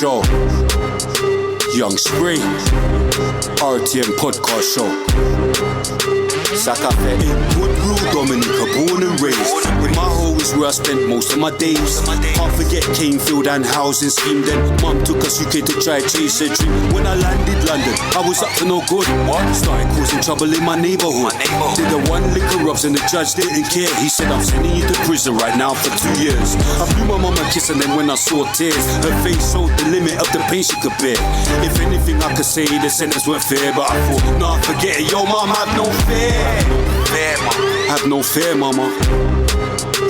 show. Young Spring, RTM podcast show. Sakafe, Woodrow, Dominica, born and raised. In my home is where I spent most of my days. Can't forget Canefield and housing scheme. Then mum took us UK to try chase a dream. When I landed London, I was up to no good. Started causing trouble in my neighbourhood. Did the one liquor rubs and the judge didn't care. He said, I'm sending you to prison right now for 2 years. I blew my mum a kiss and then when I saw tears, her face showed the limit of the pain she could bear. If anything I could say, the sentence weren't fair, but I thought, nah, forget it. Yo, mum, have no fear. Have no fear, mama.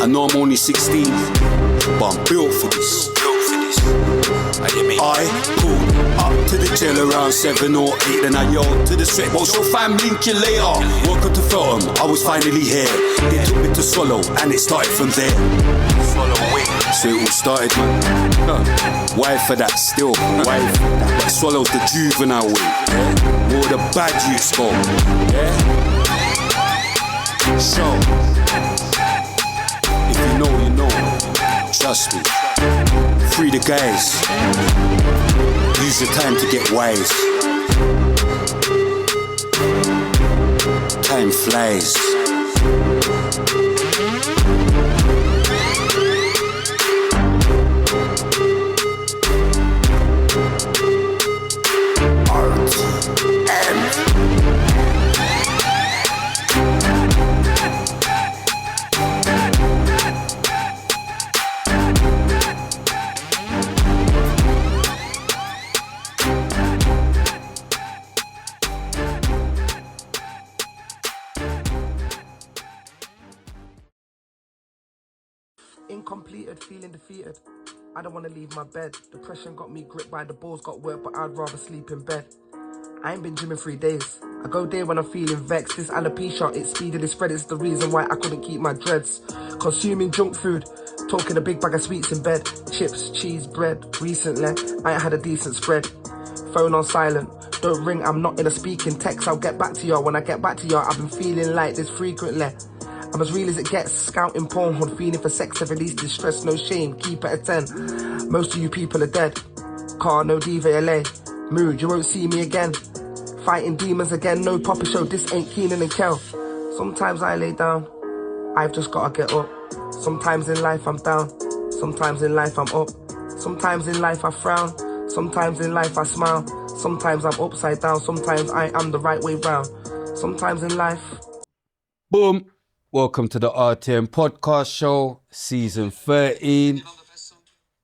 I know I'm only 16, but I'm built for this. I pulled up to the jail around 7 or 8, then I yelled to the straight, what's your fam, link you later. Welcome to Feltham, I was finally here. They took me to Swallow, and it started from there. So it all started, man. Why for that still? Why? But Swallow's the juvenile way, yeah? All the bad youths go, yeah? So, if you know, you know. Trust me. Free the guys. Use your time to get wise. Time flies. Incompleted, feeling defeated. I don't want to leave my bed. Depression got me gripped by the balls, got work, but I'd rather sleep in bed. I ain't been gymming 3 days. I go there when I'm feeling vexed. This alopecia, it speedily spread. It's the reason why I couldn't keep my dreads. Consuming junk food, talking a big bag of sweets in bed. Chips, cheese, bread. Recently, I ain't had a decent spread. Phone on silent. Don't ring, I'm not in a speaking text. I'll get back to y'all. When I get back to y'all, I've been feeling like this frequently. I'm as real as it gets, scouting Pornhub, feeling for sex to release distress, no shame, keep it at 10. Most of you people are dead. Car, no DVLA. Mood, you won't see me again. Fighting demons again, no Papa Show, this ain't Keenan and Kel. Sometimes I lay down, I've just gotta get up. Sometimes in life I'm down, sometimes in life I'm up. Sometimes in life I frown, sometimes in life I smile. Sometimes I'm upside down, sometimes I am the right way round. Sometimes in life... Boom! Welcome to the RTM podcast show, season 13.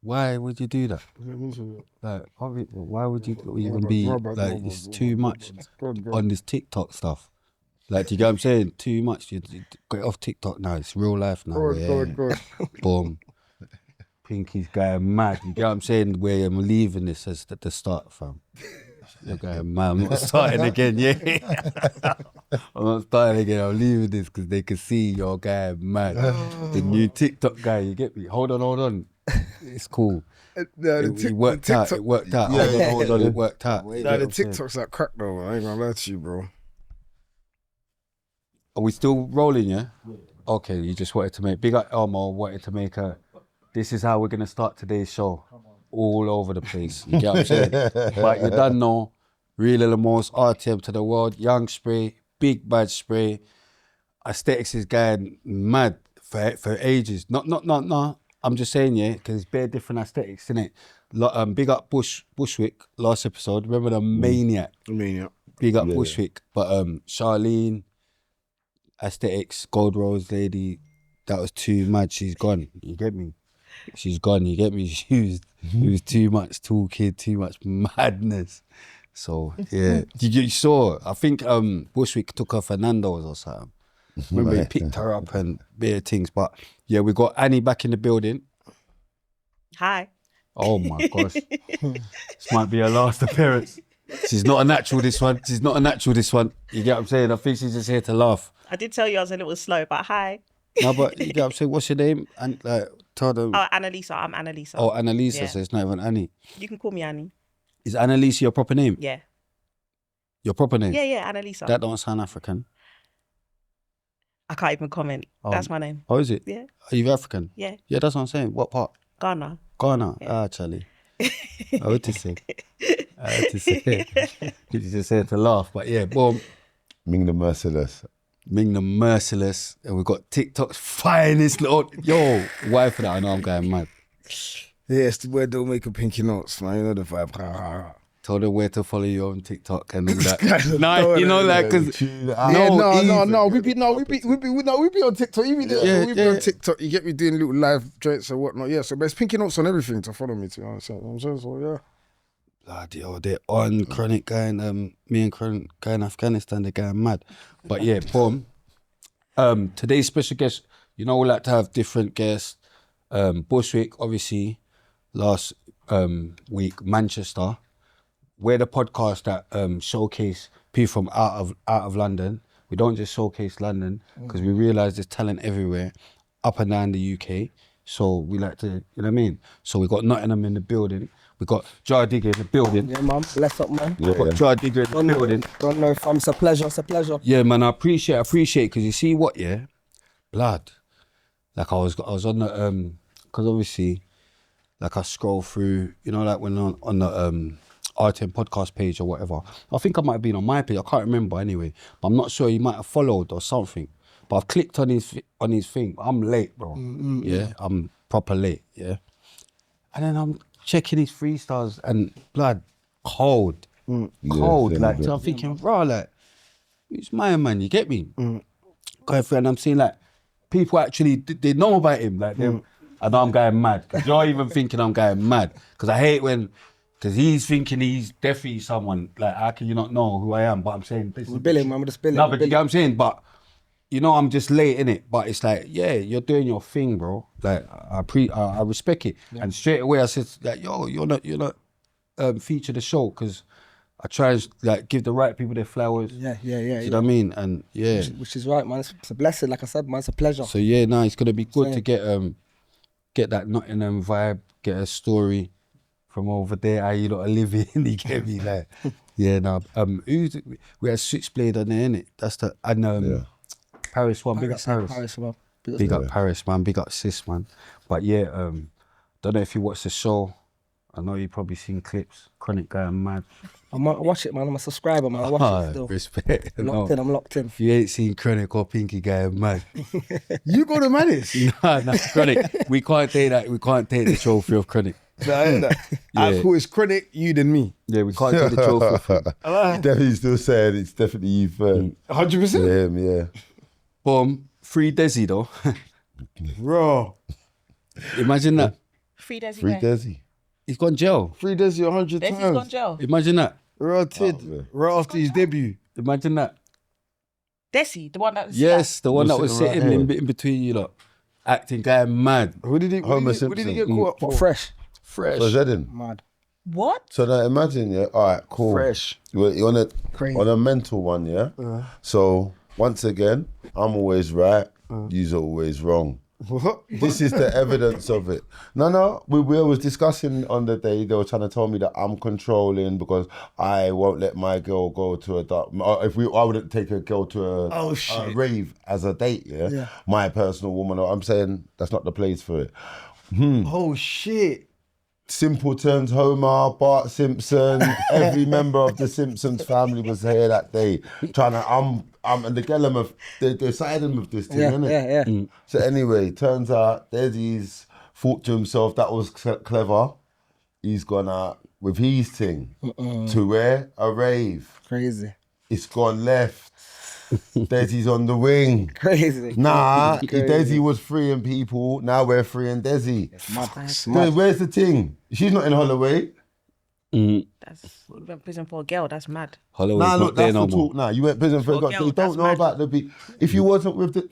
Why would you do that? Like, why would you even be like? It's too much on this TikTok stuff. Like, do you get what I'm saying? Too much. You get off TikTok now. It's real life now. God. Boom. Pinky's going mad. You get what I'm saying? Where I'm leaving this as the start, fam. You're going mad. I'm not starting again. Yeah. I'm not starting again. I'm leaving this because they can see you're going mad. The new TikTok guy. You get me? Hold on. It's cool. It worked out. It worked out. Yeah. Hold on. It worked out. Nah, the TikTok's like crack though. I ain't gonna lie to you, bro. Are we still rolling, yeah? Okay, you just wanted to make... Big up Elmo wanted to make a... This is how we're going to start today's show. All over the place. You get what I'm saying? But you don't know. Real Illinois, RTM to the world. Young Spray. Big bad Spray. Aesthetics is going mad for ages. No. I'm just saying, yeah, because it's bare different aesthetics, innit? Big up Bushwick, last episode. Remember the Maniac? Maniac. Big up Bushwick. But Charlene, aesthetics, Gold Rose lady, that was too mad. She's gone. You get me? She's gone. You get me? It was too much talking, too much madness. So, yeah. You saw, I think Bushwick took her Fernando's or something. Remember he picked her up and bare things. But yeah, we got Annie back in the building. Hi. Oh my gosh. This might be her last appearance. She's not a natural this one. You get what I'm saying? I think she's just here to laugh. I did tell you I was a little slow, but hi. No, but you get what I'm saying? What's your name? And tell them. Oh, Annalisa. I'm Annalisa. Oh, Annalisa. Yeah. So it's not even Annie. You can call me Annie. Is Annalisa your proper name? Yeah. Your proper name? Yeah, Annalisa. That don't sound African. I can't even comment. That's my name. Oh, is it? Yeah. Are you African? Yeah. Yeah, that's what I'm saying. What part? Ghana. Ghana. Yeah. Ah, Charlie. I had to say. You just said to laugh, but yeah, boom. Ming the Merciless. Ming the Merciless, and we've got TikTok's finest little yo. Why for that? I know I'm going mad. Yeah, it's the word don't make a pinky notes, man. You know the vibe. Told them where to follow you on TikTok and all that. Nah, you know, like, cause no. We be on TikTok. We be on TikTok. You get me doing little live joints and whatnot. Yeah, so there's pinky notes on everything to follow me. To I'm saying, so yeah. Bloody hell, they're on Chronic guy and me and Chronic guy in Afghanistan. They're going mad. But yeah, boom. Today's special guest. You know, we like to have different guests. Bushwick, obviously. Last week, Manchester. We're the podcast that showcase people from out of London. We don't just showcase London because we realise there's talent everywhere, up and down the UK. So we like to, you know what I mean? So we got Nottingham in the building. We got Jah Digga in the building. Yeah, man. Bless up, man. We got Jah Digga in the building. Don't know if it's a pleasure. It's a pleasure. Yeah, man. I appreciate because you see what, yeah, blood. Like I was on the because obviously, like I scroll through, you know, like when on the RTM podcast page or whatever. I think I might have been on my page. I can't remember anyway. But I'm not sure. You might have followed or something. But I've clicked on his thing. I'm late, bro. Yeah, I'm proper late. Yeah, and then I'm checking his freestyles and blood cold. Like so I'm thinking, bro, like it's my man. You get me? Going through and I'm seeing like people actually they know about him. Like them. I know I'm going mad. Cause you're even thinking I'm going mad. Cause I hate when. Because he's thinking he's definitely someone, like, how can you not know who I am? But I'm saying... We're billing, man, we're just billing. No, but you know what I'm saying? But, you know, I'm just late, innit? But it's like, yeah, you're doing your thing, bro. Like, I respect it. Yeah. And straight away I said, like, yo, you're not feature the show, because I try and, like, give the right people their flowers. Yeah. You know what I mean? And, yeah. Which is right, man. It's a blessing, like I said, man. It's a pleasure. So, yeah, no, it's going to be good to get that Nottingham vibe, get a story from over there, how you lot are living, you get me? Like, yeah, no. We had Switchblade on there, innit? That's the, and Paris one, big up Paris. Big up Paris, man, big up Sis, man. But yeah, don't know if you watch the show. I know you've probably seen clips. Chronic going mad. I watch it, man. I'm a subscriber, man. I watch it still. Respect. I'm locked in. If you ain't seen Chronic or Pinky going mad. You go to madness? No, Chronic. We can't take that. We can't take the trophy of Chronic. I thought it's Chronic, you than me. Yeah, we can't take the trophy. Definitely still saying it's definitely you first. 100%? Yeah. Boom. Free Desi though. Bro. Free Imagine that. Desi. He's gone jail. Free Desi 100 Desi's times. gone jail. Imagine that. Right after his debut. Imagine that. Desi, the one that was Yes, the one that was sitting sitting right in between you lot. Acting going mad. What did he get caught up for? Fresh. Fresh. So Zedin. Mad. What? So now imagine, yeah. All right, cool. Fresh. You're on Crazy. on a mental one, yeah. So once again, I'm always right. You're always wrong. What? This is the evidence of it. No, we was discussing on the day, they were trying to tell me that I'm controlling because I won't let my girl go to a dark, I wouldn't take a girl to a rave as a date, yeah? My personal woman, I'm saying that's not the place for it. Oh shit. Simpletons, Homer, Bart Simpson, every member of the Simpsons family was here that day. Trying to, I'm and the Gellum of, they're siding with this thing, innit? Yeah. So anyway, turns out Desi's thought to himself that was clever. He's gone out with his thing to where? A rave. Crazy. It's gone left. Desi's on the wing. Crazy. Nah, Crazy. Desi was freeing people. Now we're freeing Desi. It's Wait, mad. where's the thing? She's not in Holloway. That's you went prison for a girl. That's mad. Holloway's Nah, not look, there that's no the more. talk. Nah, you went prison for a girl. girl, You don't that's know mad. about the beat. If you wasn't with the...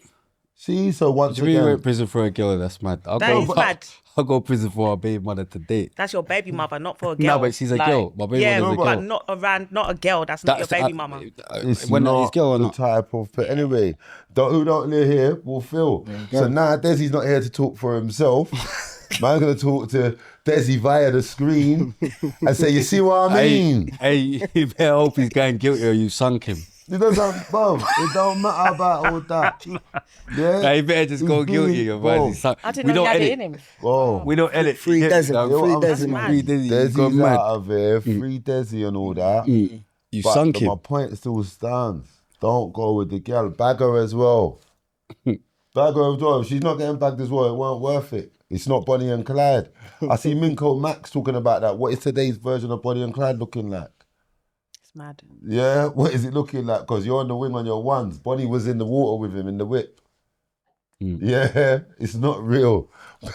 See, so once Do you mean you again... went prison for a girl? That's mad. I'll That is mad. I'll go prison for a baby mother to date. That's your baby mother, not for a girl. No, but she's a girl. My baby yeah, mother's a but girl. not a girl. That's not your baby mama. It's When not his girl or the not? type of... But anyway, who don't live here will feel. So now Desi's not here to talk for himself. Man's going to talk to Desi via the screen and say, you see what I mean? Hey, you better hope he's going guilty or you sunk him. It doesn't, bro. It don't matter about all that. Yeah. Nah, you better just go guilty, bro. man. I didn't know he had it in him. Bro. We don't edit. Free Desi, Yeah, free I'm Desi, saying, man. Free Desi. You gone Desi's mad. out of here, free Desi and all that. You But sunk my him. point still stands. Don't go with the girl. Bag her as well. Bag her as well. If she's not getting bagged as well, it weren't worth it. It's not Bonnie and Clyde. I see Minko Max talking about that. What is today's version of Bonnie and Clyde looking like? It's mad. Yeah, what is it looking like? Because you're on the wing on your ones. Bonnie was in the water with him in the whip. Yeah, it's not real.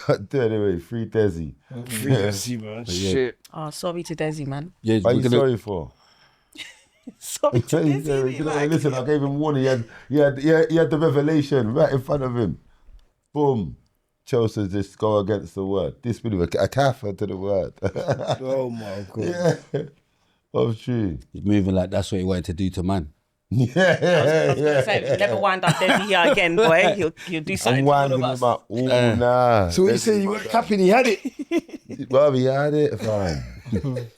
But anyway, free Desi. Free Desi, man. Shit. Oh, sorry to Desi, man. Yeah, What are we're you gonna- sorry for? Sorry to Desi. You know, like- listen, I gave him warning. He had the revelation right in front of him. Boom. Chose to just go against the word. This bit of a kafir to the word. Oh my God. Yeah. Of true. He's moving like that's what he wanted to do to man. I was gonna say, you never wind up Desi here again, boy. He'll do something I'm to all winding of him us. up. Ooh, nah. So what you say? You got capping? He had it. Well, he had it. Fine.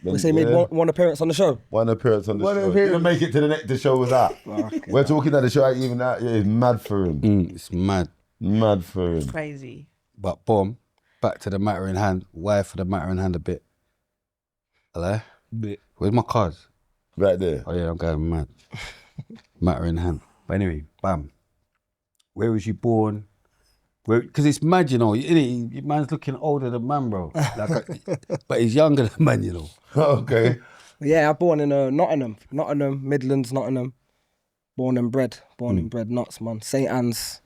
We say he made one appearance on the show. One appearance on the One show. appearance. Didn't make it to the next. The show was out. We're talking that the show ain't even out. Yeah, it's mad for him. It's mad. Mad for him. Crazy. But boom, back to the matter in hand. Why for the matter in hand a bit? Hello? Where's my cards? Right there. Oh yeah, I'm going mad. Matter in hand. But anyway, bam. Where was you born? Because it's mad, you know. Your man's looking older than man, bro. But he's younger than man, you know. Okay. Yeah, I was born in Nottingham, Midlands, Nottingham. Born and bred, nuts, man. St. Anne's.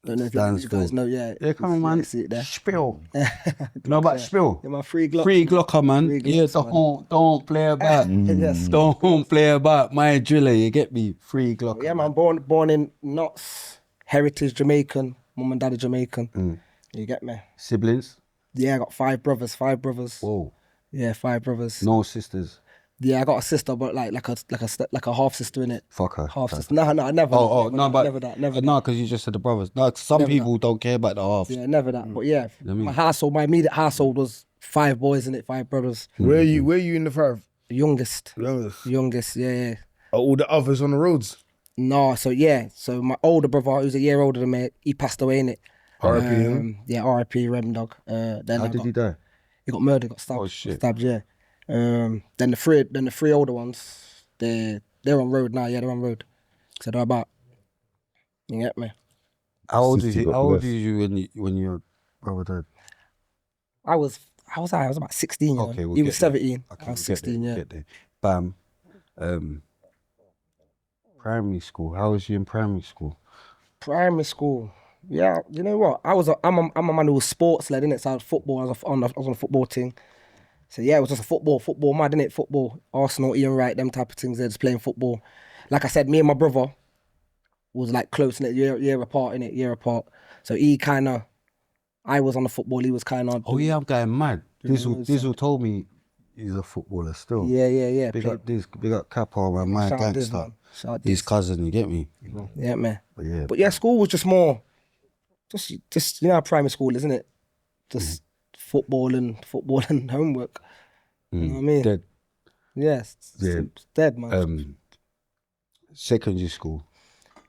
Don't know if you guys know, yeah. Yeah, come on, man. See it there. Shpill. You know about Shpill? Yeah, my free Glock. Free Glocker, man. Free Yeah, Glocks, don't play about. Yes. Don't play about my driller, you get me? Free Glocker. Yeah, man, born in Notts, heritage Jamaican, mum and dad are Jamaican. You get me? Siblings? Yeah, I got five brothers. Whoa. Yeah, 5 brothers. No sisters? Yeah, I got a sister, but like a half sister in it. Fuck her. Half sister. No, I never. Never that. No, because you just said the brothers. No, 'cause some Never people don't care about the halves. Yeah, never that. But yeah, I mean? my household, my immediate household was 5 boys in it, 5 brothers. Where you in the 5? Youngest, Youngest. yeah. Are all the others on the roads? No, so my older brother, who's a year older than me, he passed away in it. R.I.P. him. Yeah, R.I.P. Rem dog. Then How did he die? He got murdered, got stabbed. Oh, shit. Stabbed, yeah. Then the 3 older ones, they're on road now. Yeah, they're on road. So they're about. You get me? How old is Sister you? got How old blessed. is you when your brother died? I was about 16. You know? Okay, we'll He get was there. 17. Okay, I was we'll get 16. there, Yeah. get there. Bam. Primary school. How was you in primary school? Primary school. Yeah, you know what? I'm a man who was sports led, innit? So I was football. I was on a football team. So yeah, it was just a football mad, innit? Football, Arsenal, Ian Wright, them type of things. They're just playing football. Like I said, me and my brother was like close, innit? Year apart. So I was on the football. He was kind of. Oh yeah, I'm going mad. Dizzle told me he's a footballer still. Yeah. Big up Diz, big up Capo, man, my Shout out Diz, gangster. man. Shout out His Diz. cousin, you get me? Yeah, man. But yeah. School was just more, just you know how primary school is, isn't it? Just football and homework. You know what I mean? Dead. Yes. Yeah. It's dead, man. Secondary school.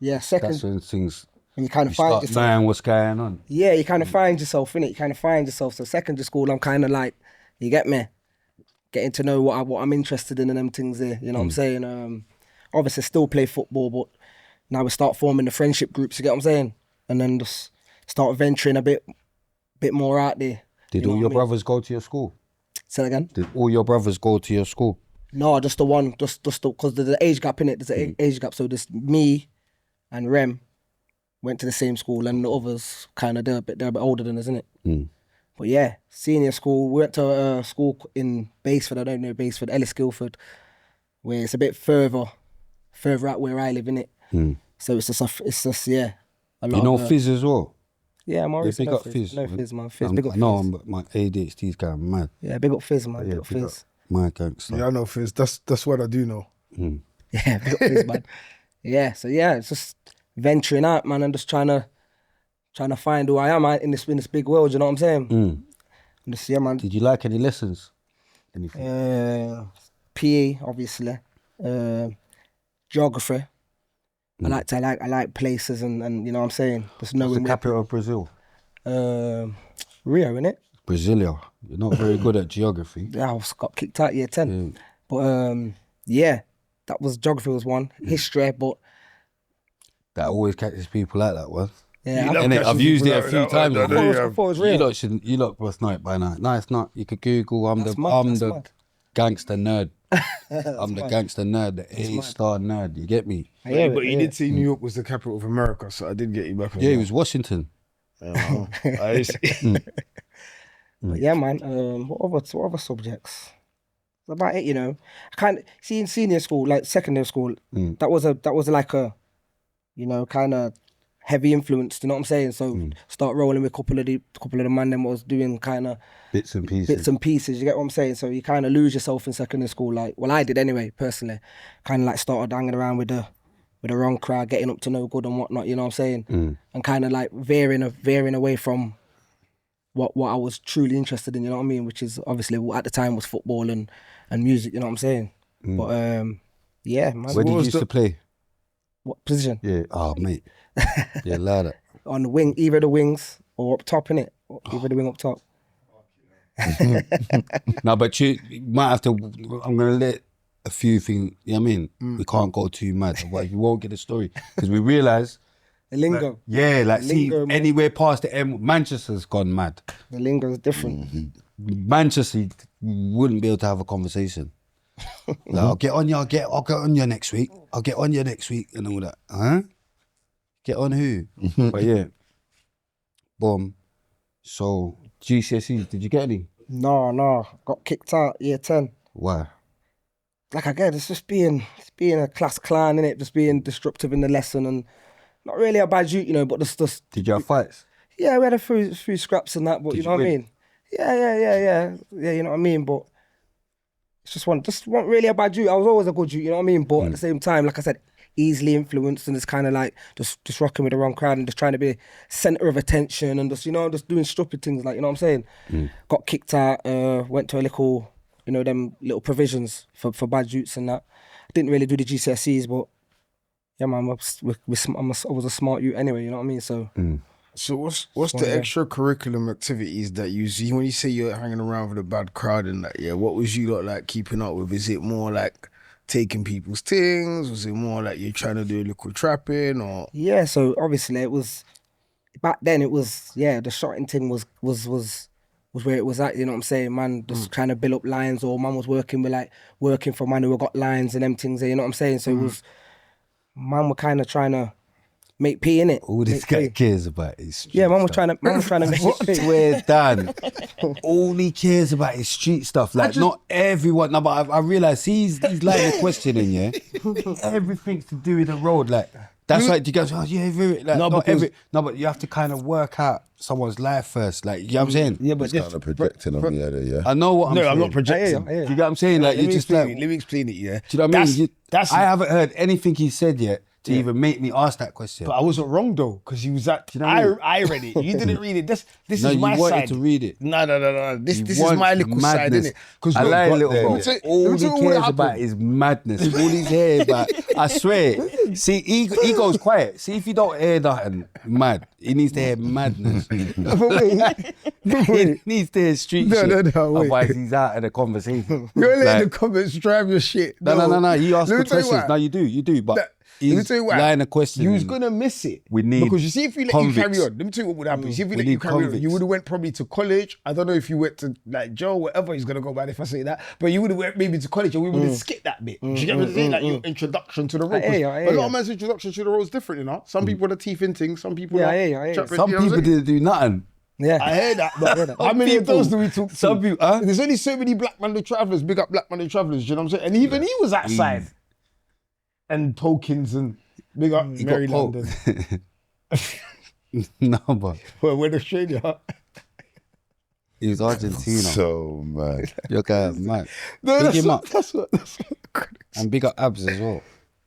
Yeah, second. That's when things And you kind you of find start yourself. knowing what's going on. Yeah, you kind of find yourself, innit? You kind of find yourself. So secondary school, I'm kind of like, you get me? Getting to know what I'm interested in and them things there. You know what I'm saying? Obviously still play football, but now we start forming the friendship groups, you get what I'm saying? And then just start venturing a bit more out there. Did You know all what your I mean? brothers go to your school? Say that again? Did all your brothers go to your school? No, just the one, just because there's an age gap in it. There's an age gap. So this me and Rem went to the same school, and the others kind of they're a bit older than us, isn't it? But yeah, senior school. We went to a school in Baseford. I don't know Baseford, Ellis Guildford, where it's a bit further out where I live, innit? So it's just yeah. A lot You know of, Fizz as well? Yeah, I'm alright. big up Fizz. No Fizz, man. Fizz, big up I know, Fizz. but my ADHD's going mad. Yeah, big up Fizz, man. Yeah, Big up big up Fizz. my gangster. Yeah, I know Fizz. That's what I do know. Yeah, big up Fizz, man. Yeah, so yeah, it's just venturing out, man, and just trying to find who I am in this big world. You know what I'm saying? And just, yeah, man. Did you like any lessons? Anything? PE, obviously. geography. I like places and you know what I'm saying. Just What's knowing the capital of Brazil? Rio, innit? Brasilia. You're not very good at geography. Yeah, I got kicked out year 10. But yeah, that was geography was one. History, but That always catches people out, that one. yeah, love And catching I've used it people a out few with that times. one, don't you? I thought it was real. You lot must know it by now. No, it's not. You could Google, I'm That's the mad. gangster nerd. I'm the gangster nerd, the 8-star nerd. You get me? I hear But it, you did say New York was the capital of America, so I did get you back on Yeah, it that. was Washington. I see. But yeah, man. What other subjects? That's about it, you know. I kind of see in senior school, like secondary school, that was like a, you know, kind of heavy influence. You know what I'm saying? So start rolling with a couple of the man them was doing kind of Bits and pieces. You get what I'm saying? So you kind of lose yourself in secondary school. Like, well, I did anyway, personally. Kind of like started hanging around with the wrong crowd, getting up to no good and whatnot. You know what I'm saying? And kind of like veering away from what I was truly interested in. You know what I mean? Which is obviously at the time was football and music. You know what I'm saying? But yeah, man. Where did you used to play? What position? Yeah. Oh, mate. Yeah, louder. On the wing, either the wings or up top, innit? Either the wing up top. No, but you might have to. I'm gonna let a few things. You know what I mean? We can't go too mad. Otherwise you won't get the story because we realise. The lingo. Yeah, like Lingo, see man. anywhere past the M, Manchester's gone mad. The lingo is different. Manchester you wouldn't be able to have a conversation. Like, I'll get on you next week. I'll get on you next week and all that. Huh? Get on who? But yeah. Boom. So GCSEs, did you get any? No. Got kicked out year 10. Why? Like again, it's just being a class clown, innit? Just being disruptive in the lesson and not really a bad youth, you know, but just Did you have fights? yeah, we had a few scraps and that, but Did you you know what I win? mean? Yeah, you know what I mean? But it's just one really a bad youth. I was always a good youth, you know what I mean? But at the same time, like I said, easily influenced and it's kind of like just rocking with the wrong crowd and just trying to be centre of attention and just, you know, just doing stupid things, like, you know what I'm saying? Got kicked out, went to a little, you know, them little provisions for bad youths and that. I didn't really do the GCSEs, but yeah, man, I was a smart youth anyway, you know what I mean? So So what's the extracurriculum activities that you see when you say you're hanging around with a bad crowd and that? Yeah, what was you lot like keeping up with? Is it more like taking people's things? Was it more like you're trying to do a little trapping or? yeah, so obviously it was back then. It was the shotting thing was where it was at. You know what I'm saying, man? Just trying to build up lines, or man was working for man who got lines and them things there. You know what I'm saying? So it was man were kind of trying to make P in it. All this guy cares about is street Yeah, man was stuff. trying to make it P. Swear Dan. All he cares about is street stuff. Like not everyone. No, but I realise he's like a questioning. Yeah, everything's to do with the road. Like that's like you guys. Oh yeah, like, but you have to kind of work out someone's life first. Like you know what I'm saying. Yeah, but Kind of projecting on me, yeah. I know what I'm saying. I'm not projecting. Yeah. You get what I'm saying? Like you just like. Let me explain it. Yeah, Do you know what I mean? That's I haven't heard anything he said yet to even make me ask that question. But I wasn't wrong though, because you was at. you know what I mean? I read it. You didn't read it. This No, is you my wanted side. to read it. No. This He is wants my little madness. side, innit? Because I like little bro. Let me All he tell you what cares happened. about is madness. All he's here about, I swear. See, he goes quiet. See, if you don't hear nothing mad, he needs to hear madness. He needs to hear street shit. No, wait. Otherwise, he's out of the conversation. You're letting Like, the comments drive your shit. No. You ask Let me good tell you questions. why. No, you do. But Let me he's tell you why. line a question. You was gonna miss it. We need because you see, if you let convicts. you carry on, let me tell you what would happen. See, if you We let you need carry on, you convicts. would have went probably to college. I don't know if you went to like Joe, whatever he's gonna go by if I say that, but you would have went maybe to college and we would have skipped that bit. Do you get what I'm saying? Like your introduction to the road. I hear you, 'Cause I a hear lot you. of man's introduction to the road is different, you know. Some people are teeth in things. Some people Yeah, are I hear you, I hear you. trapping, Some you know what people I'm saying? didn't do nothing. Yeah. I hear that, but how many of those do we talk to? Some people, huh? There's only so many Black Monday travellers, big up Black Monday travellers, do you know what I'm saying? And even he was outside. And tokens and big up He got Maryland. poked. No, but Well, we're Australia. he was Argentina. So mad. Your guy, man. No, Big him up. that's what. And big up abs as well.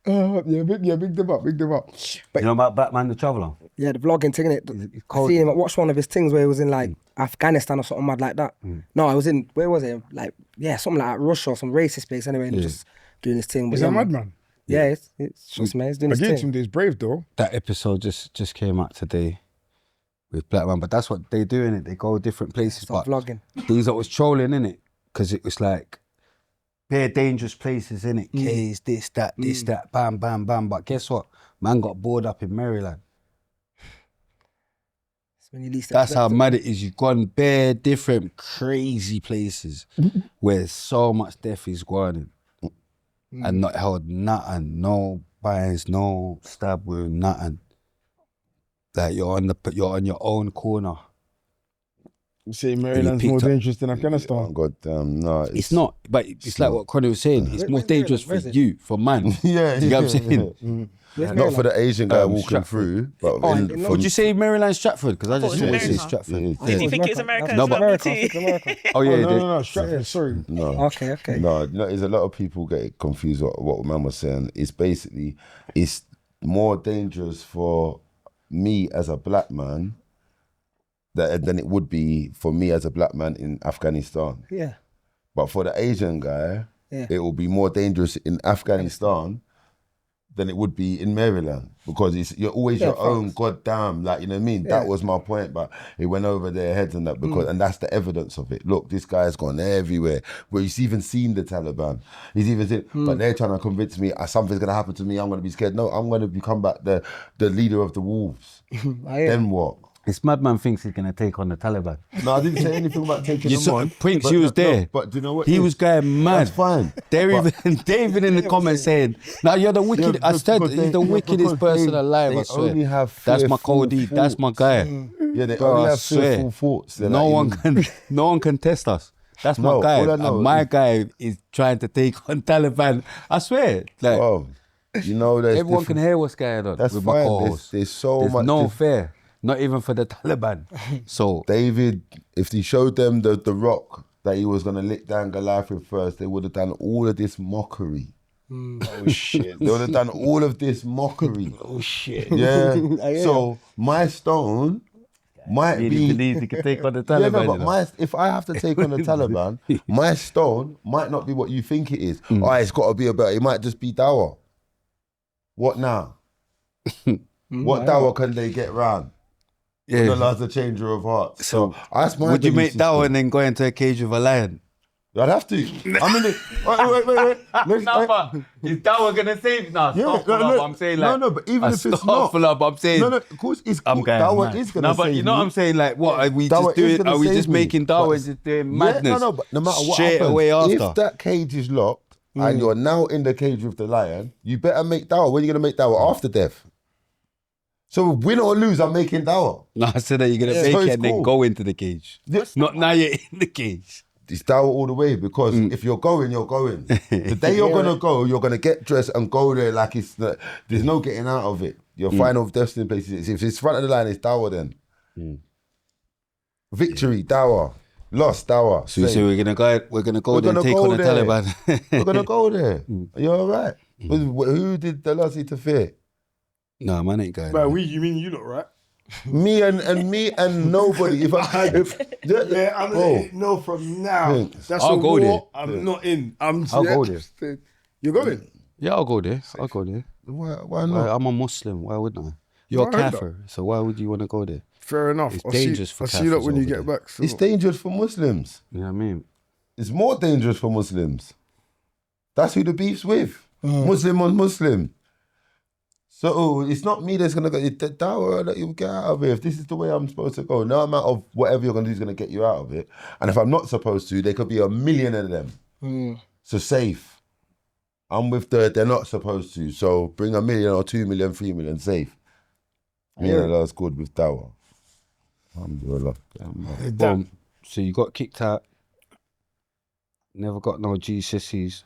Big them up. You know about Batman the Traveller? Yeah, the vlogging thing, innit? I cold. seen him. I watched one of his things where he was in like Afghanistan or something mad like that. No, I was in, where was it? Like, yeah, something like that, Russia or some racist place anyway, and just doing this thing. He's But a yeah, man. madman. Yeah, it's trust me, it's doing I his gave thing. him this brave though. That episode just came out today with Black Man, but that's what they do in it. They go different places. Start but vlogging. these that was trolling in it because it was like bare dangerous places in it. Caves, this, that, bam, bam, bam. But guess what? Man got bored up in Maryland. When you least That's how expect it. mad it is. You've gone bare different crazy places where so much death is going in and not held nothing, no binds, no stab wound, nothing. Like you're on your own corner. You say Maryland's more dangerous than Afghanistan. God damn, no. It's not, but it's like what Connie was saying. It's more dangerous for you, for man. Yeah, you get what I'm saying? Not for the Asian guy walking Stratford. through, but Would you say Maryland, Stratford? Because I just always say America. Stratford. Did you think it was America? No, as but well? America, Me I think too. America. Oh yeah, No, Stratford, sorry. no. Okay. No, there's a lot of people get confused what man was saying. It's basically, it's more dangerous for me as a black man than it would be for me as a black man in Afghanistan. Yeah. But for the Asian guy, Yeah. it will be more dangerous in Afghanistan than it would be in Maryland because you're always your own goddamn, like, you know what I mean? Yeah. That was my point, but it went over their heads and that because, and that's the evidence of it. Look, this guy's gone everywhere. Where he's even seen the Taliban. He's even seen, but they're trying to convince me something's gonna happen to me. I'm gonna be scared. No, I'm gonna become back the leader of the wolves. Then what? This madman thinks he's gonna take on the Taliban. No, I didn't say anything about taking them on. Prince, but he was there. but do you know what? He it was is? going mad. That's fine. They're even in the comments saying, "Now you're the wicked." Yeah, I said because he's the wickedest person alive. I They only swear. have That's my fearful Cody. That's my guy. Yeah, they Bro, only I have swear. fearful thoughts. They're No like, one can test us. That's my No, guy. all I know And my is- guy is trying to take on Taliban. I swear. Like Oh, you know, there's everyone can different- hear what's going on That's with my fine. co-host. There's so There's much. no fair. Not even for the Taliban. So David, if he showed them the rock that he was gonna lick down Goliath with first, they would have done all of this mockery. Oh shit. They would have done all of this mockery. Oh shit. Yeah. So my stone might he be. believes he can take on the Yeah, Taliban. no, you but know? if I have to take on the Taliban, my stone might not be what you think it is. Oh, it's got to be about. It might just be dawah. What now? What dawah can they get round? Yeah. The Lord's a changer of hearts. So that's my. Would you make belief that system. one and then go into a cage with a lion? I'd have to. I'm in it. Wait. Is that one gonna save? No, I'm saying like no, but even if it's not, I'm saying no, of course it's. I'm going Dawah mad. is gonna No, but save you know me. what I'm saying? Like, what are we Dawah just is doing? gonna Are we save just me. making dawah But- and just doing Yeah, madness? no, but no matter what straight happens, away after. if that cage is locked and you're now in the cage with the lion, you better make dawah. When are you gonna make dawah? After death. So win or lose, I'm making dawah. No, I said that you're gonna make So it it's and then cool. go into the cage. Not now you're in the cage. It's dawah all the way because if you're going, you're going. The day you're gonna go, you're gonna get dressed and go there like there's no getting out of it. Your final destination place is if it's front of the line, it's dawah then. Victory, dawah. Lost, dawah. So you say we're gonna go We're there and gonna take go on the there. Taliban. We're gonna go there. Are you all right? Who did the Lassie to fear? No, man ain't going. But you mean you lot, right? Me and nobody. If Yeah, I'm Bro. no from now. Thanks. That's I'll a go war there. I'm not in. I'll go there. You're going? Yeah, I'll go there. I'll go there. why not? I'm a Muslim. Why wouldn't I? You're a I heard kafir, so why would you want to go there? Fair enough. It's I'll dangerous see, for I'll see you lot Kafirs when you over get there. back. So. It's dangerous for Muslims. You know what I mean? It's more dangerous for Muslims. That's who the beef's with. Muslim on Muslim. So it's not me that's gonna go. It's the dawah that you'll get out of it. If this is the way I'm supposed to go, no amount of whatever you're gonna do is gonna get you out of it. And if I'm not supposed to, there could be a million of them. So safe. I'm with they're not supposed to. So bring 1 million or 2 million, 3 million, safe. Yeah, that's good with dawah. Alhamdulillah. Boom. So you got kicked out. Never got no GCSEs.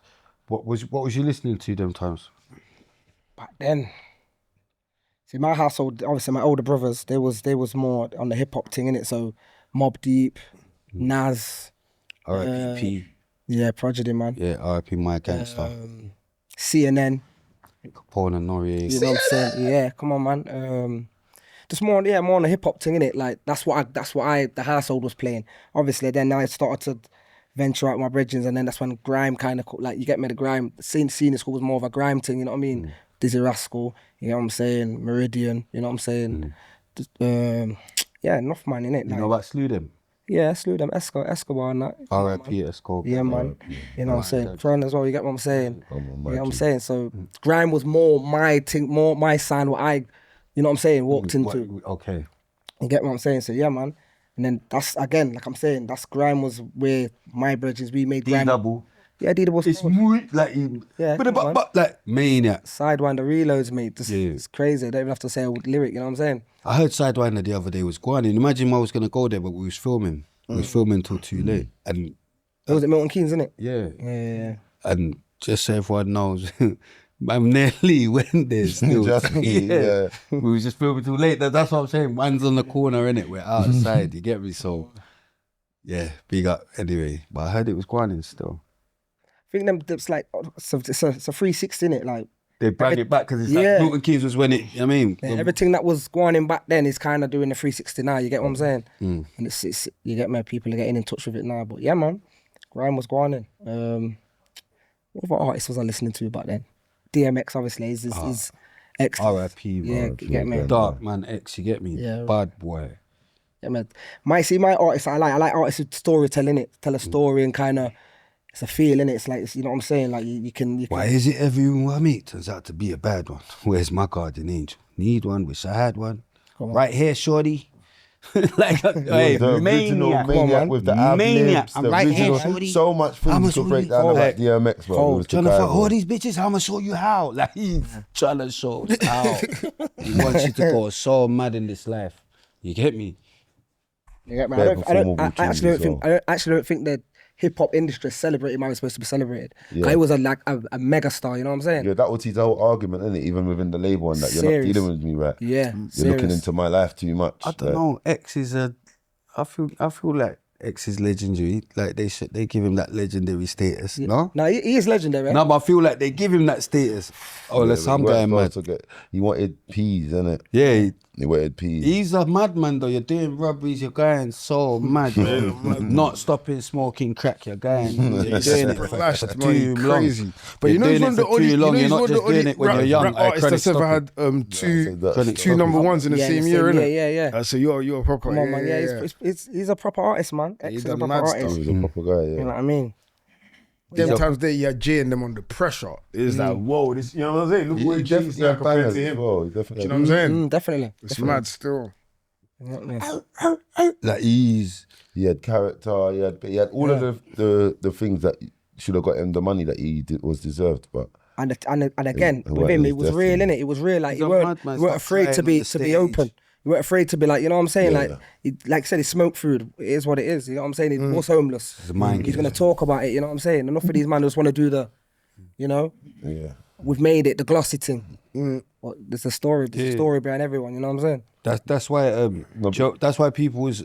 What was you listening to them times? Back then, see, my household, obviously my older brothers, they was more on the hip hop thing, innit? So Mobb Deep, Nas, R.I.P. yeah, Prodigy, man. Yeah, R.I.P. My Gangster. CNN, Capone and Noriega. you know what I'm saying? Yeah, come on, man. Just more on the hip hop thing, innit? Like that's what the household was playing. Obviously, then I started to venture out with my brethren, and then that's when grime kind of, like, you get me, the grime, senior school was more of a grime thing, you know what I mean? Dizzy Rascal, you know what I'm saying? Meridian, you know what I'm saying? Yeah, enough, man, innit? You know about Slew them? Yeah, Slew them, Escobar and that. R.I.P. Escobar. Yeah, man. You know what I'm saying? Throne as well, you get what I'm saying? Come on, You know what I'm Mikey. saying? So grime was more my thing, more my sign, what I, you know what I'm saying, walked into. Okay. You get what I'm saying? So yeah, man. And then that's, again, like I'm saying, that's grime was where my bridges, we made grime. D-double. Yeah, D-double. It's muy, like, Yeah, come on, but like, maniac. Sidewinder reloads, mate. Just, Yeah. It's crazy. I don't even have to say a lyric, you know what I'm saying? I heard Sidewinder the other day was going. Imagine I was going to go there, but we was filming. We was filming till too late. And It was at Milton Keynes, innit? yeah. Yeah. And just so everyone knows, I nearly went there still. Just me, yeah. We was just filming too late. That's what I'm saying. Man's on the corner, innit? We're outside, you get me? So, yeah, big up anyway. But I heard it was grinding still. I think them, it's like, it's a 360, innit? Like, They bring it back because it's Yeah. like Milton Keynes was when it, you know what I mean? yeah, everything that was going in back then is kind of doing the 360 now, you get what I'm saying? And it's you get me, people are getting in touch with it now. But yeah, man, grime was going in. What other artists was I listening to back then? DMX, obviously, is X. R.I.P. bro. Yeah, you get me? Dark Man X, you get me? Yeah. Bad boy. Yeah, man. My artists, I like artists with storytelling, it, tell a story and kind of, it's a feel, innit? It's like, you know what I'm saying? Like, you can. Why is it everyone I meet turns out to be a bad one? Where's my guardian angel? Need one, wish I had one. Right here, shorty. Like, hey, The original maniac. maniac with the ad Maniac. libs, I'm the right here, original. shorty. So much I'ma things to show break you. down Oh, about DMX, bro. Oh, It was the trying to guy, fight all bro. these bitches, I'ma show you how. Like, he's trying to show us how. He wants you to go so mad in this life. You get me? You get me? Bare I performable actually don't tunes think, as I actually don't think that hip hop industry is celebrated how it's supposed to be celebrated. Yeah. He was a mega star, you know what I'm saying? Yeah, that was his whole argument, isn't it? Even within the label and that you're Serious. not dealing with me right. Yeah, You're looking into my life too much. I don't know. X is I feel like X is legendary. Like they give him that legendary status. No? No, he is legendary, right? No, but I feel like they give him that status. Oh, let's some guy mad. He wanted peas, innit? Yeah, He wanted peas. he's a madman though. You're doing robberies, you're going so mad. Not stopping smoking crack, you're going. You're doing it for Flashed, too man, long. crazy. But You're you know, he's doing one it of the for only, too long. you You're know, not just doing it when you're young. rap artists that's ever Credit had Credit two number ones in the Yeah, same in the year, same innit? year, yeah. So you're a proper. Come on, man. Yeah, he's a proper artist, man. X He is a done proper mad artist. stuff. He was a proper guy, You know yeah. what I mean? Them times there, you had Jay and them under pressure. It's like, whoa, this, you know what I'm saying? Look He what he definitely G's like had compared bangers to him. as well. He Do definitely you know what I'm saying? Definitely. It's mad still. Like he's He had character. He had all of the things that should have got him the money that he was deserved. But And again, It with him, it was was real, definitely- innit? It was real. Like He's you a weren't, madman, you weren't stop afraid to crying be on the to be stage. open. You weren't afraid to be like, you know what I'm saying? Yeah. Like, like I said, he smoked food. It is what it is. You know what I'm saying? He was homeless. He's a mind He's gamer. gonna talk about it. You know what I'm saying? Enough of these man just want to do the, you know, yeah, we've made it the glossy thing. Well, there's a story. There's a story behind everyone. You know what I'm saying? that's why Joe, that's why people was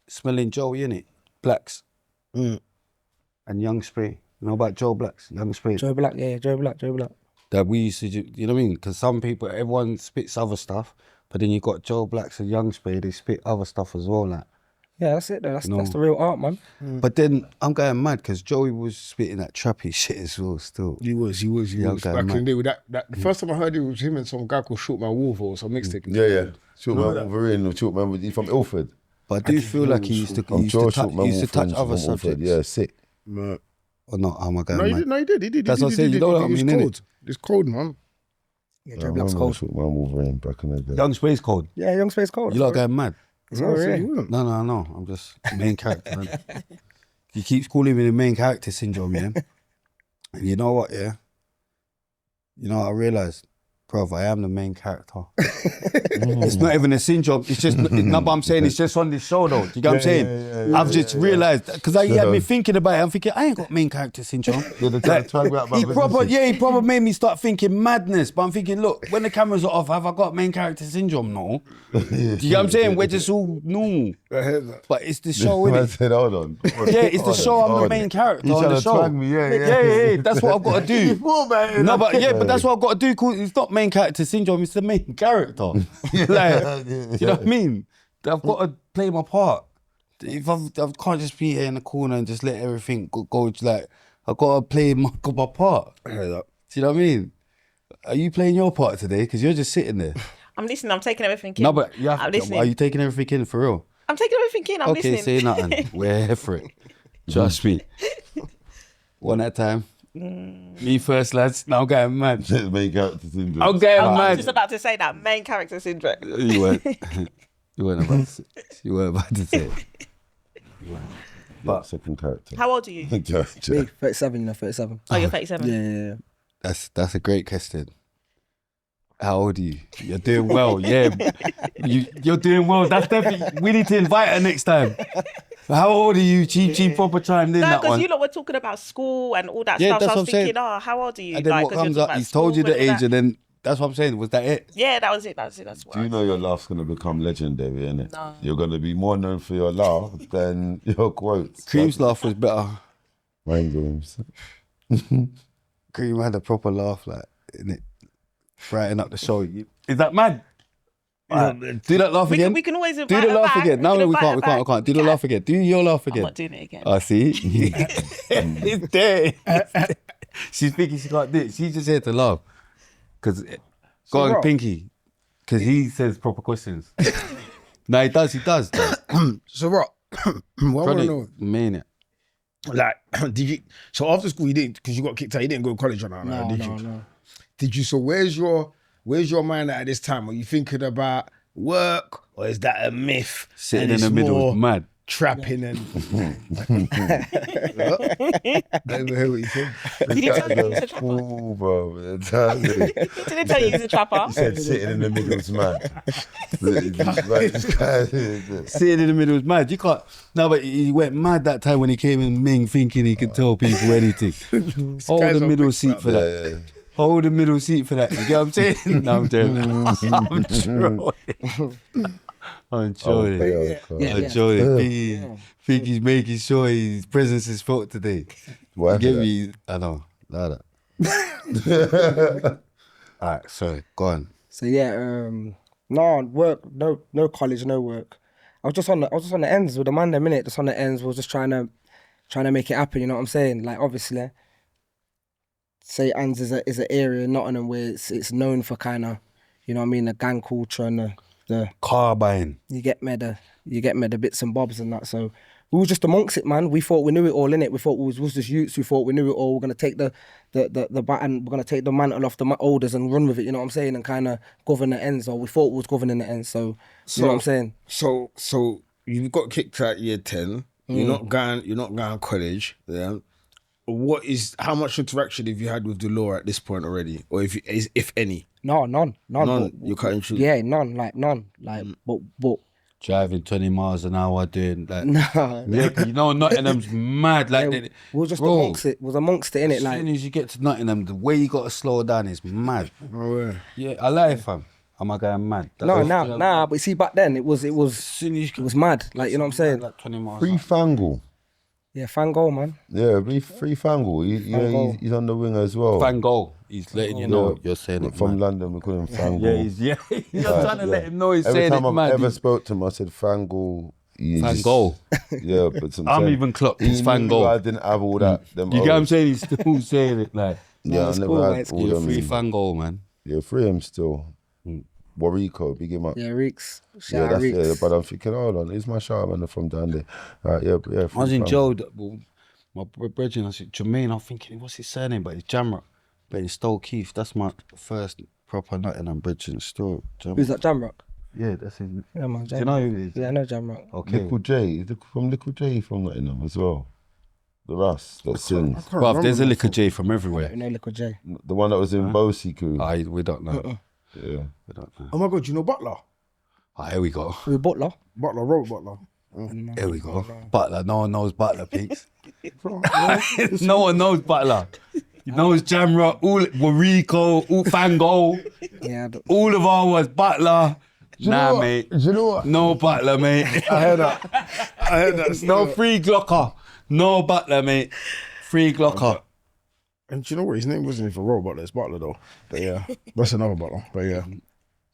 smelling Joey innit? Blacks and Young Spray. You know about Joe Blacks, Young Spray. Joe Black, yeah, Joe Black. That we used to do, you know what I mean? Because some people, everyone spits other stuff, but then you got Joe Blacks and Young Spray, they spit other stuff as well, like. Yeah, that's it though. That's No. the real art, man. But then I'm going mad because Joey was spitting that trappy shit as well still. He was. Yeah, okay, Back in the man. day with that the first time I heard it was him and some guy called Short Man Wolf or some mixtape. yeah. Shortman Wolverine, Shortman, he's from Ilford. But I do feel like he used to, I'm sure Shortman he used to touch Wolverine's other from Ilford. subjects. Yeah, sick. No, Or not, oh my God, he man. did. No, he did. He did. That's he what I'm did, saying, he you did, know he what I did. It's mean, innit? cold. It's cold, man. Yeah, I Joe Black's remember cold. Shortman Wolverine back in the day. Young Spray's cold. Yeah, Young Space cold. You lot going mad. No, so yeah. you wouldn't. No, I'm just main character, man. He keeps calling me the main character syndrome, yeah? And you know what, yeah? You know what I realised? Bro, I am the main character. It's not even a syndrome. It's just, no, but I'm saying it's just on this show though. Do you get what I'm saying? I've just realised, because he had me thinking about it. I'm thinking, I ain't got main character syndrome. He probably made me start thinking madness. But I'm thinking, look, when the cameras are off, have I got main character syndrome? No. Do you get what I'm saying? We're just all normal. But it's the show, I innit? said, hold on. Yeah, it's the show. I'm the main character You on the trying to show. twang me, Yeah. That's what I've got to do. No, but but that's what I've got to do. Cause it's not main character syndrome. It's the main character. Like, you know what I mean? I've got to play my part. if I can't just be here in the corner and just let everything go like, I gotta play my part. Do you know what I mean? Are you playing your part today? Because you're just sitting there. I'm listening. I'm taking everything in. No, but I'm listening. are you taking everything in for real? I'm taking everything in. I'm Okay, listening. say nothing. We're here for it. Trust me. One at a time. Me first, lads. Now I'm getting mad. Main character syndrome. I'm getting I was mad. just about to say that main character syndrome. You weren't. You weren't about to say. You weren't about to say it. But second character. How old are you? Me, 37, you know, 37. Oh, you're 37. Yeah. That's a great question. How old are you? You're doing well. Yeah, you're doing well. That's definitely. We need to invite her next time. How old are you? Cheap proper chimed in No, that because one. you lot were talking about school and all that Yeah, stuff. that's So I was what I'm saying. thinking, how old are you? And then Like, what 'cause you're comes talking up? about He's told you school the and all age, that. and then that's what I'm saying. Was that it? Yeah, that was it. That's what. Do you know your laugh's gonna become legendary, innit? No. You're gonna be more known for your laugh than your quotes. Cream's laugh was better. Mind games. Cream had a proper laugh, like, innit? Brighten up the show. Is that mad? Do that laugh again. We can always Do invite the her laugh back. again. No, can we invite her can't. back. Do the laugh again. Do your laugh I'm again. not doing it again. I see. It's there. She's thinking she can't do it. She's just here to laugh. Go on, Rob. Pinky. Because he says proper questions. No, he does. So, Rock, what I want to know, Maniac. like, did you? So after school, you didn't, because you got kicked out. You didn't go to college or nothing, did you? No. Did you? So where's your mind at this time? Are you thinking about work, or is that a myth? Sitting and in it's the middle more is mad. trapping and. I don't hear what you said. Did he tell you he was a trapper? Oh, bro. Entirely. Did he tell you he was a trapper? He said sitting in the middle is mad. Sitting in the middle is mad. You can't. No, but he went mad that time when he came in Ming thinking he could tell people anything. Hold guy's the on middle quick seat for that. Yeah. Hold the middle seat for that. You get what I'm saying? No, I'm joking. I'm trolling. I'm trolling. Think he's making sure his presence is felt today. Why You get for me? I know. Like that. All right, sorry. Go on. So yeah, no work, no college, no work. I was just on the ends with the man. The minute just on the ends, was just trying to make it happen. You know what I'm saying? Like obviously, St. Anne's is an area in Nottingham where it's known for kind of, you know what I mean, the gang culture and the Car buying. you get me the bits and bobs and that. So we was just amongst it, man. We thought we knew it all, innit? We thought we was just youths. We thought we knew it all. We're gonna take the baton. We're gonna take the mantle off the elders and run with it. You know what I'm saying? And kind of govern the ends. Or we thought we was governing the ends. So you know what I'm saying? So you got kicked out year 10. You're not going college. Yeah. How much interaction have you had with the law at this point already, or if any? No, none. None. You're cutting through. Yeah, none. Like, but Driving 20 miles an hour doing like. nah. Yeah, you know, Nottingham's mad. Like, We was just bro, amongst it. Was amongst it, innit? as Like, soon as you get to Nottingham, the way you got to slow down is mad. Oh, yeah. Yeah, I like it, fam. Am I going mad? nah. But see, back then it was Soon as you mad. Like, you know what I'm saying? like 20 miles. Free Fangle. Yeah, Fango, man. Yeah, free Fangle. He's on the wing as well. Van Gogh. He's letting you know you're saying it. From mad. London, we call him Fangle. You're trying to let him know he's Every saying time it I've mad. ever spoke to him, I said Fangle. Van Gogh. Yeah, but I'm even clocked. It's he Van knew Gogh. I didn't have all that. Them You get what I'm old- saying? He's still saying it like. Yeah, I it's never cool, man, had it's all You're them. free Van Gogh, man. Yeah, free him still. Warrico, big him up. Yeah, Reeks. Yeah, Shout out that's Reeks. it. But I'm thinking, hold on, he's my shout man from down there. Yeah. I was free in Fangle. Joe, my brethren, I said, Jermaine, I'm thinking, what's his surname? But it's Jamrock. But it's Stowe Keith. That's my first proper Nottingham brethren still. Who's that, Jamrock? Yeah, that's his. Yeah, man. Do you know who it is? Yeah, I know Jamrock. Okay. Little J, from Little J from Nottingham as well. The Russ that sings. Bruv, there's a liquor J from everywhere. You know, Little J. The one that was in Bosie crew. We don't know. Yeah. We don't know. Oh my God, you know Butler? Here we go. Who, Butler? Butler, Robert Butler. Here we go. Butler. No one knows Butler, Peaks. No one knows Butler. You know it's Jamrock, all Warrico, all Fango, Yeah, all of our was Butler. Nah, mate. Do you know what? No Butler, mate. I heard that. No free Glocker. No Butler, mate. Free Glocker. And do you know what? His name wasn't even Robert Butler. It's Butler though. But yeah, that's another Butler. But yeah.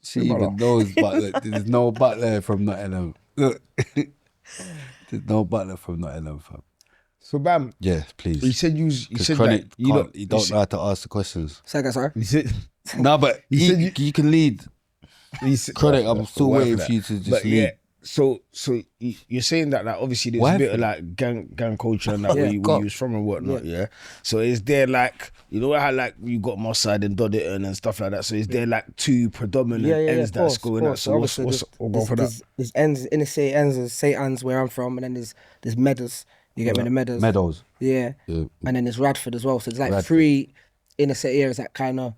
She even knows Butler. There's no Butler from Nottingham. Look. There's no butler from Nottingham, fam. So Bam, Yeah, please. you said you said Chronic that you can't, don't you don't know how to ask the questions. Second, sorry. You said, No, but You said you can lead. you said Chronic, I'm still whatever waiting that. for you to just But lead. yeah, so you're saying that like obviously there's Why a bit for of that? like gang culture and that Yeah, where you was from and whatnot, yeah. So is there like you know how like you got Mossad and Dodderton and stuff like that? So is there like two predominant ends that's going out? So what's we'll go for that? There's ends, inner city ends, there's St. Anne's where I'm from, and then there's Meadows. You get me, the Meadows. Meadows. Yeah. Yeah. And then there's Radford as well. So there's like Radford. 3 inner city areas that kind of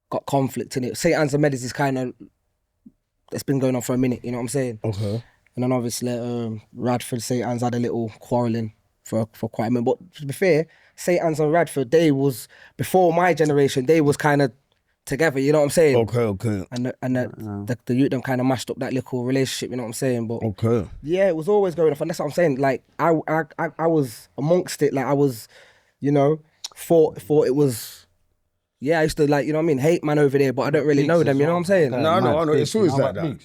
got conflict in it. St. Anne's and Meadows is kind of, it's been going on for a minute, you know what I'm saying? Okay. And then obviously Radford, St. Anne's had a little quarrelling for quite a minute. But to be fair, St. Anne's and Radford, they was, before my generation, they was kind of together, you know what I'm saying? Okay. And the youth them kind of mashed up that little relationship, you know what I'm saying? But Okay. yeah, it was always going off, and that's what I'm saying. Like I was amongst it. Like I was, you know, thought it was. Yeah, I used to like, you know what I mean, hate man over there, but I don't really know them. You know what I'm saying? No, I know. It's always like that.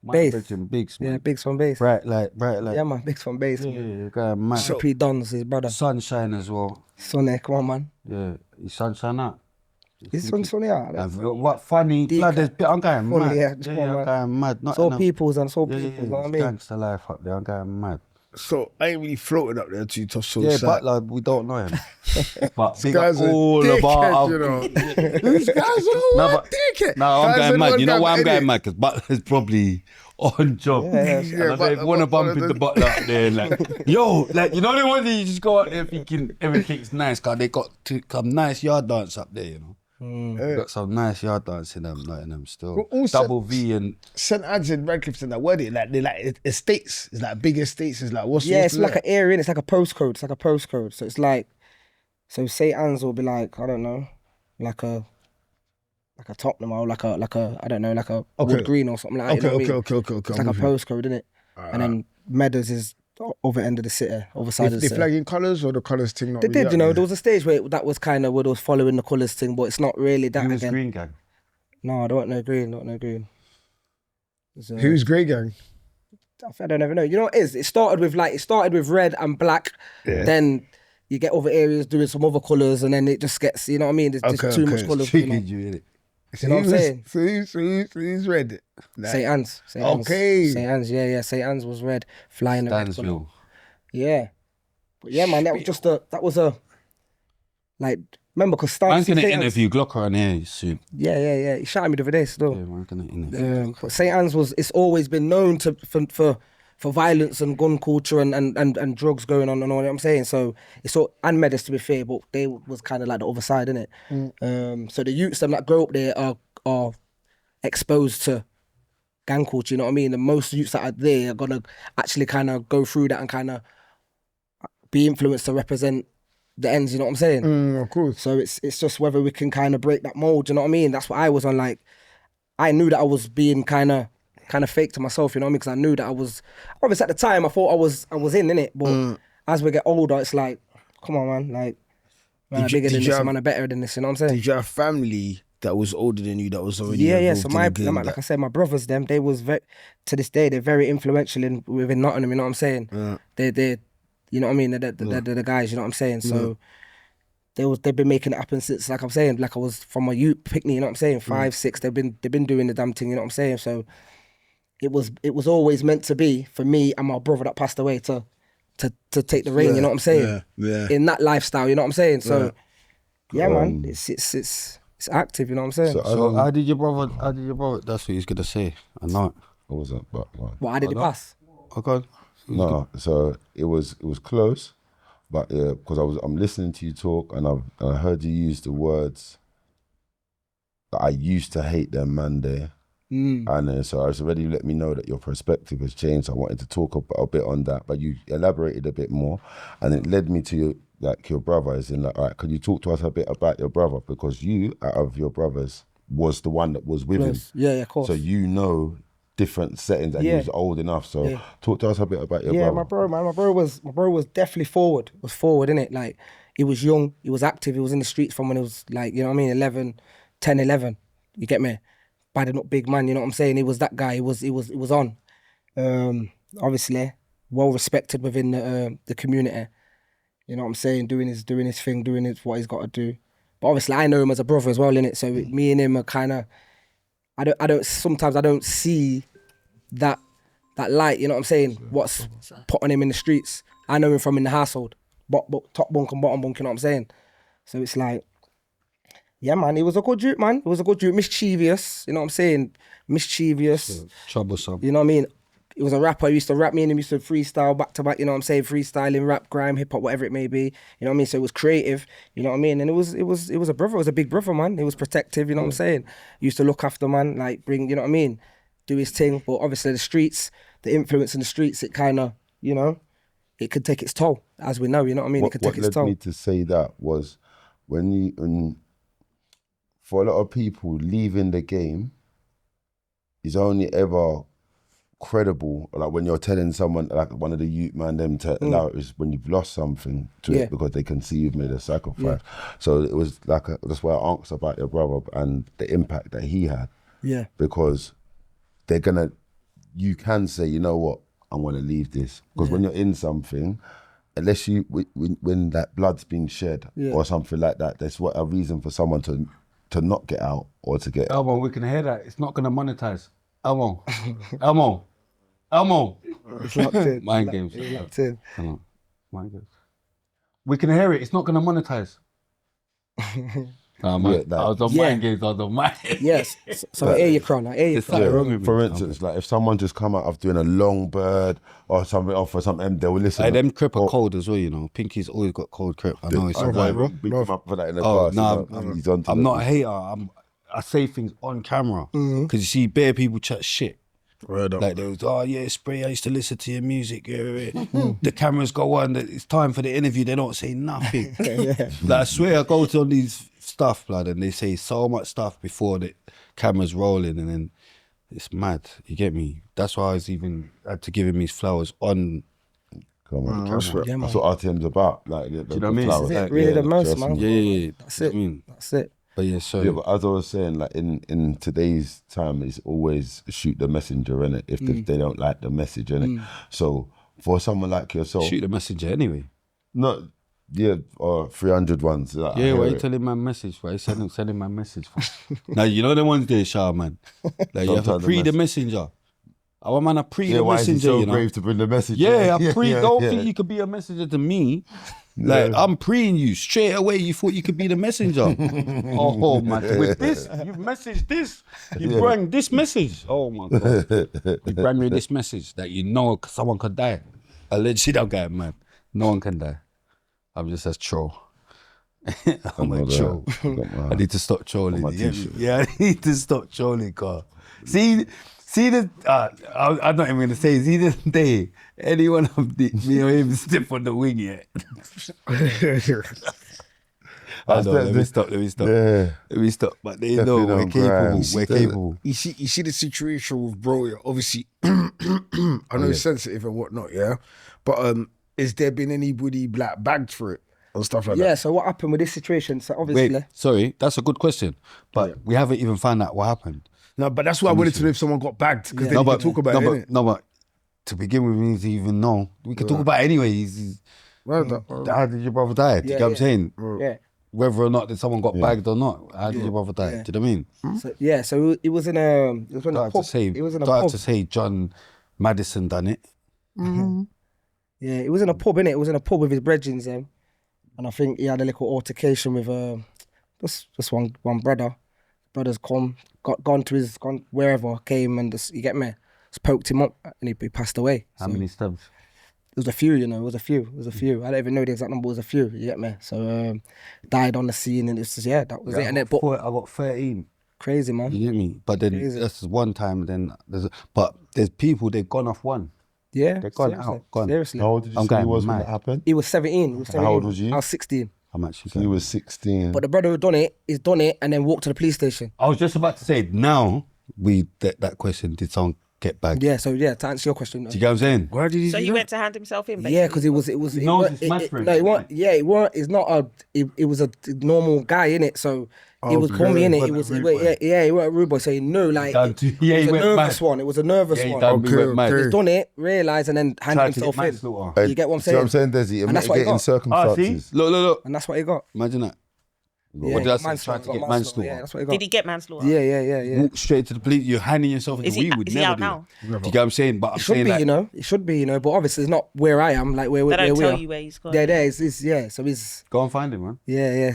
Bass. Bigs, man. Yeah, Bigs from Bass. Bright like. Yeah, man, Bigs from Bass. Yeah, guy, man. P Don's his brother. Sunshine as well. Sonny, come on, man. Yeah, he's Sunshine out. He's Sonny out. What funny? Deep- Blood, I'm going Funny, mad. yeah, just come on, I'm man. going mad. Not Soul enough. Peoples and Soul Yeah, Peoples, you know what I it's mean? gangster life up there. I'm going mad. So I ain't really floated up there too tough. So Yeah, sad. but like, we don't know him. But big Guys up are all dickhead, about you know. These guys are No, all but- dickhead. No, I'm Guys going are mad. one You know why I'm guy, going innit? mad? Because Butler's probably on job. Yeah, And I don't want to bump into Butler up there. Like, yo, like, you know the ones that you just go out there thinking everything's nice, because they got some nice yard dance up there, you know. Got some nice yard dance in them still. Well, also- Double V and St. Anne's and Radcliffe and that word it like they're like estates. It's like big estates. It's like what's Yeah, it's like an area, it's like a postcode. It's like a postcode. So it's like, so St. Anne's will be like, I don't know, like a Tottenham or like a I don't know, like a Wood Green or something like that. Okay. You know what I mean? It's like a postcode, isn't it? And then Meadows is other end of the city, other side of the They city. flagging colours or the colours thing not They really did, up you know. there? There was a stage where that was kind of where they was following the colours thing, but it's not really that who was again. Green Gang. No, I don't know green. Don't know green. Who's Grey Gang? I don't ever know. You know what it is? It started with red and black. Yeah. Then you get other areas doing some other colours, and then it just gets, you know what I mean? There's just too much colours. You know? Triggered you, innit? You know what I'm saying? So who's red? Like, St. Anne's. Okay. St. Anne's, yeah. St. Anne's was red, flying around. Stansville. Yeah. But yeah, man, that was a, like, remember, because I'm St. going to Anne's. interview Glocker on here soon. Yeah. He shouted me the other day still. Yeah, I'm going to interview. But St. Anne's it's always been known for violence and gun culture and drugs going on and all that I'm saying. So it's all, and Meadows to be fair, but they was kind of like the other side, innit? So the youths them that grow up there are exposed to gang culture, you know what I mean? And most youths that are there are gonna actually kind of go through that and kind of be influenced to represent the ends, you know what I'm saying? Of course. So it's just whether we can kind of break that mold, you know what I mean? That's what I was on. Like, I knew that I was being kind of fake to myself, you know what I mean? Because I knew that I was, obviously at the time I thought I was in it, but as we get older, it's like, come on, man, like, man, I'm bigger than this, man, I'm better than this, you know what I'm saying? Did you have family that was older than you that was already Yeah. So involved in the game like I said, my brothers, them, they was to this day, they're very influential within Nottingham, you know what I'm saying? Yeah. They're, you know what I mean? They're the guys, you know what I'm saying? So they've been making it happen since, like I'm saying, like I was from my youth picnic, you know what I'm saying? 5, 6, they've been doing the damn thing, you know what I'm saying? So it was always meant to be for me and my brother that passed away to take the reign, you know what I'm saying? Yeah. In that lifestyle, you know what I'm saying? So yeah, man, it's active, you know what I'm saying? So how did your brother, that's what he's going to say. I know it. What was that? But What, how did it pass? Okay. no, so it was close, but yeah, because I'm listening to you talk and I heard you use the words that I used to hate them man there. And so it's already let me know that your perspective has changed. I wanted to talk a bit on that, but you elaborated a bit more, and it led me to your brother. Is in like, all right, could you talk to us a bit about your brother, because you, out of your brothers, was the one that was with him. Yeah, of course. So you know different settings, and he was old enough. So talk to us a bit about your brother. Yeah, my bro was definitely forward. Was forward, innit? Like, he was young, he was active, he was in the streets from when he was like, you know what I mean, 10, 11. You get me? Bad up big man, you know what I'm saying? He was that guy. He was on. Obviously, well respected within the community. You know what I'm saying? Doing his thing, what he's got to do. But obviously, I know him as a brother as well, innit? So me and him are kind of. Sometimes I don't see that light. You know what I'm saying? What's put on him in the streets? I know him from in the household, top bunk and bottom bunk. You know what I'm saying? So it's like, yeah, man. He was a good dude, man. He was a good dude. Mischievous. You know what I'm saying? Mischievous. Troublesome. You know what I mean? He was a rapper. He used to rap. Me and him used to freestyle back to back. You know what I'm saying? Freestyling, rap, grime, hip hop, whatever it may be. You know what I mean? So it was creative. You know what I mean? And it was a brother. It was a big brother, man. He was protective. You know what I'm saying? He used to look after, man. Like bring. You know what I mean? Do his thing. But obviously the streets, the influence in the streets, it kind of, you know, it could take its toll, as we know. You know what I mean? It could take its toll. What led me to say that was when for a lot of people leaving the game is only ever credible, like when you're telling someone, like one of the youth man them to allow it, is when you've lost something to it, because they can see you've made a sacrifice. So it was like that's why I asked about your brother and the impact that he had. Yeah, because you can say, you know what, I'm gonna leave this, because when you're in something, unless when that blood's being shed or something like that, there's a reason for someone to not get out or to get. Elmo, we can hear that. It's not gonna monetize. Elmo. It's locked in. Mind games. It's locked in. Mind games. We can hear it. It's not gonna monetize. Mind games. I was on mind. Yes. So I hear you, Cron. I hear you. For instance, like if someone just come out of doing a long bird or something, or for something, they will listen. Hey, them crip are cold as well, you know. Pinky's always got cold crip. I know it's right, bro. We come up for that in the past. No, he's on to I'm not a hater. I say things on camera because you see bare people chat shit. Like they was, oh yeah, Spray, I used to listen to your music. The cameras go on, it's time for the interview, they don't say nothing. Like I swear I go to on these stuff, blood, and they say so much stuff before the camera's rolling, and then it's mad. You get me? That's why I had to give him his flowers on. Come on, that's what RTM's about. Like, do you know what I mean? This is it, really the most, man. Yeah. That's it. That's it. But yeah, so but as I was saying, like in today's time, it's always shoot the messenger, innit? If they don't like the message, innit? So for someone like yourself, shoot the messenger anyway. No, or 300 ones. Like, yeah, why you telling my message? Why you sending my message for? Now you know the ones there, Shah, man. Like you have to pre the messenger. I want man to pre the why messenger. Is he so you know? brave to bring the message? Yeah, I pre. Don't think you could be a messenger to me. Like I'm preing you straight away. You thought you could be the messenger. Oh man, with this, you message this. You bring this message. Oh my god, you bring me this message that you know someone could die. Allegedly, that guy, man. No one can die. I'm just as troll. I'm a troll. I need to stop trolling. Yeah, I need to stop trolling, Carl. See the, I'm not even going to say, see the day anyone of me or him step on the wing yet. Let me stop. Yeah. Let me stop. But they know we're capable. We're capable. You see the situation with bro, obviously, I know it's sensitive and whatnot, yeah? But has there been anybody like bagged for it and stuff like that? Yeah, so what happened with this situation? So obviously... Wait, sorry, that's a good question. But we haven't even found out what happened. No, but that's why I wanted to know if someone got bagged, because then you can talk about it, innit? No, but to begin with, we need to even know. We can talk about it anyway. How did your brother die? Do you get what I'm saying? Yeah. Whether or not someone got bagged or not, how did your brother die? Do you know what I mean? So it was in a... It was in a pub. It was in a pub. Don't have to say John Madison done it. Yeah, it was in a pub, innit? It was in a pub with his brethren, and I think he had a little altercation with just one brother. Brothers gone wherever, came and just, you get me, just poked him up and he passed away. How many stabs? It was a few, you know, it was a few. I don't even know the exact number, it was a few, you get me? So died on the scene and it's just, that was it. And I got 13. Crazy, man. You get me? But then that's one time, then there's people, they've gone off one. Yeah. They've gone out. Seriously. How old did you say he was when that happened? He was 17. How old was you? I was 16. So he was 16. But the brother who done it and then walked to the police station. I was just about to say, now that question, did someone get back. Yeah, so yeah, to answer your question. Do you get what I'm saying? Why did he So do you that? went to hand himself in, basically? Yeah, because it was knows it's mad for him, no, it isn't weren't. Yeah, it weren't. It's not a. It was a normal guy in it, so he was pulling me in it. It was yeah, he weren't a rude boy, so he knew like Done it, to- yeah, it he was a went nervous mad. one. It was a nervous Yeah, he one. done me went mad. He's done it, realised, and then handed Tried to himself get in. manslaughter. You get what I'm See what I'm saying? saying, Desi? And that's what he Mitigating got. circumstances. Look. And that's what he got. Imagine that. Yeah, What did I say? manslaughter, Tried to get got manslaughter. Yeah, that's what he got. Did he get manslaughter? Yeah. Walk straight to the police. You're handing yourself in. Is We he, would is he never out do now? that. Do you get what I'm saying? But I'm It should saying be, like, you know. It should be, you know. But obviously, it's not where I am. Like where They where don't we tell are. you where he's gone. Yeah, there is. Yeah, so he's. go and find him, man. Yeah.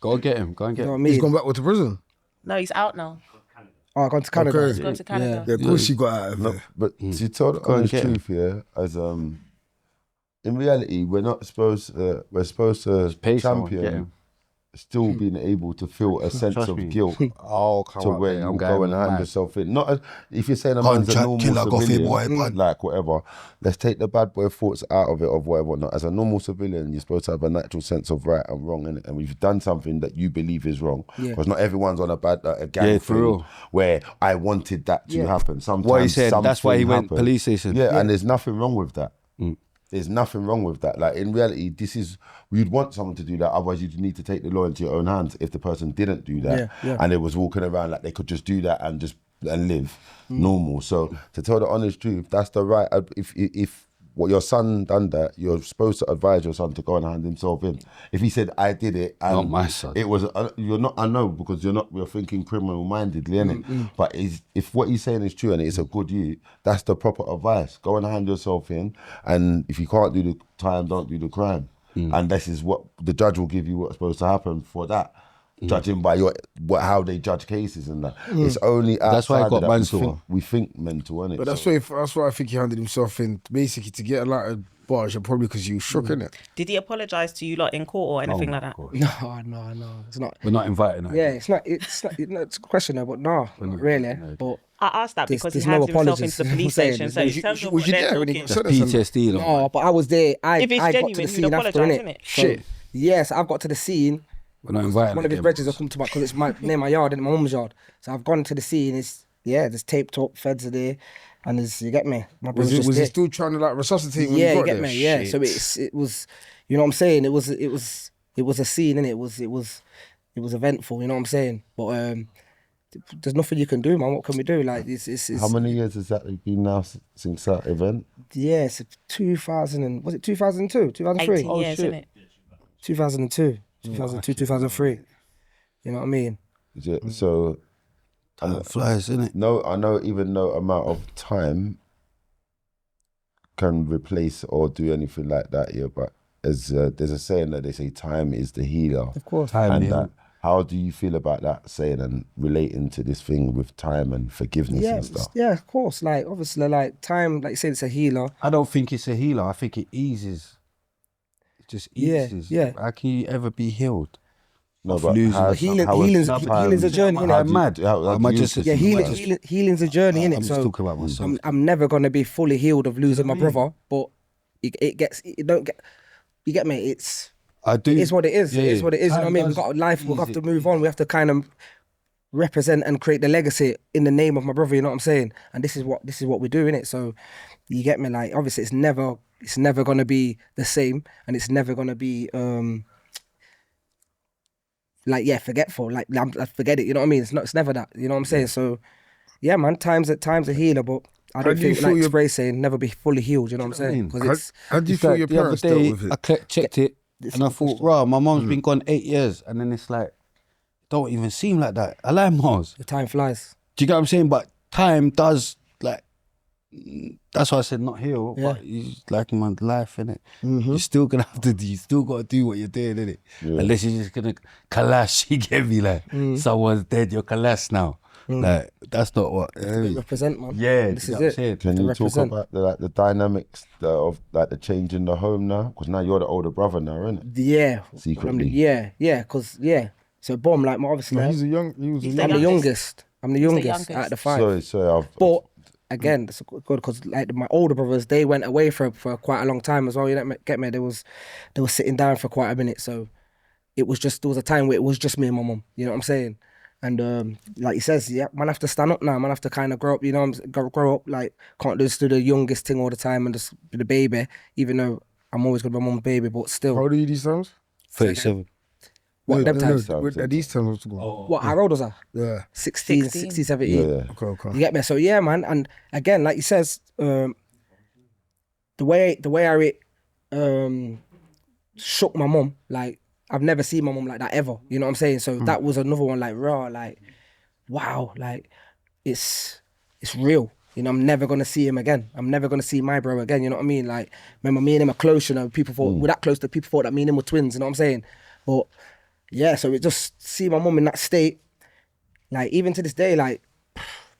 Go and get him. Go and You get know what I him. mean? He's gone back to prison. No, he's out now. Oh, gone to Canada. Okay. He's gone to Canada. Yeah, of course he got out of No, there. but to tell the Go and honest get him. truth, yeah, as in reality, we're not supposed. We're supposed to Pay someone, get champion him. still being able to feel a sense Trust of me. guilt Oh, come to on, where mate. you I'm go going and hand mad. yourself in. Not if you're saying a man's a Contract normal killer, got civilian, boy, bud. like whatever. Let's take the bad boy thoughts out of it, of whatever. Not as a normal civilian, you're supposed to have a natural sense of right and wrong in it. And we've done something that you believe is wrong, because not everyone's on a bad a gang Yeah, for thing real. where I wanted that to happen. Sometimes What he said, that's why he something went happened. police station. Yeah, and there's nothing wrong with that. There's nothing wrong with that. Like in reality, this is you'd want someone to do that. Otherwise, you'd need to take the law into your own hands. If the person didn't do that, and they was walking around like they could just do that and just live normal. So to tell the honest truth, that's the right. If what your son done that, you're supposed to advise your son to go and hand himself in. If he said I did it, and Not my son. it was you're not. I know because you're not. You're thinking criminal mindedly, innit? But if what he's saying is true and it's a good you, that's the proper advice. Go and hand yourself in, and if you can't do the time, don't do the crime. And this is what the judge will give you what's supposed to happen for that. Judging by how they judge cases and that, it's only That's why he outside got of that manslaughter. we think mental, innit? But So- that's why I think he handed himself in, basically to get a lot of bars, probably because you shook, innit? Did he apologise to you lot in court or anything like that? No, it's not. We're not inviting her. Yeah, it's not. It's a question, though, but no, not really. But I asked that There's- because there's he no handed himself apologies. into the police I'm saying, station. So was in terms of was what you they're there when he talking, said That's that? PTSD. Like. no, but I was there. I If it's got to genuine, the you'd scene after, apologise, innit? innit? Shit. Yes, I've got to the scene. We're not inviting One of his again. bridges have come to my, because it's near my yard, in my mum's yard. So I've gone to the scene. There's taped up, feds are there, and you get me. My brother's just Was he there. still trying to like resuscitate when Yeah, you you got get there? me. Yeah, so Shit. it was, you know what I'm saying. It was a scene, and it was eventful. You know what I'm saying. But there's nothing you can do, man. What can we do? Like it's How many years has that been now since that event? yeah, it's 2000 and was it 2002, 2003? 18 years, isn't it? 2002, 2002, 2003. You know what I mean? Yeah, so Time flies, isn't it? no, I know even no amount of time can replace or do anything like that. Yeah, but there's a saying that they say time is the healer. Of course. Time, And yeah. that, how do you feel about that saying and relating to this thing with time and forgiveness Yeah, and stuff? yeah, of course. Like obviously, like time, like you said, it's a healer. I don't think it's a healer. I think it eases. It just Yeah, eases. yeah. How can you ever be healed? No, Of but losing. how- Healing- how- healing's- how- healing's a journey, how innit? do you- Mad. how Am I do you just- perceive Yeah, that? healing's a journey, innit? I'm just So talking about myself. I'm never gonna be fully healed of losing my brother, but it don't get. You get me? I do. It is what it is. Yeah, It is what it is. You know what I time mean? We've does got a life. We ease have to it. move on. We have to kind of represent and create the legacy in the name of my brother. You know what I'm saying? And this is what we do, innit? So you get me? Like obviously, it's never gonna be the same, and it's never gonna be like forgetful. Like I forget it. You know what I mean? It's never that. You know what I'm saying? So yeah, man. Time's a healer, but I How don't do you think feel like your- Spray saying never be fully healed. You know what I'm saying? what I Because it's How do you It's feel like your the other parents day, dealt with it? I checked it This and I is the thought, wow, my mom's been gone 8 years, and then it's like, it don't even seem like that. I like Mars. the time flies. Do you get what I'm saying? But time does like. That's why I said not heal, Yeah. but it's like my life, innit? You're still gonna have to do. You still gotta do what you're doing, innit? Unless you're just gonna collapse. You get me? Like someone's dead, you're collapsed now. Like that's not what. Represent, man. Yeah, This you is know what I'm it. saying? Can to you talk represent. about the dynamics of like the change in the home now? Because now you're the older brother now, innit? Yeah. Secretly. Because so boom, like obviously, He was a youngest. the I'm the youngest. youngest. I'm the youngest out of the five. Sorry, I've. But again, that's good because like my older brothers, they went away for quite a long time as well. You know, get me? They was sitting down for quite a minute. So it was just there was a time where it was just me and my mum. You know what I'm saying? And like he says, yeah, man have to stand up now. Man have to kind of grow up, you know, grow up. Like, can't just do the youngest thing all the time and just be the baby, even though I'm always gonna be my mum's baby, but still. How old are you these times? 37. What, them times? Are these times? What, how old was I? Yeah. 16, 17. Yeah. Okay. You get me? So yeah, man. And again, like he says, the way I shook my mum, like I've never seen my mum like that ever. You know what I'm saying? So that was another one, like raw, like wow, like it's real. You know, I'm never gonna see him again. I'm never gonna see my bro again. You know what I mean? Like, remember me and him are close. You know, people thought we're that close that people thought that me and him were twins. You know what I'm saying? But yeah, so it just see my mum in that state, like even to this day, like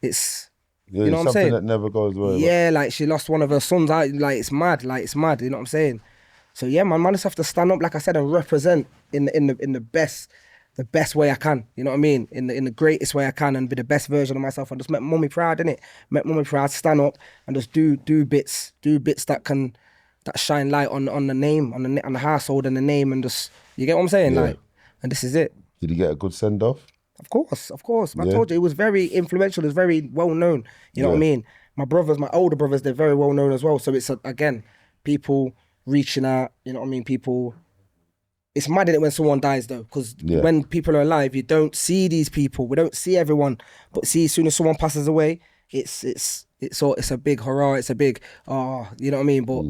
it's Yeah, you know what I'm saying? Something that never goes away. Yeah, like she lost one of her sons. Like it's mad. You know what I'm saying? So yeah, man just have to stand up, like I said, and represent in the best way I can. You know what I mean? In the greatest way I can, and be the best version of myself, and just make mummy proud, innit? Make mummy proud. Stand up and just do bits that shine light on the name, on the household and the name, and just you get what I'm saying? Yeah. Like, and this is it. Did you get a good send off? Of course. I Yeah. told you, it was very influential. It's very well known. You know what I mean? My older brothers, they're very well known as well. So it's, again, people reaching out, you know what I mean? People, it's mad in it when someone dies though, because when people are alive, you don't see these people. We don't see everyone. But see, as soon as someone passes away, it's a big hurrah. It's a big, you know what I mean? But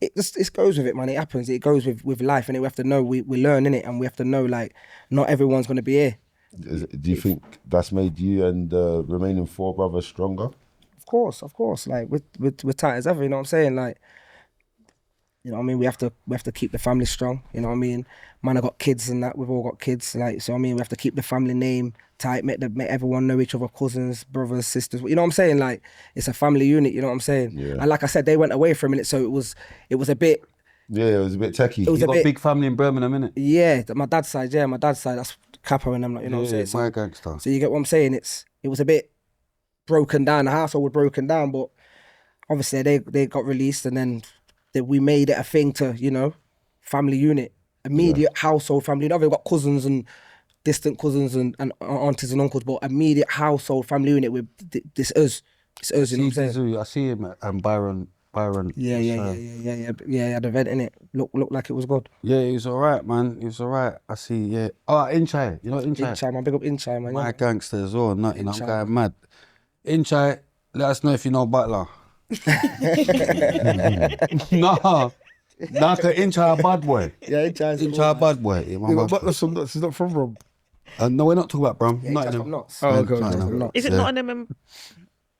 it goes with it, man. It happens. It goes with life, and we have to know we learn in it, and we have to know like not everyone's gonna be here. Do you think that's made you and the remaining 4 brothers stronger? Of course. Like we're tight as ever. You know what I'm saying? Like, you know what I mean? We have to keep the family strong. You know what I mean? Man, I got kids and that. We've all got kids. Like, so I mean, we have to keep the family name tight. Make everyone know each other, cousins, brothers, sisters. You know what I'm saying? Like, it's a family unit. You know what I'm saying? Yeah. And like I said, they went away for a minute, so it was a bit. Yeah, it was a bit techie. It was You a got bit. a big family in Birmingham, innit? Yeah, my dad's side. That's Kappa and them. Like, you know what I'm saying? my gangster. So you get what I'm saying? It was a bit broken down. The household was broken down, but obviously they got released, and then we made it a thing to, you know, family unit, immediate household family. You know, we've got cousins and distant cousins and aunties and uncles, but immediate household family unit with this us. It's us, you know what I'm saying? I see him and Byron. Yeah. Had a event in it. Looked like it was good. Yeah, he was alright, man. He was alright. I see, yeah. Oh, Inchai. You know Inchai? Inchai, man. Big up Inchai, man. My Yeah. gangster as well, nothing. I'm Inchai. going mad. Inchai, let us know if you know Butler. Nah, cause Inchai a bad boy. Yeah, Inchai's Inchai a bad boy. Yeah, my Yeah, bad but boy. that's from, it's not from Rob. No, we're not talking about Brum. Yeah, Not Inchai's in from Knots. Oh, okay. Nottingham. Is it Yeah. Nottingham and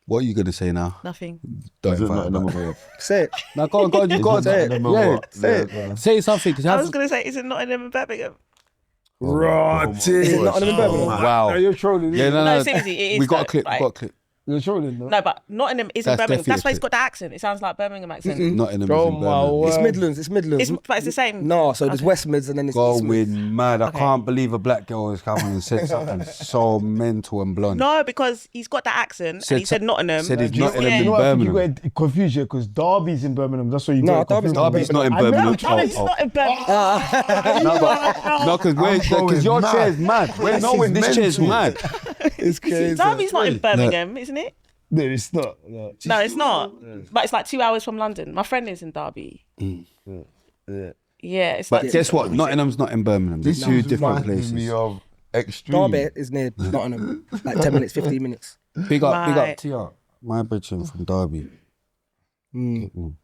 What are you gonna say now? nothing? Don't Is it fight not about another it. Say it. Now go on, you got Is it to. not Yeah, another say what? it. Say something. 'Cause you I was have- gonna say, is it Nottingham and Birmingham? Right. Is it not in Birmingham? Wow. No, you're trolling. Yeah, innit? no. No, seriously, it is. We got a though, clip. like- We got a clip. You're trolling, no? No, but Nottingham is in That's Birmingham. definitely That's why a it's got the accent. It sounds like Birmingham accent. Nottingham Oh is in my Birmingham. word. It's Midlands. But it's the same. No, so there's West Mids and then it's East Mids. Going mad. I can't believe a black girl has come and said something so mental and blonde. No, because he's got that accent and he said Nottingham. Said he's You know, Nottingham you in know what I think you Birmingham. got confused here because Derby's in Birmingham. That's why you No, got confused. Derby's not in Birmingham. It's not in Birmingham. No, because your mad. chair's mad. We're knowing this chair's mad. It's crazy. Derby's not in Birmingham, isn't it? No, it's not. No. No, it's not. But it's like 2 hours from London. My friend lives in Derby. Yeah, it's But like guess what? Nottingham's not in Birmingham. They're two different Reminding me places. of Extreme. Derby is near Nottingham, like 10 minutes, 15 minutes. Big up Right. TR. My brethren from Derby. Who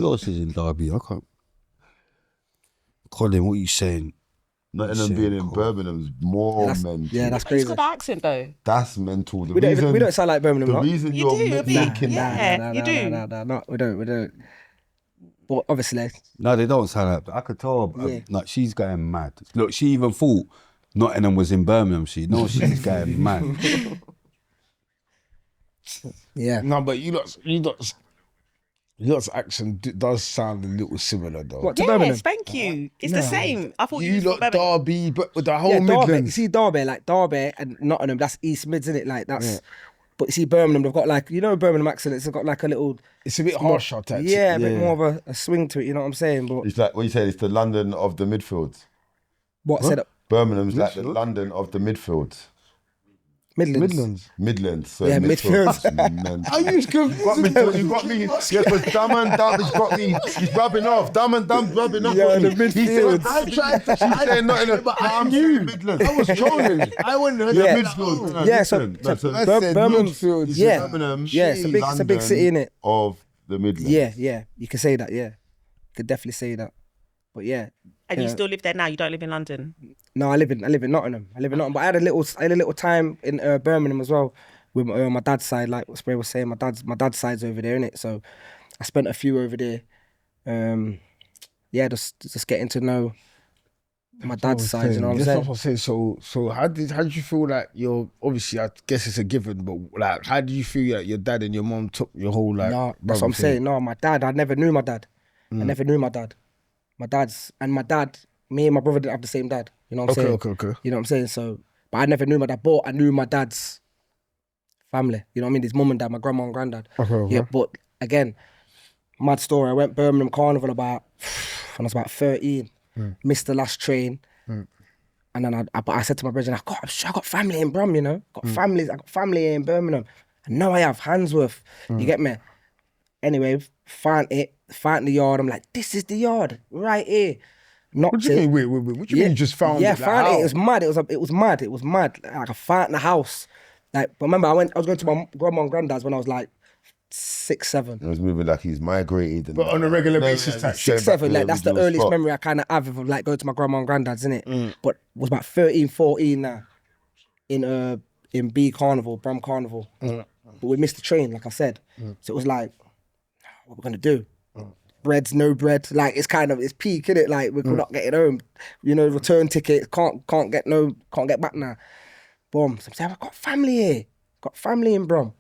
else is in Derby? I can't. Colin, what are you saying? Nottingham being in Birmingham is more mental. Yeah, that's He's crazy. got that accent though. That's mental. The We reason, don't sound like Birmingham, the no? reason You you're do, a bit, making yeah. that. you do. No, we don't. But obviously, No, they don't sound like that. I could tell like she's going mad. Look, she even thought Nottingham was in Birmingham. She knows she's going mad. yeah. No, but you lot's accent does sound a little similar though. What, to Birmingham? Yes, thank you. It's the same. I thought you You was lot from Birmingham. Derby, but with the whole Yeah, Derby. You Midlands. see Derby and Nottingham, that's East Mids, isn't it? Like that's. But you see Birmingham, they've got like, you know, Birmingham accent. It's got like a little. It's a bit harsher, type. Yeah, a bit more of a swing to it. You know what I'm saying? But It's like what you said. It's the London of the midfields. what said? Birmingham's like the London of the midfields. Midlands. So Yeah, midfields. I used to You got me. Yeah, but Dumb and Dumb has got me. He's rubbing off. Dumb and Dumb's rubbing off. Yeah, on the me. midfields. He's saying Nottingham, but I'm saying Midlands. I was trolling. I wouldn't Yeah, have midfield. Yeah, so Birmingham's, yeah, Birmingham's yeah, it's a big city, innit? Of the Midlands. Yeah, you can say that. Yeah, you could definitely say that. But yeah. And you still live there now? You don't live in London? No, I live in Nottingham. But I had a little time in Birmingham as well with my dad's side. Like what Spray was saying, my dad's side's over there, innit? So I spent a few over there. Just getting to know my dad's side. You know what I'm saying? So how did you feel like obviously I guess it's a given, but like how did you feel like your dad and your mom took your whole like? No, that's what I'm saying. No, my dad. I never knew my dad. I never knew my dad. My dad, me and my brother didn't have the same dad. You know what I'm saying? Okay. You know what I'm saying? So, but I never knew my dad, but I knew my dad's family. You know what I mean? His mum and dad, my grandma and granddad. Okay. Yeah, but again, mad story. I went Birmingham Carnival when I was about 13. Missed the last train. And then I said to my brother, I got family in Brum, you know? I got family in Birmingham. I know I have, Handsworth. You get me? Anyway, find the yard. I'm like, this is the yard right here. What do you mean? Wait. What do you mean you just found it? Yeah, Like, found how? it. It was mad. Like I found the house. Like, but remember, I was going to my grandma and granddad's when I was like 6, 7. It was moving like he's migrated. But on a regular basis, like 6, 7. Like that's the earliest memory I kind of have of like going to my grandma and granddad's, innit? But it was about 13, 14 now in Brum Carnival. But we missed the train, like I said. So it was like, what we're gonna do? Bread's no bread. Like it's peak, innit? Like we're not getting home. You know, return ticket. Can't get back now. Boom. So I'm saying, I've got family here. Got family in Brum.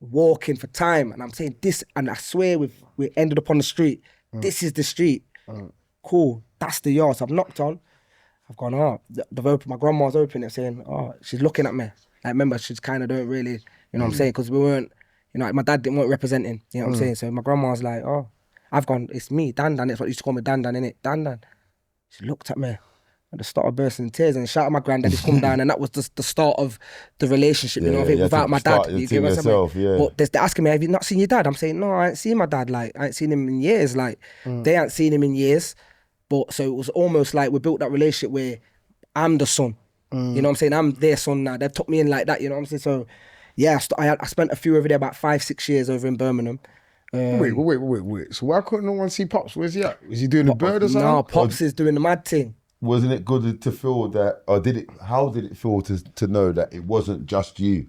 Walking for time, and I'm saying this, and I swear we ended up on the street. This is the street. Cool. That's the yard. So I've knocked on. I've gone, they've opened. My grandma's open it, saying, she's looking at me. Like remember, she's kind of don't really, you know what I'm saying? Because we weren't, you know, like my dad weren't representing. You know what I'm saying? So my grandma's like, I've gone, it's me, Dan. That's what you used to call me, Dan, innit? Dan. She looked at me. At the start of bursting in tears and shout at my granddad, he's come down, and that was the start of the relationship, you know, without my dad. You get what I'm saying? But they're asking me, have you not seen your dad? I'm saying, no, I ain't seen my dad. Like, I ain't seen him in years. Like, they ain't seen him in years. But so it was almost like we built that relationship where I'm the son. You know what I'm saying? I'm their son now. They've took me in like that, you know what I'm saying? So, yeah, I spent a few over there, about 5, 6 years over in Birmingham. Wait. So why couldn't no one see Pops? Where's he at? Is he doing the bird or something? No, Pops is doing the mad thing. Wasn't it good to feel that, or how did it feel to know that it wasn't just you?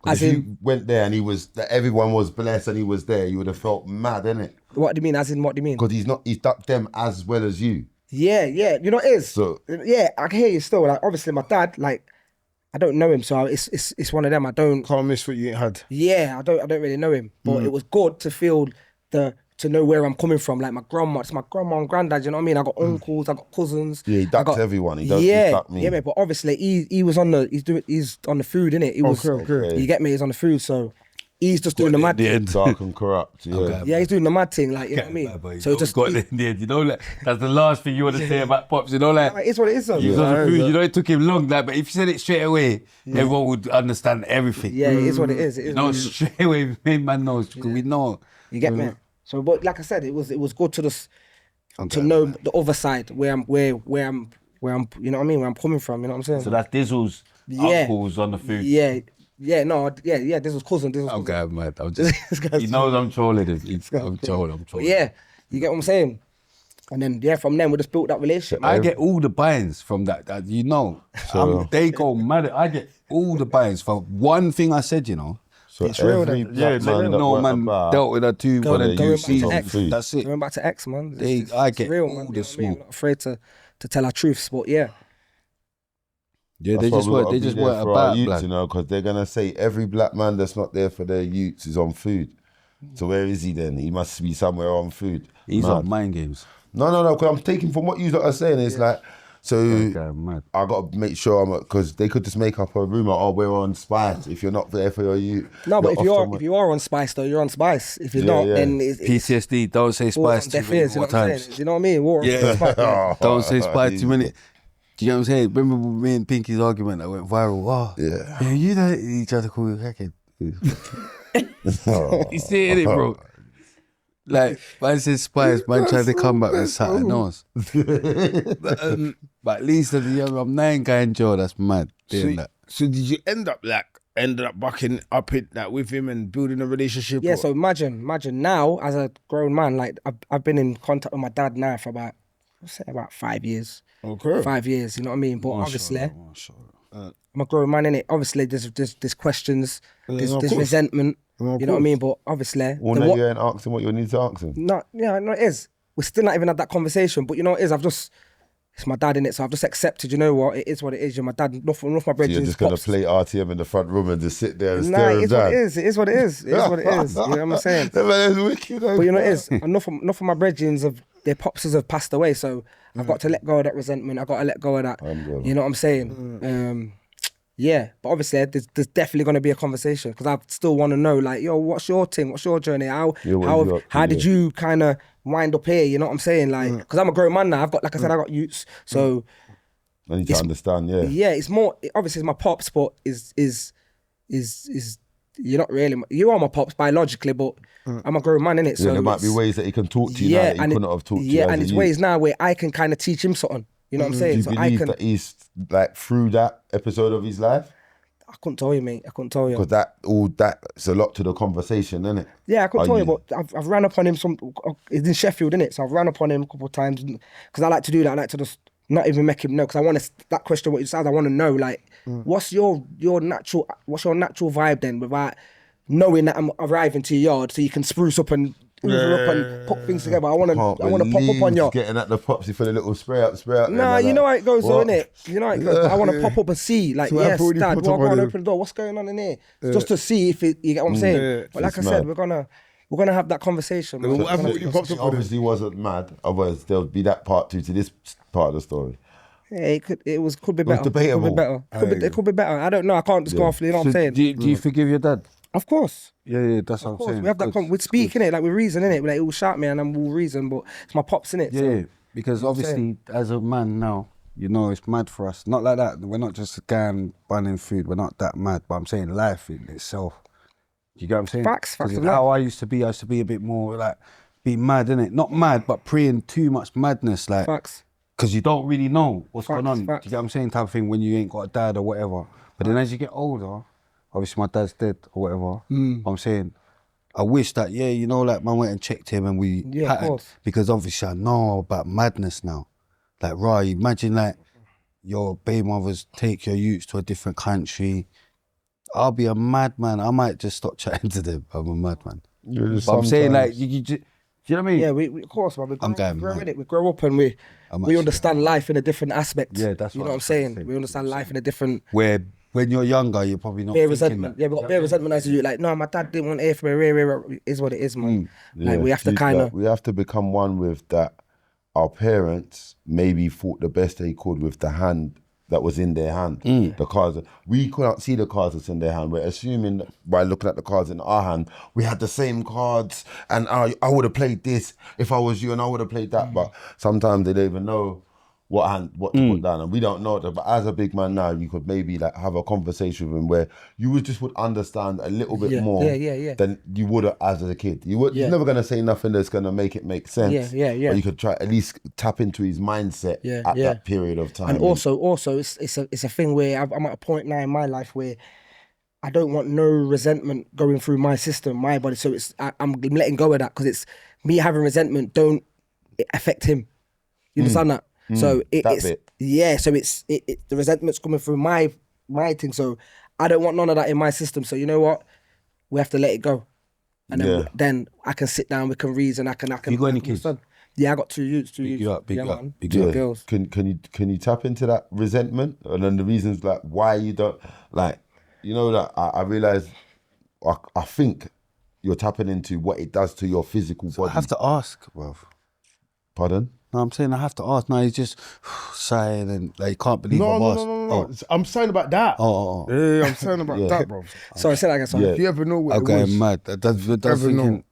Because if you went there and that everyone was blessed and he was there, you would have felt mad, innit? What do you mean? As in, what do you mean? Because he's ducked them as well as you. Yeah. You know what it is? So, yeah, I can hear you still. Like, obviously, my dad, like, I don't know him, so it's one of them. I don't. Can't miss what you ain't had. Yeah, I don't really know him, but it was good to feel to know where I'm coming from. Like my grandma, it's my grandma and granddad. You know what I mean? I got uncles, I got cousins. Yeah, he ducks everyone. He duck me. Yeah, mate. But obviously, he's on the food, innit? He was. Okay. You get me? He's on the food, so. He's just doing the mad thing. Dark and corrupt, yeah. Okay. Yeah, he's doing the mad thing, like, you know what I mean? So just got it in the end, you know, like, that's the last thing you want to say about Pops, you know, like. It's what it is, though. You know, it took him long, like, but if you said it straight away, everyone would understand everything. Yeah, it is what it is. It is no, straight away, man knows, because we know. You get me? So, but like I said, it was good to just to know the other side, where I'm, you know what I mean, where I'm coming from, you know what I'm saying? So that's Dizzle's uncles on the food. Yeah, this was cousin. Okay, mate. He knows I'm trolling him. I'm trolling. Yeah, you get what I'm saying? And then, from then, we just built that relationship. I get all the buy-ins from that you know. So, they go mad. I get all the buy-ins for one thing I said, you know. So it's real, then. No man dealt with that too. Going back to X. That's it. Going back to X, man. I get real, all man. the smoke. I'm not afraid to tell our truths, but yeah. Yeah, they just weren't about youths, black. you know, because they're gonna say every black man that's not there for their youths is on food. So where is he then? He must be somewhere on food. He's on mind games. No, because I'm taking from what you lot are saying. It's like, so I got to make sure because they could just make up a rumor. We're on Spice. If you're not there for your youth, no. But if you are on Spice though, you're on Spice. If you're not, then it's PTSD. Don't say Spice too many more times. You know what I mean? Don't say Spice too many. Do you know what I'm saying? Remember me and Pinky's argument that went viral? Oh, Yeah. you know, he tried to call you a crackhead. You see it, bro? Like, man said spies, man tried to come back with something else. But at least as a young, I'm 9 guy in jail, that's mad. Doing that. So did you end up bucking up it like with him and building a relationship? Yeah, or? so imagine now as a grown man, like I've been in contact with my dad now for about 5 years. Okay. 5 years, you know what I mean? But obviously, I'm a grown man, innit? Obviously, there's questions, there's resentment, you know what I mean? But obviously, Well, now you ain't asking what you need to ask him. no, it is. We're still not even had that conversation. But you know what it is? It's my dad, innit? So I've just accepted, you know what? It is what it is. You're my dad, nothing my So brethren. you're just going to play RTM in the front room and just sit there and Nah, stare it him is what down? it is. It is what it is. It is what it is. You know what I'm saying? That man is wicked. But you know what it is? Enough of my brethren their popses have passed away, so I've got to let go of that resentment. I've got to let go of that. You know what I'm saying? Yeah, but obviously there's definitely going to be a conversation because I still want to know, like, yo, what's your thing? What's your journey? How did you kind of wind up here? You know what I'm saying? Like, because I'm a grown man now. I've got, like I said, I got youths, so I need to understand. yeah, it's more. Obviously, it's my pops, but is you're not really. You are my pops biologically, but I'm a grown man, innit? So there might be ways that he can talk to you now that he couldn't have talked to you. Yeah, and it's ways now where I can kind of teach him something. You know what I'm saying? Do you believe that he's like through that episode of his life? I couldn't tell you, mate. I couldn't tell you. Because that's a lot to the conversation, isn't it? Yeah, I couldn't tell you, but I've ran up on him it's in Sheffield, innit? So I've ran up on him a couple of times because I like to do that. I like to just not even make him know because I want to, that question what you said, I want to know, like, what's your natural vibe then without knowing that I'm arriving to your yard so you can spruce up and up and put things together. I want to pop up on you. Getting at the pops, you feel a little spray out. Nah, you know how it goes, though, innit? You know how it goes. I want to pop up and see, like, So yes, I've Dad, already well, put go up and on open the door. What's going on in here? Just to see if you get what I'm saying. But like I said, we're gonna have that conversation. Man. He obviously wasn't mad. Otherwise, there'll be that part 2 to this part of the story. Yeah, it could be better. debatable. It could be better. I don't know. I can't just go off. You know what I'm saying? Do you forgive your dad? Of course. Yeah, that's what I'm saying. We have that. We speak in it, like we reason in it. Like, it will shout me and then we'll reason, but it's my pops in it. Yeah, because obviously as a man now, you know, it's mad for us. Not like that. We're not just a guy and bunning food. We're not that mad. But I'm saying life in itself. You get what I'm saying? Facts. How I used to be a bit more like, be mad, innit? Not mad, but preying too much madness. Like, Facts. because you don't really know what's going on. Facts. Do you get what I'm saying? Type of thing when you ain't got a dad or whatever. But then as you get older, obviously my dad's dead or whatever. I'm saying, I wish that, you know, like man went and checked him and we patterned. Because obviously I know about madness now. Like, right, imagine like your baby mothers take your youths to a different country. I'll be a madman. I might just stop chatting to them. I'm a madman. But I'm saying, like, you do you know what I mean? Yeah, we of course, man. I'm going mad. We grow up and we understand life in a different aspect. Yeah, that's you know what what I'm saying. We understand life in a different. Where when you're younger, you're probably not Bare thinking resentment. that. Yeah, we got bare resentment as you like. No, my dad didn't want to hear from me. It is what it is, man. Like, we have to kind of. We have to become one with that. Our parents maybe fought the best they could with the hand that was in their hand. The cards, we couldn't see the cards that's in their hand. We're assuming that by looking at the cards in our hand, we had the same cards and I would have played this if I was you and I would have played that. But sometimes they don't even know what to put down, and we don't know that. But as a big man now, you could maybe like have a conversation with him where you would understand a little bit more than you would have as a kid. You're never gonna say nothing that's gonna make it make sense. Yeah. But you could try at least tap into his mindset at that period of time. And also, it's a thing where I'm at a point now in my life where I don't want no resentment going through my system, my body. So I'm letting go of that because it's me having resentment. Don't affect him. You understand that? So the resentment's coming through my thing. So I don't want none of that in my system. So you know what? We have to let it go, and then I can sit down. We can reason. I can. You got any kids? Yeah, I got 2 youths. Big girls. Can you tap into that resentment and then the reasons like why you don't like? You know that I realize. I think you're tapping into what it does to your physical body. I have to ask, bro. Pardon? No, I'm saying I have to ask. No, he's just sighing and like, can't believe I've asked. No. I'm saying about that. Yeah, I'm saying about that, bro. Sorry, say that again. Sorry. If you ever know what I'm it was, going mad. That's ever thinking.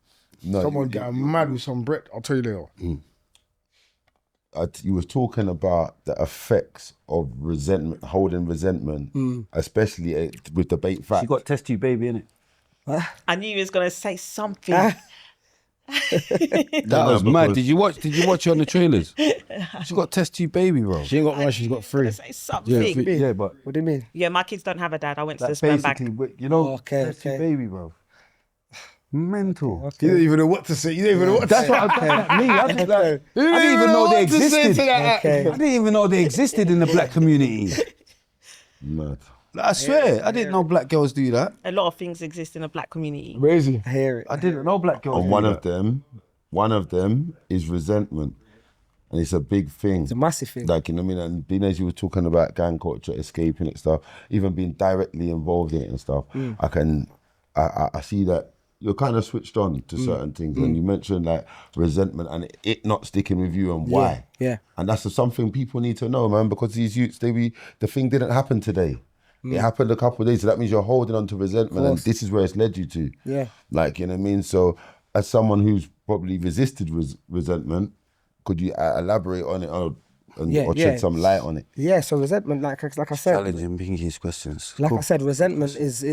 know someone getting mad with some Brett, I'll tell you later. you was talking about the effects of resentment, holding resentment, especially with the bait fact. She got test tube baby in it. I knew he was gonna say something. That was mad. Did you watch it on the trailers? She got test tube baby, bro. She ain't got one, she's got 3. Say something. Yeah, but What do you mean? Yeah, my kids don't have a dad. I went to the that's sperm bank. basically, you know, Okay, test tube okay. baby, bro. Mental. You don't even know what to say. You don't even know what to That's say. what me. I didn't even know they existed. I didn't even know they existed in the black community. Mad. I swear, I didn't know black girls do that. A lot of things exist in the black community. Crazy. I hear it. I didn't know black girls. And do one of them is resentment, and it's a big thing. It's a massive thing. Like, you know what I mean? And being as you were talking about gang culture, escaping it stuff, even being directly involved in it and stuff, I see that you're kind of switched on to certain things. And you mentioned like resentment and it not sticking with you and why. Yeah. And that's something people need to know, man, because these youths, the thing didn't happen today. It happened a couple of days, so that means you're holding on to resentment, and this is where it's led you to. Yeah. Like, you know what I mean? So, as someone who's probably resisted resentment, could you elaborate on it or shed some light on it? Yeah, so resentment, like I said, Challenging Pinky's questions. like I said, resentment is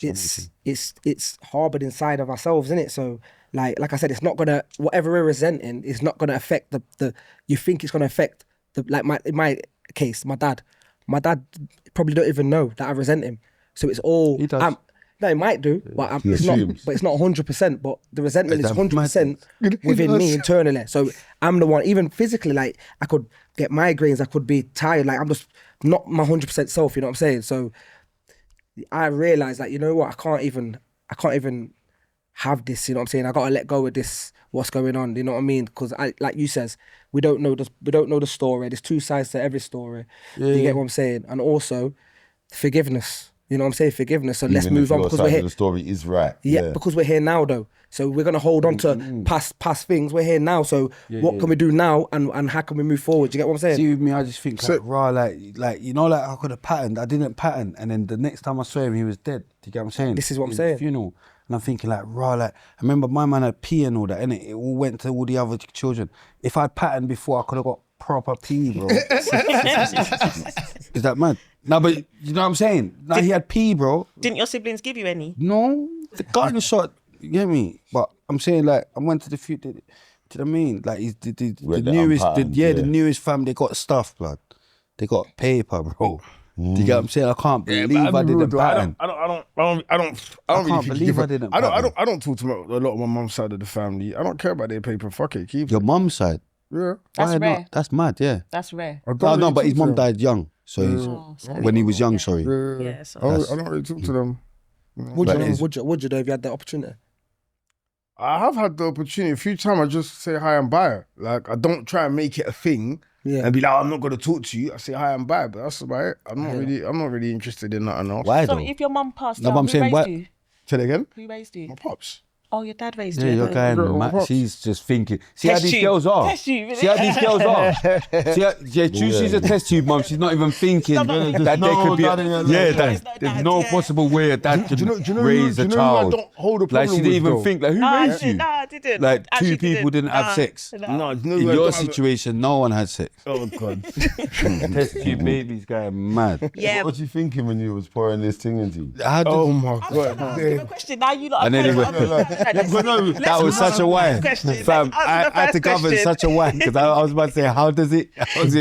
it's harbored inside of ourselves, isn't it? So like I said, it's not gonna, whatever we're resenting is not gonna affect the you think it's gonna affect in my case, my dad probably don't even know that I resent him. So it's all He does. no, he might do, but it's not 100%. But the resentment is 100% within me internally. So I'm the one, even physically, like I could get migraines, I could be tired, like I'm just not my 100% self. You know what I'm saying? So I realized that, you know what, I can't even have this. You know what I'm saying? I gotta let go of this. What's going on? You know what I mean? Because like you says, we don't know the story. There's 2 sides to every story. You get what I'm saying? And also forgiveness. You know what I'm saying? Forgiveness. So let's move on because we're here. The story is right. Yeah, because we're here now though. So we're gonna hold on to past things. We're here now. So what can we do now, and how can we move forward? Do you get what I'm saying? See, with me, I just think like you know, like I could have patterned. I didn't pattern, and then the next time I saw him, he was dead. Do you get what I'm saying? This is what I'm His saying. Funeral, and I'm thinking like like I remember my man had pee and all that, innit? It all went to all the other children. If I'd patterned before, I could have got proper pee, bro. Is that mad? No, but you know what I'm saying? No, he had pee, bro. Didn't your siblings give you any? No, the garden shot. You get me? But I'm saying like I went to the few. Do you know what I mean? Like he's the newest, the newest fam. They got stuff, blood. They got paper, bro. Do you get what I'm saying? I can't believe I didn't pattern. I can't believe I didn't. I don't talk to a lot of my mum's side of the family. I don't care about their paper. Fuck it, keep Your it. mum's side. Yeah. That's Why rare. not? That's mad. Yeah. That's rare. I don't No, really but his talk to mum them. died young, so he's when he was young. Sorry. Yeah. so I don't really talk to them. Would you though if you had the opportunity? I have had the opportunity a few times. I just say hi and bye. Like I don't try and make it a thing and be like, I'm not gonna talk to you. I say hi and bye, but that's about it. I'm not really interested in nothing else. Why So though? if your mum passed No, out, but I'm who saying raised why- you? Say it again. Who raised you? My pops. Oh, your dad raised Yeah, you. you're going mad. pops. She's just thinking. See how Test these tube. girls are. Test tube, innit? See how these girls are. See how, she's a test tube mum. She's not even thinking Not that even- there could be. dad in your life. There's dad, no yeah. possible way a dad could raise a who I child. don't hold a Like problem she didn't with, even though? think like who No, raised you? I didn't. Like Actually two people didn't have sex. No, In your situation, no one had sex. Oh God. Test tube babies going mad. Yeah. What was you thinking when you was pouring this thing into you? How did, Oh my I was trying to ask him a God. question. Now you lot And then he went- that was such a why. Fam, I had to govern such a why because I was about to say, how does it? How did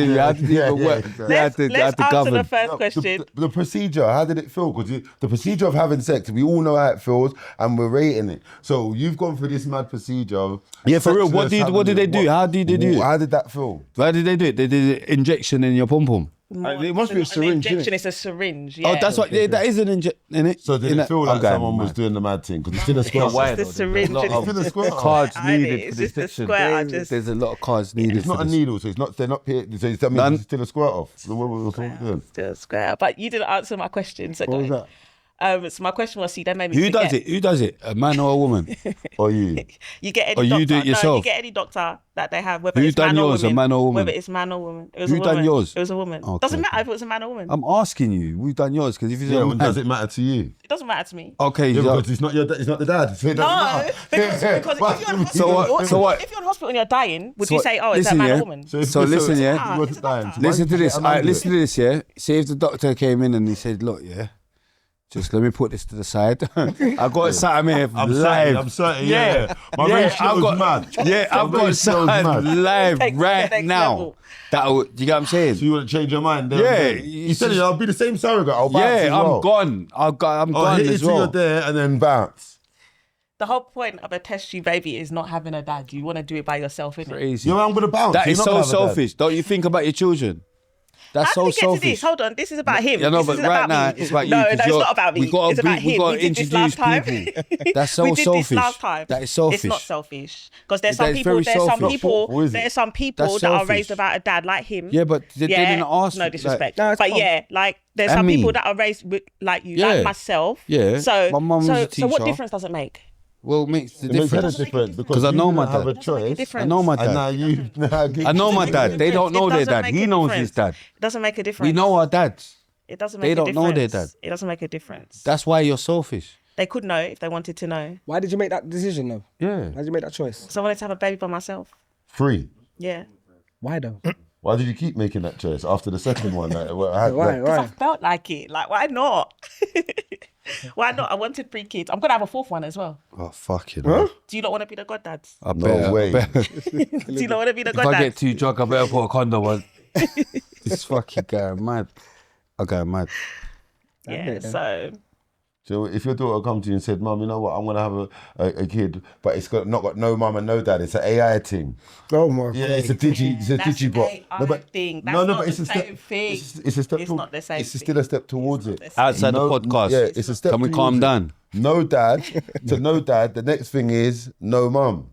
it even work? exactly. I had to Let's answer govern. the first question. The procedure, how did it feel? Because the procedure of having sex, we all know how it feels and we're rating it. So you've gone through this mad procedure of Yeah, for real. What sexless did they do? having- How did they do it? How did that feel? Why did they do it? They did an injection in your pom pom. It must be a An syringe, injection. innit? It's a syringe. Yeah. Oh, that's what. Yeah, that is an injection in it. So did it feel like someone was doing the mad thing? Because it's still a square. why It's the syringe. It's still a square. Cards I know, needed it's for this just a section. square, I just- There's a lot of cards needed. It's not for a this. needle, so it's not. They're not. So that means None. it's still a squirt off. So what was we doing? Still square. But you didn't answer my question. So What was that? So my question was, see, they made me Who forget. does it? Who does it? A man or a woman? Or you? You get any Or doctor. you do it No, yourself? you get any doctor that they have, whether Who it's done man or yours, a woman. man or woman? Whether it's man or woman. It was Who a woman. done yours? It was a woman. Okay, Doesn't matter okay. if it was a man or woman. I'm asking you. Who done yours? Because if it's Yeah, a well, man, does it matter to you? It doesn't matter to me. okay, Yeah, yeah. because it's not the dad. So it doesn't No, matter. because if you're in hospital, So what? if you're in hospital and you're dying, would So you what? say, oh, it's a Listen, man yeah. or woman? So listen, yeah. If you were to die, so why Listen did to you this. let a man do Listen it? to this, yeah. Say if the doctor came in and he said, look, yeah, just let me put this to the side. I got something here I'm certain, yeah. My ratio I've was got, mad. yeah, I've My got ratio was mad. something live Take it to the right next now. level. Do you get what I'm saying? So you want to change your mind? Then, Yeah, then. You said it, I'll be the same surrogate. I'll bounce as Yeah, well. I'm gone. I'm gone Hit it as till you're well. there and then bounce. The whole point of a test tube baby is not having a dad. You want to do it by yourself, innit? Crazy. You know, I'm going to bounce. That You're is not so gonna have a dad. selfish. Don't you think about your children? That's How so did we get to selfish. this? Hold on, this is about him. Yeah, no, This but isn't right about now me. it's about you. No, 'cause it's you're- not about me. We gotta It's about him. we gotta We did this introduce last time. people. That's so we did selfish. this last time. That is selfish. It's not selfish because there's some That is people. very There's some selfish. people. What is it? There's some people That's that are selfish. raised without a dad, like him. Yeah, but they didn't ask. No disrespect. No, it's but calm. yeah, like there's And some me. people that are raised with, like you, Yeah. like myself. Yeah. So My mum was a so what teacher. difference does it make? Well, it makes the It makes a difference. difference Because I you know didn't my have dad. a choice. difference. I know my And now dad. you. I know my dad. They don't know their It doesn't dad. make He a knows difference. his dad. It doesn't make a difference. We know our dads. It doesn't They make a don't difference. know their dad. It doesn't make a difference. That's why you're selfish. They could know if they wanted to know. Why did you make that decision though? Yeah. Why did you make that choice? So I wanted to have a baby by myself. Free. Yeah. Why though? Why did you keep making that choice after the second one? Why? I felt like it. Like, why not? Why not? I wanted 3 kids. I'm gonna have a 4th one as well. Oh, fuck it. Huh? Do you not want to be the goddads? I No better, way. I better. Do you not want to be the If I get goddads? too drunk, I better put a condom on. This fucking guy mad. I go mad. Yeah. So So if your daughter come to you and said, "Mum, you know what? I'm gonna have a kid, but it's not got no mum and no dad. It's an AI thing. Oh my Yeah, god. it's a that's digibot. AI thing. That's not the same thing. It's a step. It's not the same It's thing. still a step towards it. Outside the podcast. Yeah, it's a step. Can we towards calm it. down? No dad to no dad. The next thing is no mum.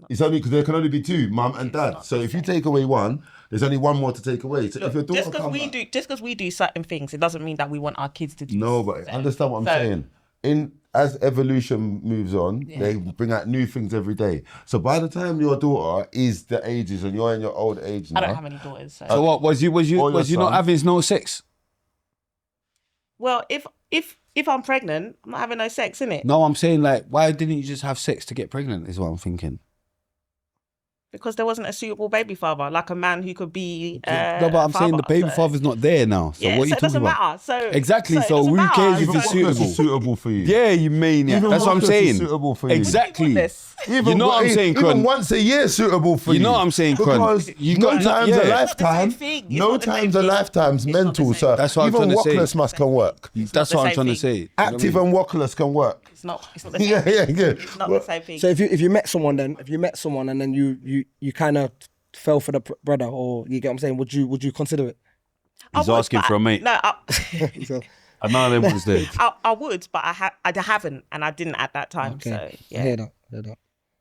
It's only because there can only be 2, mum and dad. So if you take away one, there's only one more to take away. So if your daughter Just because we do certain things, it doesn't mean that we want our kids to do. No, but so- understand what I'm so- saying. As evolution moves on, they bring out new things every day. So by the time your daughter is the ages and you're in your old age now, I don't have any daughters. So. So what was you Or your not son. having no sex? Well, if I'm pregnant, I'm not having no sex, innit? No, I'm saying like, why didn't you just have sex to get pregnant? Is what I'm thinking. Because there wasn't a suitable baby father, like a man who could be. No, but I'm saying the baby father's not there now. So Yeah, what are you so it talking doesn't about? matter. So Exactly, it so doesn't who matter. cares if even it's Walker's suitable? is suitable for you. Yeah, you maniac. Even That's what I'm Walker's is saying. suitable for you. Exactly. Goodness. Even You know what I'm saying, even Cron? once a year suitable for you. You know what I'm saying, Cron? Because You no got- time's yeah. a It's not the lifetime. same thing. It's No not the same time's a thing. lifetime's It's not the mental, same. sir. That's what I'm even trying to say. Walkless must can work. That's the what I'm same trying to thing. say. You know what I Active mean? and Walkless can work. It's not the same. Yeah, yeah, yeah. It's not the same thing. So if you met someone and then you kind of fell for the brother, or you get what I'm saying, would you consider it? He's I would, asking but for a mate. No, I know them ones there. I would, but I haven't, and I didn't at that time. So I yeah. hear that.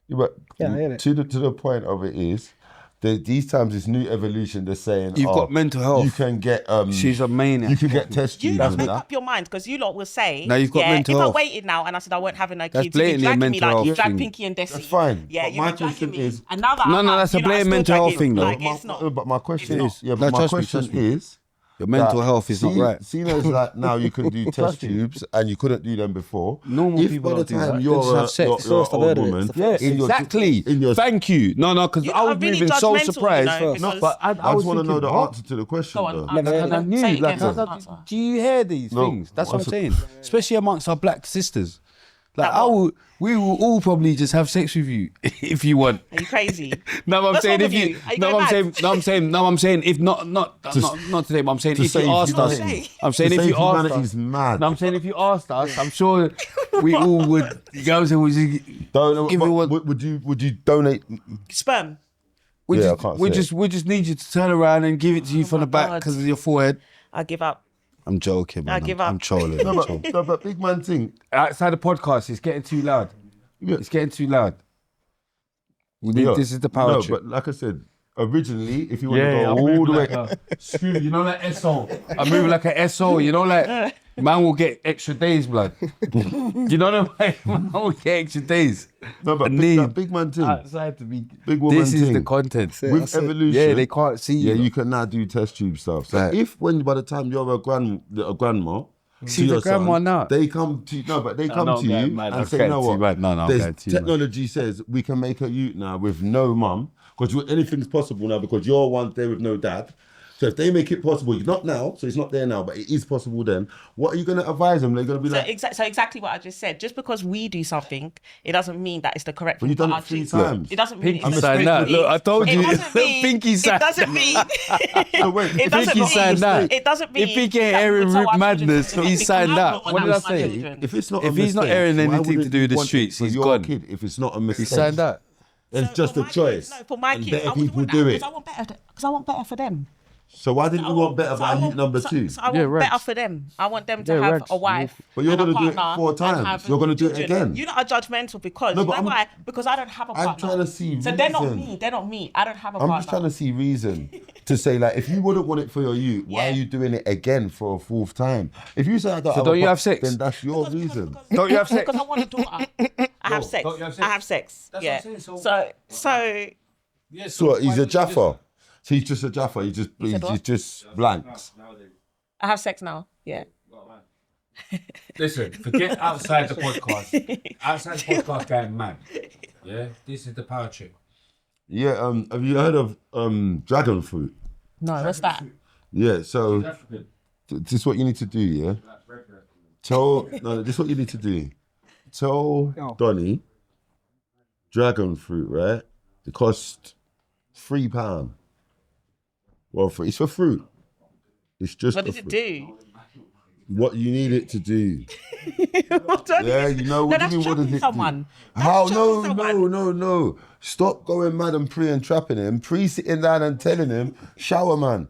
Yeah, but Yeah, I hear it. to the point of it is, these times this new evolution. They're saying You've got mental health. You can get She's a maniac. You can get test You tubes lot and make that. up your mind because you lot will say, Now you've got mental if health. I waited now and I said I weren't having no That's kids, you'd be blatantly a dragging me mental like you health dragged thing. Pinky and Desi. That's fine. Yeah, But you've my been dragging question me. is- And now that No, I'm no, out, that's a you lot are blatant still mental health dragging thing, me. though. Like, it's not. But my question It's is, yeah, No, but my trust me, question trust me. is. Your mental that health is not right. Seen as like now you can do test tubes and you couldn't do them before. Normal if people by the don't do time that. you're They just have sex. you're First I've heard old of it. woman, It's the Yes, in your- exactly. in your- Thank you. No, because You I lot was are really moving so judgmental, surprised. you know, because- But I I just was want to know thinking, the what? answer to the question Go on, though. answer. And I knew, Say it like, again, how- answer. do you hear these No, things? That's what I'm what's saying. Especially amongst our black sisters. Like, That what? we will all probably just have sex with you if you want. Are you crazy? No, I'm What's saying wrong if with you. you? Are you No, going I'm saying if not today. But I'm saying to if you save asked us. humanity. I'm saying To if save you asked humanity's us. mad. No, I'm saying if you asked us, I'm sure we all would. You know what I'm saying? We just, Don't, give but it one- would you donate? Sperm. we Yeah, I just, can't we say just, we just need you to turn around and give it to you from my the back God. because of your forehead. I give up. I'm joking, man. I give up. I'm trolling. No, but big man thing. Outside the podcast, it's getting too loud. Yeah. It's getting too loud. We need, Yeah. this is the power No, trip. but like I said, originally, if you want Yeah, to I'm go all the moving way, like a screw, you know, like SO. I'm moving like an SO, you know, like Man will get extra days, blood. You know what I mean? Man will get extra days. No, but that big man thing. Outside to be. Big woman This is thing. the content. With evolution, Yeah, they can't see you. Yeah, you can now do test tube stuff. So Right. if when by the time you're a grandma, See to the your son, grandma now. they come to they come no, to you man, and I'm say, you know going what? to, man. No, I'm There's going to, man. technology says we can make a youth now with no mum, because anything's possible now because you're one there with no dad. So if they make it possible, not now, so it's not there now, but it is possible then, what are you going to advise them? They're going to be So exactly what I just said. Just because we do something, it doesn't mean that it's the correct But thing you've done for it our 3 children. times. It doesn't mean Pinky it's sign that. Look, I told you. It doesn't mean. Pinky sign. It doesn't mean. No, wait, It doesn't Pinky sign mean. that. It doesn't mean. If he can't that air we in would tell Rip our Madness, children to he do that, signed because that. I wouldn't What want did I that for my say? children. if it's not If a he's not mistake, airing why anything wouldn't to do you with the want it streets, for he's your gone. kid if it's not a mistake? He signed that. It's So just for a my choice. kids, no, for my And kids, better I wouldn't people want do that it. because I want better for them. So why didn't you want better by youth number 2? So I Yeah, want better rags. for them. I want them to Yeah, have rags. a wife. But you're and a gonna do it partner 4 and times. have You're gonna do it children. again. You're not a judgmental because No, you but know why? Because I don't have a partner. I'm trying to see So they're not reason. me. They're not me. I don't have a partner. I'm just trying to see reason to say, like, if you wouldn't want it for your youth, why are Yeah. you doing it again for a 4th time? If you say I don't, So don't you have sex? then that's your reason. Don't you have sex? Because I want a daughter. I have sex. don't you have sex? I have sex. That's yeah. what I'm saying, So Yeah, So what, he's a Jaffa. So he's just a Jaffa. He's just blanks. I have sex now. Yeah. Listen, forget outside the podcast. Outside the podcast going mad. Yeah, this is the power trip. Yeah. Have you heard of dragon fruit? No, what's that? Yeah. So African. this is what you need to do. Yeah. This is what you need to do. Tell Donny, dragon fruit, right? It costs £3. Well, it's for fruit. It's just What for does it fruit. do? What you need it to do. What do I Yeah, need? you know, No, what do that's you mean, what does trapping it someone. do? That's How? trapping someone. No. Stop going mad and pre and trapping him. Pre sitting down and telling him, shower man,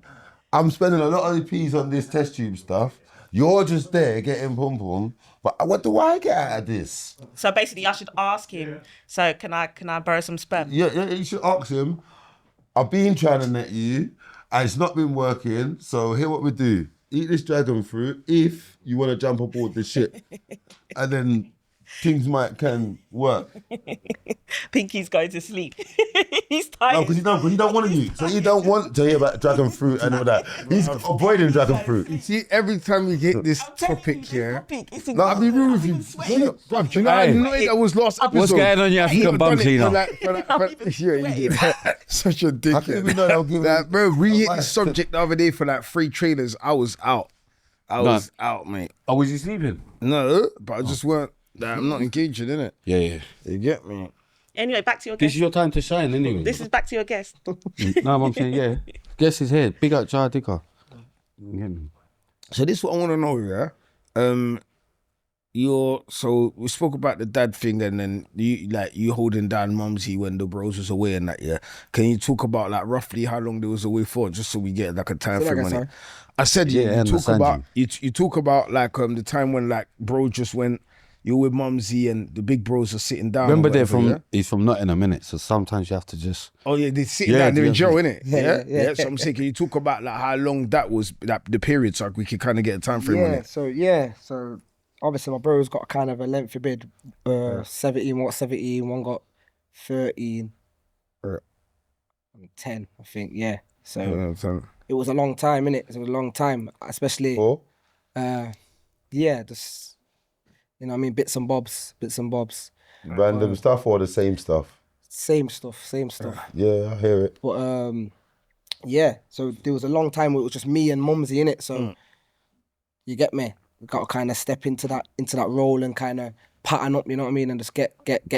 I'm spending a lot of peas on this test tube stuff. You're just there getting pum pum. But what do I get out of this? So basically, I should ask him. So can I borrow some sperm? Yeah, you should ask him, I've been trying to net you, and it's not been working, so here what we do. Eat this dragon fruit if you want to jump aboard the ship. And then things can work. Pinky's going to sleep. He's tired. No, because he don't want to eat. So he don't want to hear about dragon fruit and all that. He's avoiding dragon fruit. You see, every time we get this topic here, It's no, I'll be real with you. Bruv, do you know how Hey. annoying that was last episode? What's going on, you You African could've bum done it cleaner? Yeah, you did. Such a dick. How can we know they'll give Like, bro, we hit the advice? subject the other day for like 3 trailers. I was out. I was out, mate. Oh, was he sleeping? No, but I just weren't. Like, I'm not engaging in it. Yeah. You get me? Anyway, back to your This guest. is your time to shine, anyway. This is back to your guest. No, I'm saying, yeah. Guess is here. Big up Jah Digga. You get me? So this is what I want to know, yeah. So we spoke about the dad thing, and then you holding down Mumsy when the bros was away and that, yeah. Can you talk about like roughly how long they was away for, just so we get like a time Say that frame again, on it? sorry. I said Yeah, I you talk understand about you talk about like the time when like bro just went. You're with Mumsy and the big bros are sitting down. Remember or they're whatever, from, he's from Nottingham, innit? So sometimes you have to just... Oh yeah, they're sitting Yeah, down, they're in yeah. jail, innit? Yeah. So I'm saying, can you talk about like how long that was, like the period, so we could kind of get a time frame on it? So obviously my bro's got kind of a lengthy bid. 17, one got 17, one got 13, and 10, I think. Yeah. So it was a long time, innit? It was a long time, especially. Or? Just you know what I mean, bits and bobs. Random stuff or the same stuff? Same stuff. Yeah, I hear it. But so there was a long time where it was just me and Mumsy in it. So you get me. We got to kind of step into that role and kind of pattern up, you know what I mean, and just get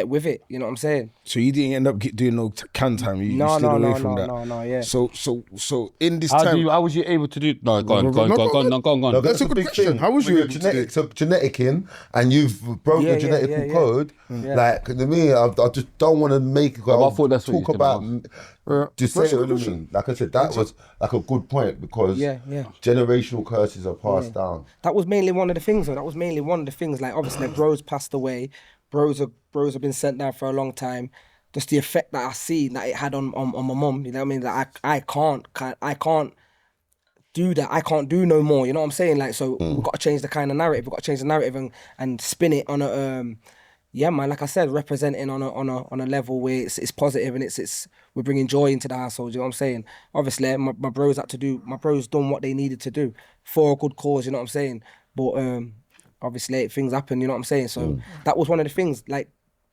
with it. You know what I'm saying? So you didn't end up doing no can time. You stayed away from that. No. Yeah. So in this time, How was you able to do... No, go on. No, That's a good big question. thing. How was When you you're able to do it? geneticing and you've broke Yeah, the genetical yeah. code, like to me, I just don't want to make. I thought that's what talk you about. Just say That's a it. good I question. mean, like I said, that was like a good point because Yeah. generational curses are passed down. That was mainly one of the things, though. Like, obviously, bros passed away. Bros have been sent down for a long time. Just the effect that I see that it had on my mum. You know what I mean? That I can't do that. I can't do no more. You know what I'm saying? Like, so we've got to change the kind of narrative. We've got to change the narrative and spin it on a yeah, man. Like I said, representing on a level where it's positive and it's we're bringing joy into the household. You know what I'm saying? Obviously, my bros done what they needed to do for a good cause. You know what I'm saying? But obviously things happen. You know what I'm saying? So that was one of the things. Like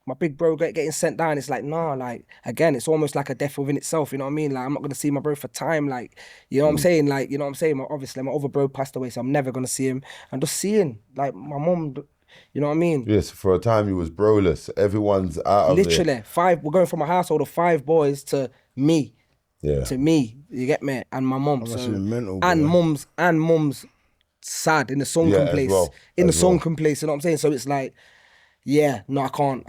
my big bro getting sent down. It's like nah. Like again, it's almost like a death within itself. You know what I mean? Like I'm not gonna see my bro for time. Like you know what I'm saying? Like you know what I'm saying? Obviously, my other bro passed away, so I'm never gonna see him. I'm just seeing like my mum. You know what I mean? Yes, for a time you was broless. Everyone's out of Literally, it. we're going from a household of 5 boys to me. Yeah. To me, you get me? And my mum. That must So, have been mental, and boy. mum's sad in the sunken as place. well, In the as well. sunken place, you know what I'm saying? So it's like, yeah, no, I can't,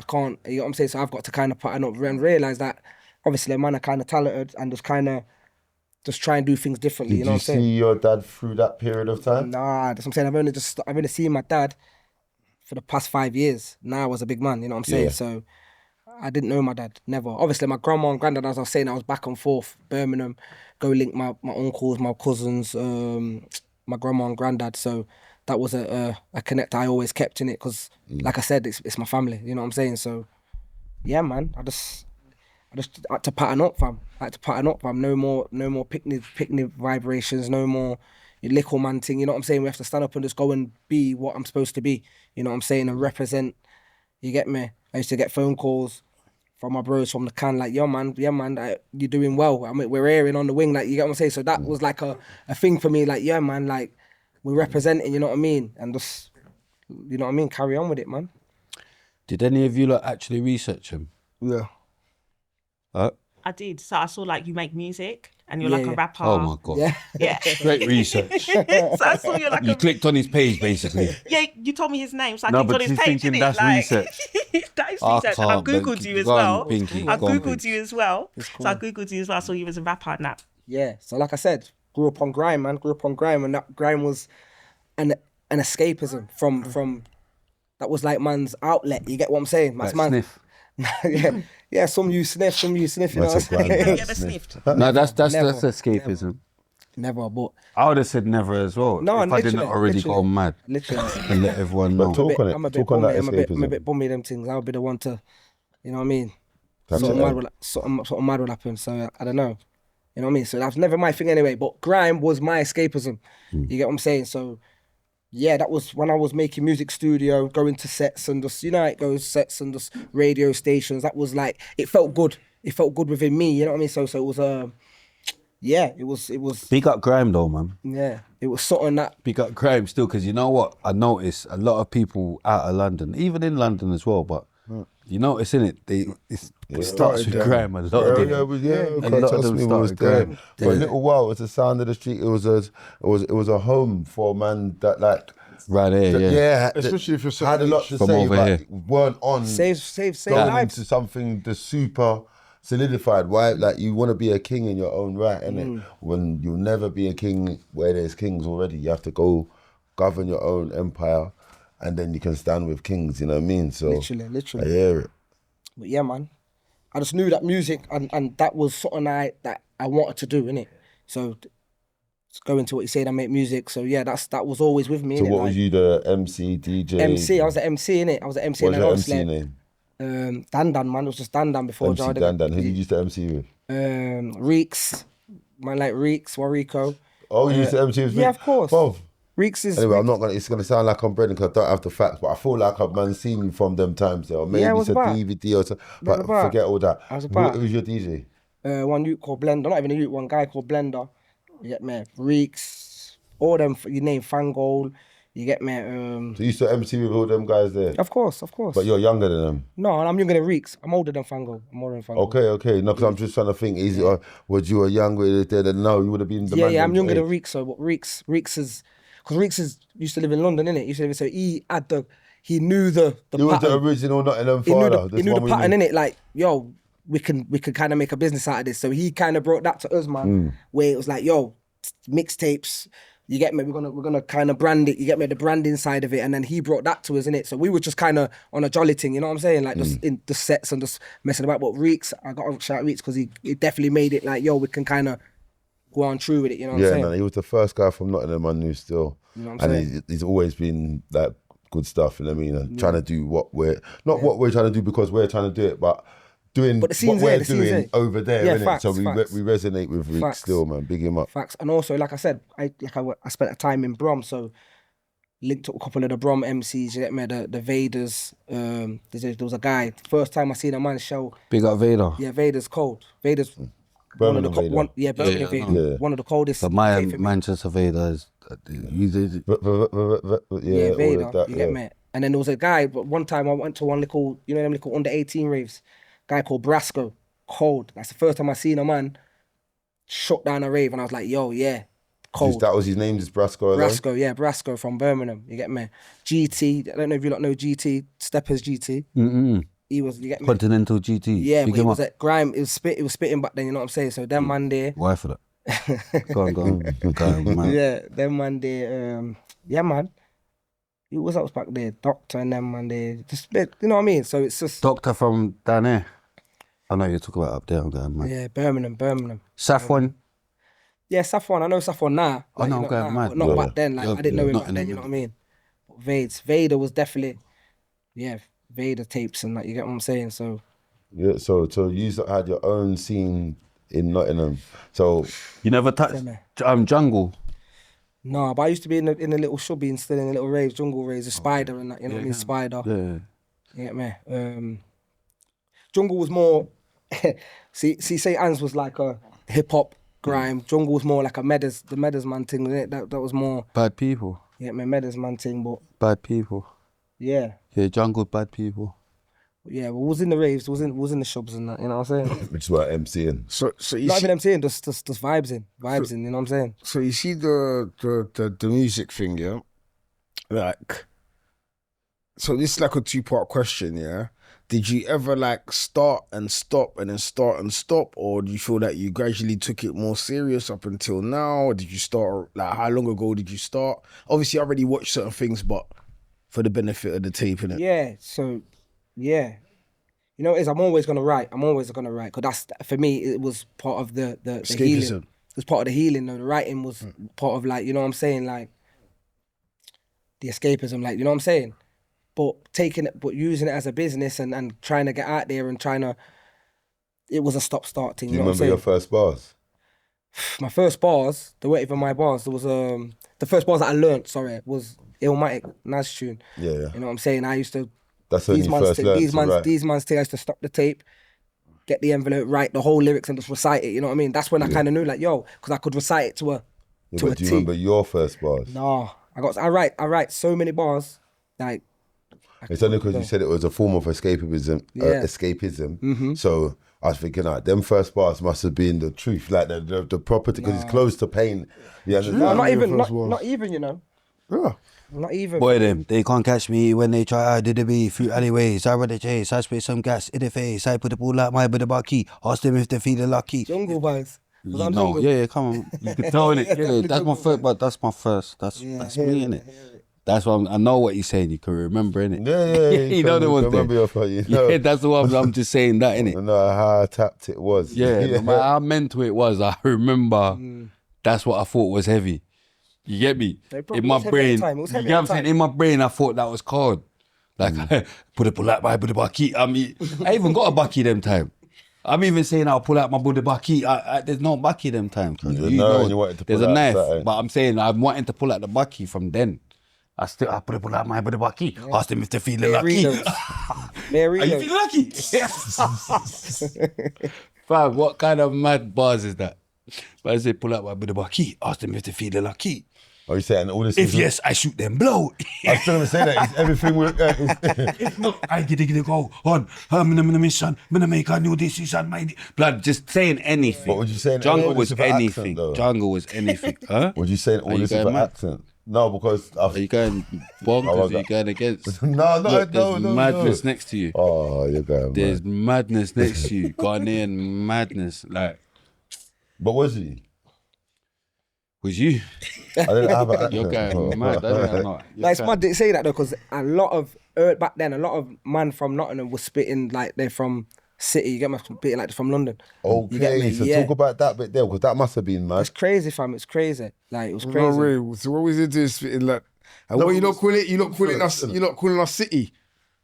you know what I'm saying? So I've got to kind of pattern up and realise that obviously man are kind of talented and just try and do things differently, Did you know you what I'm saying? see your dad through that period of time? Nah, that's what I'm saying. I've only seen my dad for the past 5 years. Now I was a big man, you know what I'm saying? Yeah. So I didn't know my dad, never. Obviously, my grandma and granddad, as I was saying, I was back and forth, Birmingham, go link my uncles, my cousins, my grandma and granddad. So that was a connect I always kept in it because, like I said, it's my family, you know what I'm saying? So, yeah, man, I just had to pattern up, fam. No more picnic vibrations, no more little man thing, you know what I'm saying? We have to stand up and just go and be what I'm supposed to be, you know what I'm saying? And represent, you get me? I used to get phone calls from my bros from the can, like, yeah, man, you're doing well. I mean, we're airing on the wing, like, you get what I'm saying? So that was like a thing for me, like, yeah, man, like, we're representing, you know what I mean? And just, you know what I mean? Carry on with it, man. Did any of you lot actually research him? Yeah. I did. So I saw like you make music and you're Yeah, like a yeah. rapper. Oh my God. Yeah. Yeah. Great research. So I saw you like You clicked on his page basically. Yeah, you told me his name, so I No, clicked on but his he's page, thinking innit? that's Like, research. that is I research. And I can't, man. Googled you as Go on, well. Pinky. I Go on, Googled Pinky. you as well. cool. So I Googled you as well. I saw you as a rapper and that. Yeah, so like I said, grew up on grime, man. And that grime was an escapism from that was like man's outlet. You get what I'm saying? Like Man. sniff. yeah. Some use sniff, you know That's what a I'm saying? grand Have you ever sniff. sniffed? No, that's Never. escapism. Never, but I would have said never as well. No, if I didn't literally, already literally. go mad literally. and let everyone know. But talk on it. I'm a bit Talk on that bummy. I'm a escapism. bit bummy them things. I'll be the one to, you know what I mean? That's Something it, mad, something mad will happen. So I don't know. You know what I mean? So that's never my thing anyway. But grime was my escapism. You get what I'm saying? So yeah, that was when I was making music studio, going to sets and just, you know, it goes sets and just radio stations. That was like, it felt good. It felt good within me. You know what I mean? So it was yeah, it was Big up grime though, man. yeah, it was something that Big up grime still, because you know what? I notice a lot of people out of London, even in London as well, but you notice in it, it starts with there. grime a lot of them. A lot of trust them me, we started was there. grime. For a little while, it was the sound of the street. It was a home for a man that like Right there, Especially if you're had a lot to From say, over but here. weren't on save going lives. into something the super solidified. Why? Like you want to be a king in your own right, innit? When you'll never be a king where there's kings already. You have to go govern your own empire, and then you can stand with kings. You know what I mean? So Literally. I hear it. But yeah, man, I just knew that music and that was something that I wanted to do, innit? So going to what you said, I make music. So yeah, that was always with me. So innit? what like, was you, the MC, DJ? MC, I was the MC, innit? I was the MC. What's and your then MC obviously, name? Dan, man. It was just Dan before MC Jah Digga. Dan. Who did you used to MC with? Reeks, man, like Reeks, Warrico. Oh, you used to MC with me? Yeah, of course. Both. Reeks is Anyway, it's gonna sound like I'm breading because I don't have the facts, but I feel like I've seen you from them times there, or maybe Yeah, I it's was a about. DVD or something. But about. forget all that. I was about. Who's your DJ? one youth called Blender, not even a youth, one guy called Blender. You get me? Reeks, all them. You name Fangol. You get me? So you used to MC with all them guys there, Of course. but you're younger than them. No, I'm younger than Reeks. I'm older than Fangol. Okay. No, because I'm just trying to think. Is it, or was you a younger than? No, you would have been the man. Yeah, I'm them younger age. than Reeks. So, but Reeks is, because Reeks used to live in London, innit? So he knew the He was the pattern. original Nottingham He knew father. the pattern, innit? Like, yo, we can kind of make a business out of this. So he kind of brought that to us, man. Where it was like, yo, mixtapes. You get me? We're gonna kind of brand it. You get me? The branding side of it, and then he brought that to us, innit? So we were just kind of on a jolly thing, you know what I'm saying? Like just in the sets and just messing about. But Reeks, I got to shout Reeks because he definitely made it like, yo, we can kind of go on true with it, you know what I'm Yeah, saying? man, he was the first guy from Nottingham I knew still. You know what I'm saying? And he's always been that good stuff, you know what I mean? And trying to do what we're trying to do because we're trying to do it, but doing But the what scene's we're there, the scene's doing there. over there, Yeah, innit? facts, So we facts. resonate with Rick Facts. still, man. Big him up. Facts. And also, like I said, I spent a time in Brom, so linked up a couple of the Brom MCs, you get me? The Vaders. There was a guy, first time I seen a man show. Big up Vader. Yeah, Vader's cold. Vader's Birmingham Vader. Birmingham Yeah, Vader. yeah. One of the coldest. But my tape for me. Manchester Vader is, Yeah, Vader, all of that, you get me? And then there was a guy, but one time I went to one little, you know them little under 18 raves, guy called Brasco, cold. That's the first time I seen a man shut down a rave and I was like, yo, yeah, cold. That was his name, just Brasco alone? Brasco, yeah, Brasco from Birmingham, you get me? GT, I don't know if you lot know GT, Steppers GT. He was, you get me? Continental GT. Yeah, Big but he him was up. at Grime, it was spitting back then, you know what I'm saying? So them man there, Why for that? Go on. Go on, man. yeah, them man there, yeah man. Who was else back there? Doctor and them man there. Just, you know what I mean? So it's just... Doctor from down there. I know you're talking about up there, I'm going, man. Yeah, Birmingham. Safwan. Yeah, Safwan. I know Safwan now. I know, you I'm going now, mad. but not Yeah. back then. Like Yeah, I didn't know him not back in then. the You know what I mean? But Vader was definitely, yeah, Vader tapes and that. You get what I'm saying? So Yeah, so you had your own scene in Nottingham. So You never touched Jungle? no, but I used to be in a little shubby and still in a little raves, jungle raves, a spider and that. You know what I mean? Spider. Yeah. You get me? Jungle was more. see, St. Anne's was like a hip hop grime. Jungle was more like a the Meadows man thing. That was more. Bad people. You get me? Meadows man thing, but Bad people. yeah. Yeah, Jungle, bad people. Yeah, we was in the raves, was in the shops and that, you know what I'm saying? which is what MCing. So you Not see, even I'm saying, just vibes in, you know what I'm saying? so you see the music thing, yeah? Like, so this is like a 2-part question, yeah? Did you ever like start and stop and then start and stop, or do you feel that you gradually took it more serious up until now? Or did you start, like how long ago did you start? Obviously I already watched certain things, but for the benefit of the tape, innit? Yeah, so, yeah. You know what it is, I'm always gonna write, because that's, for me, it was part of the healing. Escapism. It was part of the healing, though. The writing was part of, like, you know what I'm saying, like, the escapism, like, you know what I'm saying? But using it as a business and trying to get out there and it was a stop-start thing, Do you you know what I'm remember saying? your first bars? My first bars, there weren't even my bars. There was the first bars that I learnt, was Illmatic, Nas tune. Yeah. You know what I'm saying? I used to That's when you first learned to write. these man's thing, I used to stop the tape, get the envelope, write the whole lyrics and just recite it, you know what I mean? That's when I kind of knew, like, yo, because I could recite it to a But do you remember your first bars? No, I write so many bars, like. It's only because you said it was a form of escapism. Yeah. So I was thinking, them first bars must have been the truth, like the property, because it's close to pain. Yeah, No, not even, first bars. not even, you know. Yeah. Not even. Boy, them, they can't catch me when they try. I did the beat through alleyways. I run the chase. I spray some gas in the face. I put the ball like my with the bucky. Ask them if they feel lucky. Jungle vibes. Was I No, jungle? yeah, come on. You can tell it. Yeah, that's my first, but that's my first. That's me, innit? That's what I know what you're saying. You can remember, innit? Yeah. You know the one thing. Remember your first, you know. Yeah, that's the one. I'm just saying that, innit? I know how tapped it was. Yeah, no matter how mental it was, I remember that's what I thought was heavy. You get me? It probably In my was heavy at brain, the time. It was you heavy get at what I'm the saying? time. In my brain, I thought that was cold. Like, put a pull out my Buddha Baki. I mean, I even got a Baki them time. I'm even saying I'll pull out my Buddha Baki. There's no Baki them time. You know, and you wanted to there's pull a out knife, something. but I'm saying I'm wanting to pull out the Baki from then. I put a pull out my Buddha Baki. Ask them if they feeling lucky. Mary Are you feeling lucky? Fam, what kind of mad bars is that? But I say pull out my Buddha Baki. Ask them if they feeling lucky. Are you saying all this? If yes, I shoot them blow. I was still gonna say that. It's everything. If not, I get to go on. I'm on a mission. I'm gonna make a new decision. My blood, just saying anything. What would you say in Jungle all was this about anything. accent, though? Jungle was anything. Huh? Would you say all Are you this going about mad? accent? No, because Are you going bonkers? Are you going against? No, Look, there's no. madness next to you. Oh, you're going There's mad. madness next to you. Ghanaian madness. Like, But was he? was you? I didn't have an accent. You're going mad. That's not. Like, it's mad to say that though, because a lot of back then, a lot of man from Nottingham was spitting like they're from City, you get me? Bit like from London. You get Okay, me? so Yeah. talk about that bit there, because that must have been mad. It's crazy, fam. It's crazy. Like, it was No crazy. way. So what was it doing spitting like? And what you not calling it? You not calling us? You not calling us City?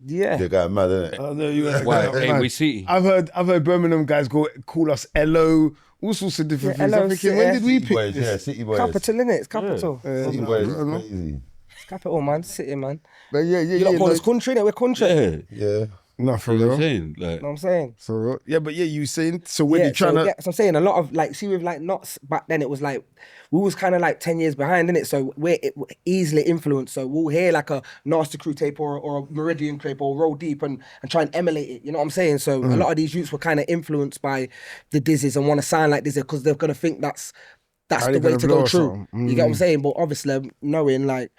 Yeah. They're going mad, isn't it? Oh no, you ain't. Why? Man, We City. I've heard Birmingham guys call us LO, all sorts of different things. LO, I'm thinking, when did we City pick boys, this? yeah, City boys. Capital, innit? It's capital. City boys is crazy. It's capital, man. City, man. But yeah, You don't call no, us country, innit? We're country. Yeah. Yeah. Nah, for You know what I'm real. saying? Like, You know what I'm saying? So yeah, but yeah, you saying so when Yeah, you're trying to. so I'm saying a lot of like, see with like Knots back then, it was like we was kind of like 10 years behind, innit? So we're easily influenced. So we'll hear like a Nasty Crew tape or a Meridian tape or Roll Deep and try and emulate it. You know what I'm saying? So a lot of these youths were kind of influenced by the Dizzies and want to sound like Dizzy because they're gonna think that's How the they way gonna to blow go or through. something. You get what I'm saying? But obviously knowing like,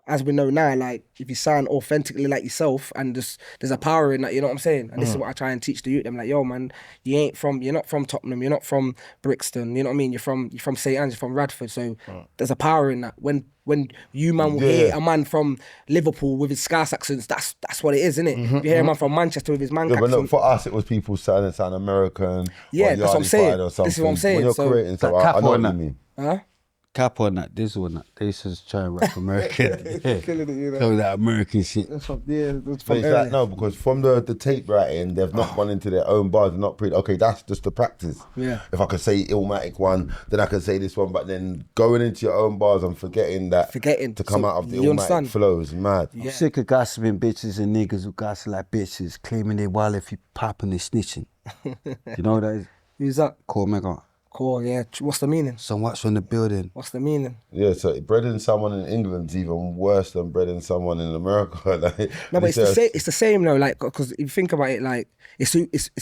as we know now, like if you sound authentically like yourself and there's a power in that, you know what I'm saying? And this is what I try and teach the youth. I'm like, yo man, you're not from Tottenham, you're not from Brixton, you know what I mean? You're from St. Anne's, you're from Radford. So there's a power in that. When you man will hear a man from Liverpool with his Scouse accents, that's what it is, isn't it? If you hear a man from Manchester with his man Yeah, but accent. look, for us, it was people sound American. Yeah, or that's what I'm Yardie saying. Fied or This is what I'm something. saying. When you're So- creating stuff, Cap I know on what you that. mean. Huh? cap on that, this one, that. They just try and rap American. Yeah. Killing it, you know. Tell that American shit. That's from, yeah, that's But from it's earlier. like, no, because from the tape writing, they've not gone into their own bars and not okay, that's just the practice. Yeah. If I could say Illmatic one, then I could say this one, but then going into your own bars and forgetting to come So, out of the you Illmatic understand? flows, mad. I'm sick of gossiping bitches and niggas who gossip like bitches, claiming they wild if you popping and snitching. You know what that is? Who's that? Call Mega. Cool, yeah. What's the meaning? Some watch from the building. What's the meaning? Yeah, so breading someone in England's even worse than breading someone in America. Like, No, but it's the same though. Like, because if you think about it, like it's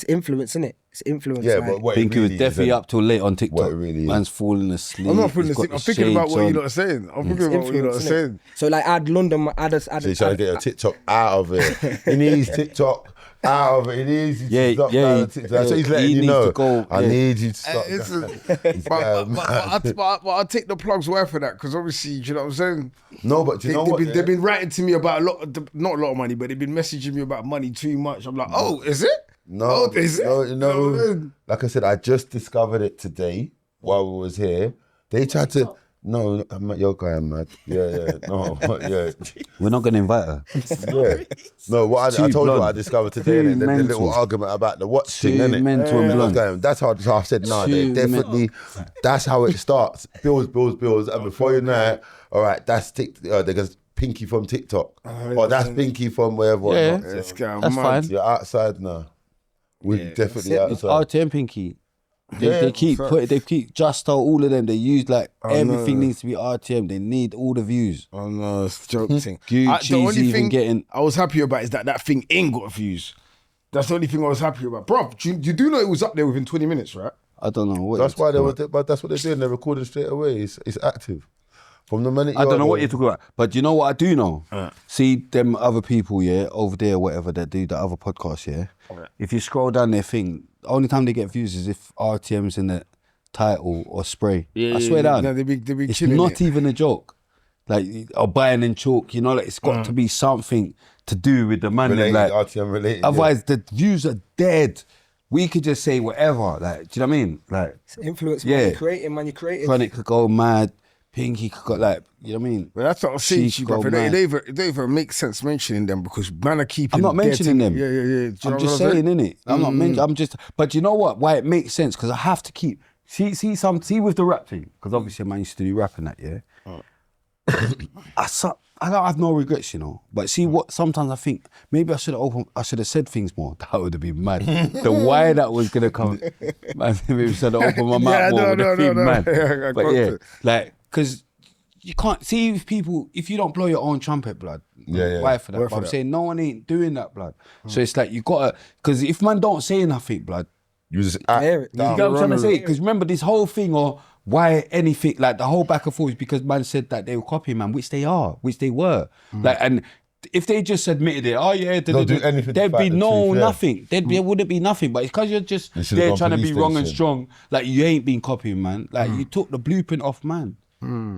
influence, isn't it? It's influence. yeah, like, but what Think it he really was definitely is, up till late on TikTok. What it really is. Man's falling asleep. I'm not putting He's this. got I'm the thinking about shades what on. you're not saying. I'm thinking it's about what you're not influence, innit? saying. So like, I'd London, So you're trying to get your TikTok out of it. He needs TikTok out of it. He needs you to stop down the TikTok. That's what he's letting he you needs know. to go, I yeah. need you to stop. But I'll take the plug's word for that because obviously, do you know what I'm saying? No, but do you know what? They've been writing to me about not a lot of money, but they've been messaging me about money too much. I'm like, oh, is it? No, Oh, is it? no, You know what I mean? like I said, I just discovered it today while we was here. They tried to. No, I'm not your guy, I'm mad. Yeah, no, yeah. We're not going to invite her. Yeah. No, what I told you what I blonde. discovered today, Too innit? The little mental. argument about the watch Too thing, innit? mental and blonde. That's how I said, no, they Too definitely, that's how it starts. Bills, and before you know it, all right, that's there's Pinky from TikTok. Or that's Pinky from wherever. Yeah. whatnot. This guy, That's man. fine. You're outside now. We're definitely It's outside. RTM Pinky. They, Yeah, they keep facts. putting, they keep Justo, all of them. They use like everything no. needs to be RTM. They need all the views. Oh no, it's a joke thing. Gucci's The only even thing getting- I was happy about is that thing ain't got views. That's the only thing I was happy about. Bro, you do know it was up there within 20 minutes, right? I don't know what. That's you're why they talking were, but that's what they're doing. They're recording straight away. It's active. From the minute I don't know what you're you're talking about, but you know what I do know? See them other people, yeah, over there, whatever that do, the other podcast, yeah. If you scroll down their thing, the only time they get views is if RTM's in the title or spray. I swear down. No, they be It's killing not it. even a joke. Like, or buying in chalk, you know, like it's got to be something to do with the man. related, Like, RTM related. yeah. otherwise, the views are dead. We could just say whatever. Like, do you know what I mean? Like, It's influence, Yeah. man. You're creating, man. You're creating. Chronic could go mad. Pinky could go like, you know what I mean? But that's what I'm saying Sheesh to you, go bro. mad. It don't even make sense mentioning them because man are keeping I'm not their mentioning thing. them. Yeah. Do you know I'm what just I'm saying, innit? I'm not mentioning. I'm just. But you know what? Why it makes sense? Because I have to keep. See with the rap thing. Because obviously, man used to do rapping that, yeah. I don't have no regrets, you know. But see what? Sometimes I think maybe I should have said things more. That would have been mad. The why that was gonna come. Man, maybe I should have opened my mouth more. Would have been mad. Yeah, I But got yeah, it. like because. You can't see if people, if you don't blow your own trumpet, blood. Yeah. Why for that? Why But for I'm that? saying no one ain't doing that, blood. So it's like you gotta, because if man don't say nothing, blood, You just Hear it. you get what I'm trying to say? Because remember this whole thing or why anything, like the whole back and forth is because man said that they were copying man, which they were. Like, and if they just admitted it, oh yeah, They'll do anything to there'd fight be the no truth, yeah. nothing. There wouldn't be nothing. But it's because you're just They should've there gone trying to be police wrong and station. strong. Like you ain't been copying, man. Like you took the blueprint off man.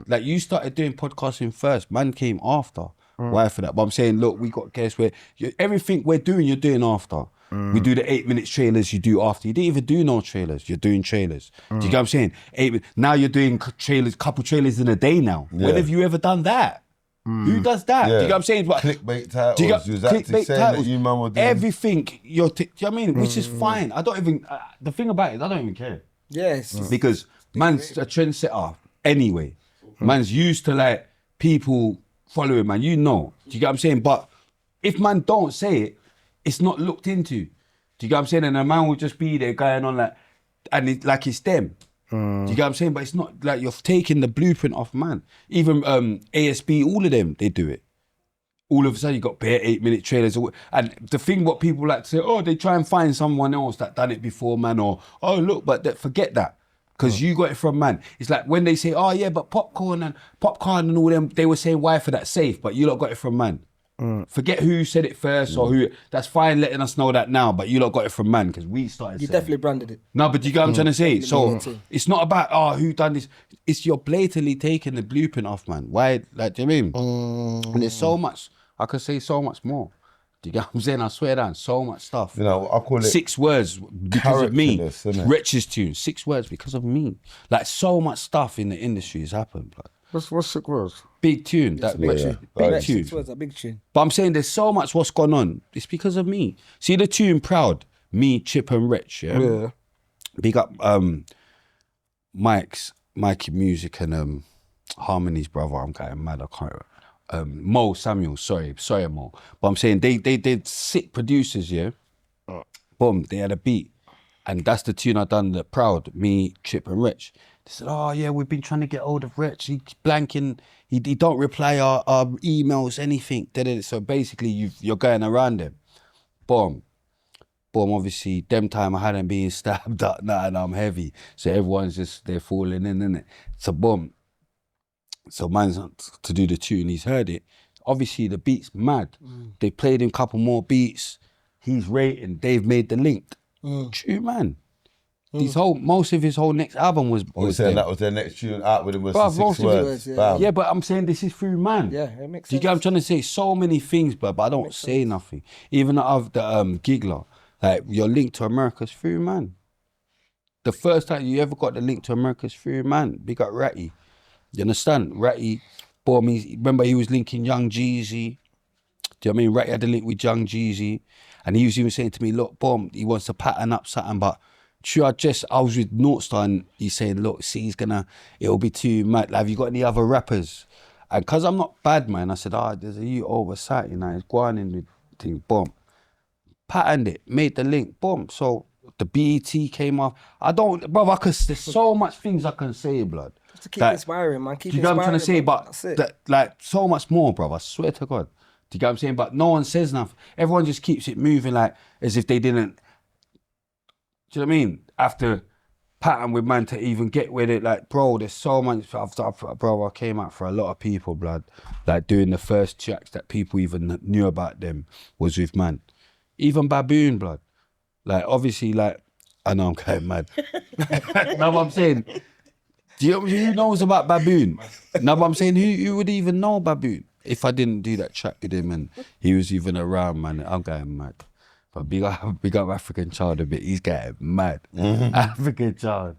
Like you started doing podcasting first, man came after. Why for that? But I'm saying, look, we got guests where everything we're doing, you're doing after. We do the 8 minutes trailers you do after. You didn't even do no trailers. You're doing trailers. Do you get what I'm saying? Now you're doing trailers, couple trailers in a day now. Yeah. When have you ever done that? Who does that? Do you get what I'm saying? But Clickbait titles. do you get You was actually clickbait saying titles? that you man were doing. Everything you're, do you know what I mean? Which is fine. I don't even, the thing about it is I don't even care. Yes. Because man's a trendsetter anyway. Man's used to like people following, man. You know. Do you get what I'm saying? But if man don't say it, it's not looked into. Do you get what I'm saying? And a man will just be there going on like, and it, like it's them. Do you get what I'm saying? But it's not like you're taking the blueprint off man. Even ASB, all of them, they do it. All of a sudden you got bare 8 minute trailers. And the thing what people like to say, oh, they try and find someone else that done it before, man. Or, oh, look, but forget that. Because you got it from man. It's like when they say, oh yeah, but popcorn and all them, they were saying why for that safe, but you lot got it from man. Forget who said it first or who. That's fine letting us know that now, but you lot got it from man because we started. You saying definitely it. branded it. No, but you get what I'm trying to say. So Definitely. it's not about who done this. It's you're blatantly taking the blueprint off, man. Why? Like, do you know what I mean? And there's so much. I could say so much more. Do you get what I'm saying? I swear down, so much stuff. You know, I call it 6 words because of me. characterless, innit? Wretches tune, 6 words because of me. Like so much stuff in the industry has happened. Like, What's 6 words? big tune, that yeah, big, yeah. big Right. tune. 6 words, a big tune. But I'm saying there's so much what's gone on. It's because of me. See the tune Proud, me, Chip and Rich, yeah? Yeah. Big up Mikey Music and Harmony's brother. I'm getting mad, I can't. Mo Samuel, sorry Mo. But I'm saying they did sick producers, yeah? Boom, they had a beat. And that's the tune I done, the Proud, me, Chip and Rich. They said, oh yeah, we've been trying to get hold of Rich. He's blanking, he don't reply our emails, anything. So basically you're going around him. Boom, obviously, them time I hadn't been stabbed up now and I'm heavy. So everyone's just, they're falling in, innit? So boom. So man's to do the tune, he's heard it. Obviously the beat's mad. They played him a couple more beats. He's rating, they've made the link. True, man. Most of his whole next album was saying them. that was their next tune out with him was Bruv, the most 6 of it words. was, Bam. Yeah, but I'm saying this is through man. Yeah, it makes Do you sense. get what I'm trying to say? So many things, but I don't say nothing. Even of the Giggler, like your link to America's through man. The first time you ever got the link to America's through man, big up Ratty. You understand? Ratty, remember he was linking Young Jeezy. Do you know what I mean? Ratty had the link with Young Jeezy. And he was even saying to me, look, boom, he wants to pattern up something, but true, I was with Northstar and he's saying, look, see, it'll be too mad. Like, have you got any other rappers? And because I'm not bad, man, I said, there's a you oversight, you know, it's going in with thing, boom. Patterned it, made the link, boom. So the BET came off. There's so much things I can say, blood. Just to keep inspiring, man. Keep do you get what I'm trying to say? man. But like so much more, bro. I swear to God. Do you get what I'm saying? But no one says nothing. Everyone just keeps it moving like as if they didn't. Do you know what I mean? After pattern with man to even get with it, like bro, there's so much. Bro, I came out for a lot of people, blood. Like doing the first tracks that people even knew about them was with man. Even Baboon, blood. Like obviously, like I know I'm kind of mad. Know what I'm saying? Who knows about Baboon? No, but I'm saying who would even know Baboon if I didn't do that track with him and he was even around, man. I'm going mad. But big up African Child a bit. He's getting mad. African Child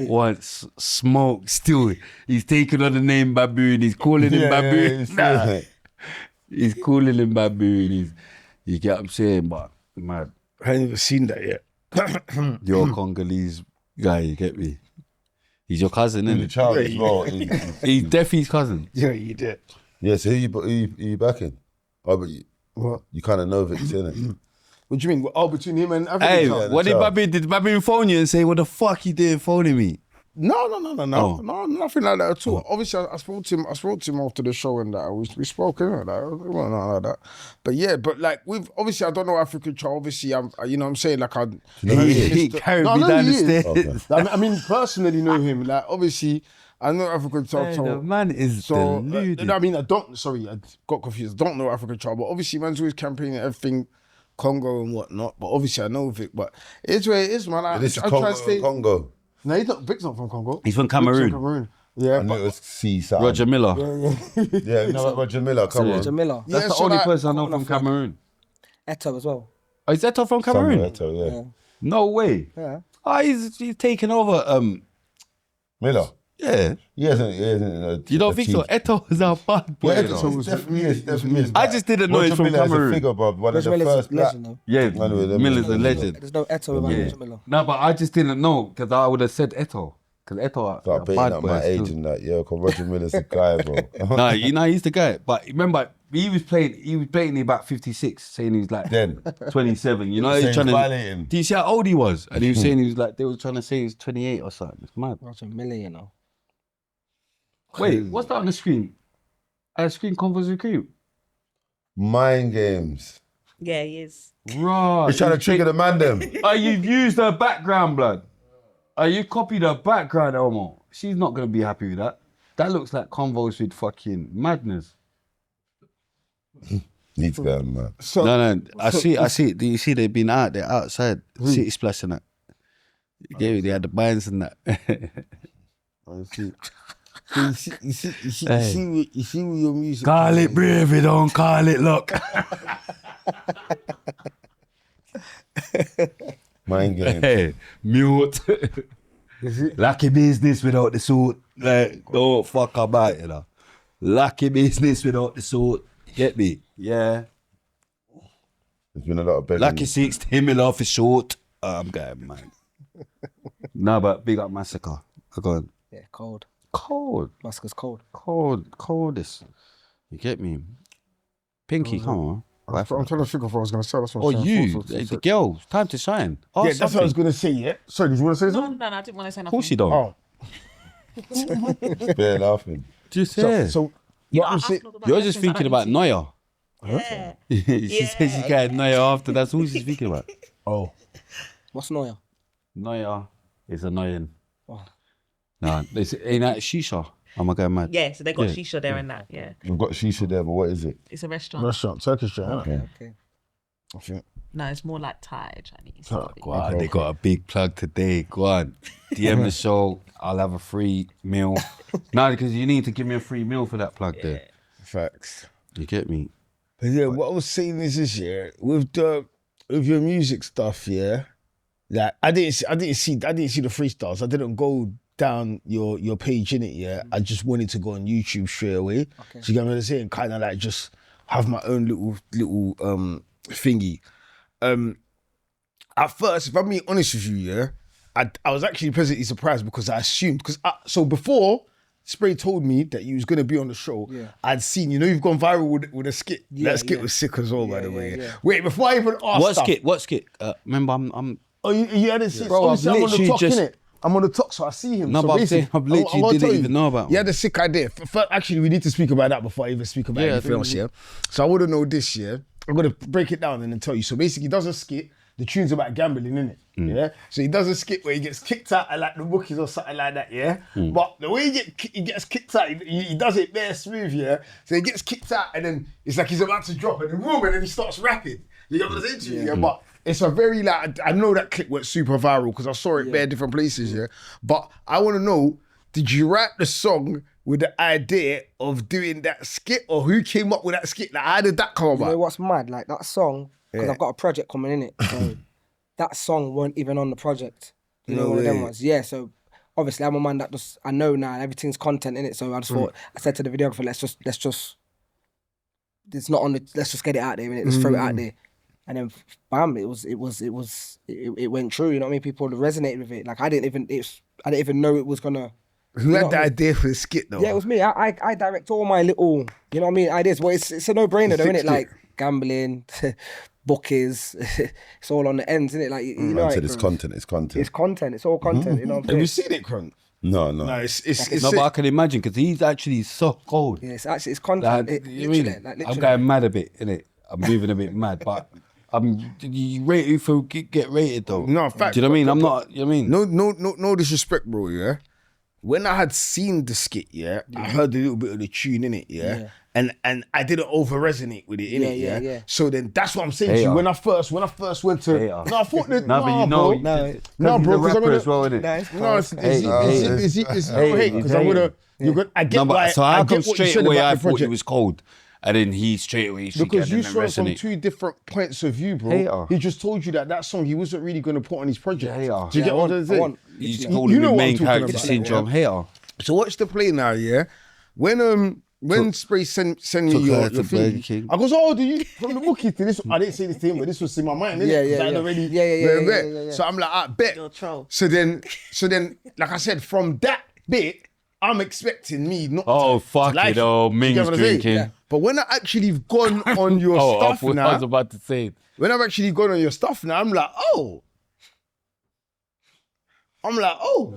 wants smoke still. He's taking on the name Baboon. He's calling him Baboon. He's calling him Baboon. You get what I'm saying? But mad. I ain't even seen that yet. You're a Congolese guy, you get me? He's your cousin, isn't The he? child as well. He's definitely his cousin. Yeah, you did. Yeah, so who you backing? Oh, but What? you kind of know Vic, innit? What do you mean? Oh, between him and African Hey, Child? what did child. Baboon phone you and say, what the fuck you doing phoning me? No, Oh. no, nothing like that at all. Obviously, I spoke to him after the show and that we spoke, you know, like, it wasn't nothing like that. But yeah, but like we've obviously I don't know African Child. Obviously, you know what I'm saying, like He carried me down the stairs. I mean, personally know him. Like obviously, I know African Child. Hey, the man is so deluded. I mean, I got confused. I don't know African Child, but obviously, man's always campaigning everything. Congo and whatnot, but obviously I know Vic, but it's where it is, man. I This is try Congo. to stay. Congo. No, he's not. Vic's not from Congo. He's from Vic's from Cameroon. Cameroon. Yeah, I knew but it was C something. Roger Miller. Yeah, you know about Roger Miller, come on. Jamila. That's Yeah, the so only like- person I know Coming from off like- Cameroon. Eto as well. Oh, is Eto from Cameroon? Eto, yeah. No way. Yeah. Oh, he's taken over. Miller. Yeah. He hasn't You don't think so? Eto is our bad boy. Yeah, you know? Eto definitely is. I just didn't know he's Roger from Miller as a Cameroon. figure, bro. One of the Roger Miller's first a black. legend, though. Yeah, Man with them Miller's a legends, legend. There's no Eto without Roger Miller. No, but I just didn't know because I would have said Eto. Because Eto Start are beating bad up my boys age too. and that, yeah, because Roger Miller's the guy, bro. Nah, he's the guy. But remember, he was playing about 56, saying he was like Then. 27. You know, Saying he's trying he's to. violating. Do you see how old he was? And he was saying he was like, they were trying to say he was 28 or something. It's mad. Roger Miller, you know. Wait, what's that on the screen? Screen conference recruit. Mind games. Yeah, he is. Right. He's trying to trigger the man them. You've used her background, blood. You copied her background, Elmo. She's not going to be happy with that. That looks like convos with fucking madness. Needs to go, man. So, No, I see. Do you see they've been out there outside, city splashing that? They had the binds and that. I see. So you see with your music. Call it brave, you don't call it luck. Mind games. Hey, mute. Lucky business without the suit. Like, don't fuck about it, you know. Lucky business without the suit. Get me? Yeah. There's been a lot of begging. Lucky 16 mil off his short. I'm going, man. No, but big up Massacre. I go on. Yeah, cold. Cold. Massacre's cold. Coldest. You get me? Pinky, come on. I'm trying to figure out what I was going to say. That's what Oh, I'm trying to you, thought, the girl, time to shine. Oh, Yeah, that's what I was going to say, yeah? Sorry, did you want to say No, something? I didn't want to say Of nothing. course you don't. Oh. Bare laughing. Just yeah. So You what know, I'm I saying, asked all about You're just lessons, I thinking don't about Neuer. Yeah. She says she's getting Neuer after. That's all she's thinking about. oh, What's Neuer? Neuer is annoying. Oh. No, ain't that shisha? Am I going mad? Yeah, so they got Yeah. shisha there and that. Yeah, We've got shisha there, but what is it? it's a restaurant. restaurant, Turkish restaurant. Okay. Okay. I think. No, it's more like Thai Chinese. Oh, Go on, they got a big plug today. Go on. DM the show. I'll have a free meal. No, because you need to give me a free meal for that plug there. Facts. You get me? But yeah, what I was saying is this, yeah, with your music stuff, yeah, like I didn't see the freestyles. I didn't go down your page in it, yeah. I just wanted to go on YouTube straight away. Okay. So you get what I'm saying? Kind of like just have my own little thingy. At first, if I'm being honest with you, yeah, I was actually pleasantly surprised because I assumed so before Spray told me that you was gonna be on the show. Yeah. I'd seen, you've gone viral with a skit. Yeah, That skit yeah. was sick as well, by the way. yeah. Wait, before I even asked What stuff, skit? What skit? Remember, I'm. Oh, you had it sick. Bro, Obviously, I've I'm on the literally talk, just- innit? I'm on the talk, so I see him. No, so but I'm basically, saying I've literally gonna didn't tell you, even know about You had a sick idea. Actually, we need to speak about that before I even speak about Yeah, anything else, definitely. yeah? So I want to know this, yeah? I'm going to break it down and then tell you. So basically, he does a skit. The tune's about gambling, innit? Yeah? So he does a skit where he gets kicked out of like the bookies or something like that, yeah? But the way he gets kicked out, he does it bare smooth, yeah? So he gets kicked out and then it's like he's about to drop and then he starts rapping. You know what I'm saying to you? Yeah? But it's a very, like, I know that clip went super viral because I saw it bare different places, yeah? But I want to know, did you write the song with the idea of doing that skit, or who came up with that skit? Like, how did that come You know about? what's mad? Like that song, because Yeah. I've got a project coming in it. So that song weren't even on the project. You know, No one of them way. ones. Yeah, so obviously I'm a man that just, I know now everything's content in it. So I just thought, I said to the videographer, let's just, it's not on the, let's just get it out there, innit? Let's throw it out there. And then bam, it went true. You know what I mean? People resonated with it. Like I didn't even know it was gonna. Who You know had what the I mean? idea for the skit though? Yeah, it was me. I direct all my little, you know what I mean, ideas. Well, it's a no-brainer though, Sick innit? skit. Like gambling, bookies, it's all on the ends, innit? Like, you know, Man how said it it's goes. content, it's content. It's content, it's all content, you know what I'm Have you saying? seen it, Cron? No. No, it's No, sick. but I can imagine because he's actually so cold. Yeah, it's content. Like, you Literally, mean, like, I'm literally. going mad a bit, innit? I'm moving a bit mad, but you rated for get rated though. No, fact. Do you know what I mean? I'm not. You know what I mean? No disrespect, bro. Yeah. When I had seen the skit, yeah, I heard a little bit of the tune in it, yeah, and I didn't over resonate with it in it, yeah. So then that's what I'm saying to you. Hater. When I first went to, Hater. no, I thought that, No, but you know, no, bro, because I'm gonna, as well, innit? no, it's no hate because I'm gonna, you're gonna, I get No, why, but so I how get come what you straight said away about I the thought it project. was cold, And then he straight away because you saw it from 2 different points of view, bro. Hater. He just told you that song he wasn't really going to put on his project. Hater. Do you get what I'm saying? He's You calling know me what I'm main talking character about, syndrome. yeah? Hater. So watch the play now, yeah. When Spray send me Took your her to Burger thing, King. I goes, oh, do you from the bookie to this? I didn't say this to him, but this was in my mind. Innit? Yeah, yeah, 'Cause I'd yeah. already, Yeah. So I'm like, I bet. You're a troll. So then, like I said, from that bit, I'm expecting me not. Oh, to fuck like it, oh, You get Ming's what I'm saying? drinking. But when I actually have gone on your Oh, stuff I now, was about to say. when I've actually gone on your stuff now, I'm like, oh,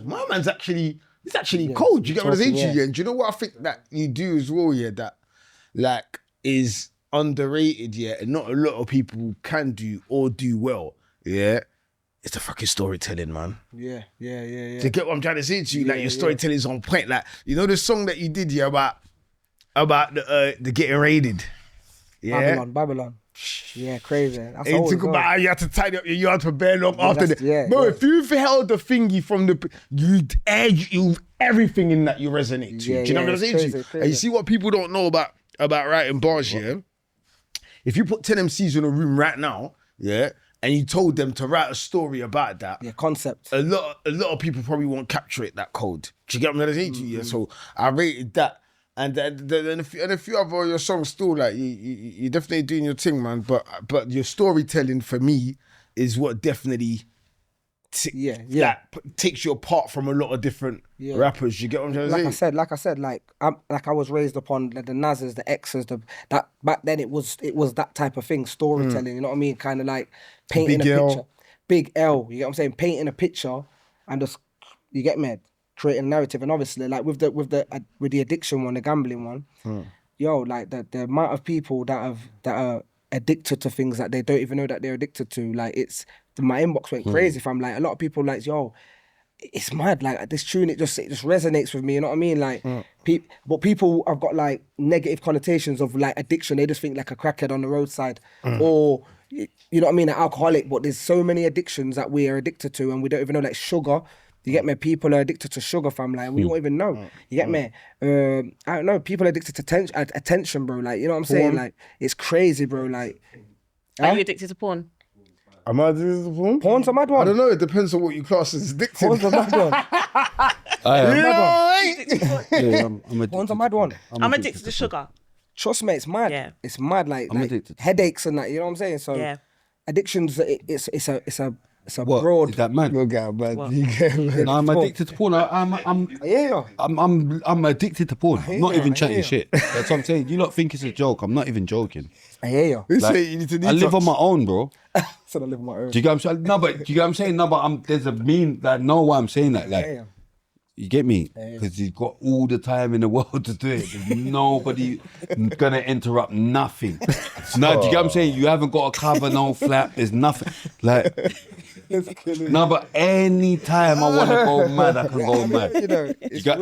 my man's actually, he's actually cold. You get what I'm saying to you? And do you know what I think that you do as well, yeah, that like is underrated, yeah, and not a lot of people can do or do well, yeah? It's the fucking storytelling, man. Yeah. Do you get what I'm trying to say to you? Like your storytelling is on point. Like, you know the song that you did, yeah, about the getting raided? Yeah. Babylon. Yeah, crazy. That's And old you as talk well. about how you had to tidy up your yard for bare long after that. that's- Bro, if you've held the thingy from you everything in that you resonate to. Yeah, Do you know what I'm it's saying crazy, to you? crazy. And you see what people don't know about writing bars, yeah? If you put 10 MCs in a room right now, yeah, and you told them to write a story about that, Yeah, concept. a lot of people probably won't capture it, that code. Do you get what I'm saying to you? Yeah? So I rated that. And then a few other your songs still, like, you're definitely doing your thing, man. But your storytelling, for me, is what definitely takes you apart from a lot of different rappers. You get what I'm trying to say? Like I said, I was raised upon the Naz's, the X's, that back then it was that type of thing, storytelling. You know what I mean? Kind of like painting Big a L. picture. Big L. You get what I'm saying? Painting a picture and just, you get me? Creating a narrative. And obviously, like with the addiction one, the gambling one, like the amount of people that are addicted to things that they don't even know that they're addicted to, like my inbox went crazy. From like a lot of people like, yo, it's mad, like this tune, it just resonates with me, you know what I mean? Like but people have got like negative connotations of like addiction. They just think like a crackhead on the roadside or you know what I mean, an alcoholic. But there's so many addictions that we are addicted to and we don't even know, like sugar. You get me? People are addicted to sugar, fam. Like, we don't even know. You get me? I don't know. People are addicted to attention, bro. Like, you know what I'm saying? Like, it's crazy, bro. Like, Are you addicted to porn? Am I addicted to porn? Porn's a mad one. I don't know. It depends on what you class as addicted. Porn's a mad one. I am. Yeah, I'm addicted. Porn's a mad one. I'm addicted to sugar. Trust me, it's mad. Yeah. It's mad. Like, I'm addicted. headaches and that. You know what I'm saying? So, Yeah. addictions. It's a What? broad. Is that mad? Go get man. What? You get me? No, I'm addicted to porn. I'm addicted to porn. I'm not even chatting shit. That's what I'm saying. You lot think it's a joke. I'm not even joking. I hear you. Who Like, say you need to I live on my own, bro. So I live on my own. Do you get what I'm saying? No, but do you get what I'm saying? No, but there's a mean that know why I'm saying that. Like, Yeah. you get me? Because he's got all the time in the world to do it. There's nobody gonna interrupt nothing. No, do you get what I'm saying? You haven't got a cover, no flap. There's nothing. Like, no, but anytime I wanna go mad, I can go mad.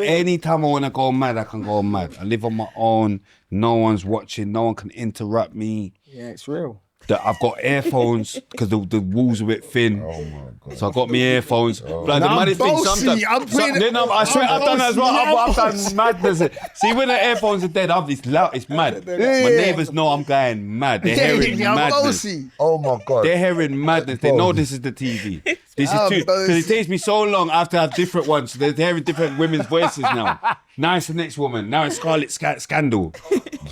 Anytime I wanna go mad, I can go mad. I live on my own. No one's watching. No one can interrupt me. Yeah, it's real. That I've got earphones because the walls are a bit thin. Oh my God. So I got my earphones. Like, the maddest thing sometimes. I swear I've done that as well. I've done madness. See, when the earphones are dead, it's loud, it's mad. My neighbours know I'm going mad. They're hearing madness. Oh my God. They're hearing madness. They know this is the TV. This is too, because it takes me so long after I have different ones. So they're hearing different women's voices now. Now it's the next woman. Now it's Scarlet Scandal.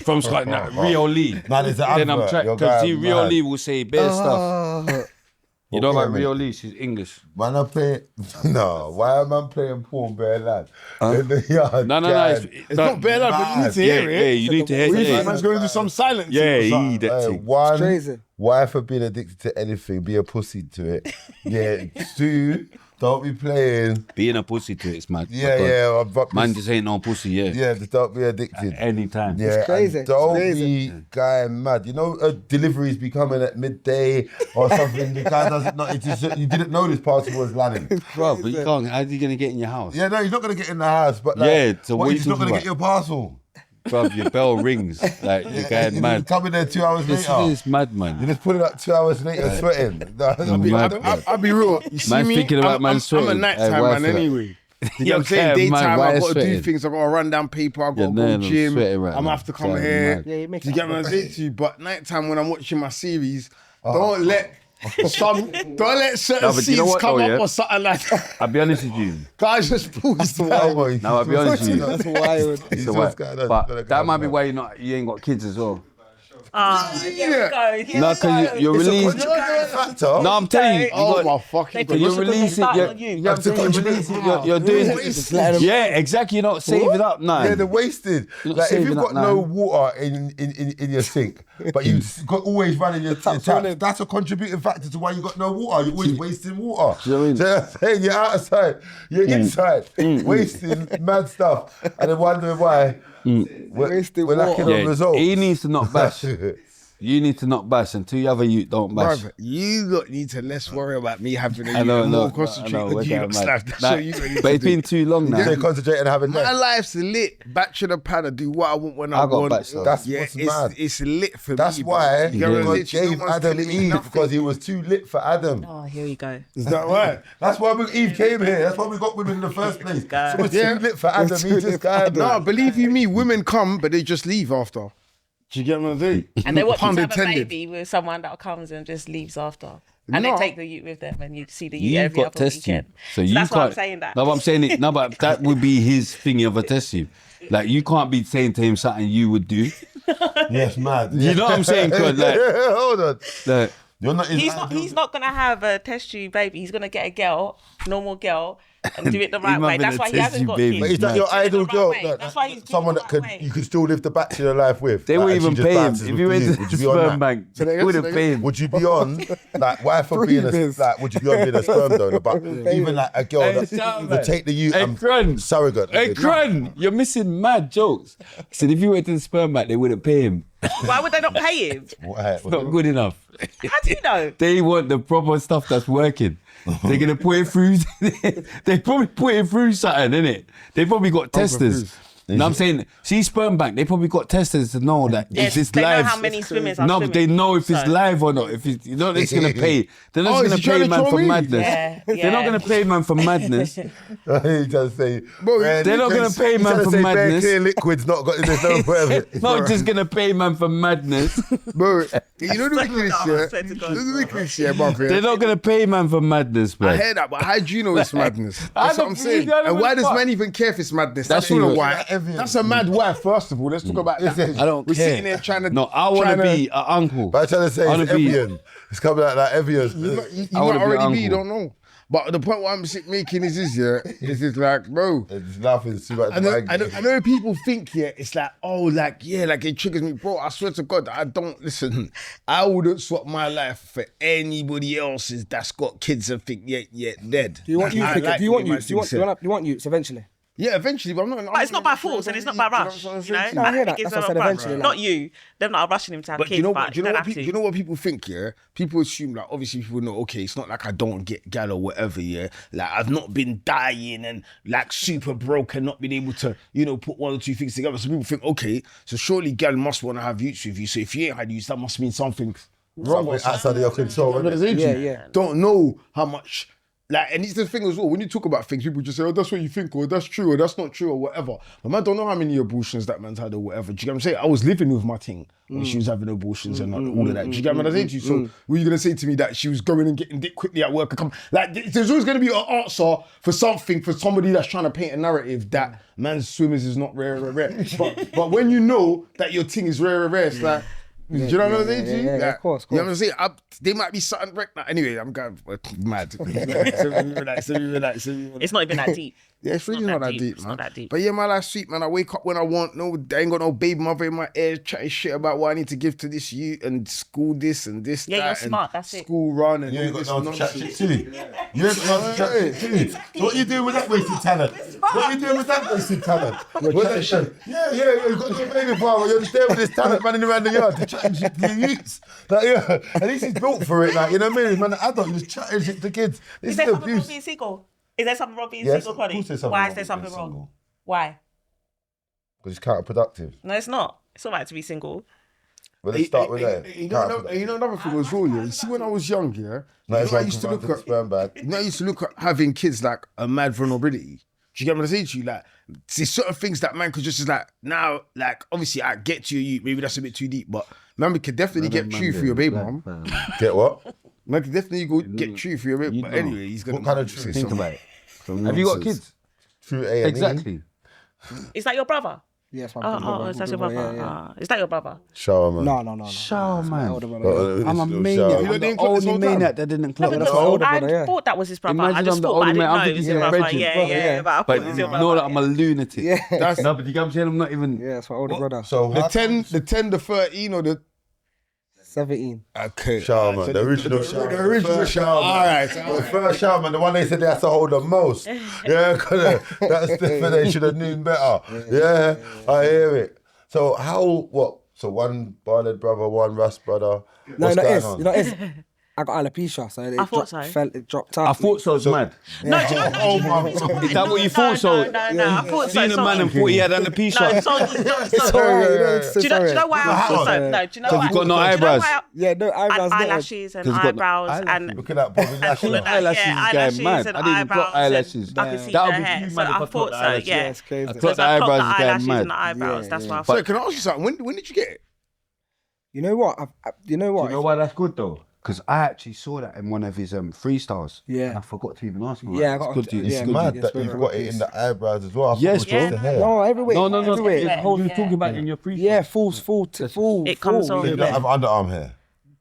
From Scotland, Rio Lee. Man, it's an Then I'm advert. trying, You're because going Rio mad. Lee will say bare stuff. You know about Okay, Rio mate. Lee? She's English. Man, I play. No, why am I playing porn, bare lad? In the yard. No. God. It's not bad, but you need to hear Yeah, it. you need to hear What do you think? it. Man's going to do some silence. Yeah, he that Hey, thing. one, crazy. why for being addicted to anything, be a pussy to it. Yeah. Two, don't be playing. Being a pussy to it's mad. Yeah, Because yeah. But Man just ain't no pussy, yeah. yeah, just don't be addicted. Anytime. Yeah, It's crazy, and don't it's be going mad. You know, deliveries be coming at midday or something. The guy doesn't know. You didn't know this parcel was landing. Bro, but you can't. How's he going to get in your house? Yeah, no, he's not gonna get in the house. But like, Yeah, so what you he's not talking gonna about? get your parcel. Bro, your bell rings. Like, you're going He's mad. coming there 2 hours This later. is mad, You man. just put it up 2 hours later, sweating. No, Mad, bro. I'll be real. You see Man's me? thinking about I'm man's a sweating. nighttime Why man for that? anyway. You know what I'm saying? Okay, man, Daytime, why I you got to do sweating? things. I got to run down paper. I got to Your go nails gym. sweating right I'm now. gonna have to come Sorry, here. mad. Yeah, you make Do you it get what I'm saying to you? But nighttime when I'm watching my series, don't let certain No, but scenes you know what, come though, up yeah? or something like that. I'll be honest with you. Guys just pulls the wire. No, I'll be honest with you. That's wild. It's alright. But that might be why you ain't got kids as well. Here we go. Here No, we because go. you're releasing. Factor. No, I'm telling you. Oh got- my fucking They god. You're What's the releasing. starting You're, on you? you know what I'm saying? You're releasing. You're doing. Yeah, exactly. You're not saving up, nah. Yeah, the wasted. You're not Like if saving you've up, got no man. water in your sink, but you got always running your tap, that's a contributing factor to why you got no water. You're always wasting water. Do you know what I mean? So I'm saying you're outside, you're inside, wasting mad stuff, and then wondering why we're lacking on results. He needs to not bash. You need to not bash until you have a youth, don't bash. Brother, you lot need to less worry about me having a I know, youth and no, more concentrate on we're you going lot mad. slash. That's Nah, what you lot need but to it's been do. too long now. They concentrate on having My less. life's lit. Back to the pad. I do what I want when I I got want. back stuff. That's yeah, what's mad. it's lit for That's me. why You get what I'm God saying? gave No one's Adam telling me Eve nothing. because he was too lit for Adam. Oh, here we go. Is that right? That's why Eve came here. That's why we got women in the first place. So it's Yeah. too lit for Adam. He just got No, believe you me, women come, but they just leave after. Do you get what I'm saying? And they want you Pun to have a intended. baby with someone that comes and just leaves after. And No. they take the youth with them and you see the youth You've every got other test tube. weekend. So you that's can't. why I'm saying that. No, but I'm saying it. No, but that would be his thingy of a test tube. Like you can't be saying to him something you would do. Yes, mad. You know what I'm saying? 'Cause, like, Hold on. like, You're not his He's not gonna have a test tube baby. He's gonna get a girl, normal girl, and do it the right might way. be That's the why he test hasn't tube got baby. But kids. is that Mad. your Do it the ideal right girl? way. Like, That's why he's doing someone the that right way. you could still live the bachelor life with. They Like, wouldn't and even she just pay him. bounces If with you the went youth. to Would the you be on sperm that? bank, they wouldn't pay him. Would you be on like why for being a Freebase. like? Would you be on being a sperm donor? But even like a girl Hey, that shout would out, take the youth Hey, and Crun. surrogate. Hey, Crun, you're missing mad jokes. I said if you went to the sperm bank, they wouldn't pay him. Why would they not pay him? Why? Not good enough. How do you know? They want the proper stuff that's working. They're gonna put it through. They probably put it through something, innit? They probably got testers. No, I'm saying, see, sperm bank. They probably got testers to know that Yes, if this they live. know how many swimmers are No, but they swimming. know if it's So- live or not. If it's, you know, they're gonna pay. They're not Oh, just is he gonna trying pay to man troll for me? madness. Yeah, They're not yeah. gonna pay man for madness. He just say, Bro, They're not gonna pay man for Bare madness. clear liquids, not got. There's no whatever. Not just gonna pay man for madness. Bro, you know the Swear to wickedest God, shit? swear to God. You know the wickedest shit, bro. They're not gonna pay man for madness, bro. I hear that, but how do you know it's madness? I That's what don't I'm saying. believe that And why even does fuck. man even care if it's madness? That's That's all a even- wife. That's a mad wife, first of all. Let's talk about that. I don't We're care. sitting there trying to. No, I want to be an uncle. But I'm trying to say I wanna it's be- Evian. It's coming out like Evian. You I wanna might be already be, you uncle. don't know. But the point what I'm making is this, yeah, is this like, bro. It's nothing too much. I know people think, yeah, it's like, oh, like, yeah, like it triggers me. Bro, I swear to God, I don't, listen, I wouldn't swap my life for anybody else's that's got kids and think, yeah, dead. Do you want youth? I like Do you want what my youth? Do you want? thing Do you said. want? Do you want youths eventually? Yeah, eventually, but I'm not. But it's not by force and it's not by rush. You know, No, I hear that. think it's That's what I said not by- eventually, like- Not you. Them not rushing him to have But kids. you know but what? Do you know don't what? have to. You know what people think? Yeah, people assume like obviously people know. Okay, it's not like I don't get gal or whatever. Yeah, like I've not been dying and like super broke and not been able to put one or two things together. So people think, okay, so surely gal must want to have youths with you. So if you ain't had youths, that must mean something wrong. Something outside of your control. I'm innit? gonna say to Yeah, you, yeah. don't know how much. Like, and it's the thing as well, when you talk about things, people just say, oh, that's what you think, or that's true, or that's not true, or whatever. But man, don't know how many abortions that man's had, or whatever. Do you get what I'm saying? I was living with my thing when she was having abortions and all of that. Do you get what I'm saying to you? So, were you going to say to me that she was going and getting dick quickly at work? Like, there's always going to be an answer for something, for somebody that's trying to paint a narrative that man's swimmers is not rare. But when you know that your thing is rare, it's like, do you know what I'm saying to you? yeah, Like, of course. You know what I'm saying? They might be something wrecked now. Anyway, I'm going mad. So relax. It's not even that deep. Yeah, it's really not that deep, It's man. not that deep. But yeah, my life's sweet, man. I wake up when I want. No, I ain't got no baby mother in my ear chatting shit about what I need to give to this youth and school this and this, Yeah, that. you're smart, and that's it. School run and You ain't all got this no to chat nonsense. shit too. You ain't got no to chat shit too. So what you doing with that wasted talent? What you doing with that wasted talent? Yeah, you've got no baby father. You're just there with this talent running around the yard to chatting shit to your youths. Like, yeah, at least he's built for it. Like, you know what I mean? Man, an adult, you're just chatting shit to kids. This Is is there something wrong abuse. being single? Is there something wrong being Yes, single, of Connie? course there's something Why wrong is there with something being wrong? single. Why? Because it's counterproductive. No, it's not. It's all right to be single. Well, let's start with that. You know another thing as well, yeah? You see, when I was young, yeah? No, you it's know, I like used to look the at sperm bag. I used to look at having kids like a mad vulnerability. you get what I'm saying to you? Like, there's certain things that man could just is like, now, like, obviously, I get to you, maybe that's a bit too deep, but man, we could definitely get true for your baby mom. Get what? Man could definitely go get true for your baby. But anyway, he's gonna What kind of truth? Think about it. Have you got kids? True A&E. Exactly. Is that your brother? Yes, my Oh, is that your brother? Is that your brother? Shower man. No. Show, man. I'm I'm a maniac. I'm the only maniac that didn't clock that's that. my older I brother, yeah. thought that was his brother. Imagine I just I'm the thought, but I only didn't man. know I'm it was thinking your he's brother. Reggie. Yeah. But I thought But it was you your know brother. that I'm a lunatic. Yeah. That's No, but you get what I'm saying? I'm not even. Yeah, it's my older brother. So the 10, the 13, or the 17. okay. shower man, the original shower. The original shower man. All right. The first shower man, the one they said they had to hold the most. Yeah, cause that's the they should have known better. Yeah, I hear it. So what? So one bald brother, one rust brother. No, What's no, going it's on? you know it's. I got alopecia, so it I thought so. It dropped I out. thought so, it's mad. No, do you know Oh my god. Is that what you thought so? No, I thought so. Seen a man and thought he had No, alopecia. It's alright, you know, it's Do you know why I thought so? on. No, do you know Because why? you've got no do you know eyebrows. why Yeah, no eyebrows. and no. eyelashes and 'Cause you've got no eyebrows eyelashes. and Look at that Bobby Lashley. all of that. Eyelashes Yeah, is going eyelashes mad. and I didn't even clock eyebrows. eyelashes. I could see That her would be hair, you, so man, if I I clocked thought so. eyelashes. Yeah, it's crazy. I because clocked the I clocked eyebrows the is going eyelashes mad. and the eyebrows. Yeah, That's why I So thought. can I ask you something? When did you get it? You know what? You know what? You know why that's good though? Because I actually saw that in one of his freestyles. Yeah. And I forgot to even ask him. Yeah, I it's got good to- to, yeah, it's It's good mad to, that you've got it in the eyebrows as well. I thought Yes, it was just bro. the hair. No, everywhere. No. Everywhere. You were talking about it in your freestyle. Yeah, full. It comes on. So you don't have underarm hair.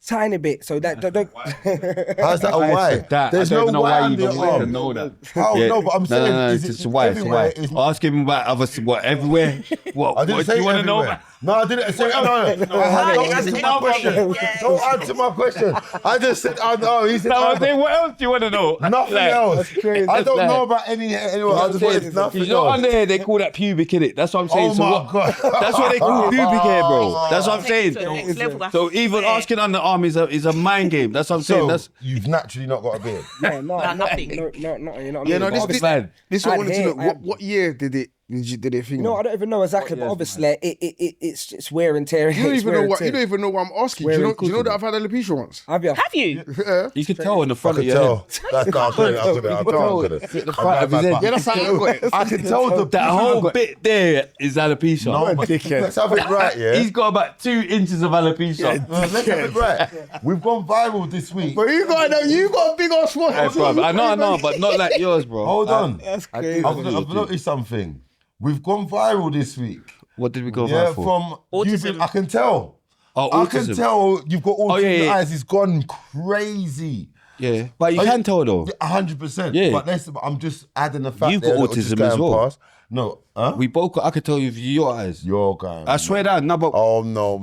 Tiny bit. So that don't. How's that a I why? said that. There's I don't no even know why why you under even your want to arm. know that. How? No, but I'm saying, no, is it's it why, it's everywhere? why. Ask him about other, what, everywhere? What, I didn't what say do you want to know everywhere. about? No, I didn't say. Don't answer my question. Don't answer my question. I just said, oh no, he said. No, I'm saying, what else do you want to know? Nothing Like, else. crazy. I don't Like- know about anyone. I just wanted nothing You know, else. under here, they call that pubic, innit? That's what I'm saying. Oh So my what- god. That's what they call pubic hair, bro. That's what I'm Take it saying. to the next level, that's So even fair. asking underarm is a mind game. That's what I'm saying. So That's you've naturally not got a beard. No, nothing. No, you know what I Yeah, mean? no, But this man. is what I I wanted to had know. hair, What year did it think? No, I don't even know exactly, but obviously it's wear and tear. You don't It's even wear know and what. tear. You don't even know what I'm asking. Do you know that I've had alopecia once? Have you? Have you? Yeah. you can tell in the I front of could your tell. head. That's not good. I The front of his head. Yeah, that's how I got it. I can tell the That whole bit there is alopecia. No, but let's have it right, yeah. He's got about 2 inches of alopecia. Let's have it right. We've gone viral this week. But you got a big ass one. Hey, bro, I know, but not like yours, bro. Hold on. That's I crazy. do. I've noticed something. We've gone viral this week. What did we go Yeah, back for? from you've been, I can tell. Oh, I autism. can tell you've got autism yeah, in your yeah. eyes. It's gone crazy. Yeah, but you can tell though. 100%. Yeah. But I'm just adding the fact You've there got that was just autism as going well. past. No, huh? We both. I could tell you with your eyes. You're going. I swear that. No, but Oh no!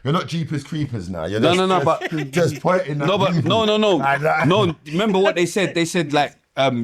You're not Jeepers Creepers now. You're No, just, no, but- just pointing. no, but no. Like that. No, remember what they said? They said like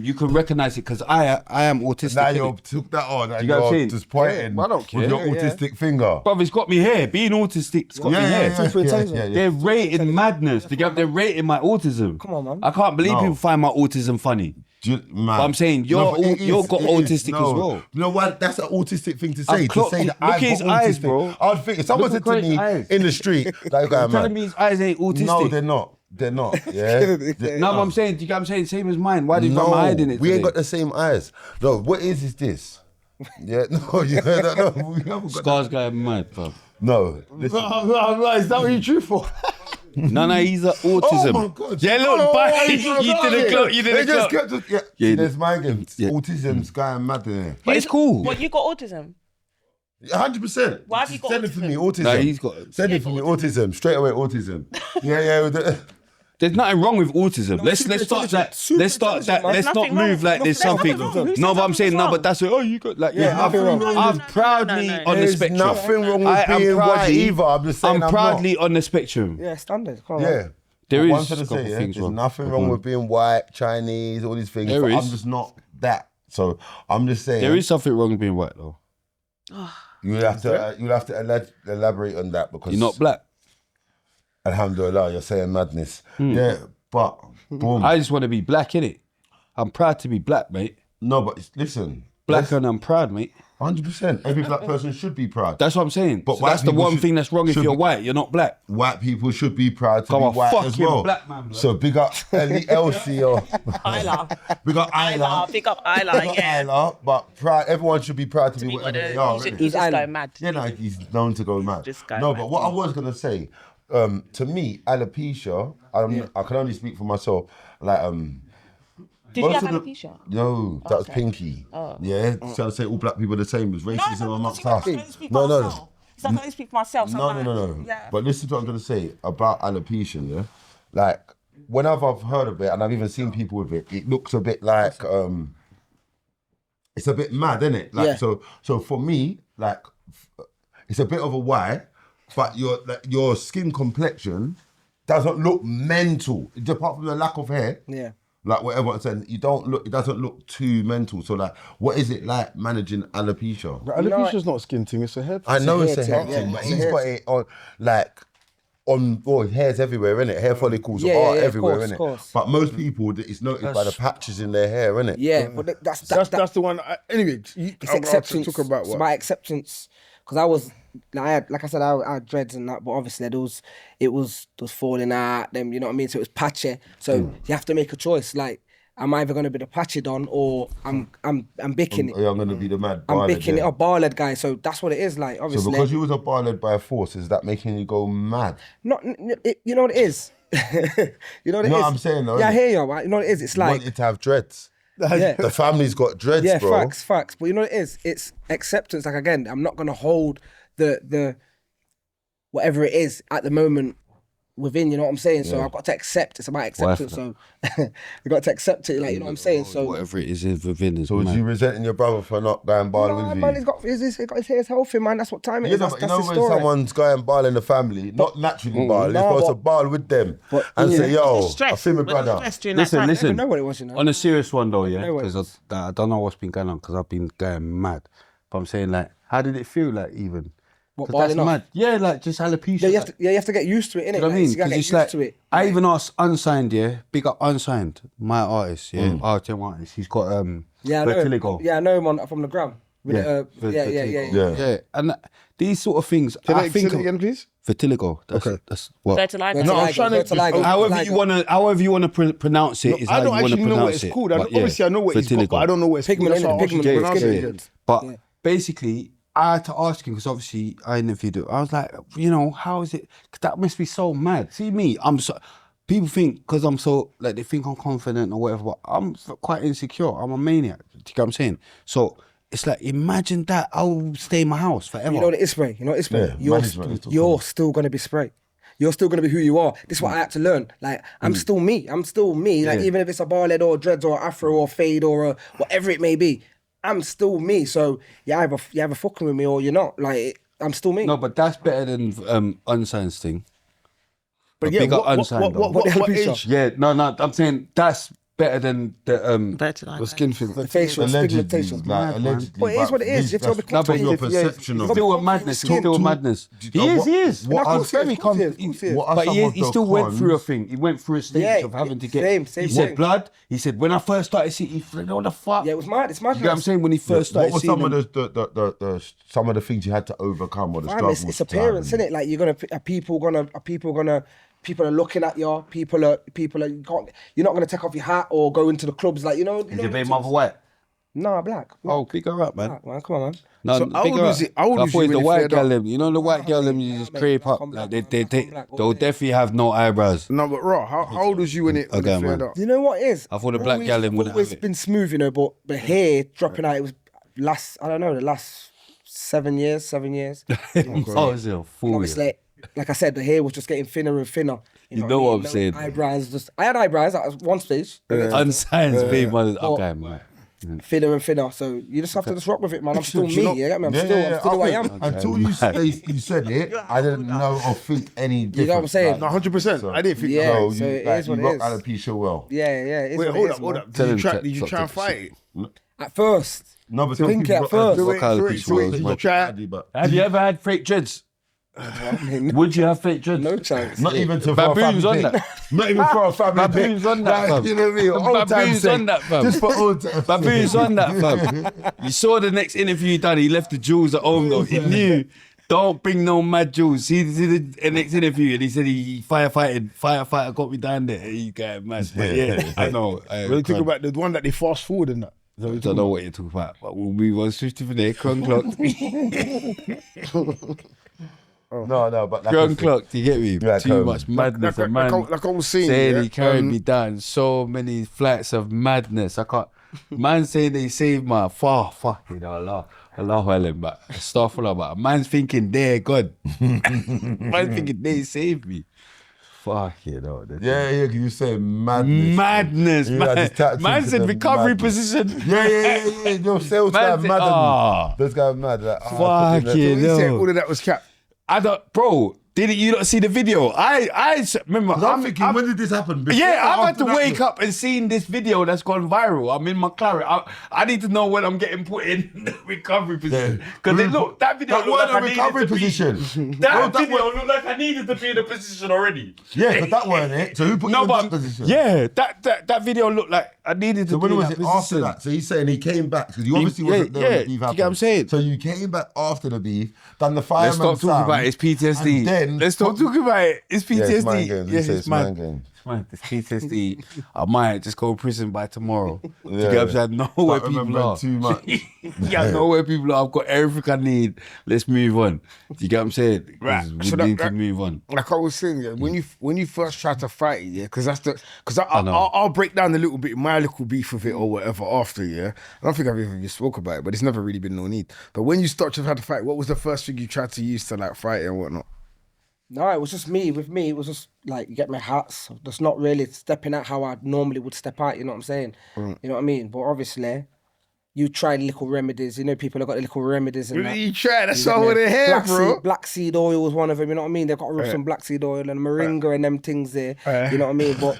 you can recognize it because I am autistic. Now innit? you took that on and You get what I'm you're saying? just pointing I don't care. with your Yeah. autistic finger. Bruv, it's got me here. Being autistic, it's got me here. They're rating madness. They're rating my autism. Come on, man. I can't believe No. people find my autism funny. Man. But I'm saying you're but it you're is, got it is. autistic No. as well. You know what? That's an autistic thing to I've say. To clocked- say that look I've at his got eyes, autistic. bro. I'd think if someone Look said at to me Craig's eyes. in the street, like, You're man, telling me his eyes ain't autistic. no, they're not. They're not. Yeah. No, but I'm saying, do you get what I'm saying? Same as mine. Why did you No, my hiding it? we ain't today? got the same eyes. No, what is this? Yeah, no, yeah, no, we haven't got Scars going mad, bro. No, listen. Is that what you true for? No, he's an autism. Oh my God. Yeah, look, Oh, bye. he's You not did got a it. clock. You did They a just clock. kept yeah. Yeah. There's my game. Yeah. Autism's going mad in there. But it's cool. What, you got autism? 100%. Why have you got Send it for autism? me, autism. Nah, he's got- Send it for me, autism. Straight away, autism. Yeah. There's nothing wrong with autism. Let's start that. Let's start that. Let's not nothing move wrong. like there's Nothing something. wrong. No, but I'm saying no, Wrong. but that's it. Oh, you got like Yeah, nothing wrong. I'm No, proudly no. on the There's spectrum. nothing wrong with I am being white proudly- either. I'm just saying I'm I'm proudly on the spectrum. Yeah, standard. Come on, Yeah. There One is thing to a couple say, yeah, things there's wrong. nothing wrong with being white, Chinese, all these things. There but is. I'm just not that. So I'm just saying. There is something wrong with being white though. You'll have to elaborate on that because You're not black. Alhamdulillah, you're saying madness. Yeah, but boom. I just want to be black, innit? I'm proud to be black, mate. No, but listen, black and I'm proud, mate. 100%. Every black person should be proud. That's what I'm saying. But So white that's the people one thing that's wrong if should you're be- white. You're not black. White people should be proud to Come be on, white as fucking well. black man, bro. So big up Elsie or Isla. big up Isla. Big up Isla, Big up yeah. Isla, but proud. Everyone should be proud to be whatever they are. He's innit? just going mad. Yeah, no, he's known to go mad. Just go No, mad. but what I was gonna say, to me, alopecia. I can only speak for myself. Like, Did you most have of the- alopecia? No, that was Okay. Pinky. Oh. Yeah, trying to say all black people are the same. It was racism amongst us. No, No, no. no. I can only speak for myself. So No. Yeah. But listen to what I'm gonna say about alopecia. Yeah, like whenever I've heard of it, and I've even seen people with it, it looks a bit like it's a bit mad, isn't it? Like so for me, like it's a bit of a why, but your skin complexion doesn't look mental, apart from the lack of hair. Yeah. Like whatever I'm saying, it doesn't look too mental. So like, what is it like managing alopecia? Alopecia's not a skin thing, it's a hair. I know it's a hair hair thing, thing, yeah, but it's a he's hair got it on like his hair's everywhere, innit? Hair follicles Yeah, are yeah, of everywhere, course, innit? of course. But most people, it's noticed by the patches in their hair, innit? Yeah, but that's That's the one. Anyway, it's acceptance. Talk about It's what? about acceptance. Because I was, like I said, I had dreads and that, but obviously it was falling out. Them, you know what I mean. So it was patchy. So you have to make a choice. Like, I'm either gonna be the patchy don or I'm bicking it. I'm gonna be the mad I'm bar bicking it up, bar-led guy. So that's what it is. Like, So obviously, because you was a bar led by a force, is that making you go mad? you know what it is. You know what it is. No, I'm saying though, Yeah, I innit? hear you. Right? You know what it is. It's like, Wanted to have dreads. yeah. The family's got dreads, Yeah, bro. facts. But you know what it is? It's acceptance. Like, again, I'm not gonna hold the whatever it is at the moment within, you know what I'm saying? So I've got to accept. It's about acceptance. So you got to accept it, like, you know what I'm saying? So Whatever it is within is So was mad. you resenting your brother for not going bar nah, with man, you? he's got his healthy, man. That's what time it Yeah, is. no, That's, but you that's know his when story. someone's going ball in the family, not naturally ball, they're Nah, supposed to but- ball with them but and yeah. say, yo, Stress. I feel my brother. Listen, I don't listen. know what it was, you know. On a serious one though, yeah, know what because I don't know what's been going on because I've been going mad. But I'm saying, like, how did it feel, like, even? What, 'Cause that's balling off? mad. Yeah, like just alopecia. Yeah, like, you have to get used to it, innit? you know what I Like, mean? you gotta get Because it's used like, to it. I even asked Unsigned, yeah, big up Unsigned, my artist, yeah, RTM artist. He's got Yeah, I know him. vertigo. Yeah, I know him from the gram. With Yeah, yeah. Yeah, and these sort of things, Say I that think again, please. vertigo. That's what. Vertigo. No, I was trying to- However you wanna pronounce it is I how you don't wanna actually know what pronounce it's it. called. But yeah, Obviously, I know what it's called, but I don't know what it's called. Pigment, That's why I innit? asked you to Pigment, pronounce pigment. it again. But basically, I had to ask him because obviously I interviewed him. I was like, you know, how is it? 'Cause that must be so mad. See me, I'm so. People think because I'm so like they think I'm confident or whatever, but I'm quite insecure. I'm a maniac. Do you get what I'm saying? So it's like imagine that I'll stay in my house forever. You know what it is, Spray? You know what it is, Spray? Yeah, management is You're still going to be Spray. You're still going to be who you are. This is what I had to learn. Like, I'm still me. Like, even if it's a bar lead or dreads or afro or fade or whatever it may be, I'm still me. So you either fucking with me or you're not. Like, I'm still me. No, but that's better than Unsigned's thing. But Big yeah, up Unsigned, though. what age? Yeah, no, I'm saying that's better than the Vertigo. The skin thing. The facial Allegedly, pigmentation. like, allegedly. But it is what it is. You have to that's become your confident. perception of still it. a madness. He's Talk still a to- madness. Did- He is. what Of are- course he is, of course he is, of course he is. What are But some he of the still went through a cons? thing. He went through a stage Yeah, of having to same, get. same He said thing. blood. He said when I first started seeing, he said, "What the fuck?" Yeah, it was mad. It's mad. You get what I'm saying? When he first started What were seeing some them, of the some of the things you had to overcome or the Fam, struggles? it's to appearance, have? isn't it? Like people are looking at you. People are. You're not gonna take off your hat or go into the clubs. Like, you know. is your baby mother white? Nah, black. Oh, pick her up, man. Black, man. Come on, man. No, So how pick old her was up. he- how old I was thought you it's the when he white flared girl up? them. You know the white girl them. You just mate, creep up. come Like black, they'll all day. definitely have no eyebrows. No, but raw. How old was you when it Okay, flared man. up? You know what it is? I thought the black Always- gal them wouldn't always have it. been smooth, you know, but the hair dropping out. It was the last 7 years. Oh, is it a fool? Obviously, like I said, the hair was just getting thinner and thinner. You know what I'm saying? Eyebrows just. I had eyebrows at one stage. Unsigned baby mother. Oh. Okay, man. Thinner and thinner. So you just have to just rock with it, man. I'm still Do you me. know- You get me? I'm Yeah, still yeah, who I okay. am. Until you said it, I didn't know or think any different. You know what I'm saying? No, 100%. I didn't think. Yeah. No, so you, it like, is what you it rock is. alopecia well. Yeah. It's Wait, what hold it up, is, hold man. up. Tell Did him you try? to- Did you stop try and to- fight it? At first. No, but Think at first. Rock alopecia Wait, was did mad. you try? Have you ever had fake dreads? Would you have fake dreads? No chance. Not even to throw a Baboons family on pic. that. Not even for a family pic. Baboons on that, Like, fam. you know what I mean? Old time's Baboons sake. on that, fam. Just for old time's Baboons on that, fam. You saw the next interview he done. He left the jewels at home though. He knew. Don't bring no mad jewels. See the next interview and he said he firefighter got me down there. He got mad. But yeah, I know. When you think about the one that they fast forward and that. I don't know what you're talking about, but we'll move on swiftly from there. Crown clock. No, but like Crown clock, do you get me? Yeah, Too much madness. Like, A man like I was saying, saying yeah, he carried me down. So many flights of madness. I can't. Man saying they saved my fucking Allah Ellen, but astaghfirullah, but man's thinking they're God. Man's thinking they saved me. Fuck you know. Yeah, you say madness. Madness, Yeah, man. just tap Man into said the recovery madness. position. Yeah. Your sales guy Man said, mad at ah. me. Those guys mad. Like, Fuck So you he said know. all of that was cap. I don't, bro. Didn't you not see the video? I remember. I'm thinking, when did this happen? Before Yeah, or I've had after to that? wake up and seen this video that's gone viral. I'm in my claret. I need to know when I'm getting put in the recovery position. Because look, that video That looked like I weren't a needed recovery to position. be. That that video weren't- looked like I needed to be in a position already. Yeah, but that weren't it. So who put you in that position? yeah, that video looked like I needed to So be when in was that it position. after that? So he's saying he came back because you obviously wasn't there when yeah, the beef you get happened. what I'm saying? So you came back after the beef, done the Let's fireman stop talking sound, about his PTSD. and then Let's stop talking about it. It's PTSD. Yeah, it's mind games. Yeah, He said it's it's mind mad. games. Man, this PTSD, I might just go to prison by tomorrow. Do you Yeah. get what I'm saying? I know where Start people remembering are. too much. Yeah, I know where people are. I've got everything I need. Let's move on. Do you get what I'm saying? Right. We So need that- to move on. Like I was saying, yeah, when you first try to fight it, yeah, because I know. I'll break down a little bit my little beef with it or whatever after, yeah. I don't think I've even spoke about it, but it's never really been no need. But when you start to try to fight, what was the first thing you tried to use to like fight it and whatnot? No, it was just me. With me, it was just like you get my hats. Just not really stepping out how I normally would step out. You know what I'm saying? You know what I mean? But obviously, you tried little remedies. You know, people have got the little remedies and that. You try, that's You get all me? with the hair, Black bro. seed, black seed oil was one of them. You know what I mean? They've got to rub some black seed oil and moringa and them things there. You know what I mean? But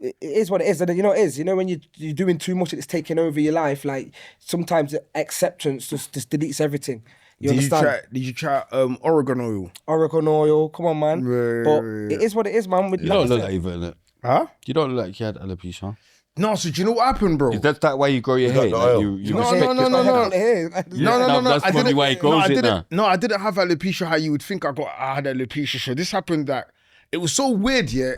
it is what it is. And you know what it is. You know when you're doing too much, it's taking over your life. Like sometimes the acceptance just deletes everything. You understand? Did you try oregon oil? Oregon oil, come on, man. Right, But right. it is what it is, man. With You don't look like you've eaten it. Huh? You don't look like you had alopecia. No, so do you know what happened, bro? Is that way you grow your hair? got the Like oil. you No, respect no, it? no, no. No, that's I probably didn't- why it grows I it didn't, now. No, I didn't have alopecia how you would think I had alopecia. So this happened that it was so weird, yeah.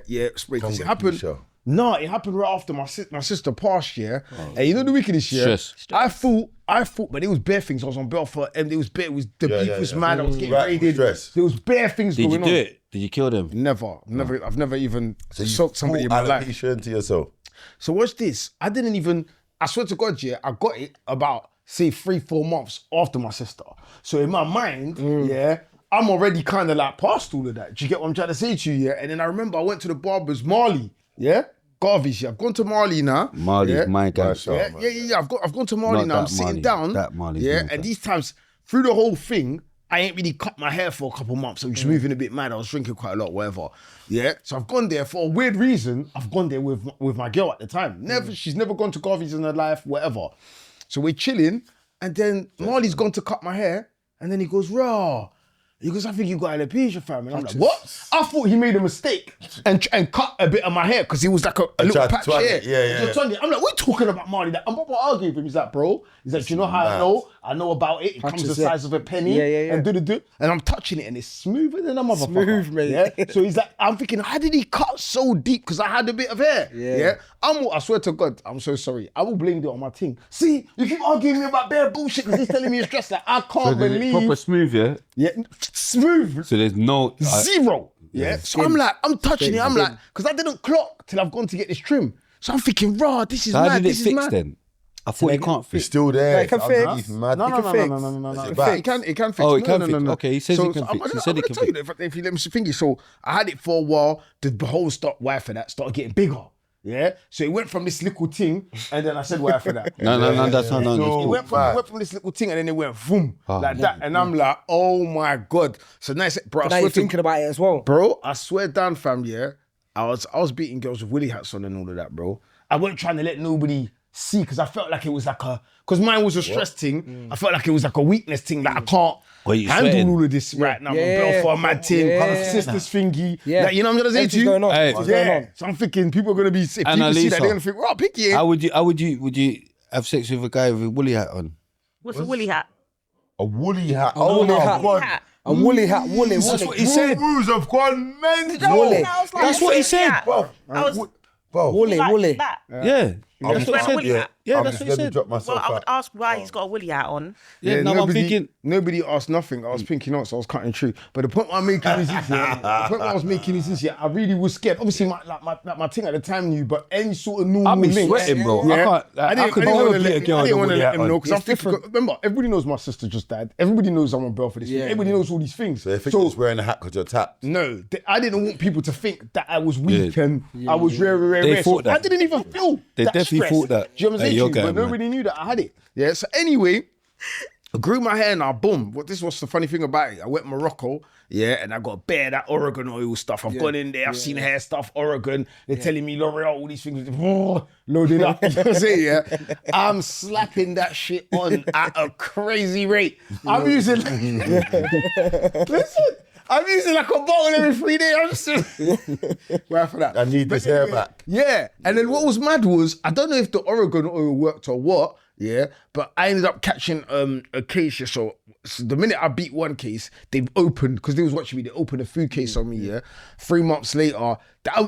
Wait, 'cause it happened. Alopecia. No, it happened right after my sister passed, yeah. And you know the wickedest, yeah. Stress. I thought, but it was bare things. I was on bail for, and it was bare. It was the beef was mad. I was getting Right, raided. stress. There was bare things Did you going do on. it? Did you kill them? Never. I've never even So you soaked somebody in my brought life. alopecia into yourself. So watch this. I didn't even, I swear to God, yeah, I got it about, say, 3-4 months after my sister. So in my mind, yeah, I'm already kind of like past all of that. Do you get what I'm trying to say to you, yeah? And then I remember I went to the barber's, Marley, yeah? Garvish, yeah. I've gone to Marley now. Marley's yeah? my guy. Yeah. I've gone to Marley Not now. I'm that sitting Marley. down. That Marley's yeah, my and guy. these times, through the whole thing, I ain't really cut my hair for a couple months. I was just moving a bit mad. I was drinking quite a lot, whatever. Yeah. So I've gone there for a weird reason. I've gone there with my girl at the time. She's never gone to Garvey's in her life, whatever. So we're chilling, and then Marley's gone to cut my hair, and then he goes, raw. He goes, I think you got alopecia, fam. And I'm like, what? I thought he made a mistake and cut a bit of my hair because he was like a little tried to patch twang hair. it. Yeah. So twang it. I'm like, what are you talking about, Marley? I'm not arguing with him. He's like, bro. He's like, do you know how I know? I know about it. It comes the Patches it. size of a penny. Yeah. And do. And I'm touching it and it's smoother than a motherfucker. Smooth, mate. Yeah. So he's like, I'm thinking, how did he cut so deep? Because I had a bit of hair. Yeah. I swear to God, I'm so sorry. I will blame it on my thing. See, you keep arguing me about bare bullshit because he's telling me it's stress. Like, I can't believe. Proper smooth, yeah? Yeah, smooth. So there's no... Zero. Yeah. So I'm like, I'm touching it. I'm like, because I didn't clock till I've gone to get this trim. So I'm thinking, raw, this is How mad. did it This is fix mad. then? I thought you can't It's fix. still there. it can It's fix. underneath, mad. No. Is it back? It can fix. Oh, it can No. fix. Okay, he says it can I'm fix. He gonna- said I'm it gonna can tell you fix. that if you let me think it. So I had it for a while. The whole wire for that started getting bigger. Yeah. So it went from this little thing, and then I said wire for that. No, that's not. It No, went from this little thing, and then it went boom like that, and I'm like, oh my God. So now, bro, Now I you're swear to thinking about it as well. bro, I swear down, fam, yeah. I was beating girls with willy hats on and all of that, bro. I wasn't trying to let nobody see, because I felt like it was like because mine was a stress thing. I felt like it was like a weakness thing. Like I can't you handle sweating? all of this right now. I'm built for a mad thing. Sisters thingy. Yeah. Like, you know what I'm gonna say to you? Going on. Hey. What's going on? So I'm thinking people are gonna be, if people see that, Annalisa. they're gonna think, well, picky. How would you have sex with a guy with a woolly hat on? What's a woolly hat? A woolly hat. woolly my hat. God. Hat. A woolly hat, woolly. That's what he said. Woos have gone mental. Woolly. That's what he said. Bro, I was bro. Woolly, like woolly. that. Yeah. That's what wear a he said. woolly hat. Yeah, I'm that's just what he let me said. drop myself Well, I would out. ask why he's got a woolly hat on. Yeah, no, I'm thinking. Nobody asked nothing. I was thinking out, so I was cutting through. But the point I'm making is this, the point I was making is this, I really was scared. Obviously, my thing at the time knew, but any sort of normal I'll be link. sweating, bro. Yeah. I can't. I didn't could want never to be a let, girl I with a didn't want to woolly let hat him on. know because I'm thinking. Remember, everybody knows my sister just died. Everybody knows I'm on bail for this. Yeah. Everybody knows all these things. So they think you're wearing a hat because you're tapped. No, I didn't want people to think that I was weak Yeah. and I was rare. They So thought that. I didn't even feel They that definitely stress. thought that. Do you know what I'm Hey, saying? you're But going, man. nobody knew that I had it. Yeah. So anyway, I grew my hair now. Boom. What this was the funny thing about it. I went Morocco. Yeah, and I got bare that Oregon oil stuff. I've gone in there. I've seen hair stuff. Oregon. They're telling me L'Oreal, all these things. Loading up. You know what I'm saying? Yeah. I'm slapping that shit on at a crazy rate. I'm using. Listen. I'm using like a bottle every 3 days. I'm just where for that. I need this hair back. Yeah, and then what was mad was I don't know if the Oregon oil worked or what. Yeah, but I ended up catching a case. Yeah, so the minute I beat one case, they've opened because they was watching me. They opened a food case on me. Yeah, 3 months later,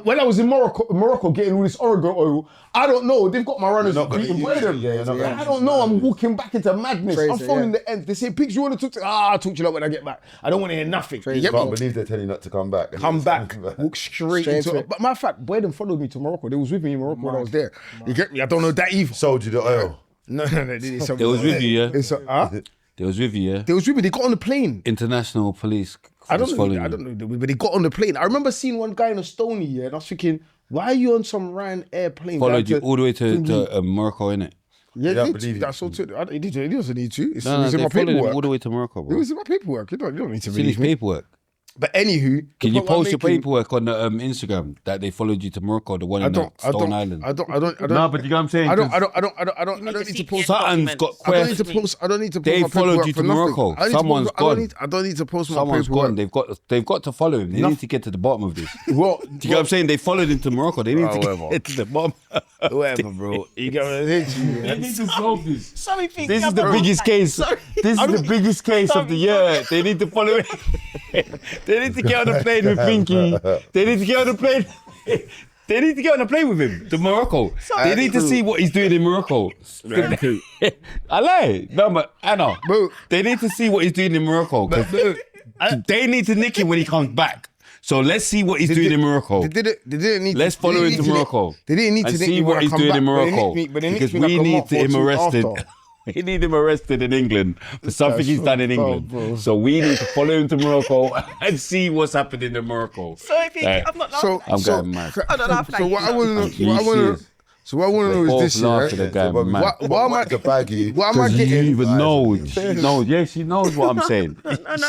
when I was in Morocco getting all this Oregon oil, I don't know. They've got my runners beating bread. I don't know. I'm walking back into madness. I'm phoning the end. They say, "Pigs, you want to talk to?" I'll talk to you lot when I get back. I don't want to hear nothing. You I get can't me? believe they're telling you not to come back. Come back, walk straight into it. But matter of fact, Boyden followed me to Morocco. They was with me in Morocco when I was there. You get me? I don't know that either. Sold you the oil. No. They did something. They was with you, yeah? They was with you, yeah? They was with me. They got on the plane. International police. I was don't following know, you. but they got on the plane. I remember seeing one guy in a Stony, yeah, and I was thinking, why are you on some Ryanair plane? Followed down you all the way to Morocco, innit? Yeah, Yeah, I they believe did. you. That's all too. He doesn't need to. It's, No, it's in they my followed him paperwork. all the way to Morocco, It bro. was in my paperwork. You don't need to It's in his believe me. paperwork. But anywho, Can the you point I'm post your making- paperwork on the Instagram that they followed you to Morocco, the one I in don't. Stone Island? I don't. No, but you know what I'm saying? I don't need need to to see post. your Something's got I don't need quest. to post. I don't need to post. They my followed paperwork you for to nothing. Morocco. I don't need to Someone's post- I don't gone. need. I don't need to post my Someone's paperwork. gone. They've got to follow him. They need to get to the bottom of this. What? Do you get what I'm saying? They followed him to Morocco. They need to whatever. get to the bottom. Whatever, bro. You get what I'm saying? They need to solve this. Sorry, think This is the biggest case. Sorry. This is the biggest case of the year. They need to follow it. They need to get on the plane with Pinky. They need to get on the plane. They need to get on the plane with him to Morocco. They need to see what he's doing in Morocco. I lie. No, but Anna, Bro. they need to see what he's doing in Morocco. 'Cause they need to nick him when he comes back. So let's see what he's doing in Morocco. They didn't need. Let's follow him to Morocco. They didn't need and to nick see me when what I he's come doing back, in but they Morocco. nicked me- but they nicked Because me like we a need month or him two arrested. after. We need him arrested in England for something he's done in England. bro. So we need to follow him to Morocco and see what's happening in Morocco. Sorry, think Right. I'm not laughing. I'm going mad. I don't laugh like So what I want I'm to know, serious. know is this, Both laugh at yeah. the guy, Why man. Why am I the baggy? What am I You getting? even know. She knows. Yeah, she knows what I'm saying.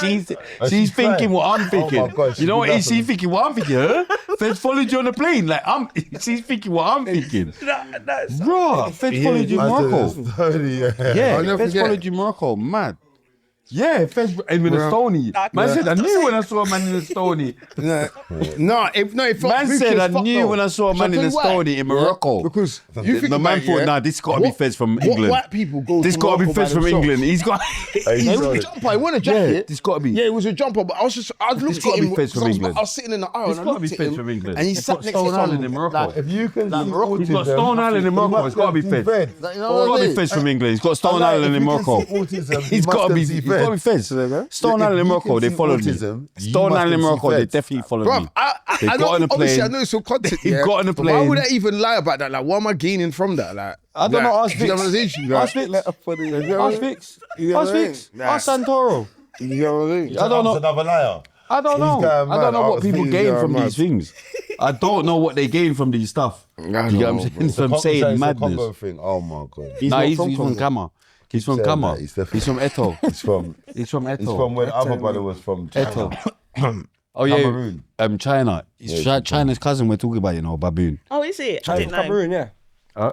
She's she's thinking crying. what I'm thinking. Oh my God, you know what? she's Is she thinking what I'm thinking? Huh? Feds followed you on the plane. Like she's thinking what I'm thinking. Bro, Feds followed you in Morocco. Yeah, I'll never Feds forget. followed you in Morocco. Mad. Yeah, Feds and with a Stony. Man said I knew when I saw a man in a Stony. No, if Man said I knew when I saw a man in a Stony in Morocco. Because you think the man about it, thought, yeah, nah, this got to be Feds from England. What white people go This to got to be Morocco Feds by from themselves? England. He's got. It was a jumper. It wasn't a jacket. Yeah, this got to be. Yeah, it was a jumper, but I was This looking gotta at be him. Feds from I was- England. I was sitting in the aisle This and I got to be looked at Feds him, from England. and he He's sat got next to Stone Island in someone. Morocco. If you can see He's got Stone Island in Morocco. It's got to be Feds. You know It's what got I to be mean? Feds from England. He's got Stone Island in Morocco. He's got to be. He's got to be Feds. Stone Island in Morocco. They followed me. Stone Island in Morocco. They definitely followed Bruv, me. I They got know, on a obviously I plane. know it's all content. He yeah, got on a but why plane. would I even lie about that? Like, what am I gaining from that? Like, I don't know. Ask you know what I'm Vix. saying? Ask Vix. Ask Vix. Ask Vix. Ask Santoro. You know what I mean? I don't know. Another liar. I don't know. going I don't mad. know what people He's gain going from mad. these things. I don't know what they gain from these stuff. Do you get what I'm saying? So I'm saying madness. Thing. Oh my God. Nah, he's from Kama. He's from saying Kama. that. He's definitely- He's from Eto. It's from. He's from It's Eto. from where the other brother was from. Eto. China. Oh yeah, Cameroon. China. China's cousin we're talking about, Baboon. Oh, is it? I didn't know. Cameroon, yeah.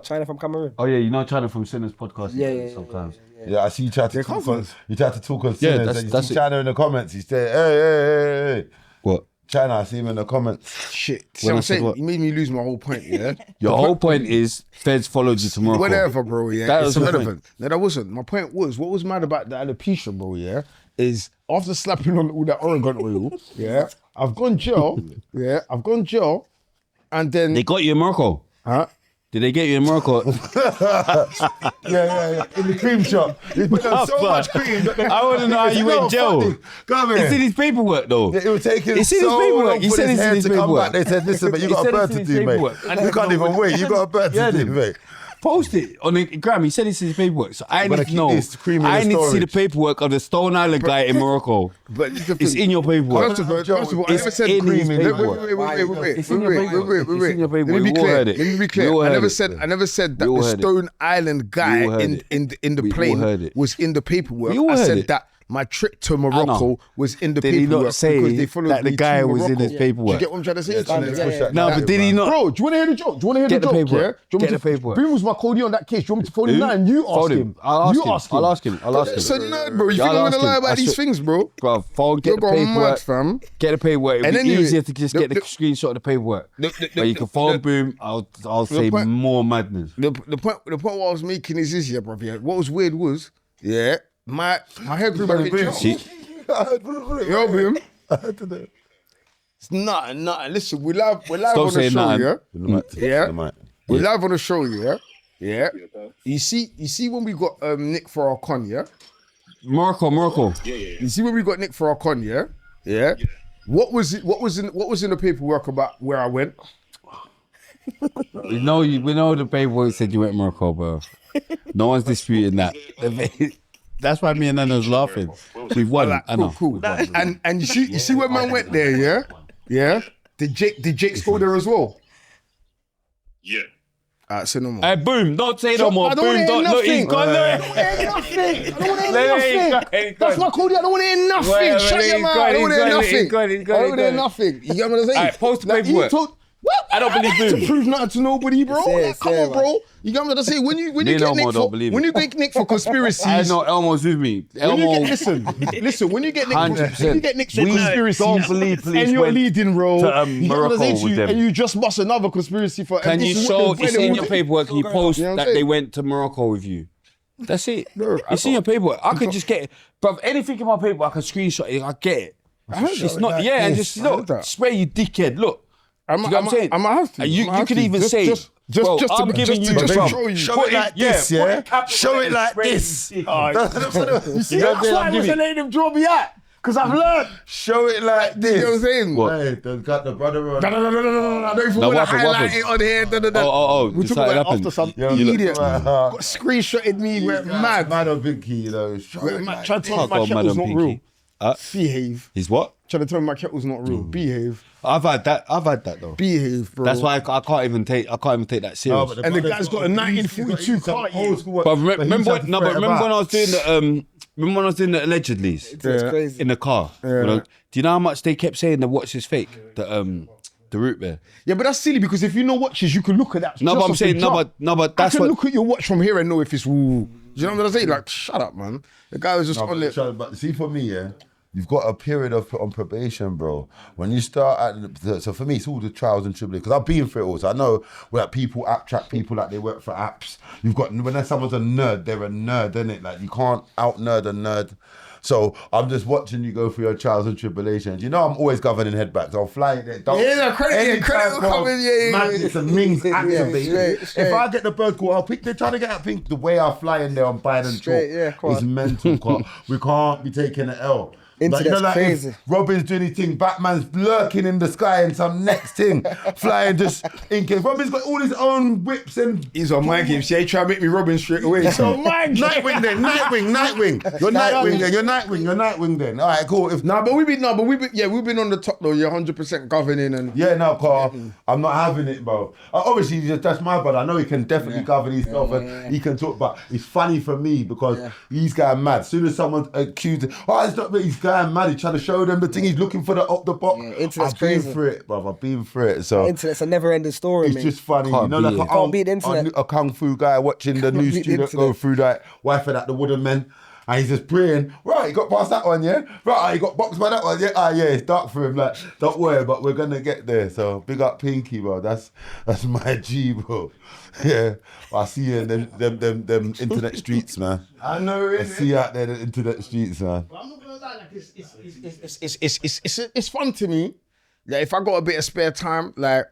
China from Cameroon. Oh yeah, you know China from Sinners podcast. Yeah, sometimes. Yeah, I see you try to talk on. You try to talk on Yeah, sinners. that's You see it. China in the comments. You say, hey. What? China, I see him in the comments. Shit. See When what I I'm said saying? what? You made me lose my whole point, yeah? Your whole point is Feds followed you to Morocco. Whatever, bro, yeah. That It's was your irrelevant. No, that wasn't. My point was, what was mad about the alopecia, bro, yeah, is after slapping on all that Oregon oil, yeah, I've gone gel, and then... They got you in Morocco. Huh? Did they get you in Morocco? Yeah. In the cream shop. They put on so much cream. I want to know how you went gel. Come It's in here. his paperwork though. It was taking It's in his so paperwork. long He for said this it's in hair his to come paperwork. back. They said, listen, but you He got said a birth it's in his certificate, mate. paperwork. And You can't even wait. You got a birth Yeah, certificate, mate. Post it on the gram. He said it's in his paperwork. So I Gotta need to keep know. this cream in I the need to see the storage. paperwork of the Stone Island guy in Morocco. But It's in your paperwork. First of all, I It's never said in cream his in paperwork. Wait. It's in your paperwork. It's in your paperwork. Let me We be all clear. heard it. Let me be We clear. all I heard never it. said that We all the heard it. Stone Island guy We all heard in the We all plane heard it. was in the paperwork. We all I heard said it. that my trip to Morocco was in the Did he paperwork not say because they followed that the me guy to was in Morocco. his Do paperwork? you get what I'm trying to say? No, but did he not? Bro, do you want to hear the joke? Do you want to hear Get the the joke? paperwork. Yeah? Do you want Get me the paperwork. Boom was my codie on that case. Do you want me to phone him Who? now and you ask Phone him? I'll ask You him. ask him. I'll ask him. It's a nerd, bro. You Yeah, think I'll I'm ask gonna lie him. about I these swear- things, bro? Bro, phone, get You're the going mad, paperwork. fam. Get the paperwork. It'll And be anyway, easier to just get the the- screenshot of the paperwork. The- But you can phone Boom. I'll say point- more madness. The point what I was making is this, yeah, bro. Yeah. What was weird was, yeah, my hair grew back in gel. See, Yo, Boom. It's nothing. Listen, we're live Stop on the saying show, nothing. yeah? We're live on the show, yeah? You see when we got Nick for our con, yeah? Morocco. You see when we got Nick for our con, yeah? Yeah? What was in the paperwork about where I went? We know the paperwork said you went to Morocco, bro. No one's disputing that. That's why me and Nana was laughing. We've won. I know. Cool. And you see when man went there, yeah? Yeah? Did Jake go there as well? Yeah. Alright, say no more. Hey, Boom, don't say no more. I don't Boom, want to don't. hear Look, he's nothing. gone there. I don't want to hear nothing. I don't want to hear Let him nothing. go. That's my code. I don't want to hear nothing. Wait, Shut wait, your he's mouth. gone, I don't want to hear he's nothing. gone, he's gone, I don't want to hear he's gone. nothing. You get what I'm saying? Alright, post the Like, paperwork. What? I don't believe have to Boom. prove nothing to nobody, bro. Say it, Like, come say it, on, bro. You get what I'm saying? When you Me get and Elmo Nick don't for believe when it. you get Nick for conspiracies. I know Elmo's with me. When you Elmo, get, listen. When you get Nick, 100%. when you get Nick for We conspiracies, don't believe police and you're went leading role, to, you get what I'm Morocco saying? with them. And you just bust another conspiracy for. can and you this is show what the it's in weather your will- paperwork? Can you post You know what I'm that saying? they went to Morocco with you? That's it. No, It's in your paperwork. I could just get it. But anything in my paperwork, I can screenshot it. I get it. It's not, that. yeah, and Yes, just I heard look, that. swear you dickhead. Look. Do you know what I'm saying? I might have to. And you could even say, bro, I'm giving you just bro, to show you. Show it like this, yeah? Show it like this. You see, That's that's why I I'm was giving. letting him draw me out. Because I've learned. Show it like this. You know what I'm saying? What? Hey, they've got the brother on. No. I don't even No, want to what happened? highlight it on here. Oh, We're just talking how it about happened. after some Yo, idiot look, got screenshotted me. Went mad. Man on Big Key, though. Show it like Trying to tell me Can't my go mad kettle's on not real. Pinky. Behave. He's what? Trying to tell me my kettle's not real. Behave. I've had that though. Behave, bro. That's why I can't even take that serious. And the guy's got a 1942 car. Old school. But remember when I was doing the remember when I was doing the allegedlys It's crazy. in the car? Do you know how much they kept saying the watch is fake? The root beer. Yeah, but that's silly because if you know watches, you can look at that. No, just but I'm off the saying jump. but that's I can what. look at your watch from here and know if it's woo. Do you know what I'm saying? Like, shut up, man. The guy was just on it. But see, for me, yeah, you've got a period on probation, bro. When you start so for me, it's all the trials and tribulations. Because I've been through it all. So I know where people app track people like they work for apps. You've got, when someone's a nerd, they're a nerd, innit? Like, you can't out nerd a nerd. So I'm just watching you go through your trials and tribulations. You know I'm always governing headbacks. I'll fly it there. Credit will come in, Madness and means activated. straight. If I get the bird call, they're trying to get that thing. The way I fly in there on Biden Straight, yeah, come is on. mental. We can't be taking an L. Internet's crazy. If Robin's doing his thing, Batman's lurking in the sky and some next thing flying just in case. Robin's got all his own whips and He's on my game. See, he try to make me Robin straight away. So my Nightwing then, Nightwing. You're Nightwing then, you're Nightwing then. All right, cool. If But we've been on the top though. You're 100% governing and yeah, no, car. I'm not having it, bro. Obviously, that's my brother. I know he can definitely govern himself and he can talk, but it's funny for me because he's going mad. As soon as someone accused him, it's not me, he's going mad. He's trying to show them the thing. He's looking for the up the box. Yeah, internet's I've been crazy. through it, bro. I've been through it. So Internet's a never-ending story, it's man. just funny, Can't you know, like beat it. Can't beat the internet. a kung fu guy watching the new beat the student go internet. through that wife of that the wooden men, and he's just praying. Right, he got past that one, yeah. Right, he got boxed by that one, yeah. Yeah, it's dark for him. Like, don't worry, but we're gonna get there. So big up Pinky, bro. That's my G, bro. Yeah, I see you in them internet streets, man. I know. I see you out there in the internet streets, man. I'm not gonna lie, like it's fun to me. Like if I got a bit of spare time, like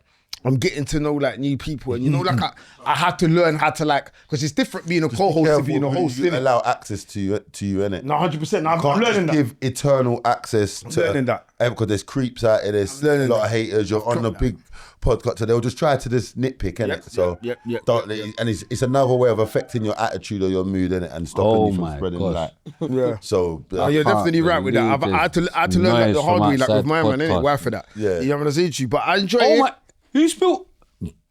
I'm getting to know like new people, and you know, like I had to learn how to like, because it's different being a co-host to being a host. You innit? allow access to you, innit? No, 100%. I'm Can't learning just that. give eternal access to learning that. because there's creeps out there, there's a lot of haters. You're on the big podcast, so they'll just try to just nitpick, innit? Yep. And it's another way of affecting your attitude or your mood, innit, and stopping you from spreading gosh. like. Yeah. So You're definitely right with that. I had to learn that the hard way, like with my man, innit? Why for that? Yeah. You know what I'm saying to you? But I enjoy Oh it. my, who spilled?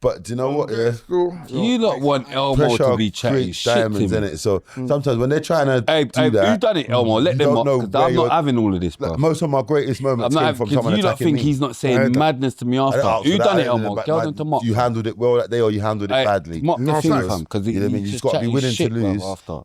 but do you know what? Yeah. Cool. You lot want Elmo Pressure to be chatting creates shit to diamonds, me. innit? So sometimes when they're trying to Hey, do that, who done it, Elmo? Let you them don't up, know 'cause where I'm not you're- having all of this, bro. like, most of my greatest I'm moments not came having, from because someone you lot attacking think me. he's not saying madness to me after. Oh, Who so done that- it, Elmo? but, Tell like, them to mop. You handled it well that day, or you handled it Hey, badly. Mop the No, thing, facts. fam, because You know what I mean? You just just gotta be chatting willing to shit, bruv, lose. after.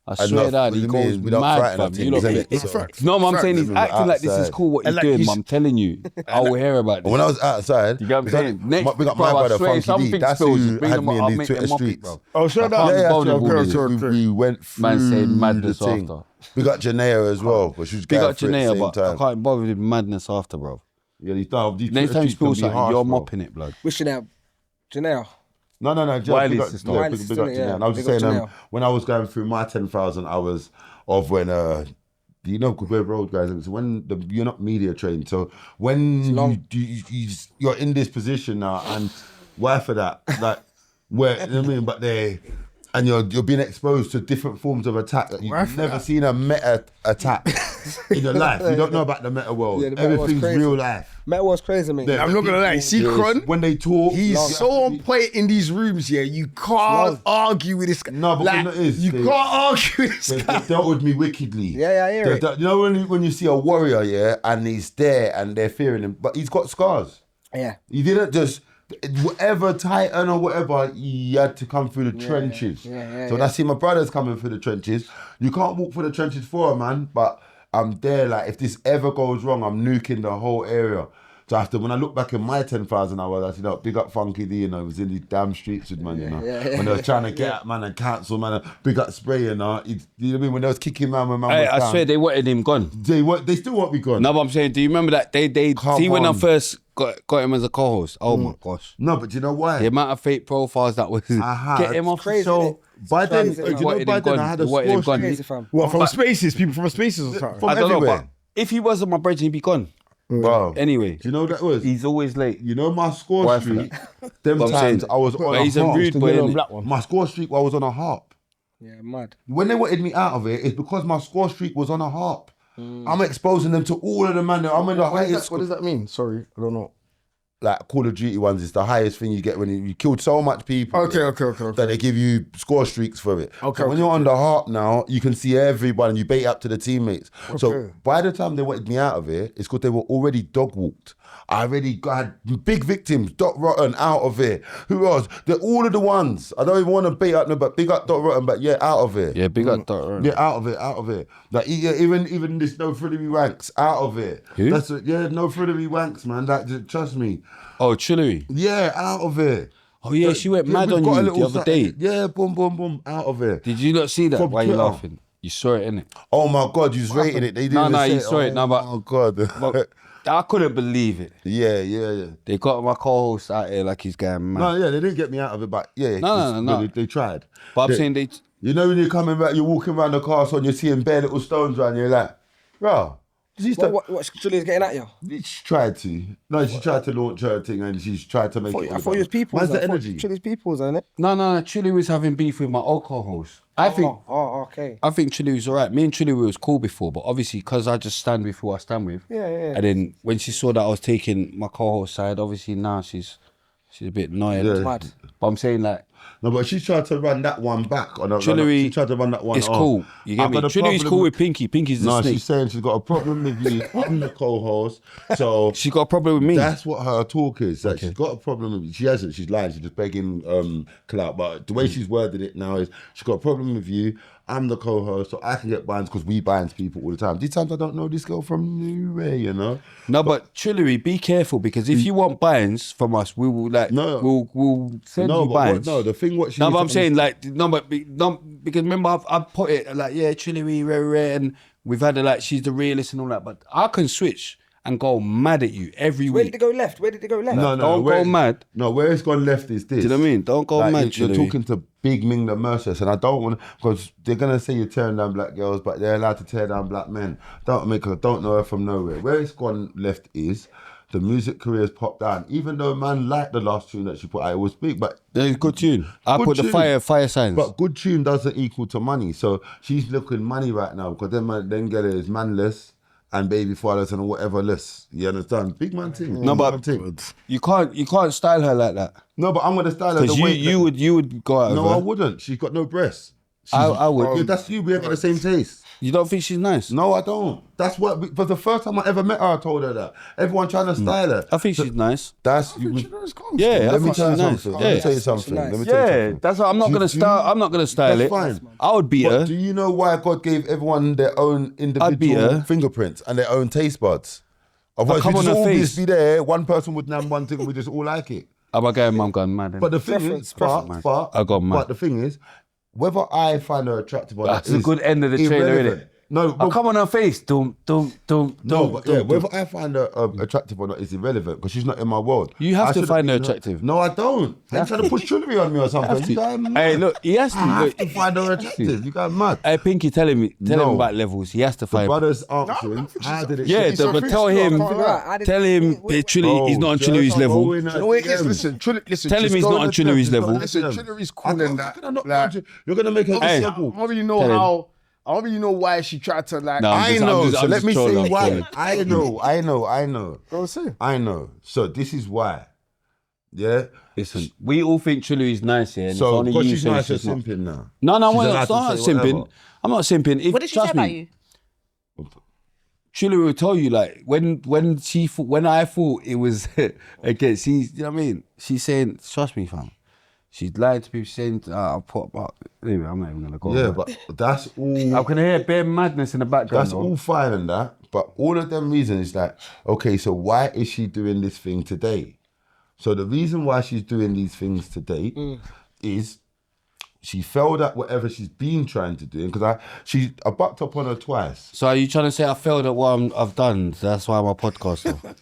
I And swear not- that with he me goes is we don't mad, frighten fam. our You teams, lot innit? think- So- No, I'm saying he's Facts. acting like this is Outside. cool what And he's like doing, he's- but I'm telling you, I will hear about this. When I was outside, You get what I'm saying? Next, we got bro, my I brother swear, Funky something D. That's spills, who bring had them me up, in I'll these make Twitter them mop it, streets. bro. Oh, shut I up. can't be Yeah, bothered with all of sure, this. sure. we went through Man saying madness the thing. after. We got Janaea as well, but she was Big going up through it at the Janaea, same but I time. can't bother with madness after, bro. Yeah, these Next time you Twitter spill streets can be something, harsh, you're bro. mopping it, blood. Wishing out Janelle. No, Wiley's big up- sister. yeah, Wiley's big up sister, Janaea. yeah. And I was just Big up saying, Janelle. when I was going through my 10,000 hours of when, you know, because we're road guys, so when you're not media trained, so when you're in this position now, and why for that? Like, where, you know what I mean? But and you're being exposed to different forms of attack that you've never seen a meta attack in your life. You don't know about the meta world. Yeah, the meta world's Everything's crazy. real life. Meta was crazy, mate. Yeah. I'm not gonna lie. See, Cron, When they talk, he's so on point in these rooms. Yeah, you can't argue with this guy. No, but like, what it is, you they- can't argue with this They guy. dealt with me wickedly. Yeah, I hear it. You know when you see a warrior, yeah, and he's there and they're fearing him, but he's got scars. Yeah. He didn't just whatever Titan or whatever. He had to come through the trenches. So when I see my brothers coming through the trenches, you can't walk through the trenches for a man, but I'm there. Like if this ever goes wrong, I'm nuking the whole area. So after when I look back in my 10,000 hours, I said, "Oh, big up Funky D, you know, he was in these damn streets with man, you know, when they were trying to get at man and cancel man, and big up Spray, you know, you know what I mean, when they was kicking man when man Hey, was I down. swear they wanted him gone. They still want me gone. No, but I'm saying, do you remember that they Come see when I on. first got him as a co-host? Oh my gosh. No, but do you know why? The amount of fake profiles that was get him off the crazy, show. innit? By then, Crazy, do you innit? know Wanted by him then gone. I had a They wanted him score gone. streak Crazy, fam. What from spaces? People from spaces or something? from I don't know, everywhere. but if he wasn't my brother, he'd be gone. Bro, Anyway, do you know what that was? he's always late. You know my score Why for streak? Them But I'm times saying- I was But on he's a a harp. rude boy, innit? Black one. My score streak, I was on a harp. Yeah, mad. When they wanted me out of it, it's because my score streak was on a harp. I'm exposing them to all of the man. I'm in the highest. What does that mean? Sorry, I don't know. Like Call of Duty ones is the highest thing you get when you killed so much people. Okay. That they give you score streaks for it. Okay, So when you're on the harp now, you can see everyone and you bait up to the teammates. So Okay. by the time they wanted me out of it, it's because they were already dog walked. I already had big victims, Dot Rotten out of it. Who else? They're all of the ones. I don't even want to bait up them, but big up Dot Rotten, but yeah, out of it. Yeah, big up Dr. Yeah, out of it. Like even this no frillery wanks, out of it. Who? That's it. Yeah, no frillery wanks, man. That just trust me. Oh, Chillery. Yeah, out of it. Oh yeah, she went mad we've on got a you little the other day. Yeah, boom, out of it. Did you not see that? From Why you Twitter. laughing? You saw it, innit? Oh my God, you was rating it. They didn't No, even you say saw it. No, but- oh God. But I couldn't believe it. yeah. They got my co-host out here like he's going mad. No, yeah, they didn't get me out of it, but yeah. No. They tried. But I'm saying they... You know when you're coming back, you're walking around the castle and you're seeing bare little stones around, you're like, bro, What Julia's getting at you? She tried to. No, she tried to launch her thing and she's tried to make it. I thought you was people. Where's the energy? Julia's people's, isn't it? No. Chili was having beef with my old co-host. Okay. I think Chili was alright. Me and Chili was cool before, but obviously because I just stand with who I stand with. Yeah. And then when she saw that I was taking my co-host side, obviously now she's a bit annoyed. Yeah. Mad. But I'm saying like, No, but she tried to run that one back. Chillery, she tried to run that one it's off. cool. You get I've me? got a Chillery's problem cool with Pinky. Pinky's the No, snake. she's saying she's got a problem with you. I'm the co-host. So She got a problem with me. that's what her talk is. That she's got a problem with you. She hasn't. She's lying. She's just begging clout. But the way she's worded it now is she's got a problem with you. I'm the co-host, so I can get binds because we binds people all the time. These times I don't know this girl from nowhere, you know. No, but Chillery, be careful because if you want binds from us, we will like we'll send you binds. The thing what she No, but I'm saying like because remember I've put it like Chillery, rare, and we've had her like she's the realist and all that. But I can switch and go mad at you every Where week. did it go left? No, Don't go mad. No, where it's gone left is this. Do you know what I mean? Don't go mad, You're Chillery. talking to big Ming the Merciless, and I don't want to, because they're gonna say you're tearing down black girls, but they're allowed to tear down black men. Don't know her from nowhere. Where it's gone left is the music career's popped down. Even though man liked the last tune that she put out, it was big, but There's good tune. I Good put the tune. fire signs. But good tune doesn't equal to money. So she's looking money right now because then get it is manless and baby fathers and whatever less. You understand? Big man thing. No, Big but man thing. you can't style her like that. No, but I'm gonna style her Because the way you would go out of No, I her. wouldn't. She's got no breasts. I would. Yeah, that's you. We ain't got the same taste. You don't think she's nice? No, I don't. That's what. But the first time I ever met her, I told her that. Everyone trying to style her. I think she's nice. That's Yeah, I Let me think tell you she's nice. something. Yeah. Let me tell you something. nice. Let me tell you Yeah, something. that's what I'm not gonna style. I'm not gonna style That's it. fine. I would beat But her. do you know why God gave everyone their own beat individual her. fingerprints and their own taste buds? Otherwise, come if on just her all face. this be there, one person would name one thing and we just all like it. I'm going mad. But the thing Preference, is, preference. I got mad. But the thing is, whether I find her attractive or not, That's a good end of the trailer, irrelevant. innit? No, I but come on her face. No, but whether I find her attractive or not is irrelevant because she's not in my world. You have I to should find her been attractive. No, I don't. You're trying to push jewelry on me or something. You guys mad. Hey, look, he has to. I have look, to find her attractive. You guys mad. Hey, Pinky, tell him No. about levels. He has to The find. brothers answering. How did it? Yeah, It's a but fix, tell no, him. can't lie. Tell him literally he's not on Chillery's level. You know what it is? Listen, Tell him just he's go not on on the Chillery's terms. level. Listen, Chillery's I cool and can't- that. I can't- You're gonna make her Hey, I struggle. don't really know Tell him. how. I don't really know why she tried to like. No, I'm I know. just So let me trolling, say I'm why. trolling. I know. Go say. I know. So this is why. Yeah. Listen, we all think Chillery's nice, yeah. And it's So only because you she's saying nice, you're she's not. simping now. No, She's I'm allowed not to say simping. whatever. I'm not simping. If, What did she say trust about me, you? Chillery will tell you like when I thought it was again. She's, you know what I mean. She's saying, trust me, fam. She's lying to people, saying, "I'll put up." Anyway, I'm not even gonna go. Yeah, over but it. that's all. I can hear bare madness in the background. That's though. all fine and that, but all of them reasons is like, okay, so why is she doing this thing today? So the reason why she's doing these things today is she failed at whatever she's been trying to do. Because I bucked up on her twice. So are you trying to say I failed at what I've done? That's why I'm a podcaster.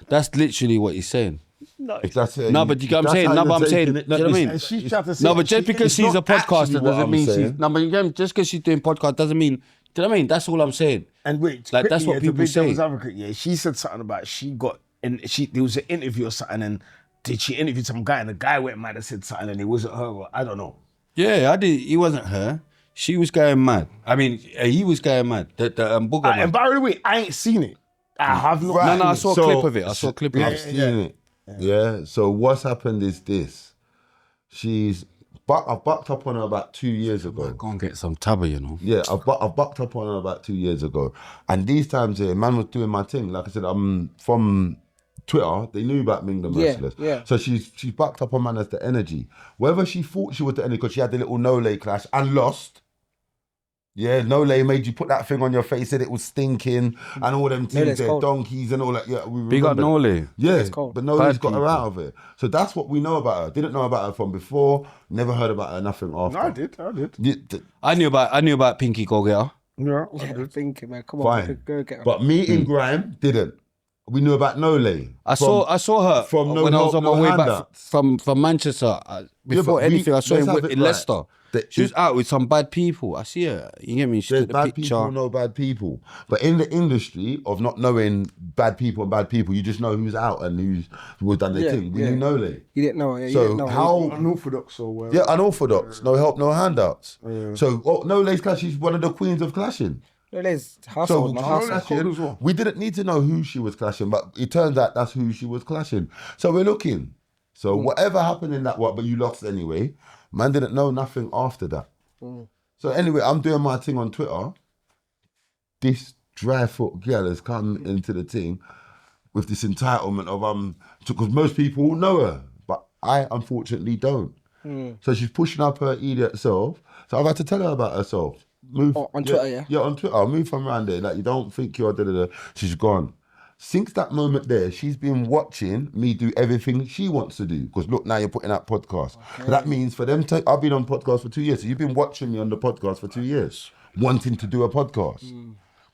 That's literally what he's saying. If that's it, No, but you get what I'm that's saying. how No, you're but I'm saying, taking it. do you know what I mean? And she tried to say. No, but just because it's she's a not actually podcaster what doesn't I'm mean she's. saying. No, but again, just because she's doing podcast doesn't mean. Do you know what I mean? That's all I'm saying. And wait, Like, that's what to people be say. devil's advocate, yeah, she said something about there was an interview or something, and did she interview some guy, and the guy went mad and said something, and it wasn't her, or I don't know. Yeah, I did. He wasn't her. She was going mad. I mean, he was going mad. The booger man. And by the way, I ain't seen it. I have not. Right. No, I seen saw a it. clip of it. I saw a clip of I've it. seen it. Yeah. So what's happened is this. I bucked up on her about 2 years ago. Go and get some tabba, you know. Yeah, I bucked up on her about 2 years ago. And these times here, man was doing my thing. Like I said, I'm from Twitter, they knew about Ming the Merciless. yeah. So she's backed up on man as the energy. Whether she thought she was the energy because she had the little no-lay clash and lost. Yeah, no-lay made you put that thing on your face, said it was stinking and all them things there, cold. donkeys and all that. Yeah, we Big up remember. Nolly. Yeah, cold. but Nolay's Bad got her people. out of it. So that's what we know about her. Didn't know about her from before, never heard about her, nothing after. No, I did. Yeah, I knew about Pinky Go Getter. Yeah, Yeah, thinking, man. Come on, fine. go get her. But me in grime didn't. We knew about Nolay. I saw her from No when I was Help, on my No way back Handouts. from Manchester. Before but anything, I saw let's him have it in right. Leicester. She was out with some bad people. I see her. You get me? She There's took the bad picture. people, no bad people. But in the industry of not knowing bad people and bad people, you just know who's out and who's done their thing. We knew Nole. You didn't know. Yeah, you So didn't know. how Unorthodox or whatever. Yeah, unorthodox. No help, no handouts. So Nole's clash. She's one of the queens of clashing. Nole's So household. clashing, we didn't need to know who she was clashing, but it turns out that's who she was clashing. So we're looking. So whatever happened in that but you lost anyway. Man didn't know nothing after that. So anyway, I'm doing my thing on Twitter. This dry foot girl has come into the thing with this entitlement of because most people know her, but I unfortunately don't. So she's pushing up her idiot self. So I've had to tell her about herself. Move on Twitter, yeah? Yeah, on Twitter. I'll move from around there. Like, you don't think you're da-da-da. She's gone. Since that moment there, she's been watching me do everything she wants to do. Because look, now you're putting out podcasts. Okay. That means for them I've been on podcasts for 2 years. So you've been watching me on the podcast for 2 years, wanting to do a podcast.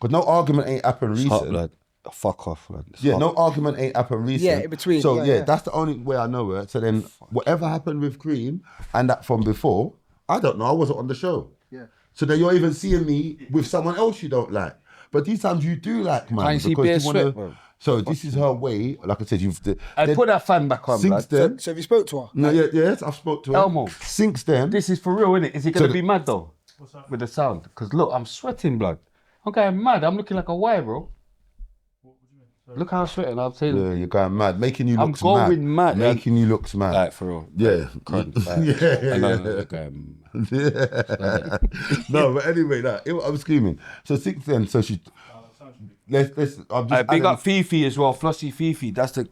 Because no argument ain't happened recent. Lad. Fuck off, lad. No argument ain't happened recent. Yeah, in between. So that's the only way I know her. So then whatever happened with Cream and that from before, I don't know. I wasn't on the show. Yeah. So then you're even seeing me with someone else you don't like. But these times you do like, man. I see bare sweat, bro. So this is her way. Like I said, I put that fan back on, since blood. then. So have you spoke to her? No, yes, I've spoke to her. Elmo. Since then. This is for real, innit? Is it going to be mad, though? What's that? With the sound. Because look, I'm sweating, blood. I'm going mad. I'm looking like a wire, bro. Look how I'm sweating. I'm saying. Yeah, you're going mad. Making you look mad. I'm going mad. Making you look mad. Like, for real. Yeah. I know, yeah. No, but anyway, I was screaming. So since then, so she. Big up Fifi as well, Flossy Fifi. That's the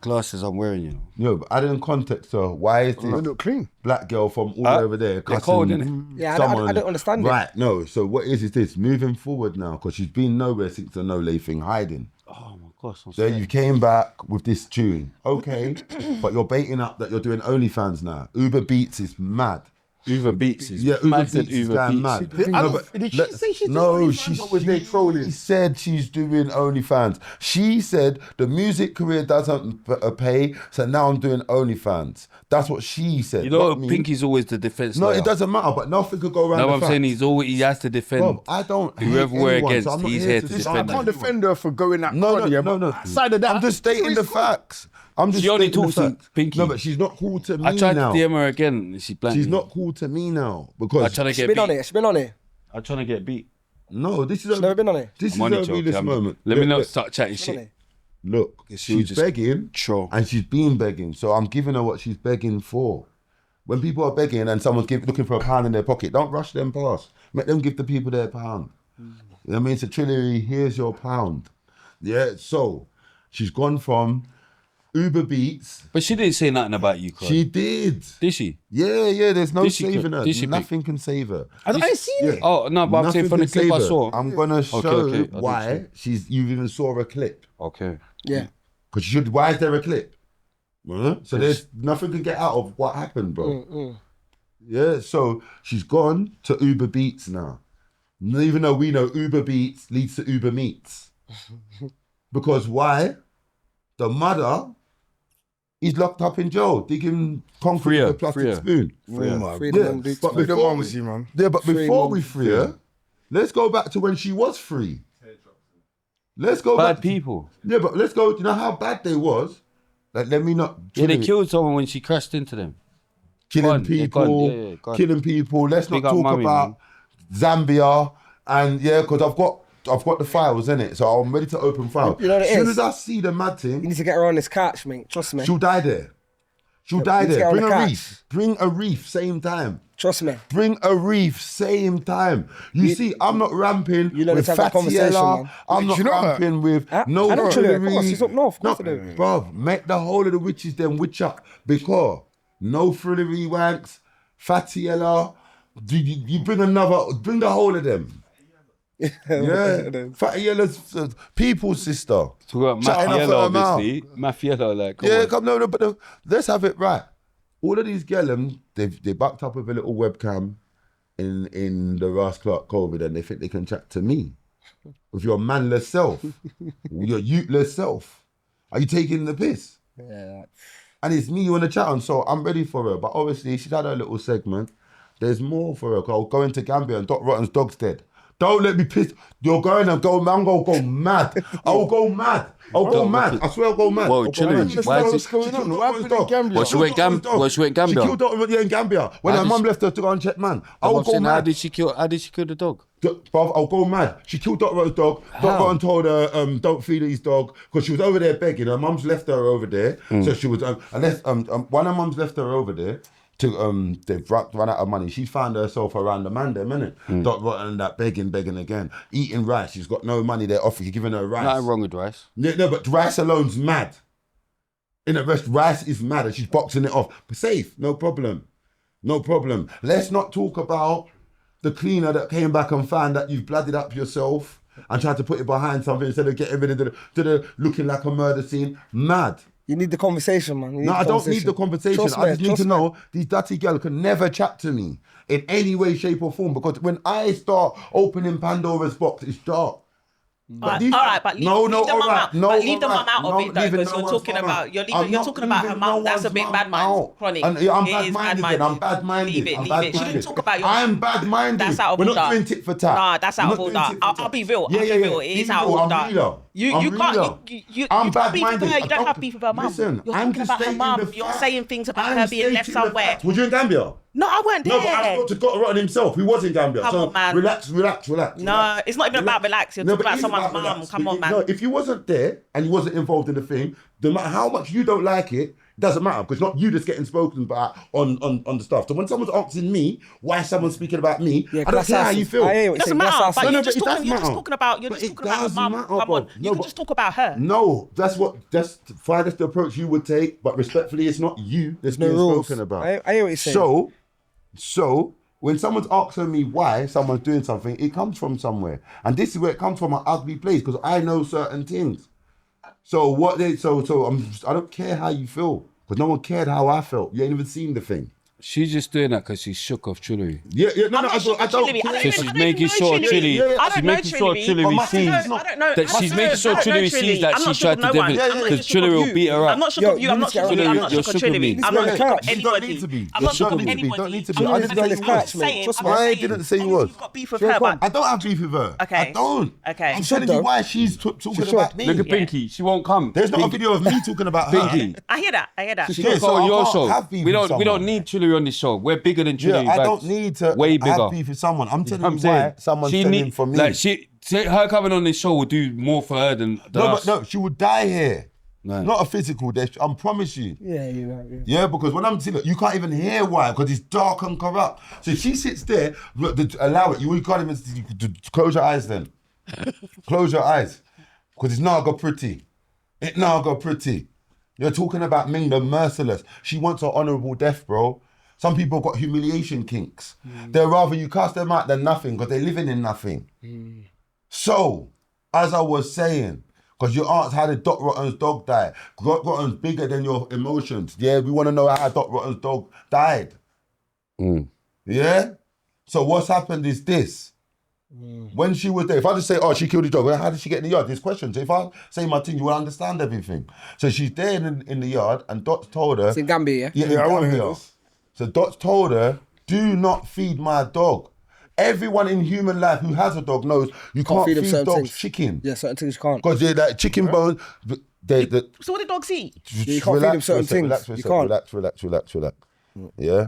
glasses I'm wearing, you know. No, but adding context to why is this look clean. black girl from all over there They're cold, innit? Yeah, I don't understand it. Right, no. So what is this? Moving forward now, because she's been nowhere since the Nole thing, hiding. Oh my gosh. Then you came back with this tune. Okay, but you're baiting up that you're doing OnlyFans now. Uber Beats is mad. Uber Beats is Uber Beats is going mad. Did she say she's doing OnlyFans, or was they trolling? She said she's doing OnlyFans. She said the music career doesn't pay, so now I'm doing OnlyFans. That's what she said. You know, Pinky's always the defense. No, lawyer. it doesn't matter, but nothing could go around. No, the I'm facts. saying he has to defend. Bro, I don't. Whoever we're anyone, against, so I'm not he's here here to to defend defend. I can't defend her for going that No, hard, no. Outside of that, I'm just stating the facts. I'm just She only stating the talks to facts. Pinky. No, but she's not cool to me I tried now. to DM her again. She blanked She's me. not cool to me now because I'm trying to She's get been beat. on it. She's been on it. I'm trying to get beat. no, this is She's never been on it. This is I'm a only realist joking. moment. Let me Look, not look, start chatting She's been on shit. it. Look, She was she's just begging, troll. and she's been begging. So I'm giving her what she's begging for. When people are begging and someone's looking for a pound in their pocket, don't rush them past. Make them give the people their pound. You know what I mean? It's a trillion. Here's your pound. Yeah. So she's gone from Uber Beats. But she didn't say nothing about you, Claude. She did. Did she? Yeah. There's no Did she saving her. did she Nothing can save her. I seen it. Oh, no, but I'm saying from the can clip I save her. saw. I'm gonna show okay. I why you've even saw a clip. Okay. Yeah. Because why is there a clip? So there's nothing can get out of what happened, bro. Yeah, so she's gone to Uber Beats now. Even though we know Uber Beats leads to Uber Meats. Because why? The mother is locked up in jail, digging concrete with a plastic spoon. Free Yeah, them, but Free the before, mums, man. yeah, but Free before mum. we free her, let's go back to when she was free. Let's go Bad back. people. Yeah, but let's go. You know how bad they was? Like, let me not. Yeah, they killed someone when she crashed into them. killing Gone, they're people, gone. Yeah, gone. killing people. Let's Big not up talk mummy, about Zambia and because I've got the files in it, so I'm ready to open file. You know what it as soon is? as I see the mad You thing, need to get her on this couch, mate. Trust me. she'll die there. She'll die you need to there. get on Bring the a couch. reef. Bring a reef. Same time. Trust me. Bring a reef, same time. You see, I'm not ramping you know with let's have that conversation, Fatiella. man. I'm not You know her? ramping with Huh? no I don't chill her. Of course, foolery. she's up north. Of course No, I do. bruv, make the whole of the witches them witch up because no frillery wanks, Fatiella. You bring bring the whole of them. Yeah, Fatiella's people's sister. Talk about Chatting up Mafiella, at her mouth. obviously. Mafiella, like, come Yeah, on. come no, but let's have it right. All of these gellum, they backed up with a little webcam in the Ross Clark COVID, and they think they can chat to me with your manless self, your youtless self. Are you taking the piss? Yeah. And it's me you want to chat on, so I'm ready for her. But obviously, she's had her little segment. There's more for her. I'll go into Gambia and Doc Rotten's dog's dead. Don't let me piss. You're going and go, man, I'm going to go mad. I will go mad. I'll go mad. I swear I'll go mad. Whoa, chilling. What's going on? What happened in Gambia? Well, she went Gambia. She killed Dr. in Gambia. When her mum left her to go and check, man. I'll go mad. How did she kill the dog? Bruv, I'll go mad. She killed Dr. Rotten's dog. Dr. Rotten told her, don't feed his dog, because she was over there begging. Her mum's left her over there. So she was, unless one of her mums left her over there, they've run out of money. She found herself around the man there, innit? Dot Rotten and that begging again. Eating rice. She's got no money. They're offering, giving her rice. Nothing wrong with rice. No, but rice alone's mad. In the rest, rice is mad and she's boxing it off. But safe, no problem. No problem. Let's not talk about the cleaner that came back and found that you've blooded up yourself and tried to put it behind something instead of getting rid of the looking like a murder scene. Mad. You need the conversation, man. No, I don't need the conversation. I just need to know these dirty girls can never chat to me in any way, shape or form, because when I start opening Pandora's box, it's dark. All right, but leave the mum out. But leave the mum out of it, though, because you're talking about her mum. That's a bit bad mind. Chronic. I'm bad-minded. I'm bad-minded. Leave it. She didn't talk about your. I'm bad-minded. That's out of order. order. We're not doing tit for tat. Nah, that's out of order. I'll be real. Yeah. It is out of order. You can't. You can't beef with her. You don't have beef with her mum. Listen, You're I'm talking just about her mum. You're saying things about her being left somewhere. Was you in Gambia? No, I weren't there. No, but I spoke to Dr. Rotten himself. He was in Gambia. Come on, man. Relax. No, it's not even about relax. You're talking about someone's mum. Come on, man. No, if you wasn't there and you wasn't involved in the thing, no matter how much you don't like it, doesn't matter, because it's not you that's getting spoken about on the stuff. So when someone's asking me why someone's speaking about me, I don't care how you feel. It doesn't matter. But you're just matter. talking about her mum. Come on, you can just talk about her. No, that's fine. That's the approach you would take, but respectfully, it's not you that's being spoken about. I hear what you're saying. So when someone's asking me why someone's doing something, it comes from somewhere, and this is where it comes from, an ugly place, because I know certain things. So I don't care how you feel, because no one cared how I felt. You ain't even seen the thing. She's just doing that because she's shook off Chillery. Yeah, no, I don't. So she's making sure Chillery. She's making sure Chillery sees that she's making sure Chillery sees that she tried to develop, because Chillery will beat her up. I'm not shook of you. I'm not shook of you. I'm not shook of Chillery. I'm not shook of anybody. I'm not shook of anybody. Don't need to be. I didn't say you was. You've got beef with her, but I don't have beef with her. Okay. I don't. Okay. I'm telling you why she's talking about me. Look at Pinky. She won't come. There's not a video of me talking about her. Pinky. I hear that. She can't go on your show. We don't need Chillery on this show. We're bigger than Chillery. I don't need to way bigger. have beef with someone. I'm telling you why someone's telling for me. Like her coming on this show will do more for her than us. No, she would die here. No. Not a physical death. I promise you. Yeah, you're right. Yeah, because when I'm seeing it, you can't even hear why, because it's dark and corrupt. So she sits there, allow it. You can't even close your eyes then. Close your eyes, because it's not go pretty. It now go pretty. You're talking about Ming the merciless. She wants an honourable death, bro. Some people got humiliation kinks. They'd rather you cast them out than nothing, because they're living in nothing. So, as I was saying, because you asked how did Doc Rotten's dog die? Doc Rotten's bigger than your emotions. Yeah, we want to know how Doc Rotten's dog died. Yeah? So what's happened is this. When she was there, if I just say, oh, she killed the dog, well, how did she get in the yard? There's questions. If I say my thing, you will understand everything. So she's there in the yard, and Doc told her... It's in Gambia, yeah? Yeah, I want to hear this. So Doc told her, do not feed my dog. Everyone in human life who has a dog knows you can't feed dogs chicken. Yeah, certain things you can't. Because they're like chicken bones. So what do dogs eat? You can't feed them certain things. You can't. Relax. Yeah?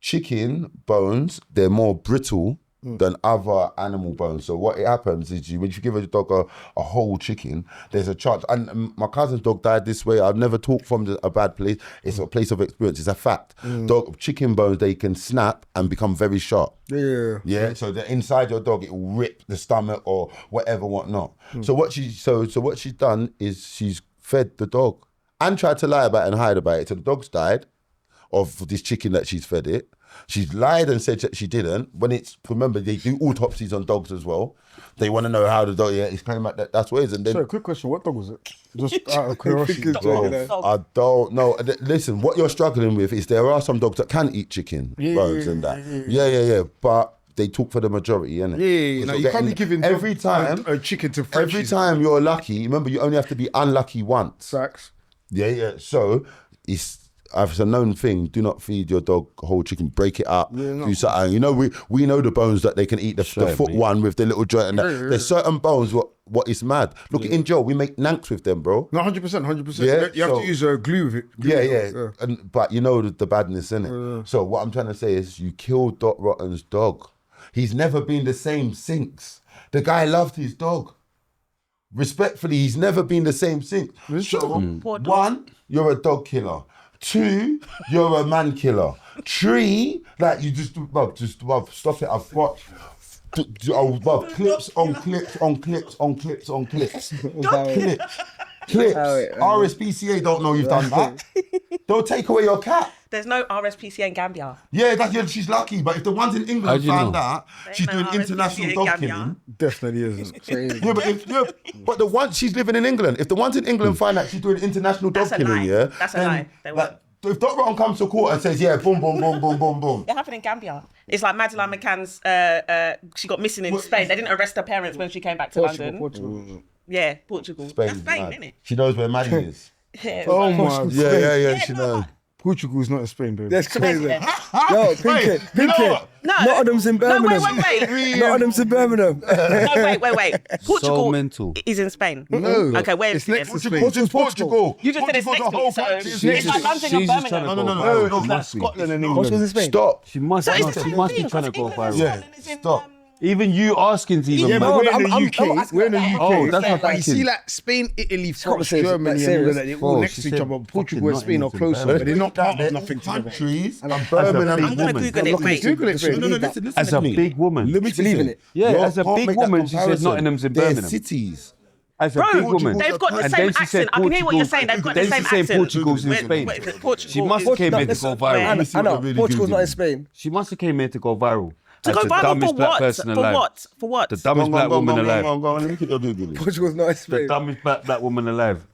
Chicken bones, they're more brittle than other animal bones. So what it happens is when you give a dog a whole chicken, there's a chance. And my cousin's dog died this way. I've never talked from a bad place. It's a place of experience. It's a fact. Dog chicken bones, they can snap and become very sharp. Yeah. So the inside your dog, it will rip the stomach or whatever, whatnot. So what she's done is she's fed the dog and tried to lie about it and hide about it. So the dog's died of this chicken that she's fed it. She's lied and said that she didn't. Remember, they do autopsies on dogs as well. They want to know how the dog, it's kind of like that's what it is. And then, sorry, quick question, what dog was it? Just out of curiosity. I don't know. Listen, what you're struggling with is there are some dogs that can eat chicken bones and that. Yeah. But they talk for the majority, innit? Yeah. You can't be giving every time a chicken to French. Every time you're lucky, remember, you only have to be unlucky once. Facts. Yeah. So it's it's a known thing. Do not feed your dog whole chicken. Break it up. Do something. You know, we know the bones that they can eat. The foot one with the little joint and that. There's certain bones. What is mad? Look in Joe. We make nanks with them, bro. No, 100%. Yeah, You have to use glue with it. Yeah. But you know the badness in it. So what I'm trying to say is, you killed Dot Rotten's dog. He's never been the same since. The guy loved his dog. Respectfully, he's never been the same since. So, 1, you're a dog killer. 2, you're a man killer. 3, like you just stop it. I've got clips on clips on clips on clips on clips. Clips. RSPCA don't know you've done that. Don't take away your cat. There's no RSPCA in Gambia. Yeah, she's lucky. But if the ones in England found out she's doing international dog killing, definitely isn't. but the one she's living in England. If the ones in England find out she's doing international dog killing, that's a lie. They won't. If Dr. Rotten comes to court and says, boom, boom, boom, boom, boom, boom. It happened in Gambia. It's like Madeleine McCann's, she got missing in Spain. They didn't arrest her parents when she came back to London. Portugal. Yeah, Portugal. That's Spain, isn't it? She knows where Maddie is. Yeah, Oh my. Yeah, she knows. Portugal's not in Spain, baby. That's crazy. Yo, Pinkett. No. Nottingham's in Birmingham. No, wait. Nottingham's in Birmingham. No, wait. Portugal mental. is in Spain. No. Okay, where It's is next to it? Spain. Portugal. You just said it's next to me, so it's like London and Birmingham. No. That's Scotland and England. Portugal's in Spain. Stop. She must be trying to go viral. Yeah, stop. Even you asking to even. Yeah, but we're in the I'm UK. We're in the UK. Oh, that's not like, you thinking. see, like Spain, Italy, France, Scotland, Germany, that's and all of serious. that. They're all Bro, next she to each said other. Portugal and fucking Spain are Nottingham's in closer, but they're not part of They're nothing together. countries. And I'm Birmingham. I'm going to Google it, mate. Google it, babe. No, listen As to a me. big woman. Let me believe in it. Yeah, You as a can't big make that woman, she said comparison. Nottingham's in They're Birmingham. cities. As a big woman. They've got the And same then she said accent. I can hear what you're Portugal- saying. They've got then the same she said accent. Portugal's in Spain. Portugal. She must have came here to go viral. I know. really Portugal's Googling. not in Spain. She must have came here to go viral. To As go the viral dumbest for black what? person For alive. what? For what? The dumbest black woman alive. Go on, let me get your Googling. Portugal's not in The Spain. dumbest black woman alive.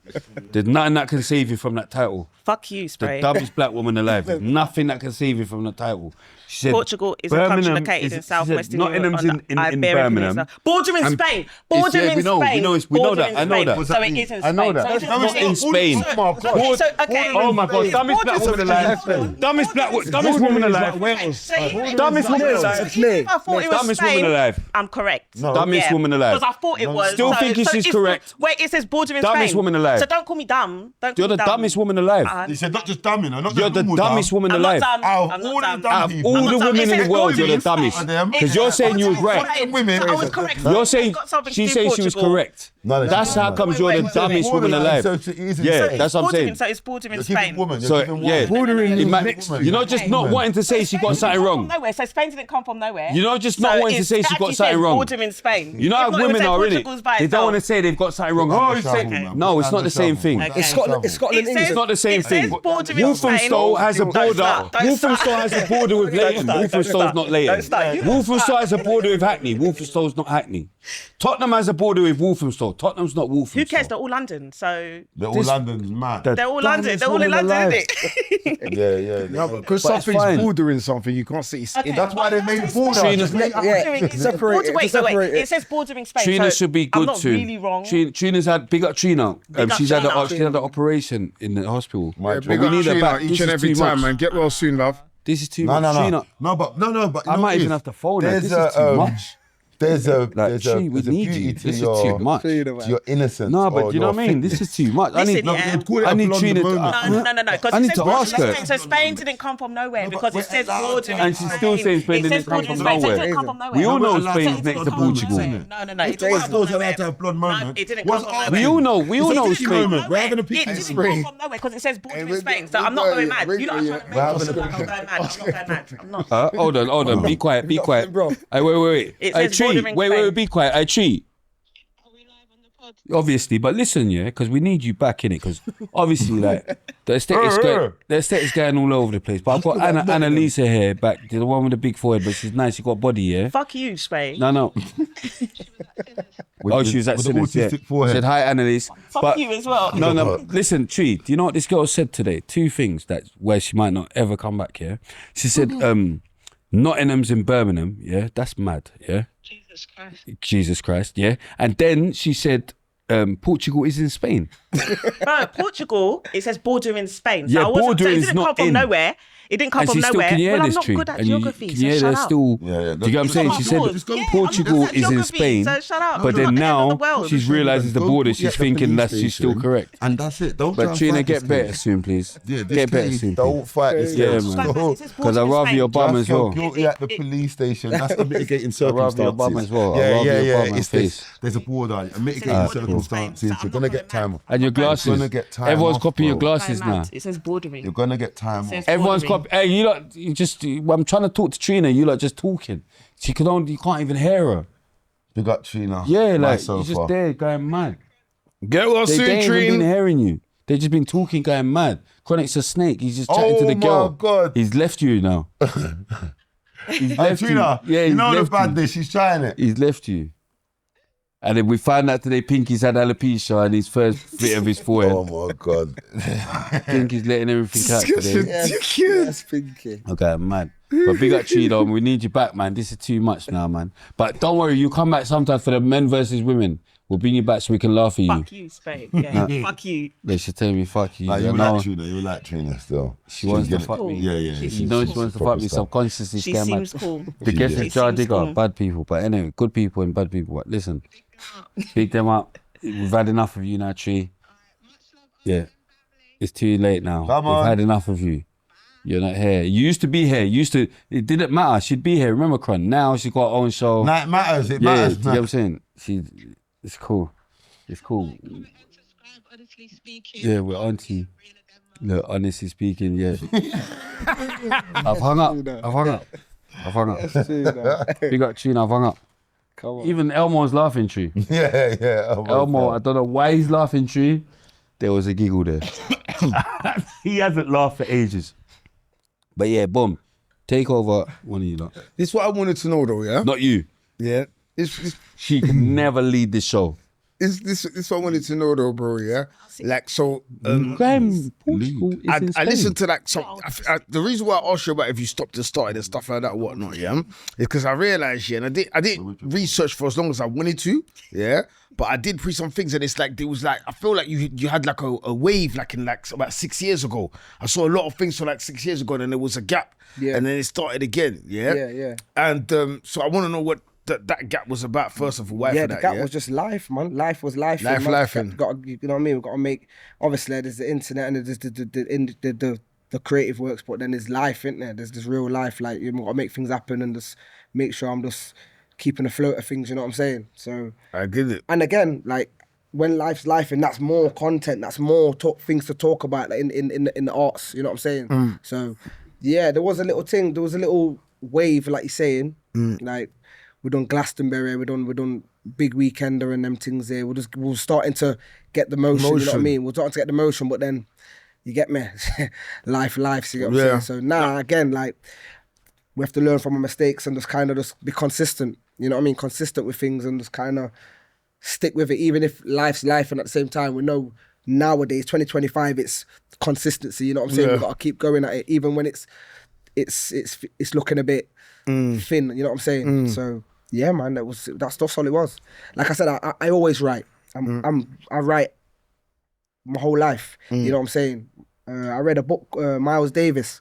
There's nothing that can save you from that title. Fuck you, The Spray. dumbest black woman alive. There's nothing that can save you from the title. She said Portugal is a country Birmingham located is- in she said southwestern Europe Nottingham's on the in Iberian Birmingham. Peninsula. Bordering And Spain. it's- Bordering yeah, we know Spain. that. I know Bordering that. Spain. So it is in Spain. I know that. So it is It's not in Spain. Okay. Oh my God, dumbest black woman alive. Dumbest woman alive. Dumbest woman alive. If I thought it was Dumbest woman Spain, alive. I'm correct. Dumbest woman alive. Because I thought it was. Still thinking she's it's- correct. Wait, it says bordering Spain. Dumbest woman alive. So don't call me dumb. Don't call You're me the dumb. dumbest woman alive. He said not just dumb, you know, not You're just the normal dumbest woman I'm not alive. dumb. Out I'm of all not the dumb. dumb Out of people. all I'm the not dumb. women It in the says world, you're the bordering dumbest. Spain. Because you're saying you was right. Fucking women. I was correct. You're saying It's got something to she's do saying with she was Portugal. correct. No, That's how comes you're the dumbest woman alive. So it is Yeah, insane. that's what I'm saying. So it's bordering You're Spain. giving woman. So You're giving yeah, woman. Bordering is Ima- next to you're not just not wanting to say she got something wrong. Nowhere. So Spain didn't come from nowhere. You're not just not wanting to say she got something wrong. Bordering Spain. You know how If not, it would women say are, Portugal's by innit? They don't want to itself. say they've got something wrong. Oh, it's Okay. no, it's not the same thing. Okay. It's Scotland, It England. says, It's not the same it says thing. bordering Walthamstow Spain. has a border. Don't start. Walthamstow has a border with Leighton. Walthamstow's not Leighton. start. Walthamstow has a border with Hackney. Walthamstow's not Hackney. Tottenham has a border with Walthamstow. Tottenham's not Walthamstow. Who cares? They're all London. So They're all London's mad. The they're all London. dumbest They're all in woman London, alive. isn't it? Yeah. No, because But it's something's fine. bordering something, you can't say it's That's why they made the border. Trina's- Separate. Wait. It says bordering Spain. Trina so should be I'm good not soon. really wrong. Trina's had big up Trina. Big up She's had Trina. she had an operation in the hospital. Yeah, But big we up need her Trina back. each This and is every too time, much. man. Get well soon, love. This is too No, much. Trina, no, but I might even have to phone her. This is too much. There's a Like, Tree, we need beauty you. to This is your too much. to your innocence. No, but or you know your what I mean? This fitness. is too much. I need, Listen, yeah. I need Trina. No. Because I it need says to ask bordering her. Spain. So Spain didn't come from nowhere because it says bordering And she's still saying Spain It didn't says come bordering from Spain. So it nowhere. didn't come from nowhere. We all know Spain Spain's is next to not from Portugal. nowhere. No. It didn't come from Those nowhere. allowed to have blood moment. No, it didn't What's come from our We nowhere. all know. We all It's a know picking Spain. moment. We're having a It picking didn't Spain. come from nowhere because it says bordering we're Spain. go- So I'm not we're going going- mad. we're You lot are going- trying to we're make having me a look like I'm going mad. I'm not. Hold on. Be quiet. bro. Hey, wait. It Hey, says Tree. bordering Wait. Spain. Be quiet. Hey, Tree. Obviously, but listen, yeah, because we need you back in it. Because obviously, like the aesthetic's going all over the place. But I've got Annalisa here back, the one with the big forehead, but she's nice. She got body, yeah. Fuck you, Spain. No. Oh, she was at with the Sinners, yeah. autistic forehead. Said hi, Annalise. Fuck you as well. No. Listen, Tree. Do you know what this girl said today? Two things that where she might not ever come back. Yeah. She said, Nottingham's in Birmingham. Yeah, that's mad. Yeah. Jesus Christ. Yeah. And then she said, Portugal is in Spain. Bro, Portugal, it says border in Spain. So Yeah, I wasn't, border so it is didn't come not from in. nowhere. It didn't come And from she still nowhere. can hear Well, I'm this not tree. good at And geography, you so can hear shut they're up. still. Yeah, yeah. Do you get what I'm saying? She said Portugal is in Spain, So shut up. but then I'm not the end of now the world. she's realised the border. She's thinking that she's still correct. And that's it. Don't try But and Trina, fight get this better case. soon, please. Yeah, Get better soon, please. Don't fight this Yeah, case. man. Go. It says Because I'd border in rather your Spain. bum Just as well. feel guilty at the police station. That's a mitigating I'd rather circumstances. your bum as well. I'd Yeah, rather yeah, your yeah. bum and It's face. there's a border. A mitigating Alright, cool. circumstances. You're gonna get time. And your glasses. You're gonna get time. Everyone's off, copying your bro. glasses now. It says bordering. You're gonna get time. Says off. Everyone's bordering. copying. Hey, you lot, you just. I'm trying to talk to Trina. You lot just talking. She can only. You can't even hear her. Big up Trina. Yeah, My like you're just sofa. there going mad. Get well They soon, ain't even been Trina. hearing you. They just been talking, going mad. Chronic's a snake. He's just chatting to the girl. Oh my God. He's left you now. He's Hey, left Trina, you. Yeah, you he's know the left you. badness. She's trying it. He's left you. And then we found out today Pinky's had alopecia on his first bit of his forehead. Oh my God. Pinky's letting everything out today. Yes, Pinky. Okay, mad. But big up Cheeto, we need you back, man. This is too much now, man. But don't worry, you come back sometime for the men versus women. We'll bring you back so we can laugh at you. Fuck you, Spain. Yeah, fuck you. They should tell me fuck you. Like, I you know like Trina. You like Trina still. she wants to She's fuck getting- me. Yeah, yeah. You know she wants to fuck me subconsciously. She Scare seems mad. cool. The guest She is Jah seems Digga, cool. bad people. But anyway, good people and bad people. But listen, big them up. We've had enough of you now, Tree. Yeah, it's too late now. Come We've on. had enough of you. You're not here. You used to be here. It didn't matter. She'd be here. Remember, Cron? Now she's got her own show. Nah, it matters. It Yeah, matters. you know what I'm saying? It's cool. It's cool. Yeah, we're auntie. Look, honestly speaking, yeah. I've hung up. Big up Trina, I've hung up. Come on. Even Elmo's laughing, Tree. Yeah, yeah. Oh my Elmo, God. I don't know why he's laughing, Tree. There was a giggle there. He hasn't laughed for ages. But yeah, boom. Take over one of you lot. This is what I wanted to know, though, yeah? Not you. Yeah. It's She can never lead this show. this what I wanted to know, though, bro, yeah? Like, so... Graham, Portugal is in I Spain. listened to that song. The reason why I asked you about if you stopped and started and stuff like that, whatnot, yeah, is because I realized, yeah, and I didn't research for as long as I wanted to, yeah, but I did pre some things, and it's like there was like I feel like you had like a wave like in like about 6 years ago. I saw a lot of things for like 6 years ago, and then there was a gap, Yeah. and then it started again, yeah, Yeah. and so I want to know what that gap was about first of all. Why Yeah, for the that? gap Yeah? was just life, man. Life was life. Life, man. lifing. Got, you know what I mean? We've got to make. Obviously, there's the internet and there's the creative works, but then there's life, isn't there? There's this real life. Like you got to make things happen and just make sure I'm just keeping afloat of things. You know what I'm saying? So I get it. and again, like when life's life, and that's more content. That's more things to talk about, like in the arts. You know what I'm saying? So yeah, there was a little thing. There was a little wave, like you're saying, like. We done Glastonbury, we done Big Weekender and them things there. We're starting to get the motion, you know what I mean? We're starting to get the motion, but then you get me, life, so you get what I'm saying? So now again, like we have to learn from our mistakes and just be consistent, you know what I mean? Consistent with things and just kind of stick with it, even if life's life, and at the same time we know nowadays 2025 it's consistency, you know what I'm saying? Yeah. We've got to keep going at it, even when it's looking a bit thin, you know what I'm saying? So yeah, man, that's all it was. Like I said, I always write. I write my whole life. You know what I'm saying? I read a book, Miles Davis.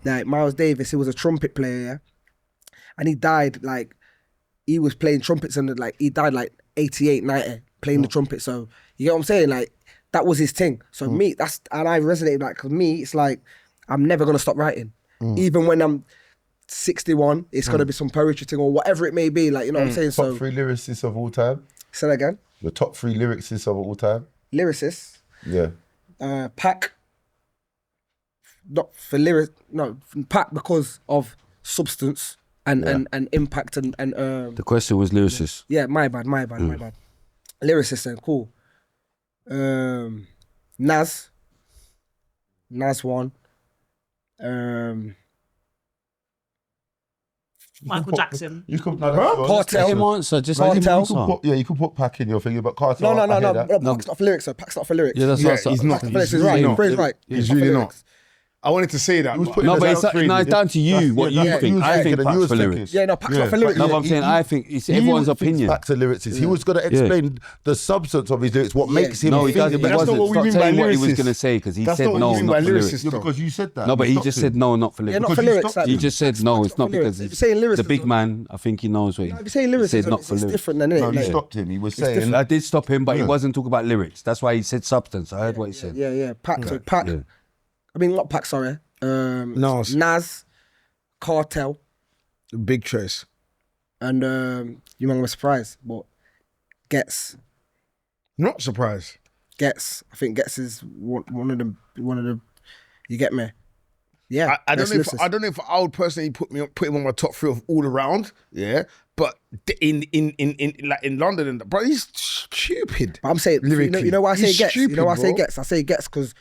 Like Miles Davis, he was a trumpet player, yeah? And he died like he was playing trumpets and like he died like 88, 90 playing the trumpet. So you get what I'm saying? Like that was his thing. So me, and I resonated like, cause me, it's like I'm never gonna stop writing, even when I'm 61, it's gonna be some poetry thing or whatever it may be, like, you know what I'm saying? Top So 3 lyricists of all time. say that again. The top 3 lyricists of all time. Lyricist, Yeah. Pac, not for lyric, no, Pac because of substance and impact and The question was lyricist. yeah, my bad. Lyricist then, cool. Nas one. Michael Jackson. You could Cartel. Same answer, just Cartel. let him You could answer. put, you could put Pac in your thing, but Cartel. No. I hear that. Pac's not for lyrics, though. Pac's not for lyrics. Yeah, that's Yeah, what I he's said. not. Pac's not for lyrics. He's right. not. Praise right. He's not for really lyrics. I wanted to say that. No, but it's down to you, what you think. I think Pac for lyrics. Yeah, no, Pac's not for lyrics. No, but I'm saying I think it's everyone's opinion. Pac to lyricist. He was going to explain the substance of his lyrics, what makes him. No, he doesn't. But that's not what we mean by what he was lyricist. going to say because he That's said not what no, you mean not by for lyrics. lyricist. Because you said that. No, but he just said no, not for lyrics. Yeah, not for lyrics. He just said no, it's not because If you're saying lyrics, the big man. I think he knows what if you're saying he lyrics, said. Not for it's lyrics. different than it. No, you stopped him. He was saying. I did stop him, but he wasn't talking about lyrics. That's why he said substance. I heard what he said. Yeah. Pac. So Pac. Yeah. I mean, not Pac. Sorry. Nas, Cartel, Big choice. and you might be surprised, but Gets. Not surprised. Gets. I think Gets is one of the. You get me? Yeah. I don't know if I would personally put him on my top 3 of all around. Yeah, but in London, bro, he's stupid. But I'm saying, you know why I say He's Gets? stupid, You know why I say bro. Gets? I say Gets because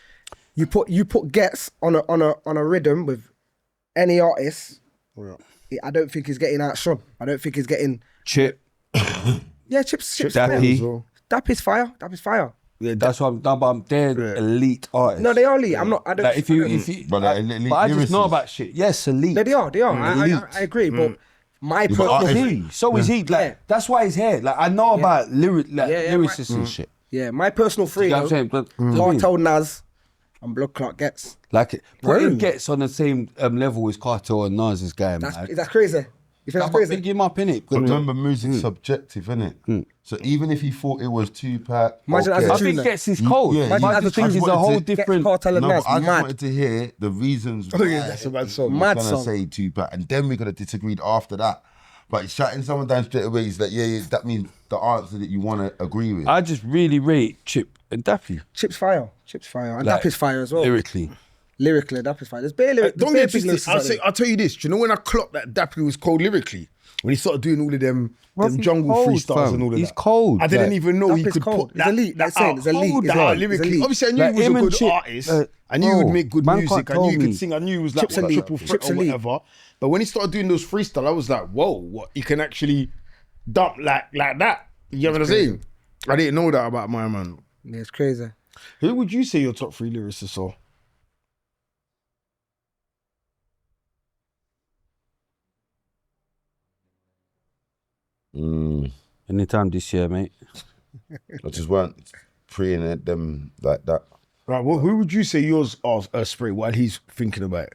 you put Gets on a rhythm with any artist. I don't think he's getting outshone. I don't think he's getting. Chip. Yeah, Chip's Dappy. fire. Dappy's fire. Yeah, that's what they're elite artists. No, they are elite. I'm not. I don't. Like if you, But I just know about shit. Yes, elite. No, they are. I agree, but my personal. So is he. Like Yeah. that's why he's here. Like I know about lyricists and shit. Yeah, my personal three. You know what I'm though, saying? But Cartel, Nas, and Blood Clot Gets. like putting Gets on the same level as Cartel and Nas is going. That's crazy. You think that's crazy? Big him up, innit? But remember, music's subjective, innit? So even if he thought it was Tupac, Imagine as a I tuner. think Gets is cold. Yeah, But imagine I as a think tuner. he's a whole Gets different. Cartel and No, Nas. but I just Mad. wanted to hear the reasons why That's a bad song. Mad he's song. gonna say Tupac, and then we're gonna disagree after that. But shutting someone down straight away is that that means the answer that you want to agree with. I just really rate Chip and Dappy Chip's fire. And Like, Dappy's fire as well. lyrically. Lyrically, Dappy's fire. There's bare lyrics. Don't get twisted. I'll tell you this. Do you know when I clocked that Dappy was cold lyrically? When he started doing all of them jungle cold, freestyles fam. and all of He's that. cold, I didn't like, even know he Dappy's could cold. put He's that, elite. that That's saying, out, he's elite. hold He's that out elite. lyrically. He's elite. Obviously, I knew Like he was him a and good Chip, artist. I knew he would make good man music. can't I knew tell he me. could sing. I knew he was like Chip's elite. triple threat Chip's or elite. whatever. But when he started doing those freestyle, I was like, whoa, what? He can actually dump like that. You know what I'm saying? I didn't know that about my man. Yeah, it's crazy. Who would you say your top 3 lyricists are? Anytime this year, mate. I just weren't preying at them like that Right, well, who would you say yours are, Spray, while he's thinking about it?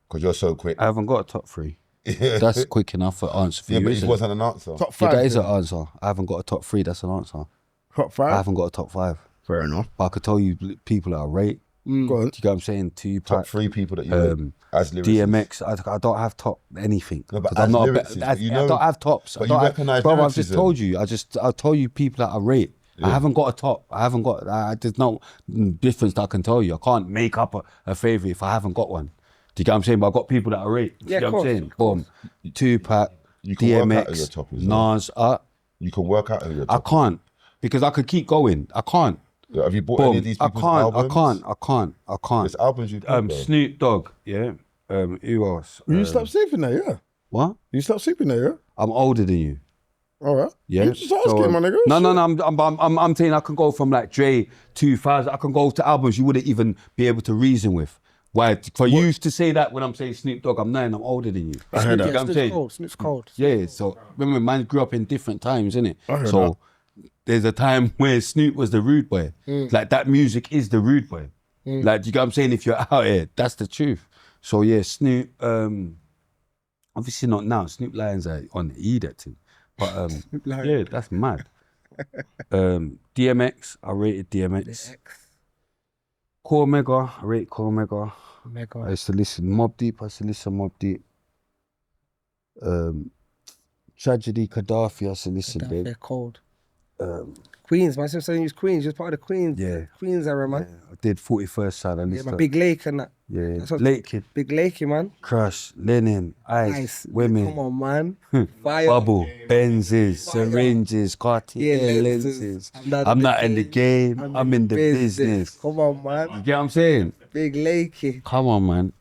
because you're so quick. I haven't got a top 3. That's quick enough for answer for Yeah, you, but it isn't it? wasn't an answer. Top Yeah, 5. that is an then. answer. I haven't got a top 3. That's an answer. Top I 5? haven't got a top 5. Fair enough. But I could tell you people that I rate. Go on. Do you get what I'm saying? Tupac, Top 3 people that you rate as lyricists. DMX. I don't have top anything. No, but 'Cause I'm as not. lyricists, I but you know- don't have tops. but I you don't have- recognise bro, I've just lyricism. told you. I'll tell you people that I rate. I haven't got a top. I haven't got. There's no difference that I can tell you. I can't make up a favorite if I haven't got one. Do you get what I'm saying? But I've got people that I rate. Do Yeah, you get of what I'm course, saying? Boom. Tupac, You can work out who your DMX, top is, though. Nas. You can work out who you're I can't because I could keep going. I can't. Have you bought any Boom. of these I people's can't. albums? I can't. There's albums you bought, though. Snoop Dogg. Yeah. Who else? You stop sleeping there, yeah? What? You stop sleeping there, yeah? I'm older than you. All right. Yeah. You just asking, my nigga. No. I'm saying I can go from like Dre 2000. I can go to albums you wouldn't even be able to reason with. Why? For you to say that when I'm saying Snoop Dogg, I'm older than you. I heard that. You know what I'm saying? Snoop's cold. Yeah. So remember, man grew up in different times, innit? I heard So there's a time where Snoop was the rude boy. Like that music is the rude boy. Like, do you get what I'm saying? If you're out here, that's the truth. So yeah, Snoop. Obviously not now. Snoop Lions are on the E that thing. But yeah, that's mad. DMX, I rated DMX. Core Mega, I rate Core Mega. I used to listen Mobb Deep. I used to listen Mobb Deep. Tragedy, Gaddafi. I used to listen big. They're cold. Queens, my sister used Queens. She was part of the Queens. Yeah. Queens era, man. Yeah, I did 41st Side. I Yeah, listened my to Big Lake and that. yeah, That's what- Late Kid, Big Lakey, man. Crush, Lennon, Ice, Nice. Women, Come on, man. Fire. Bubble, Benzes, syringes, Cartier Yeah, lenses. lenses. I'm not in the game. I'm in the business. Come on, man. You get what I'm saying? Big Lakey. Come on, man.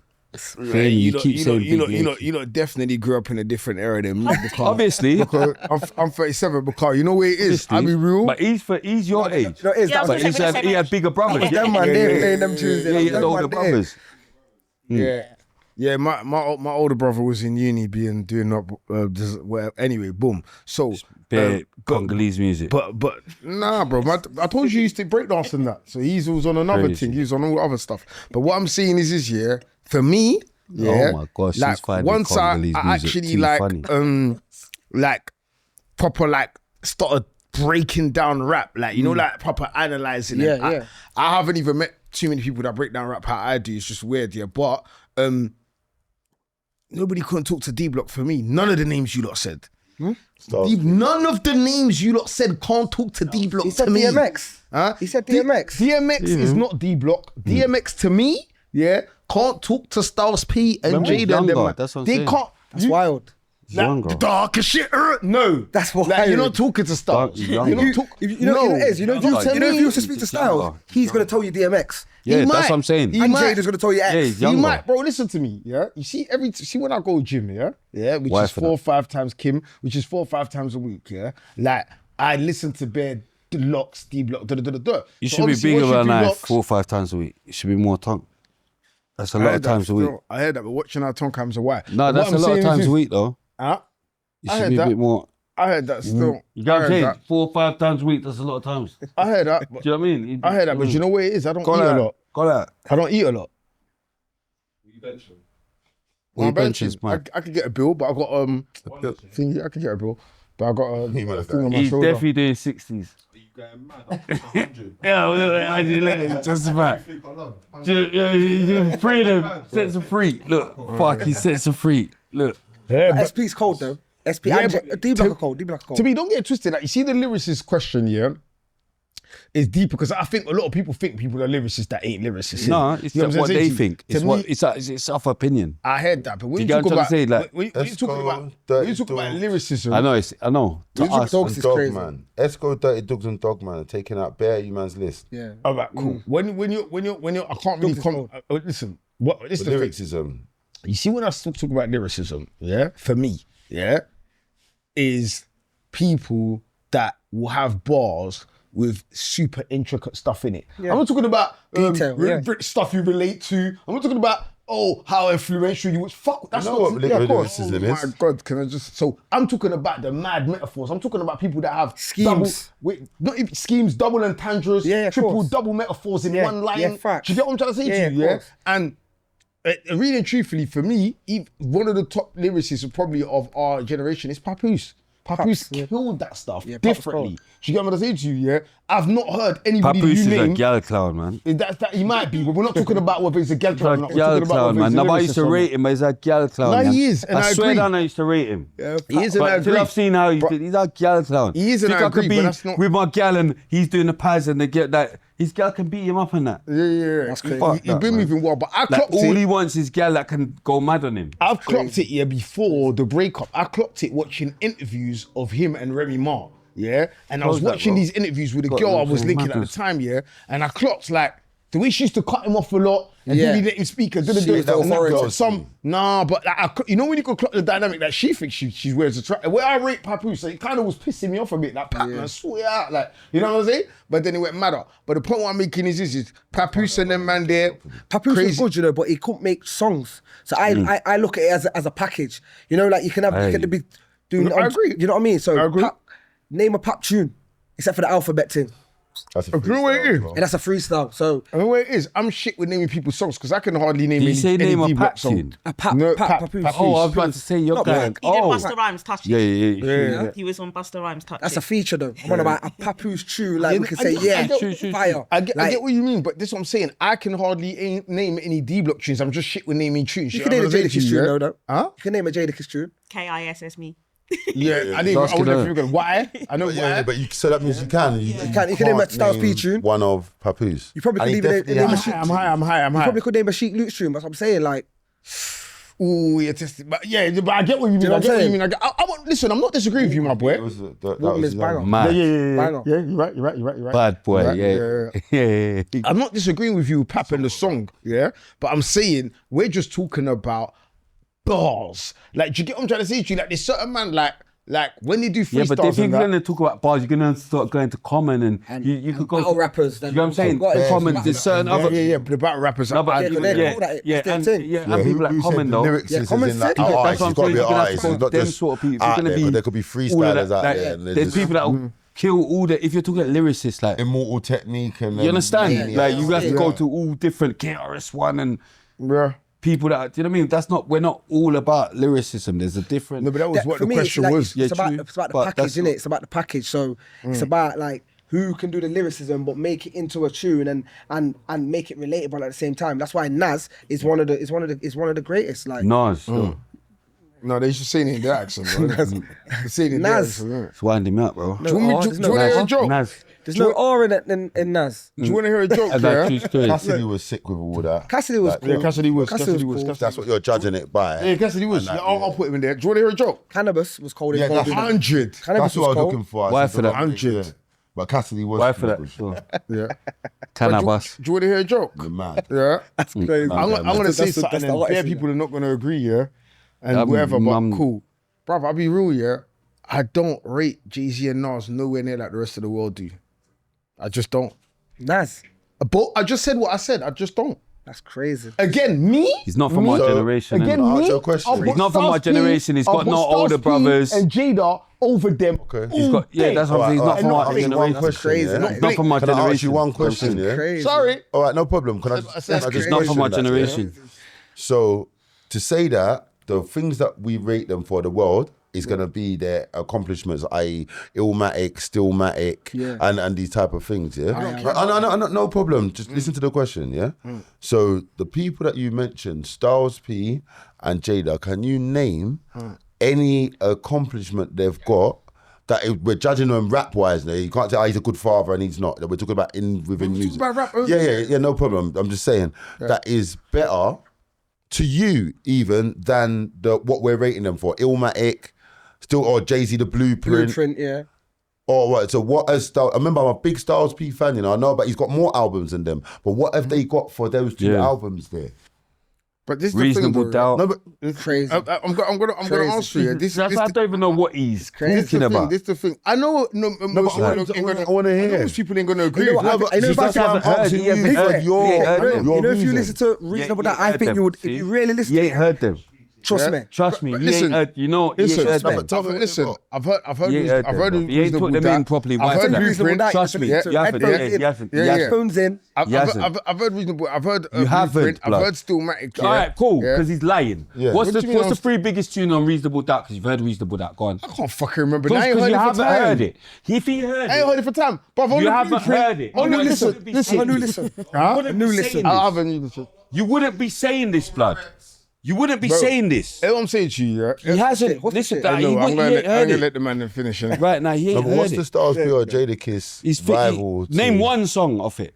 Hey, you keep saying Big Lake. you know, definitely grew up in a different era than me. Because, Obviously. because I'm 37, because you know where it is. I'll be real. But he's your age. You know, it's Yeah, that But Same he had bigger brothers. them man, they playing them tunes. Yeah, he had them older man, they- brothers. Yeah, my older brother was in uni doing up whatever. Anyway, boom. So Congolese music. But nah, bro. I told you he used to breakdance and that. So he was on another Crazy. thing. He was on all other stuff. But what I'm saying is for me, Oh my gosh, like he's finding once I Congolese music actually too like funny. like proper like started breaking down rap, like you know, like proper analyzing it. I haven't even met too many people that break down rap how I do. It's just weird, yeah. But nobody couldn't talk to D Block for me. None of the names you lot said. None of the names you lot said can't talk to D Block. He said to me. DMX. Huh? He said DMX. DMX is not D Block. DMX to me, can't talk to Styles P and Remember, he's Jada. younger, Them, that's what I'm they saying. can't. That's wild. Younger. Like, dark as shit. No, That's wild. Like, you're not talking to Styles. He's You're younger. not talk- You know what it is? You know if you was to speak to He's Styles, younger. he's going to tell you DMX. Yeah, He that's might. what I'm saying. He And might. Jada's going to tell you X. Yeah, he's You younger. might, bro. Listen to me, yeah. You see when I go gym, which Why is for 4 or 5 times Kim, which is 4 or 5 times a week, yeah. Like I listen to bare Locks, D Block, You So should be obviously bigger once you than do I Locks- 4 or 5 times a week. It should be more tongue. That's a I lot heard of that times a week. still. I heard that, but watching our tongue comes a why. No, that's a lot of times a week though. Huh? It I should heard be a that. bit more. I heard that still. You I got heard to that. 4 or 5 times a week. That's a lot of times. Do I heard that. But you know what I mean? I heard that, but you know what it is? I don't Go eat that. a lot. Go that. I don't eat a lot. Well, I'm benches, benching. man. I could get a bill, but I got thingy. I could get a bill, but I got a thing on my He's shoulder. definitely doing 60s. Yeah, I did let him justify. Freedom sets a free. Look, fuck, he sets a free. Look. SP's cold though. SP Yeah, and but D Block are cold. D Block are cold. To me, don't get it twisted. Like you see, the lyricist question, is deep because I think a lot of people think people are lyricists that ain't lyricists. No, innit? it's You know what I'm saying they to you? think. To It's me, what it's self opinion. I heard that, but when Do you you talk get what I'm about trying to say? Like, when you talk about Dogs. lyricism, I know. To us, Dogs is crazy. Dogman. Let's go Dirty Dogs and Dogman are taking out bare you man's list. Yeah. all right, cool. When you're, I can't really Dogs is listen. What this is the thing. Lyricism. You see, when I talk about lyricism, for me, is people that will have bars with super intricate stuff in it. I'm not talking about Detail, stuff you relate to. I'm not talking about how influential you was. Fuck, that's You know not what of course. lyricism Oh is? my God, can I just? So I'm talking about the mad metaphors. I'm talking about people that have Schemes. not even schemes, double entendres, Yeah, of triple, course. double metaphors in Yeah, one line. yeah, facts. Do you get what I'm trying to say Yeah, to you? of course. And really and truthfully, for me, one of the top lyricists probably of our generation is Papoose. Papoose killed that stuff differently. Do you get what I'm saying to you? I've not heard anybody Papoose you is a name. gal clown, man. That he might be, but we're not talking about whether he's a gal clown or not. We're Gal talking about clown, whether man. he's a Nobody used to lyricist or rate not. him, but he's a gal clown. No, man. he is, and I swear agree. down, I used to rate him. He is, and I But till agree. I've seen how he's a gal clown. He is, and Think I I could agree, be but that's not- with my gal and he's doing the pads and they get that. His gal can beat him up and that. Yeah. That's crazy. Fuck He's that, been man. moving well, but I Like clocked all it. he wants is gal that can go mad on him. I've clocked it before the breakup. I clocked it watching interviews of him and Remy Ma. And I was How's that, watching bro? these interviews with a Got girl I them was from linking at the Mappers. time, and I clocked like the way she used to cut him off a lot and Yeah. really let him speak and She was the authority. but like, you know when you could clock the dynamic that she thinks she wears a track. Where I rate Papoose, so it kind of was pissing me off a bit. Like Pat, man, swear out, like you know what I'm saying. But then it went madder. But the point what I'm making is Papoose and them man there. Papoose was crazy. good, you know, but he couldn't make songs. So I look at it as a package. You know, like you can be doing. I agree. You know what I mean? So I agree. name a pop tune, except for the alphabet thing, That's a You know what it is? freestyle, and that's a freestyle. So I mean, where it is, I'm shit with naming people's songs because I can hardly name Did you any, say any name a D-Block pap song. tune? a pap, No, pap, Papoose. Papoose. Oh, I was about to say you're Not going. bad. He did Oh, Busta Rhymes Touch It. yeah. He was on Busta Rhymes Touch That's It. a feature though. I'm on about a Papoose tune. Like we can I say, get- True. fire. I get Like, what you mean, but this is what I'm saying. I can hardly name any D-Block tunes. I'm just shit with naming tunes. You know can name a what I'm saying Jadakiss to you, tune though. Huh? You can name a Jadakiss tune. KISS me. Yeah, I didn't. I would have figured why. I know why. But so that means you can. You can name a Styles P tune. One of Papoose. You probably And could he even definitely name a has. shit. I'm high. You probably could name a Chic Luke tune. That's what I'm saying. Like, Ooh, you're testing. But yeah, but I get what you mean. Do you know I what get I'm what you saying? mean. Listen, I'm not disagreeing with you, my boy. That was Woman is his banger. album. Mad. Banger. Yeah, you're right. Bad boy, Right, yeah. Yeah. I'm not disagreeing with you, Pap, and the song, but I'm saying we're just talking about bars. Like, do you get what I'm trying to say to you? Like, there's certain man, like, Like when they do freestyles, Yeah, but if you're and that, gonna talk about bars, you're gonna start going to Common and you could go battle rappers. You know what I'm saying? Common, there's certain other. yeah, but the battle rappers No, are but idle, and people like Common though. Lyricists Common is in like said that. artists. That's what I'm You've got to saying. be You're an gonna have artist. to It's go not them just sort of people. If you're out gonna there, be but there could be all of freestylers that, out like, there. And there's people that will kill all the. If you're talking about lyricists, like immortal technique and you understand, maniac. like you have to go to all different KRS-One and yeah. people that. Do you know what I mean? That's not. We're not all about lyricism. There's a different. No, but that was what for the me, question like, was. Yeah, it's about true. the But package, that's isn't not- it? It's about the package. So it's about like who can do the lyricism but make it into a tune and make it relatable at the same time. That's why Nas is one of the greatest. Like Nas. No, they should say it in their accent, bro. Say it in their Nas. accent, innit? It's winding me up, bro. Do you want me- do you want to hear a joke? Nas. there's no R in Nas. Do you want to hear a joke, And that yeah? true story. Cassidy was sick with all that. Cassidy was Like, cool. Yeah, Cassidy was. cool. That's what you're judging it by. Yeah, Cassidy was. And that, I'll put him in there. Do you want to hear a joke? Cannabis was cold. Yeah, in cold that's in- 100. Cannabis That's what I was was cold. looking for. Why for that? 100. Yeah. But Cassidy was. Why for that? good. Sure. Yeah. Cannabis. Do you want to hear a joke? You're mad. Yeah. That's crazy. I'm going to say That's the something and hottest bare thing. people are not going to agree, yeah? And That whatever, but mum- cool. Bruv, I'll be real, yeah? I don't rate Jay-Z and Nas nowhere near like the rest of the world do. I just don't. Nas. But I just said what I said. I just don't. That's crazy. Again, me? He's not from our So, generation. Again, innit? I'll me? ask you a question. I've got He's not from our Styles P, generation. He's I've got no Styles older P brothers. and Jada over them. Okay. He's got that's what I'm saying. He's not from our One generation. question. crazy. Yeah? He's not from our Can I ask generation. you one question? Yeah. Crazy. Sorry. All right, no problem. Can I That's just He's not from our question that, yeah? generation. So to say that the things that we rate them for the world is going to be their accomplishments, i.e. Illmatic, Stillmatic, and these type of things, yeah? No problem. Just listen to the question, yeah? So the people that you mentioned, Styles P and Jada, can you name any accomplishment they've got that we're judging them rap-wise now? You can't say, he's a good father and he's not. That we're talking about within music. about rap, Yeah, no problem. I'm just saying that is better to you even than what we're rating them for. Illmatic, or Jay-Z the Blueprint. Yeah. Or what? So what has Styles? I remember I'm a big Styles P fan, you know. I know, but he's got more albums than them. But what have they got for those two albums there? But this is Reasonable the thing, though, doubt. right? No, but Crazy. I'm gonna answer you. That's I don't even know what he's This thinking about. This the thing. I know. Most but people I I wanna know hear. most people ain't gonna agree. You know with what, me. I know if I That's why I'm can- asking he hasn't you heard- your he ain't heard them. your You know, if you reason. listen to Reasonable Doubt, I think you would, if you really listen You to ain't heard them. trust me. Trust me. But You listen, ain't heard. You know. You ain't Listen, heard no, them. but tell me what listen. they've got. I've heard. You ain't heard I've heard. them, bro. You ain't put them in properly. Why I've for heard that? Blueprint. Trust me. Yeah. You haven't. Headphones in. You haven't. Yeah, You yeah. haven't. Headphones in. I've heard reasonable. I've heard. You haven't, Blueprint. I've blood. heard Stillmatic. All right, cool. Yeah. Because he's lying. Yeah. What's What do you mean the I was- three biggest tune on Reasonable Doubt? Because you've heard Reasonable Doubt. Go on. I can't fucking remember. Because I ain't heard you it for haven't time. heard it. If he heard I ain't it, heard it for time. But I've only you haven't Blueprint. heard it. Only You listen. wouldn't be Listen. saying A new this. listen. Huh? You wouldn't new be listen. saying I this. haven't listened. You wouldn't be saying this, blood. You wouldn't be Bro, saying this. That's what I'm saying to you, yeah. He hasn't. What's the Listen, shit? that, I he know, I'm wouldn't- gonna he let, ain't heard it. let the man finish it. Right now, he No, ain't but heard what's it. the Styles P or Jadakiss He's rival? to- Name one song off it.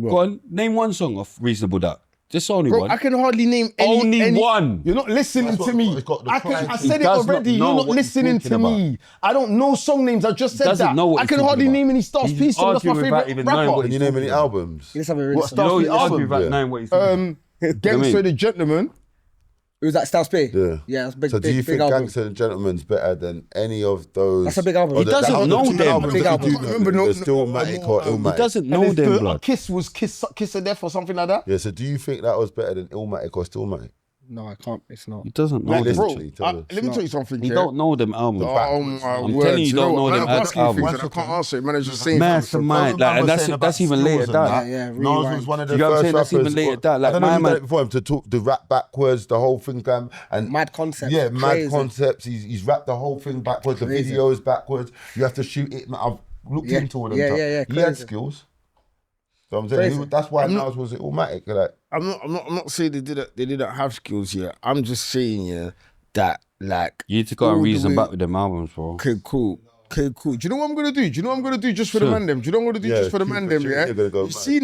Go on, name one song off Reasonable Doubt. Just only Bro, one. I can hardly name Only one. You're not listening That's to what- me. it's got the I price. said He it does not already. know You're not what he's listening thinking to about. me. I don't know song names. I just said Doesn't that. know what I he's can thinking hardly about. name any Styles He's P song. That's my arguing without favorite even knowing rapper. what Can you name any albums? Let's have a What listen. You Styles know, P you argue album? about Yeah. knowing what he's thinking. Gangster the Gentleman. Who's that? Styles P? Yeah. Yeah, that's big. So do big, you big think album. Gangster and Gentleman's better than any of those? That's a big album. or He the- doesn't that- know the two them. albums Big that album. you do know, Remember, the Stillmatic or He Illmatic. doesn't know them, blood. Kiss was Kiss of Death or something like that. Yeah, so do you think that was better than Illmatic or Stillmatic? No, I can't. It's not. He doesn't know Like, them. bro, literally, tell us. let me tell you something. He yeah? don't know them albums. Oh my I'm word! telling you, don't know what? them I'm as asking you things albums. and I can't answer it. Man, it's just saying. Mastermind, like, and that's even later down. Yeah, Nas rewind. was one of the You know what I'm first saying? That's rappers. even later down. Like, I don't know my if you've done man- it before him to talk the rap backwards, the whole thing, and Mad concepts. Yeah, mad Crazy. concepts. He's rapped the whole thing backwards. The Crazy. videos backwards. You have to shoot it. I've looked Yeah. into all them. Yeah, stuff. yeah, yeah, He had crazy. skills. So I'm saying Crazy. that's why Nas was Illmatic. Like, I'm not saying they didn't have skills yet. I'm just saying that like You need to go all and the reason way- back with them albums, bro. Okay, cool. Do you know what I'm gonna do? Just for the man them? Do you know what I'm gonna do Yeah, just for the keep man it, them? keep it, Yeah. you're gonna go You see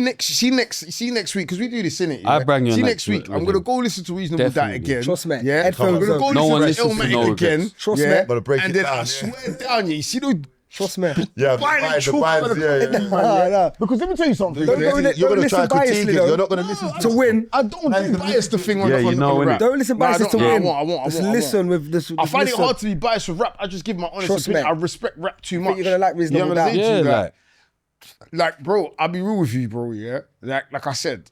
next week because we do this in it. I bring you See on next that week. to- I'm with gonna him. go listen to Reasonable Doubt Definitely. again. Trust me. Yeah. Headphones I'm gonna on. go No listen one to listens to Illmatic no again. regrets. Trust yeah? me. Gotta break And it then I down, yeah. swear down, you see those Trust me. Yeah, Nah. Because let me tell you something. You're going to try to critique it. You're not going to listen to win. I don't think bias the thing on Yeah, the you know, rap. Don't listen biased to win. I want. Just listen with this. I find it hard to be biased with rap. I just give my honest Trust opinion. me. I respect rap too much. You're gonna like Reasonable what I'm Doubt. saying to Yeah, you? Like, bro, I'll be real with you, bro. Yeah, like I said,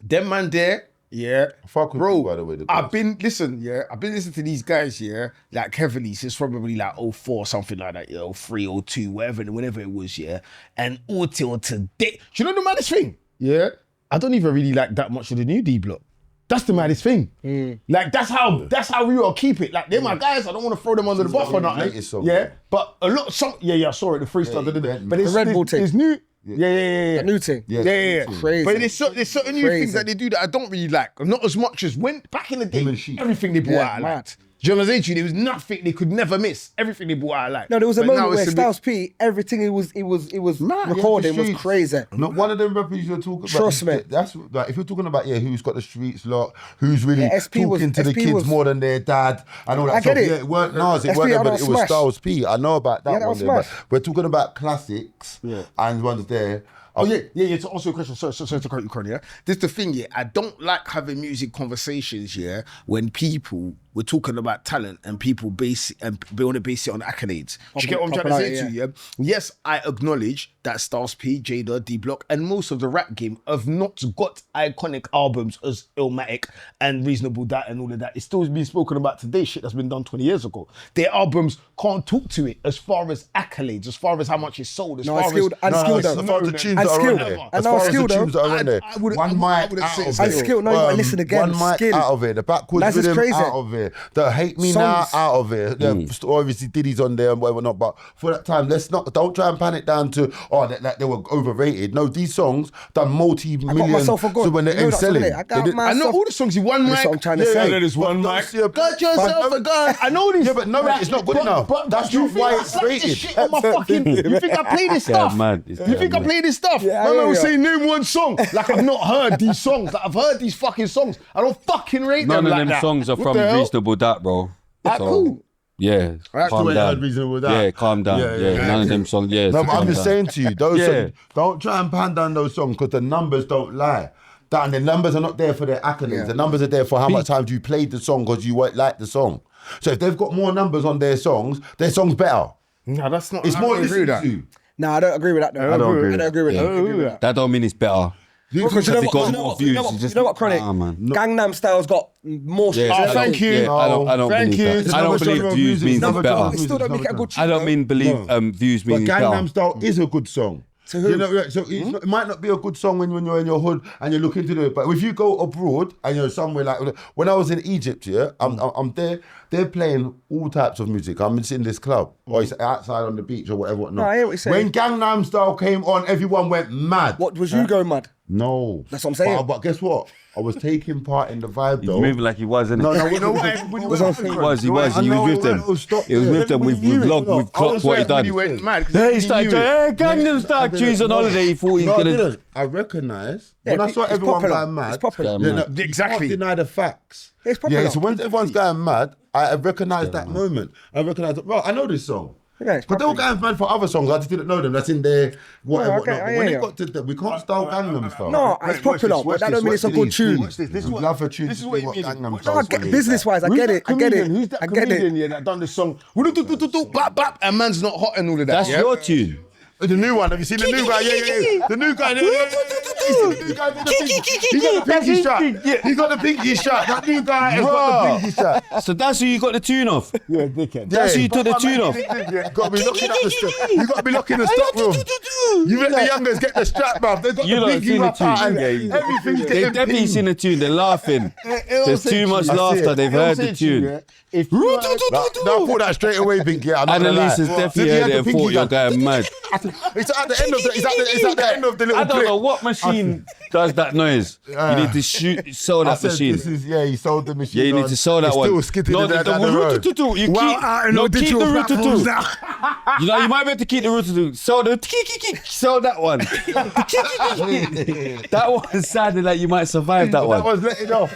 them man there. Yeah, Fuck with bro. you, by the way, I've been listening to these guys, like heavily since probably like 04, something like that, 03, 02, whenever it was, and all till today. Do you know the maddest thing? Yeah, I don't even really like that much of the new D Block. That's the maddest thing. Like that's how we all keep it. Like they're my guys. I don't want to throw them under the bus or nothing. Yeah, but a lot of I saw it, the freestyle. But it's Red Bull thing. It's new. A new thing. Yeah. Crazy. But there's certain new things that they do that I don't really like. Not as much as when back in the day, everything they brought out I liked. Do you know what I'm saying to you? There was nothing they could never miss. Everything they brought out I liked. No, there was a But moment now where it's Styles P, everything it was recording was crazy. Not one of them rappers you're talking about. Trust me. That's like if you're talking about who's got the streets lot, who's really SP talking to the kids more than their dad and all that I stuff. get it. Yeah, it weren't Nas, it SP weren't them, had but that it was smash. Styles P. I know about that that one was there, but smash. we're talking about classics and ones there. Oh yeah. To answer your question, sorry to cut you, Connie. Yeah, this is the thing. Yeah, I don't like having music conversations. Yeah, when people were talking about talent and people base it and they want to base it on accolades. Do you get what I'm trying to say to you? Yeah. Yes, I acknowledge that Styles P, Jada, D Block, and most of the rap game have not got iconic albums as Illmatic and Reasonable Doubt and all of that. It's still being spoken about today. Shit that's been done 20 years ago. Their albums can't talk to it as far as accolades, as far as how much it's sold, as far as As far as the tunes that are on there. As far as the tunes that are on there. One mic out of it. And skill, no, you gotta listen again. One mic Skill. out of it. The backwards That's just rhythm crazy. out of it. The Hate Me Now out of it. Obviously Diddy's on there and whatever not, but for that time, don't try and pan it down to that they were overrated. No, these songs done multi-million. I got myself a gun. So when they're selling, I know all the songs. You one mic. That's what I'm trying to say. There's one mic. Got yourself a gun. I know this. Yeah, but no, it's not good enough. That's not why it's rated. Shit on my fucking. You think I play this stuff? You think I play this stuff? Yeah, Man will say name one song. Like I've not heard these songs. Like I've heard these fucking songs. I don't fucking rate them None of like them that. songs are What from the hell? Reasonable Doubt, bro. Cool. Yeah, calm down. Reasonable Doubt. Yeah, calm down. Yeah, none of them songs. Yeah, No, but I'm just saying to you, those Yeah. songs, don't try and pan down those songs because the numbers don't lie. And the numbers are not there for their accolades. The numbers are there for how much times you played the song because you like the song. So if they've got more numbers on their song's better. No, that's not. It's I more don't agree with that. listened to. No, I don't agree with that. Though. I don't agree with that. That don't mean it's better. Because Because it got more views. You know what, Chronic? man. Gangnam Style's got more streets. Yeah, thank you. Yeah, I don't Thank believe you. that. I don't believe views means it's better. It still don't make it a good tune. I don't mean believe views But means Gangnam better. Style is a good song. To who? You know, so it might not be a good song when you're in your hood and you're looking to do it. But if you go abroad and you're somewhere like when I was in Egypt, I'm there. They're playing all types of music. I'm in this club or it's outside on the beach or whatever. No, I hear what you're saying. When Gangnam Style came on, everyone went mad. What was you going mad? No, That's what I'm saying. But guess what? I was taking part in the vibe He's though. moving like he was, innit? No, you know what? He was. He was with them. He was with them. We've clocked what he done. Yeah, he started going, Gangnam Style tunes on holiday. He thought he was gonna. I recognise Yeah, when I saw it's everyone popular. going mad. It's popular. Yeah, Yeah, man. no, Exactly. You can't deny the facts. It's popular. Yeah, so when everyone's going mad, I recognise that moment. I recognise that. Well, I know this song. Yeah, it's But they were popular. going mad for other songs. I just didn't know them. That's in there. Whatever. okay, whatnot. I But hear when you. it got to we can't style Gangnam Style. No, it's popular, but that don't mean it's a good tune. Watch this. This is We'd what. love a tune This to is what see it what means. Gangnam No, Style is. Business-wise, I Who's get that it. I get comedian? it. Who's that I get comedian? it. Yeah, that done this song. Bap bap, and man's not hot and all of that. That's yeah? your tune. The new one. Have you seen the new guy? Yeah. The new guy. Yeah. You see the new guy with the pinky? He got the pinky shot. He got the pinky shot. That new guy has got the pinky shot. So that's who you got the tune off. Yeah, dickhead. That's who you took the tune off. You got to be looking at the strap. You got to be looking the stock room. You let the youngers get the strap, bruv. They got You the lot pinky seen the up out and tune. everything's They've getting definitely pinged. seen the tune. They're laughing. There's too much laughter. They've heard the tune. If Now pull that straight away, Pinky. I'm not gonna lie. Annalise has definitely heard it and thought you're going mad. It's at the end of the. It's at the end of the little I don't clip. know what machine does that noise. You need to sell I that said, machine. this is, he sold the machine. Yeah, you need to sell that It's one. still skidding down the road. root-a-too. You keep the root-a-too. You know, you might be able to keep the root-a-too. Sell sell that one. That one sounded like you might survive that one. That was letting off.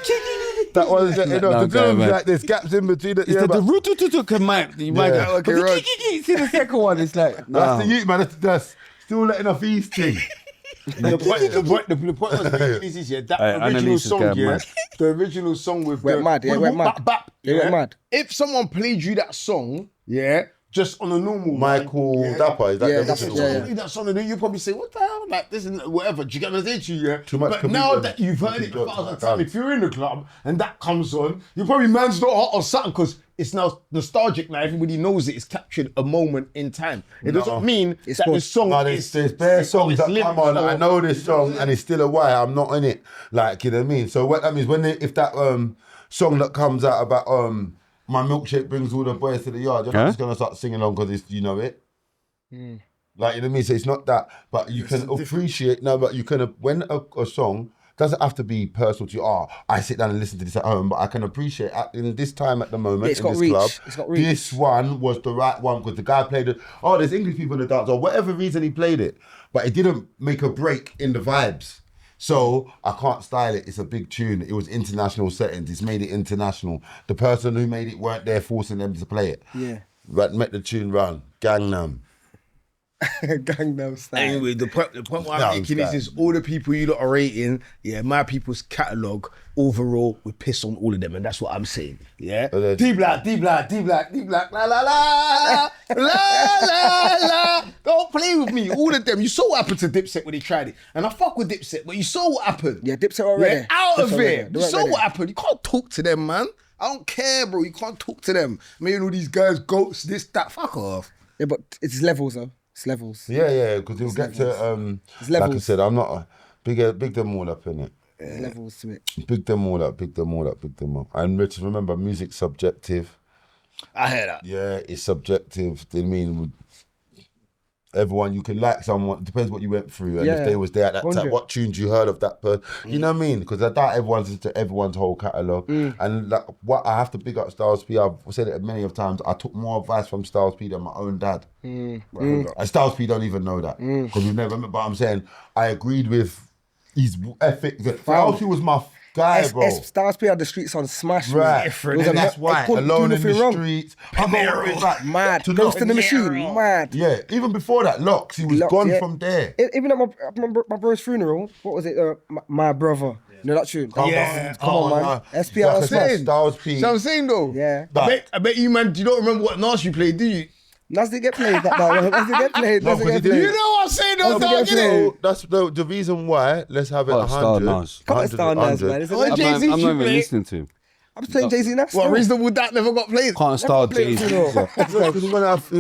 That was the No, drums, man. like there's gaps in between it. It's Yeah, the but root mic. You might Yeah. go, okay, right. See the second one, it's like, that's the youth, man. That's still letting off E's thing. The point was this, yeah, that original Annalise is song, going yeah, mad. the original song with Went the, mad, yeah, went mad. They went mad. If someone played you that song, yeah, just on a normal Michael one, yeah, Dapper, is that Yeah, the that's original it, one? play that song and then you probably say, what the hell, like this and whatever. Do you get what I'm saying to you? Yeah. Too much But comedian. now that you've heard it Too a much thousand dance. times, if you're in the club and that comes on, you probably man's not hot or something because it's now nostalgic now. Everybody knows it. It's captured a moment in time. It doesn't mean It's that good. the song No, is. there's bare songs it's that lyrics come on. or- I know this song, and it's still a why I'm not in it. Like, you know what I mean? So what that means if that song that comes out about my milkshake brings all the boys to the yard, you're not just gonna start singing along because you know it. Like, you know what I mean? So it's not that, but you can appreciate. No, but you can when a song doesn't have to be personal to you. I sit down and listen to this at home, but I can appreciate in this time at the moment It's in got this reach. club. It's got reach. This one was the right one because the guy played it. Oh, there's English people in the dance or whatever reason he played it, but it didn't make a break in the vibes. So I can't style it. It's a big tune. It was international settings. It's made it international. The person who made it weren't there forcing them to play it. Yeah. But make the tune run. Gangnam. Gangnam Style. Anyway, the point what No, I'm making it's is all the people you lot are rating, yeah, my people's catalogue overall, we piss on all of them, and that's what I'm saying. Yeah. then- D-Black, la la la, la la la. Don't play with me. All of them. You saw what happened to Dipset when they tried it. And I fuck with Dipset, but you saw what happened. Yeah, Dipset already. Yeah, out of Dipset it. already. You saw what happened. You can't talk to them, man. I don't care, bro. You can't talk to them. Man, all these guys, goats, this, that. Fuck off. Yeah, but it's levels though. It's levels. Yeah, because he'll get to It's like I levels. said, I'm not big them all up in it. There's levels to it. Big them all up. And just remember, music's subjective. I hear that. Yeah, it's subjective. I mean, everyone, you can like someone, depends what you went through and Yeah. if they was there at that 100. time, what tunes you heard of that person. You know what I mean? Because I doubt everyone's into everyone's whole catalogue. And like, what I have to big up Styles P, I've said it many of times, I took more advice from Styles P than my own dad. And Styles P don't even know that. Because we've never met, but I'm saying, I agreed with his ethic. Styles P was my guy, bro. Styles P had the streets on smash. Right, different, and that's why Alone in the wrong. Streets, I go way back Mad. to Ghost in the Locks. Machine. Mad. Yeah, even before that, Locks, he was Locks, gone yeah. from there. Even at my brother's funeral, what was it? My brother. You know that tune? Come on, man. SP out of smash. Styles P. See what I'm saying though? Yeah. I bet you, man, you don't remember what Nas you played, do you? Nas didn't get played. Nas didn't get played. No, Nas didn't 'cause get he played. didn't. You know what I'm saying, though, Don't dog, forget innit? So that's the reason why. Let's have it Can't style 100. Nas. Can't style Nas, man. It's a Oh, legend. Jay-Z I'm not even play- listening to him. I'm playing Jay-Z now. What, Reasonable Doubt never got played? Can't style played Jay-Z. funeral. Because we're gonna have.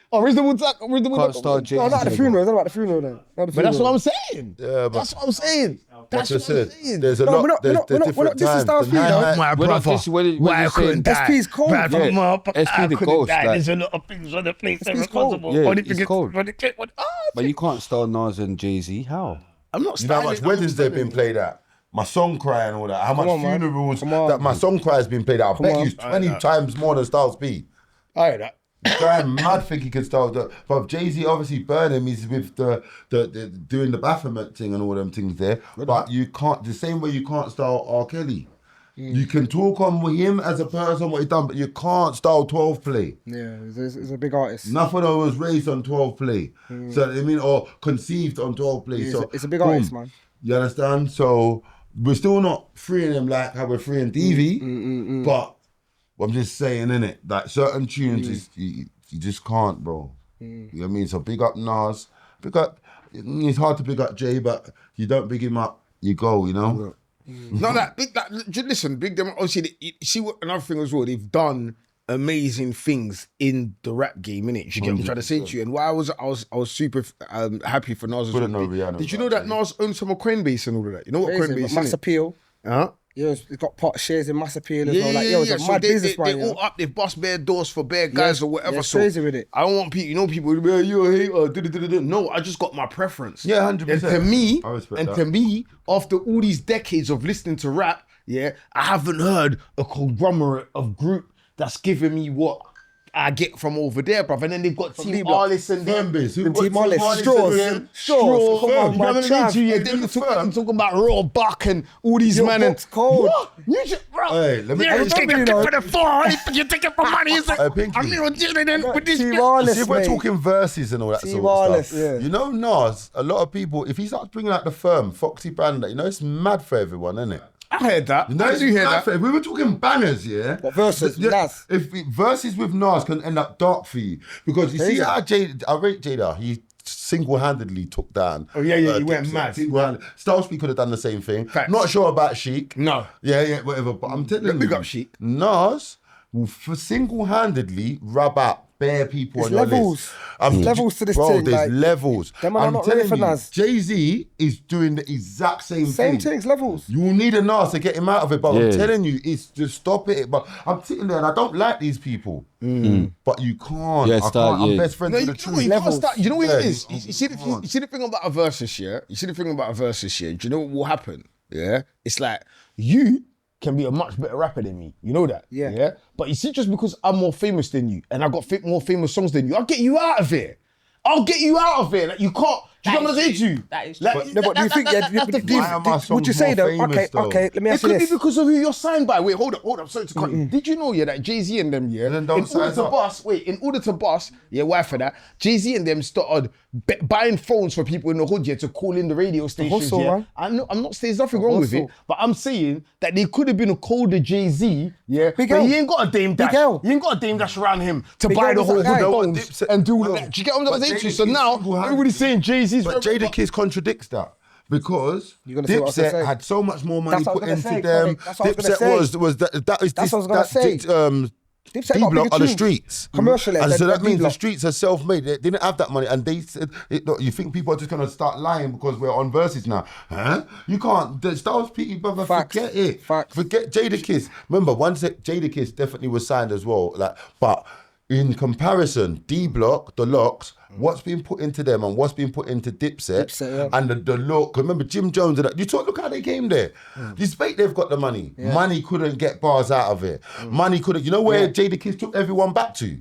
Oh, Reasonable Doubt. Can't style Jay-Z. No, not at the funeral. Not at the funeral then. But that's what I'm saying. Yeah, but That's what I'm saying. That's like I what I'm said, saying. there's a No, lot. we're not- There's we're not different dissing times. Styles P, The though. night- My We're not brother, dissing- when why I you're saying couldn't die. SP's cold. Bad for Yeah. my up, SP I the couldn't ghost, die. like- There's a lot of things on the place that are SP's cold. responsible. Yeah, Only he's thing is- cold. when it came- But you can't style Nas and Jay-Z. How? I'm not You know how much styling, weddings they've been played at? My song cry and all that. How much on, man. funerals Come on. that my song cry has been played at? I bet on. you 20 times more than Styles P. I hear that. Guy mad think he can style that. But Jay-Z obviously burn him. He's with the doing the Baphomet thing and all them things there. But you can't, the same way you can't style R. Kelly. You can talk on with him as a person, what he done, but you can't style 12 play. Yeah, he's a big artist. Nothing of was raised on 12 play. So I mean, or conceived on 12 play. It's So a- it's a big boom. artist, man. You understand? So we're still not freeing him like how we're freeing DV, but I'm just saying, innit, like certain tunes is you just can't, bro. You know what I mean? So big up Nas, big up. It's hard to big up Jay, but you don't big him up, you go. You know. No, listen, big them. Obviously, you see what another thing as well. They've done amazing things in the rap game, innit? You get what I'm trying to say to you. And why I was super happy for Nas. as Couldn't well. know Rihanna Did you was know that Nas owns some of Coinbase and all of that? You know what Crazy, Coinbase but is? Mass Appeal. Huh? Yeah, it's got pot shares in Mass Appeal as Yeah, well. Like, yo, it's a So mad they business, man. all up. They've bust bare doors for bare guys or whatever. yeah, it's so crazy with it. I don't want people. You know, people will be like, "You a hater." No, I just got my preference. Yeah, 100%. And to me, I respect that. after all these decades of listening to rap, yeah, I haven't heard a conglomerate of group that's giving me what I get from over there, bruv. And then they've got Team D-Block. Arliss and them. Team Arliss, Straws. Straws. Come on, man. Yeah, then you talking about Raw Buck and all these men. And cold. what? You just, bro. Hey, let me Yeah, you take it for the phone. You take it for money. It's like, Pinky. I'm not dealing with this. Team See, Arliss, if we're mate. talking verses and all that Team sort of Arliss, stuff, yeah. you know Nas, a lot of people, if he starts bringing out the firm, Foxy Panda, you know, it's mad for everyone, isn't it? I heard that. You know, I it's do hear mad that. for- If we were talking bangers, yeah. What, verses? Yeah, Nas? Verses with Nas can end up dark for you. Because you see how I rate Jada, he single-handedly took down. Oh, yeah, he went Dipset, mad. single-handed. Styles P could have done the same thing. Facts. Not sure about Sheik. No. Yeah, whatever. But I'm telling you, Big up Sheik. Nas will single-handedly rub out bare people It's on your levels. list. There's levels to this bro, thing, there's like, levels. them man are not ready for Nas. Jay-Z is doing the exact same Same thing. things, levels. You will need a Nas to get him out of it, but I'm Yeah. telling you, it's just stop it. But I'm sitting there and I don't like these people. But you can't. Yeah, I start, can't. I'm yeah. best friends No, with you, the know, truth. you, can't start, you know what it Yeah, is? you You see the thing about a versus, yeah? You see the thing about a versus, yeah? Do you know what will happen? Yeah? It's like, you can be a much better rapper than me. You know that? Yeah. But you see, just because I'm more famous than you and I got more famous songs than you, I'll get you out of it. I'll get you out of it. Like, you can't. Do you know what I'm saying to you? That is Like, true. No, but do you think, that's the thing. Why are my would songs you say more though? famous, though? Okay, let me It ask you could be this. because of who you're signed by. Wait, hold up. Sorry to cut you. Did you know, yeah, that Jay-Z and them, yeah, And then in don't order size to up. bust, yeah, why for that? Jay-Z and them started buying phones for people in the hood, yeah, to call in the radio stations, hustle, yeah. man. I'm not saying there's nothing wrong with it, hustle. but I'm saying that they could have been a colder Jay-Z, yeah, Big but L. he ain't got a Dame Dash. L. He ain't got a Dame Dash around him to Big buy L the was whole that guy. hood No, phones Dipset- and do all no. that. Do you get what I'm But saying to you? Jadakiss So now single-handedly- everybody's saying Jay-Z's. But Jadakiss contradicts that. Because You're gonna say what I was gonna Dipset say. had so much more money That's what I put was gonna into say, them. Craig. That's what I was gonna Dipset say. was that is That's what I was gonna say. Dipset got D-Block bigger are the tunes. streets. Commercially, And than- so that than means the D-Block. streets are self-made. They didn't have that money. And they said, look, you think people are just going to start lying because we're on verses now? Huh? You can't. The Styles P, brother, Facts. forget it. Facts. Forget Jadakiss. Remember, once Jadakiss definitely was signed as well. But in comparison, D-Block, the Locks, what's being put into them and what's being put into Dipset, yeah. and the look. Remember Jim Jones and that. Look how they came there. Despite they've got the money. Money couldn't get bars out of it. Money couldn't. You know where Jadakiss took everyone back to?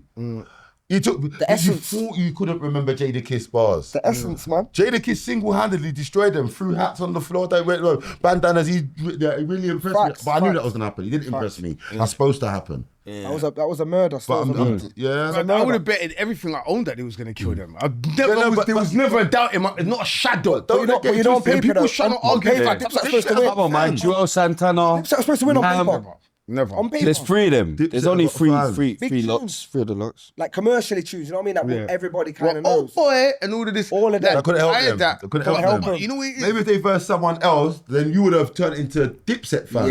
You took the essence. You thought you couldn't remember Jadakiss bars. The essence, man. Jadakiss single-handedly destroyed them, threw hats on the floor. They went bandanas. He really impressed Facts, me. But I knew facts. that was gonna happen. He didn't impress me. That's supposed to happen. That was a murder. But I yeah. would have betted everything I owned that he was going to kill them. but- There was never a doubt in my, not a shadow. Don't But you don't pay People for trying to that. On argue paper, that. Dipset's supposed to win. Come on, man. Joel Santana. Dipset's supposed to win on Nam. paper. Never. On paper. There's three of them. There's Dipset only got fans. three Big lots. tunes. Three of the lots. Like commercially tunes, you know what I mean? That Yeah. everybody kind of Oh knows. boy, and all of this. All of that. I couldn't help I heard them. that. I couldn't help them. But you know what it is? Maybe if they versed someone else, then you would have turned into Dipset fans.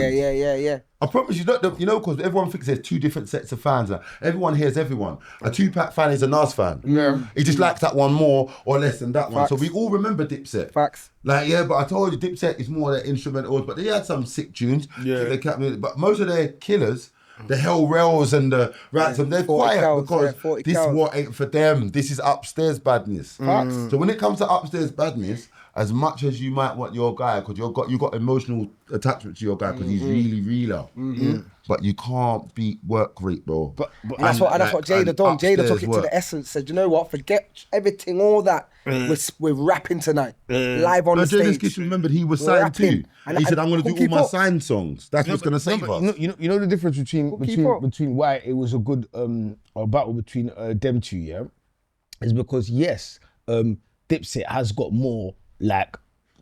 Yeah. I promise you, because everyone thinks there's two different sets of fans. Everyone hears everyone. A Tupac fan is a Nas fan. Yeah. He just likes that one more or less than that one. Facts. So we all remember Dipset. Facts. But I told you, Dipset is more their instrumentals, but they had some sick tunes. Yeah. But most of their killers, the Hell Rails and the Ransom, they're 40 quiet cows, because 40 this cows. what ain't for them. This is upstairs badness. Facts. So when it comes to upstairs badness, as much as you might want your guy, because you got emotional attachment to your guy because he's really realer. But you can't beat work rate, bro. But And that's what Jada done. Jada took it to the essence. Said, you know what? Forget everything, all that. We're rapping tonight, live on the Jadakiss stage. remembered he was We're signed too. rapping. And he said, "I'm going to Who do all keep my up? signed songs. That's what's going to save us." You know the difference keep up? between why it was a good a battle between them two, yeah, is because yes, Dipset has got more like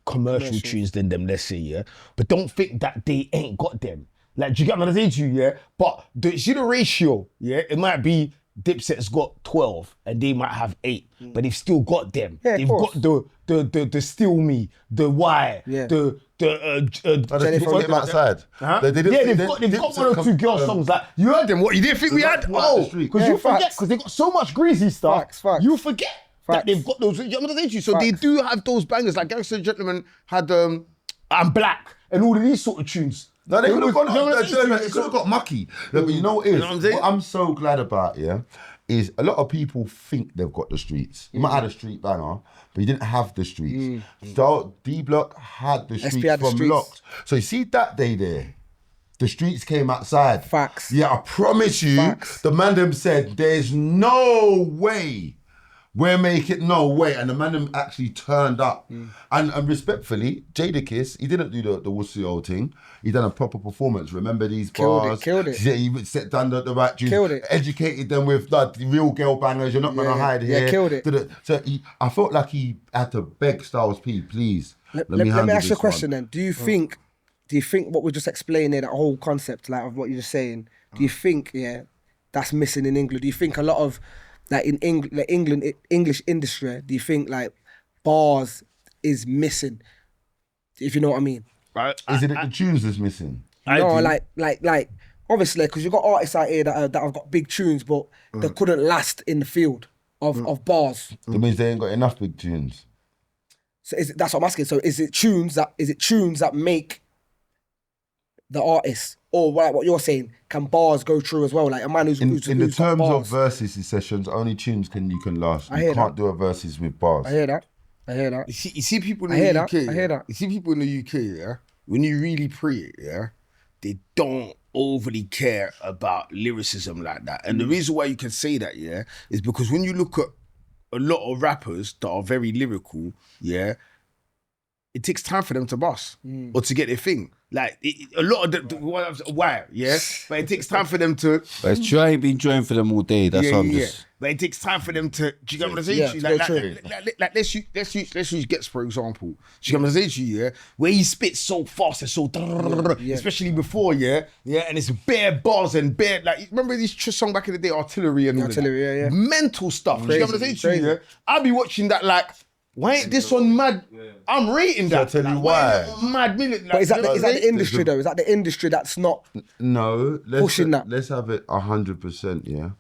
commercial tunes than them, let's say, yeah, but don't think that they ain't got them. Like, do you get what I'm saying to you, yeah? But see the ratio, yeah? It might be Dipset's got 12 and they might have 8, but they've still got them. Yeah, of They've course. got the Still Me, the Why, Yeah. But they Jennifer didn't outside. Huh? They've They've got one or two girl songs that you heard them. What you didn't think we had? Right up the Oh, street. because Yeah, you forget facts. because they got so much greasy stuff. Facts. You forget that Facts. they've got those. You know what I'm saying to you? So they Facts. do have those bangers. Like Gangster Gentleman had I'm Black and all of these sort of tunes. No, they could have gone. You know what I'm saying? They could have got mucky. But you know what it is? know what I'm saying? What I'm so glad about, is a lot of people think they've got the streets. You might have a street banger, but you didn't have the streets. So D-Block had the streets had the from streets. Locks. So you see that day there, The streets came outside. Facts. Yeah, I promise you, the man them said, there's no way we're making, no way. And the man them actually turned up. And respectfully, Jadakiss, he didn't do the wussy old thing. He done a proper performance. Remember these bars? Killed it. He set down the right tunes. Killed it. Educated them with the real girl bangers. You're not going to hide here. Yeah, killed it. So I felt like he had to beg Styles P, please. Let me ask you a question then. Do you think what we just explained there, that whole concept like of what you're just saying, do you think that's missing in England? Do you think a lot of like in England English industry, do you think like bars is missing? If you know what I mean. Right. Is it the tunes that's missing? No, like obviously because you've got artists out here that have got big tunes, but they couldn't last in the field of bars. That means they ain't got enough big tunes. So that's what I'm asking. So is it tunes that make the artist, or what you're saying? Can bars go through as well? Like a man who's in the got terms bars. of verses sessions, only tunes you can last. I hear You can't that. do a verses with bars. I hear that. You see people in I the hear UK. that. I hear that. You see people in the UK, yeah. When you really pre it, yeah, they don't overly care about lyricism like that. And the reason why you can say that, yeah, is because when you look at a lot of rappers that are very lyrical, yeah, it takes time for them to bust or to get their thing. Like a lot of why, yeah, but it takes time for them to. But it's true, I ain't been joined for them all day. That's what I'm just. But it takes time for them to. Do you get what I'm saying? Yeah, to you? it's Like let's use Gets for example. Do you get what I'm saying to you? Yeah, where he spits so fast and so, especially before, yeah, and it's bare bars and bare like. Remember this song back in the day, Artillery and all of that? Yeah. Mental stuff. Do you get what I'm saying to you? Crazy. Yeah, I'll be watching that like. Why ain't this one mad? I'm rating that. Shall I tell you why? Mad minute. But is that the industry though? Is that the industry that's not No, pushing that? Let's have it 100%. Yeah.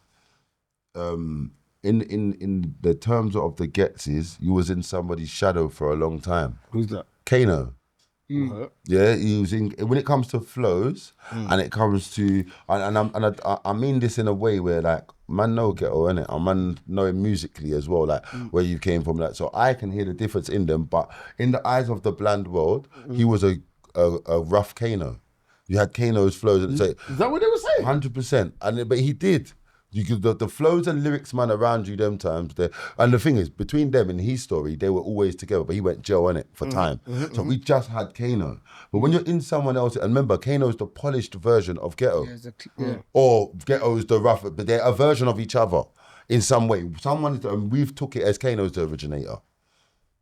In the terms of the Getses, you was in somebody's shadow for a long time. Who's that? Kano. Yeah, he was in. When it comes to flows, and it comes to, I mean this in a way where like man know ghetto, innit? And man know him musically as well, like where you came from, like so I can hear the difference in them. But in the eyes of the bland world, he was a rough Kano. You had Kano's flows, and say, Is that what they were saying? 100%, but he did. You could the flows and lyrics man around you them times there, and the thing is between them and his story they were always together. But he went Joe on it for time, so we just had Kano. But when you're in someone else, and remember Kano's the polished version of Ghetto, or Ghetto's the rough, but they're a version of each other in some way. We've took it as Kano's the originator.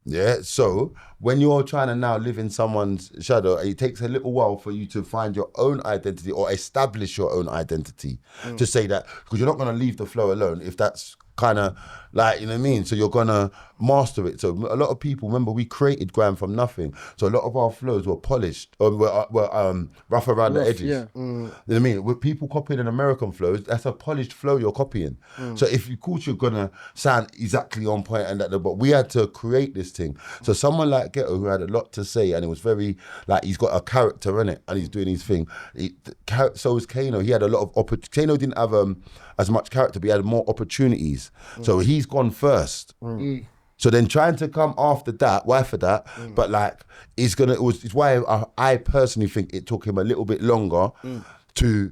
Yeah, so when you're trying to now live in someone's shadow, it takes a little while for you to find your own identity or establish your own identity to say that, because you're not going to leave the flow alone if that's kind of like, you know what I mean? So you're going to master it. So a lot of people, remember, we created Grime from nothing. So a lot of our flows were polished, or were rough around the edges. Yeah. You know what I mean? With people copying an American flows, that's a polished flow you're copying. So if you course you're gonna sound exactly on point and that, but we had to create this thing. So someone like Ghetto who had a lot to say and it was very like he's got a character in it and he's doing his thing. So is Kano. He had a lot of Kano didn't have as much character, but he had more opportunities. So he's gone first. So then trying to come after that, why for that? But like, it's why I personally think it took him a little bit longer to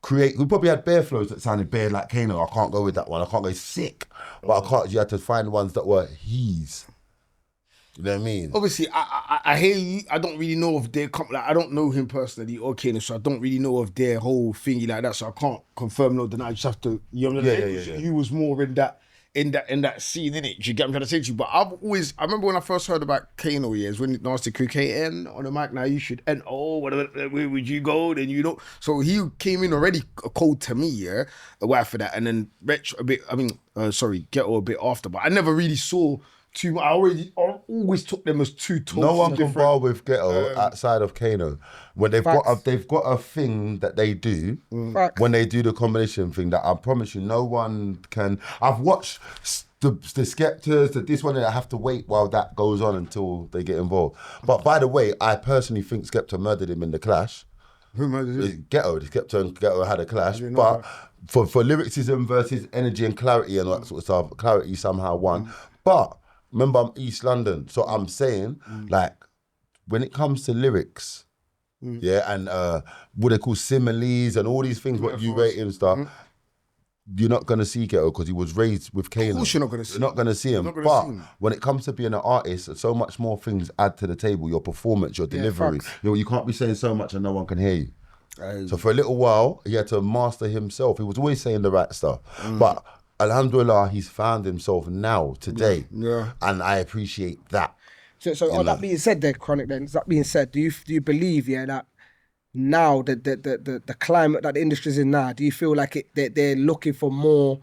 create. We probably had bare flows that sounded bare like Kano. I can't go with that one. I can't go sick. But you had to find ones that were his. You know what I mean? Obviously, I hear you. I don't really know if I don't know him personally or Kano, so I don't really know of their whole thingy like that. So I can't confirm nor deny. I just have to, you know what I'm saying? Yeah. You was more in that scene, innit? Do you get what I'm trying to say to you? But I remember when I first heard about Kano, yeah, when Nasty Crew KN on the mic, now you should, and where would you go? Then you know. So he came in already cold to me, yeah, a while for that, and then Ghetto a bit after, but I never really saw too much. I always took them as two totally No one can different. bar with Ghetto outside of Kano. When they've got a thing that they do when they do the combination thing that I promise you no one can. I've watched the Skeptors, this one, I have to wait while that goes on until they get involved. But by the way, I personally think Skepta murdered him in the clash. Who murdered him? Ghetto, Skepta and Ghetto had a clash, but for lyricism versus energy and clarity and all that sort of stuff, clarity somehow won. But remember, I'm East London, so I'm saying, like, when it comes to lyrics, Yeah, and what they call similes and all these things, what you rate and stuff. You're not gonna see Ghetto because he was raised with Kano. Of course you're not gonna see him. You're not gonna see him. But when it comes to being an artist, so much more things add to the table. Your performance, your delivery. You can't be saying so much and no one can hear you. So for a little while, he had to master himself. He was always saying the right stuff. But alhamdulillah, he's found himself now, today. Yeah. And I appreciate that. So on that being said there, Chronic, then, that being said, do you believe, that now the climate that the industry's in now, do you feel like they're looking for more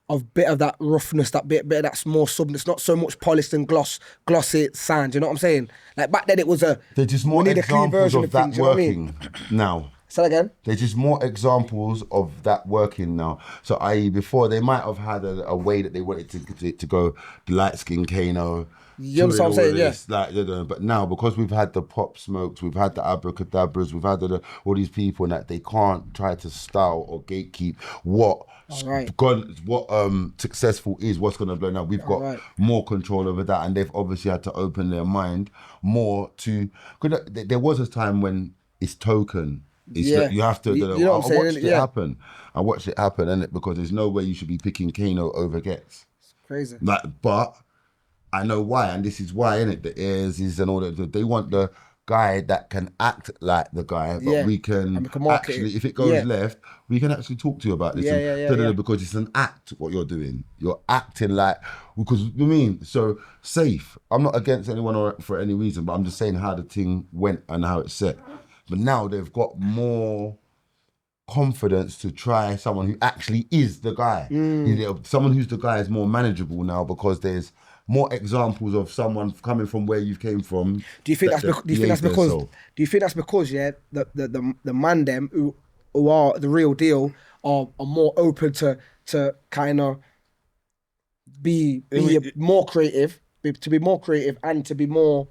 of bit of that roughness, that bit of that's more substance, not so much polished and glossy sound, you know what I'm saying? Like back then it was they're just more examples of that things, working now. Say that again? They're just more examples of that working now. So i.e. before they might have had a way that they wanted to go light skin Kano. You understand what I'm saying? Like, but now, because we've had the Pop Smokes, we've had the Abracadabras, we've had all these people that they can't try to style or gatekeep what successful is, what's going to blow now. We've got more control over that, and they've obviously had to open their mind more to. Because there was a time when it's token. You have to. You know what I'm saying? I watched it happen. I watched it happen, innit? Because there's no way you should be picking Kano over Gets. It's crazy. But I know why, and this is why, innit? The ears and all that. They want the guy that can act like the guy, but we can actually, if it goes left, we can actually talk to you about this. Because it's an act, what you're doing. You're acting like, because so safe. I'm not against anyone or for any reason, but I'm just saying how the thing went and how it's set. But now they've got more confidence to try someone who actually is the guy. Someone who's the guy is more manageable now because there's more examples of someone coming from where you came from. Do you think that's because the man them who are the real deal are more open to kind of be more creative, to be more creative and to be more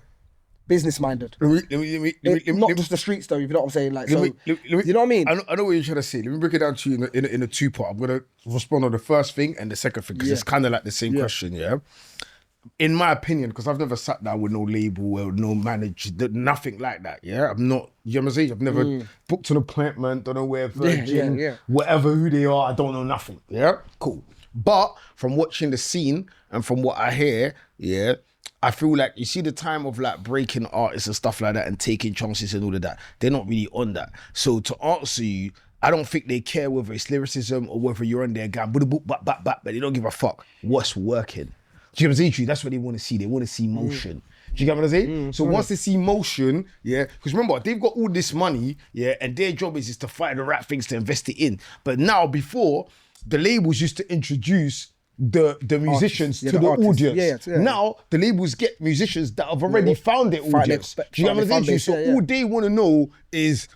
business minded. Not just the streets though, you know what I'm saying? Like, you know what I mean? I know what you're trying to say. Let me break it down to you in a two-part. I'm gonna respond on the first thing and the second thing because it's kind of like the same question. In my opinion, because I've never sat down with no label or no manager, nothing like that. I'm not. You know what I'm saying? I've never booked an appointment. Don't know where Virgin, whatever who they are. I don't know nothing. Cool. But from watching the scene and from what I hear, I feel like you see the time of like breaking artists and stuff like that and taking chances and all of that. They're not really on that. So to answer you, I don't think they care whether it's lyricism or whether you're on their gang, but they don't give a fuck what's working. Do you know what I'm saying? That's what they want to see. They want to see motion. Do you get what I'm saying? So once they see motion, because remember, they've got all this money, and their job is to find the right things to invest it in. But now, before, the labels used to introduce the musicians to the audience. Now, the labels get musicians that have already found their audience. Do you get what I'm saying? So all they want to know is,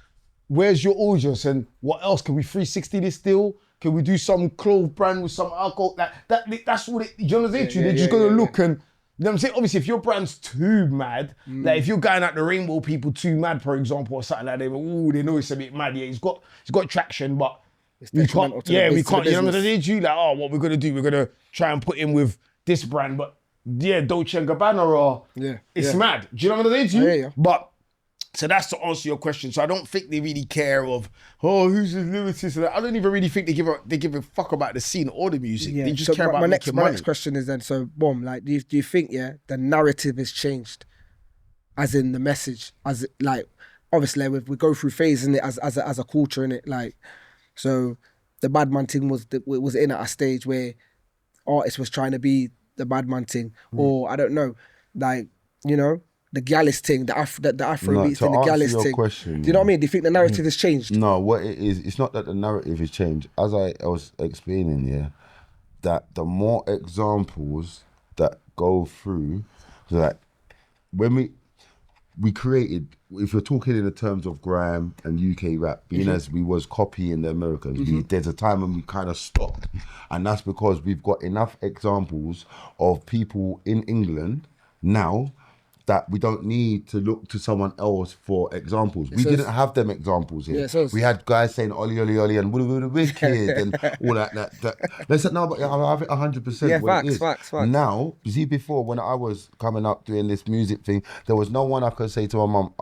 where's your audience and what else? Can we 360 this still? Can we do some clove brand with some alcohol? That's what it, you know what I'm saying? They're just gonna look and, you know what I'm saying? Obviously, if your brand's too mad, like if you're going at the Rainbow people too mad, for example, or something like that, they know it's a bit mad. He's got traction, but we can't, we can't, you know what I'm saying? Like, what we're gonna do? We're gonna try and put in with this brand, but Dolce & Gabbana or it's mad. Do you know what I'm saying? But so that's to answer your question. So I don't think they really care of, who's the lyricist? I don't even really think they give a fuck about the scene or the music. They just care about making money. My next question is then, so boom, like, do you think the narrative has changed, as in the message, as it, like, obviously we go through phases in it as a culture in it, like, so the bad man thing was in at a stage where artists was trying to be the bad man thing, or I don't know, like, you know. The Gallus thing, the Afro beats thing, the Gallus thing. Question, do you know what I mean? Do you think the narrative has changed? No, what it is, it's not that the narrative has changed. As I was explaining, that the more examples that go through, like when we created, if you're talking in the terms of grime and UK rap, being as we was copying the Americans, there's a time when we kind of stopped. And that's because we've got enough examples of people in England now that we don't need to look to someone else for examples. We didn't have them examples here. We had guys saying Ollie, Ollie, Ollie, and would wicked and all that. They said, no, but I have it 100%. Yeah, facts. Now, you see, before when I was coming up doing this music thing, there was no one I could say to my mum,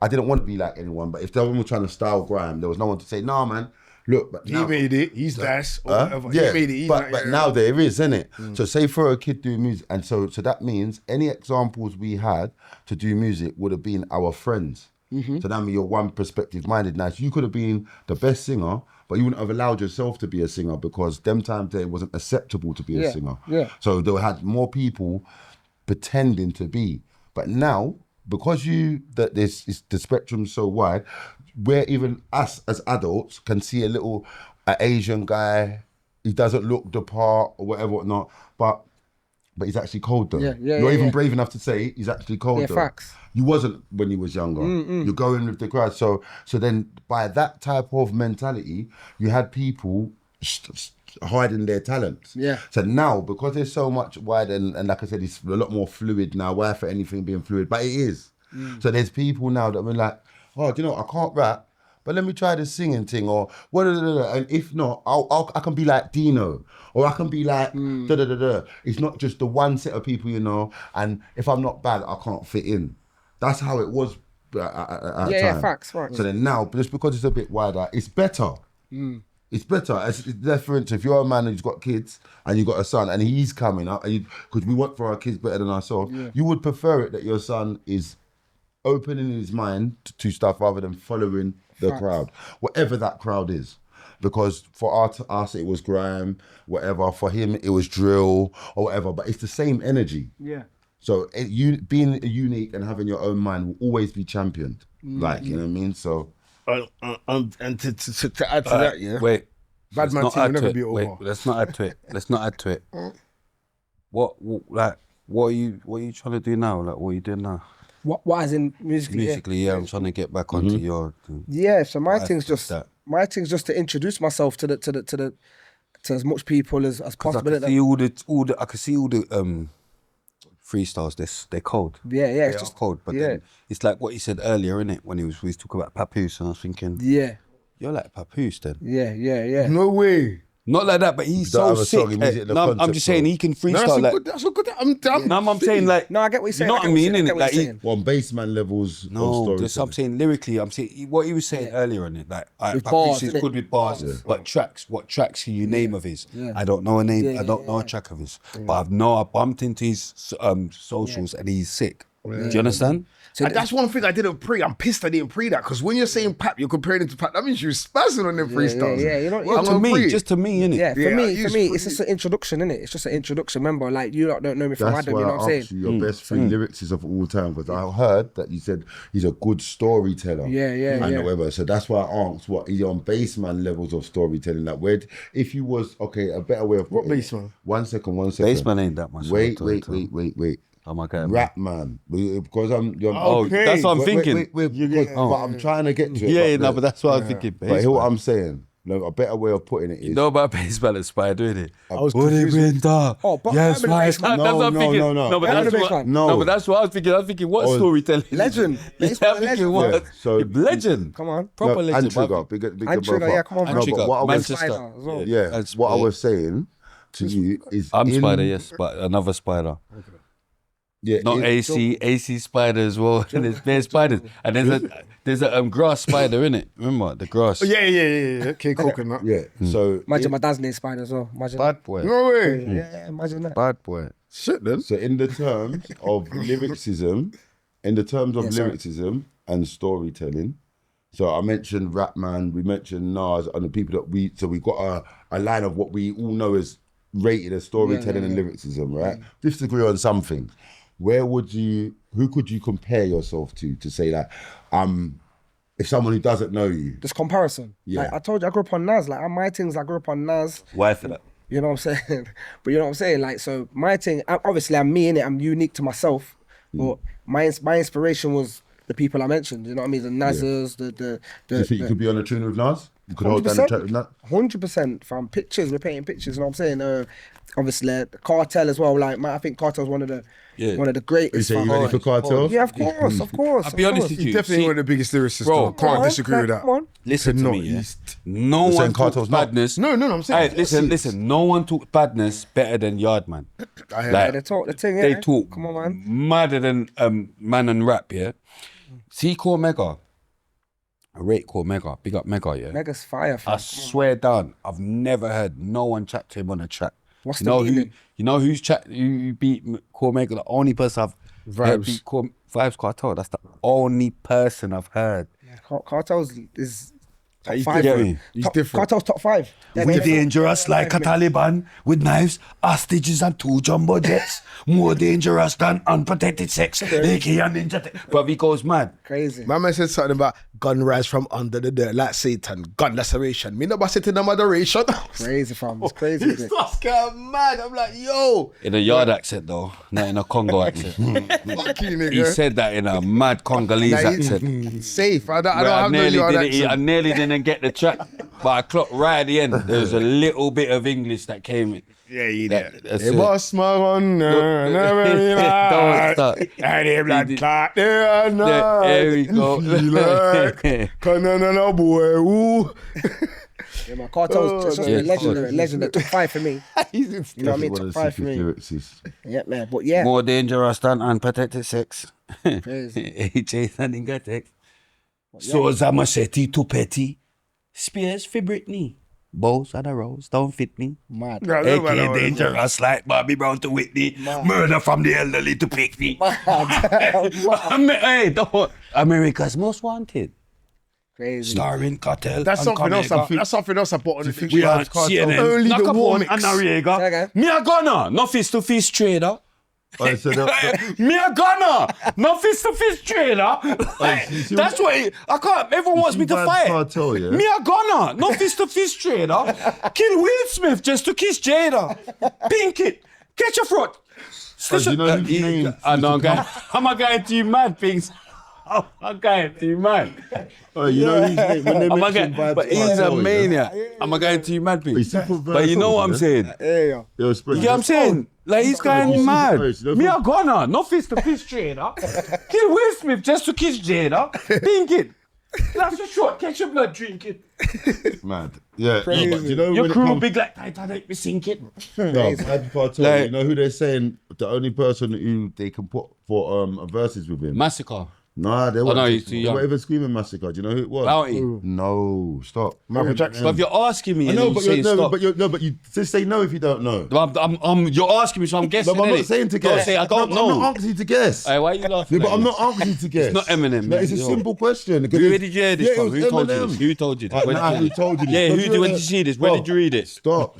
I didn't want to be like anyone, but if someone was trying to style grime, there was no one to say, nah, man, look, but now, he made it, he's das, or whatever. Yeah, he made it, but now there is, isn't it? So say for a kid doing music, and so that means any examples we had to do music would have been our friends. So that means you're one perspective minded. Now, so you could have been the best singer, but you wouldn't have allowed yourself to be a singer because them times there it wasn't acceptable to be a singer. So they had more people pretending to be. But now, because the spectrum's so wide, where even us as adults can see a little Asian guy, he doesn't look the part or whatever, but he's actually cold though. You're even brave enough to say he's actually cold though. Facts. You wasn't when you was younger. You're going with the crowd. So then by that type of mentality, you had people hiding their talents. So now, because there's so much wide and like I said, it's a lot more fluid now. Why for anything being fluid? But it is. So there's people now that were like, oh, do you know, I can't rap, but let me try the singing thing, or what? And if not, I can be like Dino, or I can be like It's not just the one set of people, you know. And if I'm not bad, I can't fit in. That's how it was at time. Yeah, facts. So then now, just because it's a bit wider, it's better. It's better. It's different. If you're a man who's got kids and you've got a son and he's coming up, because we want for our kids better than ourselves, you would prefer it that your son is opening his mind to stuff rather than following the crowd, whatever that crowd is. Because for us, it was grime, whatever. For him, it was drill or whatever. But it's the same energy. So being unique and having your own mind will always be championed. Like, you know what I mean? So... and to add to that, Wait. Bad man team will never be over. Wait, let's not add to it. What are you trying to do now? Like, what are you doing now? What as in musically? Musically, I'm trying to get back onto your... so my thing's just to introduce myself to as much people as possible. I can see all the freestyles, they're cold. It's just cold. But then it's like what he said earlier, innit? When we was talking about Papoose, and I was thinking, you're like Papoose then. Yeah. No way. Not like that, but he's so sick. No, I'm just saying he can freestyle. That's a good. I'm saying like. No, I get what you're saying. You know what I mean, innit? Like on baseman levels. No, that's what I'm saying. Lyrically, I'm saying what he was saying earlier on it. Like, Papoose is good with bars, but tracks. What tracks can you name of his? I don't know a name. I don't know a track of his. But I bumped into his socials and he's sick. Do you understand? So that's one thing I didn't pre. I'm pissed I didn't pre that, because when you're saying Pap, you're comparing it to Pap. That means you're spazzing on them freestyles. You know, just to me, innit? Yeah, for me, it's just an introduction, innit? It's just an introduction. Remember, like, you don't know me from Adam, you know what I'm saying? Your best three lyricists of all time, because I heard that you said he's a good storyteller. And whatever. So that's why I asked, what is on baseman levels of storytelling? Like, where, if you was, a better way of... What baseman? One second. Baseman ain't that much. Wait. Oh my God, rap man, because that's what I'm thinking. But I'm trying to get to it. But that's what I'm thinking. But hear what I'm saying. No, a better way of putting it is... You know about baseman and Spy doing it? I was confused. Yes, but that's what I'm thinking. No, but that's what I was thinking. I was thinking, what storytelling? Legend. I'm thinking, what? So legend. Come on. Proper legend. And Trigger, big Trigger, come on. No, but what I was saying to you is... I'm Spider, yes, but another Spider. Yeah, not AC spider as well. There's bare spiders, and there's a grass spider in it. Remember the grass? Yeah. Okay, coconut. So imagine my dad's name Spider as well. Imagine bad boy. No way. Yeah, imagine that. Bad boy. Shit, then. So in the terms of lyricism, and storytelling. So I mentioned Rapman, we mentioned Nas, and the people that we got a line of what we all know is rated as storytelling and lyricism, right? Disagree on something. Who could you compare yourself to say that, if someone who doesn't know you? This comparison. Yeah. Like I told you, I grew up on Nas. Like my things, I grew up on Nas. Why for that? You know what I'm saying? But you know what I'm saying? Like, so my thing, obviously I'm me, innit? I'm unique to myself. But my inspiration was the people I mentioned. You know what I mean? The Nasers, Do you think you could be on a tune with Nas? You could hold down the track with Nas? 100% from pictures. We're painting pictures, you know what I'm saying? Obviously, Cartel as well. Like, I think Cartel's one of the One of the greatest. You ready for Cartel? Yeah, of course. I'll be honest with you. He's definitely one of the biggest lyricists. Bro, Can't disagree with that. Come on. Listen to me, yeah. No You're saying one talks Cartel's not? badness. No, I'm saying. Hey, listen. No one talks badness better than Yardman. I hear Like, They talk the thing, they yeah. talk Come on, man. madder than man and rap, yeah. See, call Mega. I rate call Mega. Big up Mega, yeah. Mega's fire, fam. I swear down, I've never heard no one chat to him on a track. What's You the know meaning? you know who's chat? You beat Call Mega. The only person I've heard Vibes. beat Vibes Cartel. That's the only person I've heard. Cartel's is top He's 5. different. He's different. Cartel's top 5. We're dangerous like a Taliban with knives, hostages, and 2 jumbo jets. More dangerous than unprotected sex. AK and ninja. But he goes mad. Crazy. My man said something about gun rise from under the dirt like Satan, gun laceration. Me not sit in the moderation. Crazy, fam. It's crazy. He isn't it? starts getting mad. I'm like, yo. In a yard accent though, not in a Congo accent. Fuck you, nigga. He said that in a mad Congolese Nah, he's accent. safe. I don't Where have no yard accent. I nearly didn't get the track, but I clocked right at the end. There was a little bit of English that came in. Yeah, you That- did. that's It it. was smug on never Don't start. And him He like did- clock there Yeah, there we go. Come on, boy. Ooh. Yeah, man. Cartel's just Yeah, a legend that took 5 for me. You know what I mean? One of Took the 5 for me. lyricists. Yeah, man. But yeah. More dangerous than unprotected sex. Crazy. AJ standing text. Swords a machete to petty. Spears for Britney. Bows and arrows don't fit me. Mad. AK dangerous like Bobby Brown to Whitney. Murder from the elderly to pick me. Hey, America's Most Wanted. Crazy. Starring Cartel. That's and something else. Conega. That's something else I put on the thing. We are CNN. Only the war and mix. Noriega. Say again. Me a gunner, no fist to fist trader. I said Me a gunner, no fist to fist trader. see That's what I can't. Everyone wants me to Vibes fight. Cartel, yeah? Me a gunner, no fist to fist trader. Kill Will Smith just to kiss Jada. Pink it, catch a fraud. you know whose name I know, guy. I'm a guy to you mad things. I'm a guy to you mad. You know his name when they I'm a guy, mention Vibes but he's a Cartel, yeah? maniac. I'm a guy to you mad He's things. super But you know what I'm saying? Yeah. Yo, Spring, You get what I'm saying? Like, he's going mad. Me a gunner, no fist to fist trader. Kill Will Smith just to kiss Jada. Pink it. That's a shot, catch your blood, drink it. Mad. Yeah, but you know Your when crew it comes big like Titanic, we sink it. no, Vibes Cartel, Like- you know who they're saying the only person who they can put for a verses with him? Massacre. Nah, they weren't. he's too young. They weren't even screaming Massacre. Do you know who it was? Bounty. No, stop. Michael Jackson. But if you're asking me I and know, then you but say you're, no, stop. but you just say no if you don't know. You're asking me, so I'm guessing. No, but I'm not innit? saying to Don't guess. say I don't No, know. I'm not asking you to guess. Hey, why are you laughing? Yeah, but like I'm this? not asking you to guess. It's not Eminem. No, it's a Yo. simple question. Where did you hear this Yeah, from? it was Who told you Eminem. this? Who told you this? Right, nah, who told you this? Yeah, Don't who you did? When hear- did you see this? Bro, Where did you read it? Stop.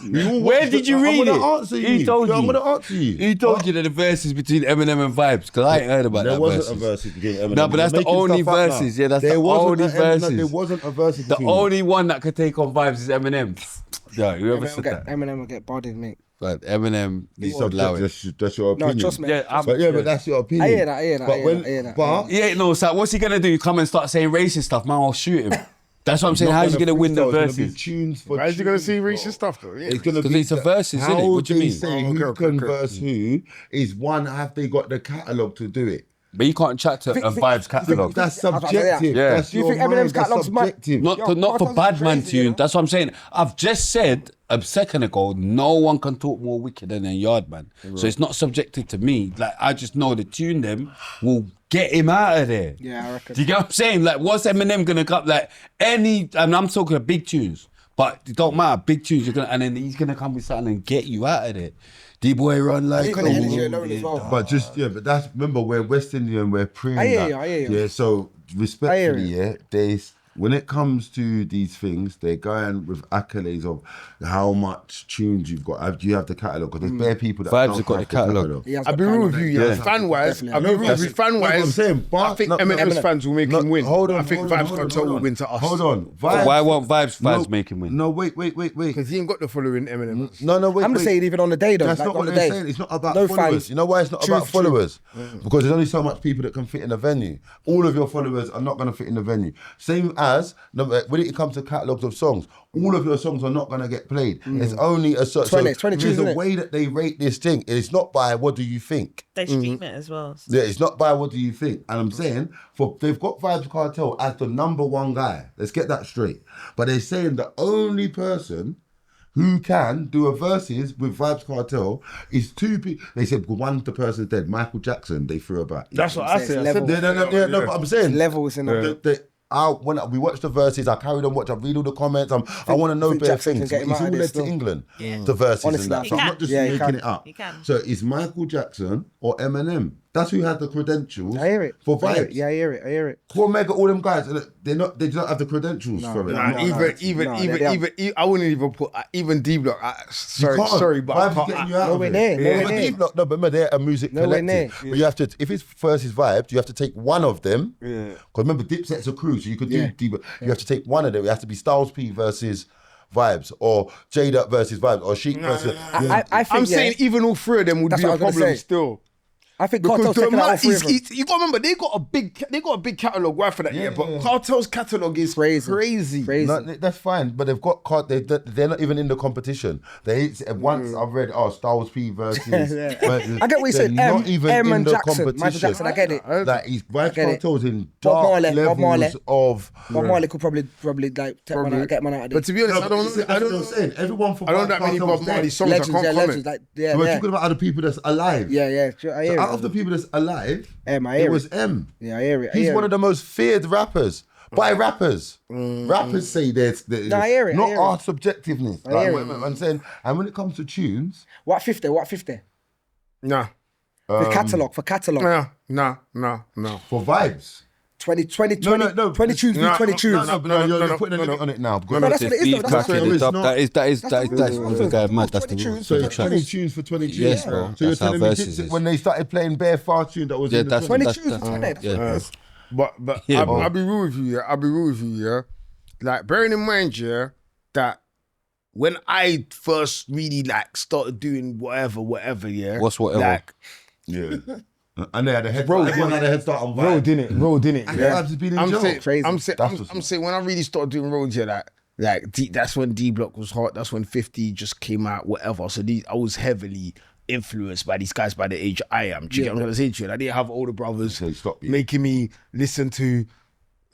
Where did you read I'm it? gonna answer you. Who told Yeah, I'm you? gonna answer you. Who told you that the verses between Eminem and Vibes? Because I ain't heard about There that wasn't verses. a verses between Eminem. No, but that's You're the making only stuff up now. verses. Yeah, that's There the wasn't only a- verses. There wasn't a verses The between. only one that could take on Vibes is Eminem. Yeah, whoever said that. Eminem will get bodied, mate. But Eminem needs to allow it. That's your No, opinion. trust me. Yeah, But that's your opinion. I hear that, I hear that, But I hear when, that, I hear that, but Yeah, no, so what's he gonna do? Come and start saying racist stuff, man, I'll shoot him. That's what I'm saying. How's he gonna win the freestyle, it's gonna be verses? tunes for Why is you gonna tunes, see bro. racist stuff though? Yeah. It's gonna Because be it's a verses, how innit? What do you they mean? say Oh, who okay, can okay. verse who is one. Have they got the catalogue to do it? But you can't chat to a Vibes catalogue. That's I was about to say that. subjective. Yeah. That's Do you your think Eminem's mind. That's catalogue's mad? subjective. Not Yo, for Cartel's bad man crazy, you tune. know? That's what I'm saying. I've just said a second ago, no one can talk more wicked than a Yardman. So it's not subjective to me. Like, I just know the tune them will get him out of there. Yeah, I reckon. Do you get what I'm saying? Like, what's Eminem gonna come? Like, and I'm talking of big tunes, but it don't matter. Big tunes, and then he's gonna come with something and get you out of there. D-boy run like Got the energy alone as well. But just but that's remember we're West Indian, we're praying. I hear that. you, I hear you. Yeah, so I respectfully, hear yeah, when it comes to these things, they're going with accolades of how much tunes you've got. Do you have the catalogue? Because there's bare people that Vibes don't have got have the catalogue. He has I'll got be real power, with you, mate. yeah. Fan wise, Definitely. I'll be real with you. Fan I'm wise, saying, but I think no, Eminem's Eminem. fans will make him win. Hold on, I think Vibes Cartel will win to us. Hold on. Why won't Vibes fans No, make him win? No, wait. Because he ain't got the following Eminem. No, wait. I'm just saying even on the day though. That's like not on what the they're day. saying. It's not about No followers. fans. You know why it's not Truth, about followers? Because there's only so much people that can fit in a venue. All of your followers are not going to fit in the venue. Same as when it comes to catalogs of songs, all of your songs are not gonna get played. It's only a certain. 20 there's tunes, a innit? way that they rate this thing. It's not by what do you think. They stream it as well. Yeah, it's not by what do you think. And I'm saying they've got Vybz Kartel as the number one guy. Let's get that straight. But they're saying the only person who can do a verses with Vybz Kartel is two people. They said one the person's dead. Michael Jackson, they threw about. That's what I said. No, but I'm saying levels in when we watched the verses, I carried on watching, I read all the comments. I want to know better things. Jackson can get him It's out all of there led to still. England, the verses Honestly, and that. So he I'm can. not just Yeah, he making can. it up. He can. So it's Michael Jackson or Eminem. That's who had the credentials I hear it. for I hear it. Vybz. Yeah, I hear it. Poor Mega, all them guys, they do not have the credentials for it. I wouldn't even put even D Block. Sorry, but Vybz I can't. getting you out Nowhere of near, it. nowhere But near. D Block, no, but remember they're a music Nowhere collective. near. But you have to, if it's versus Vybz, you have to take one of them. Yeah. Because remember, Dipset's a crew, so you could do D Block. You have to take one of them. It has to be Styles P versus Vybz, or J-Duck versus Vybz, or Sheik versus. I think, I'm saying even all three of them would That's be what a I was gonna problem say. still. I think Because Cartel's the taking out all man, three of them. you got to remember they got a big catalog. Why for that? Yeah, but Cartel's catalog is crazy. No, that's fine, but they've got they're not even in the competition. Once I've read Styles P versus. I get what you said. Not even M in and the Jackson, competition. Michael Jackson. I get it. Like he's Vybz get it. Kartel's in Bob dark Marley, Bob Marley. levels of. Bob Marley could probably like get man out of there. But to be honest, No, but that's what I'm saying. Everyone from I don't know that many Kartel's Bob Marley dead. songs. I legends, can't comment. legends. Like, yeah, We're yeah. talking about other people that's alive. Yeah, sure, I hear So it. out of the people that's alive, I hear it was it. M. Yeah, I hear it. He's one of the most feared rappers by rappers. Rappers say that. No, I hear it, I Not hear our it. subjectiveness. I hear Like, it. I'm saying, and when it comes to tunes, What 50? Nah, For catalog. nah. for vibes. 20 No. 20 tunes, No, 20 tunes. No, you're putting a limit on it now. No, that's what it is, though. That's what it is. That is the guy mad. That's the 20 rule. tunes. So The it's track. 20 tunes for 20 tunes. Yes, bro. So you're That's how telling me verses Dipset, is. when they started playing bare fast tune that was Yeah, in the that's 20 20s. tunes, 20. Yeah. But Yeah, I'll be real with you. I'll be real with you. Like bearing in mind, that when I first really like started doing whatever. What's whatever? Like, Yeah. And they had a head start. Everyone had a head start on road, vibes. didn't it? And Vibes has been in I'm jail. saying, Crazy. I'm saying, That's I'm, what's I'm up. saying when I really started doing roads, that's when D Block was hot. That's when 50 just came out, whatever. So I was heavily influenced by these guys by the age I am. Do you get what I'm gonna say to you? I didn't have older brothers Okay, stop you. making me listen to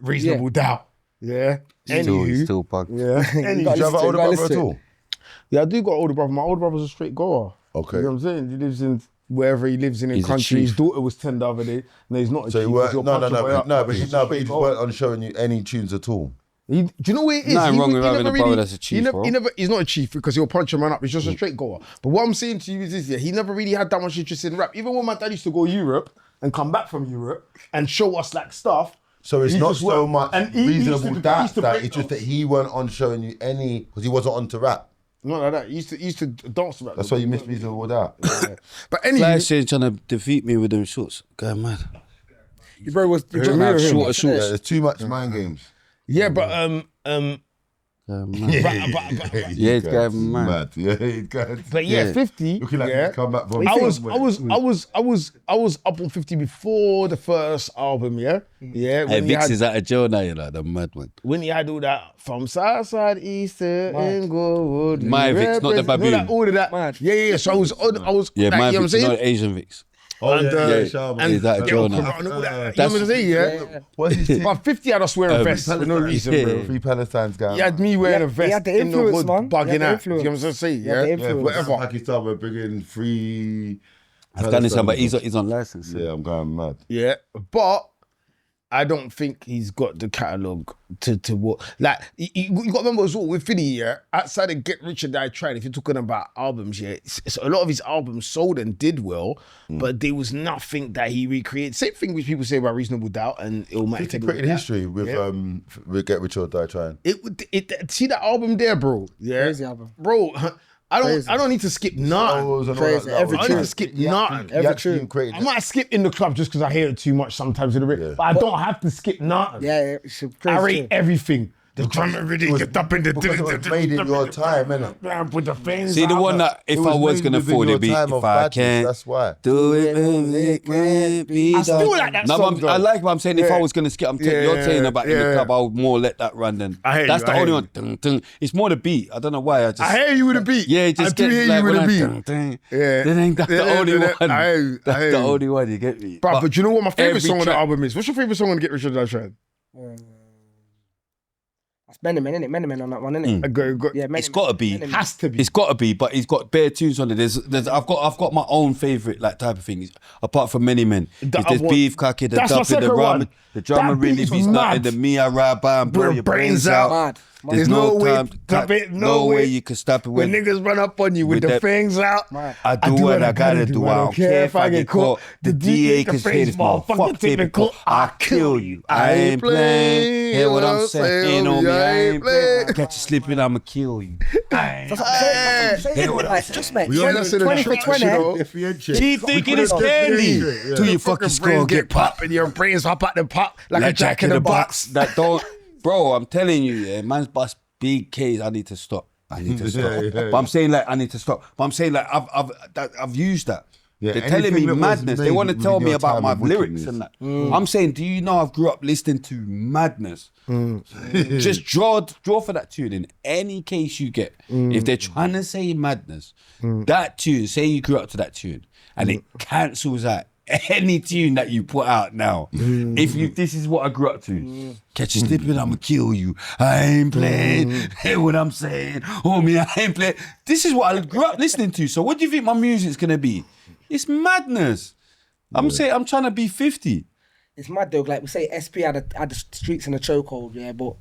Reasonable Doubt. Yeah. Still bugged. Yeah. Do you have an older brother at all? Yeah, I do got an older brother. My older brother's a straight goer. Okay. You know what I'm saying? He lives in wherever he lives in He's a country. His chief. daughter was 10 the other day. No, he's not a So chief. you weren't, He'll no, punch your boy up. but He's he a straight goer. weren't on showing you any tunes at all. Do you know what it is? Nothing wrong with he having never a brother that's a chief, bro. he's not a chief because he'll punch a man up. He's just a straight goer. But what I'm saying to you is this, he never really had that much interest in rap. Even when my dad used to go Europe and come back from Europe and show us like stuff. So it's he not just so went- much and he used to reasonable do- doubt he used to that break it's just down. that he weren't on showing you any because he wasn't on to rap. Not like that. He used to dance to rap. That's why you missed reasonable doubt. But Fly anyway, saying trying to defeat me with them shorts. Going mad. Your bro was Shorter Yeah, shorts. there's too much mind games. yeah, but Going mad. but Yeah, it's going mad. Yeah, he's going. But yeah, Yeah. 50. Looking like yeah. he's come back from. I was up on 50 before the first album, yeah? Yeah. Hey, When he Vix had, is out of jail now, you know, the mad one. when he had all that from Southside, Easter, Inglewood. My Vix, not the baboon. All of that. Mad. Yeah. So I was Yeah, like, my you know what I'm Vix is saying? not Asian Vix. Oh And, yeah, and He's out of jail now. and all that. You know That's- what I'm saying, yeah? What's his thing? But 50 had us wearing vests for no reason, yeah. bro. Free Palestine's guy. He had me wearing a He vest had the in the influence, hood, man. He had bugging the out. influence. You know what I'm saying? He had the Yeah. influence. Whatever. Pakistan were bringing free. Afghanistan, but he's on license. Yeah, I'm going mad. Yeah, but I don't think he's got the catalogue to what. Like, you got to remember as well, with Finny, yeah, outside of Get Rich or Die Trying, if you're talking about albums, yeah, it's a lot of his albums sold and did well, but there was nothing that he recreated. Same thing which people say about Reasonable Doubt and Illmatic. 50 created history with Get Rich or Die Trying. See that album there, bro? Yeah. Crazy album. Bro, I Crazy. don't need to skip nothing. Souls and all Crazy. that. Every I don't tune. need to skip nothing. Every Yacht tune. Team created I might skip In the Club just because I hear it too much sometimes in the rate, Yeah. but I don't have to skip nothing. Yeah, it's a I crazy. rate tune. everything. The drummer really get up in the because it was made in your time, innit? Put the things See the one that if I was gonna fall, it'd be if I can't That's why. do it, it can't be done. I still like that song, I like what I'm saying. If Yeah. I was gonna skip, you're saying about in the club, I would more let that run than. I hear That's you, the I hear only you. one. Dun, dun. It's more the beat. I don't know why. I hear you with a beat. Yeah, it just I do gets hear like you with when a I- beat. dun, dun. Yeah. That's the only one. I hear you. That's the only one. You get me? But you know what my favorite every song on the track- album is? What's your favorite song on Get Rich or Die Trying? That's Benjamin, innit? Benjamin on that one, innit? Yeah, It's gotta be. Benjamin. Has to be. It's got to be, but he's got bare tunes on it. I've got my own favorite like type of things. Apart from Many Men, there's beef, cocky, the That's my dumping, the second ramen, one. the drama That really beat's beats nothing. mad. The me I ride by and blow Blow your brains out. Mad. There's no way to stop it. No way you can stop it When niggas run up on you with the that- fangs out. Mad. I do what I gotta do. I don't care if I get caught. The DA can say this motherfucker typical. I kill you. I ain't playing. Hear what I'm saying? On me, I ain't playing. Catch you slipping, I'ma kill you. That's what I'm saying. Like, just mate, We on that side of 20 the for track, 20. you know. She thinking it's candy. Till your fucking skull get popped. and your brains hop out the pop like a jack in the box. That don't, bro. I'm telling you, yeah, man's bust big K's. I need to stop. I need to stop. But I'm saying like I need to stop. But I'm saying like I've used that. Yeah, They're telling me anything that was madness. They made want to tell with me your about time my of lyrics wickedness. and that. I'm saying, do you know I've grew up listening to madness? Just draw for that tune in any case you get. If they're trying to say madness, that tune, say you grew up to that tune, and it cancels out any tune that you put out now. If this is what I grew up to, catch you slipping, I'ma kill you. I ain't playing. Hear what I'm saying? Homie, I ain't playing. This is what I grew up listening to. So what do you think my music's gonna be? It's madness. I'm saying I'm trying to be 50. It's mad though. Like we say, SP had the streets in a chokehold, yeah, but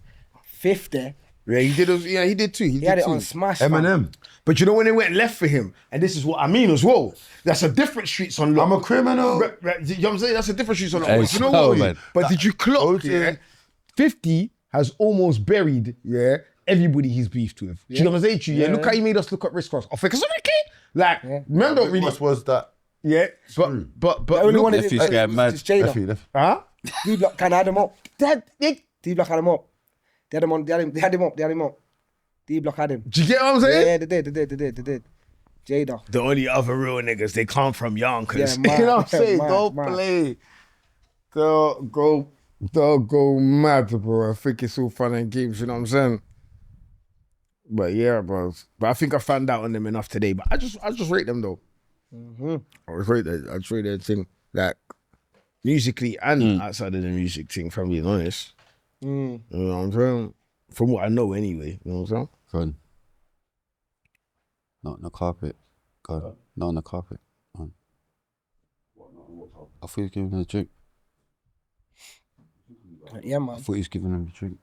50, Yeah, he did. Yeah, he did too. he had it on Smash. fam. Eminem. But you know when it went left for him, and this is what I mean as well. That's a different streets on lock. I'm a criminal. You know what I'm saying? That's a different streets on lock. Hey, But you know so, what? man. But did you clock? Yeah, 50 has almost buried. Yeah, everybody he's beefed with. Do you know what I'm saying to you? Yeah, look how he made us look at Risk Cross. I think it's okay. Like, man, don't really. What was that? Yeah, but The only look, one If you scared mad. is Jada. Effie, huh? D-Block kind of had him up. D-Block had him up. They had him on. They had him up. D-Block had him. Do you get what I'm saying? Yeah, they did. Jada. The only other real niggas, they come from Yonkers. Yeah, mad. You know what I'm saying? Mad, Don't mad. play. Don't go mad, bro. I think it's all fun and games, you know what I'm saying? But yeah, bro. But I think I found out on them enough today. But I just rate them though. I just rate that thing. Like musically and outside of the music thing, if I'm being honest. You know what I'm saying? From what I know anyway. You know what I'm saying? Gone. Not on the carpet. Gone. Not on the carpet. Gone. I thought you was giving him a drink. Yeah, I man. thought you was giving him a drink.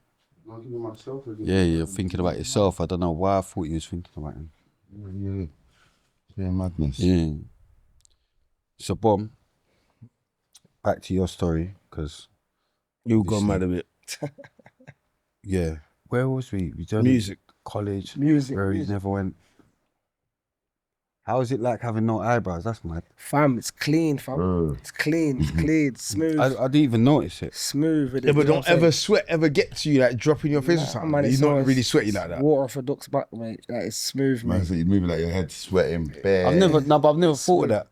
Yeah, you're thinking about yourself. I don't know why I thought you was thinking about him. Yeah, madness. Yeah. So, Bomb, back to your story, because You got mad a bit. yeah, where was we? We done Music. college, Music. where he never went. How is it like having no eyebrows? That's mad. Fam, it's clean, fam. It's clean, smooth. I didn't even notice it. Smooth. It is, Yeah, but you know don't what I'm saying? ever sweat ever get to you like dropping your face or Nah, something. man, He's it's not nice. really sweaty like that. Water off a duck's back, mate. That is smooth, Man, man. so you're moving like your head sweating bare. I've never thought of that.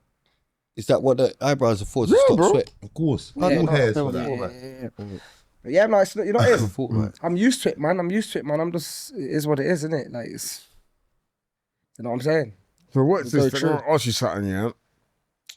Is that what the eyebrows are for? To Yeah, stop bro. sweat? Of course. Yeah, All no, hairs never for thought that. of that. Yeah, no, it's not, you know what it is? Thought about it. I'm used to it, man. I'm just, it is what it is, isn't it? Like, it's, you know what I'm saying? So what's Very this? true. I want to ask you something, yeah?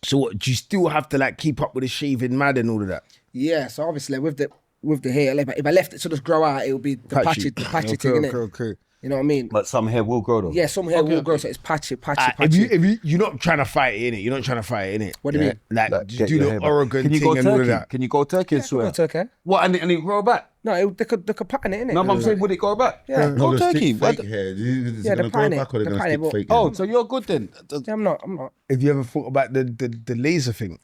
So what, do you still have to like keep up with the shaving mad and all of that? Yeah, so obviously with the hair, like, if I left it to just grow out, it would be the patchy thing, innit? Okay. You know what I mean? But some hair will grow though. Yeah, some hair will grow, so it's patchy. If you're not trying to fight it, innit? You're not trying to fight it, innit? What do you mean? Like Get just do your the hair back. Oregon Can you thing go and all of Turkey? that. Can you go Turkey and swear? It's okay. What, and it grow back? No, they could pattern it, innit? No, but I'm saying, would it grow back? Yeah. Go No, Turkey. stick fake hair. Is Yeah, it the gonna grow pine back or it, they're the gonna pine stick it, fake but- hair? Oh, so you're good then. Yeah, I'm not. Have you ever thought about the laser thing?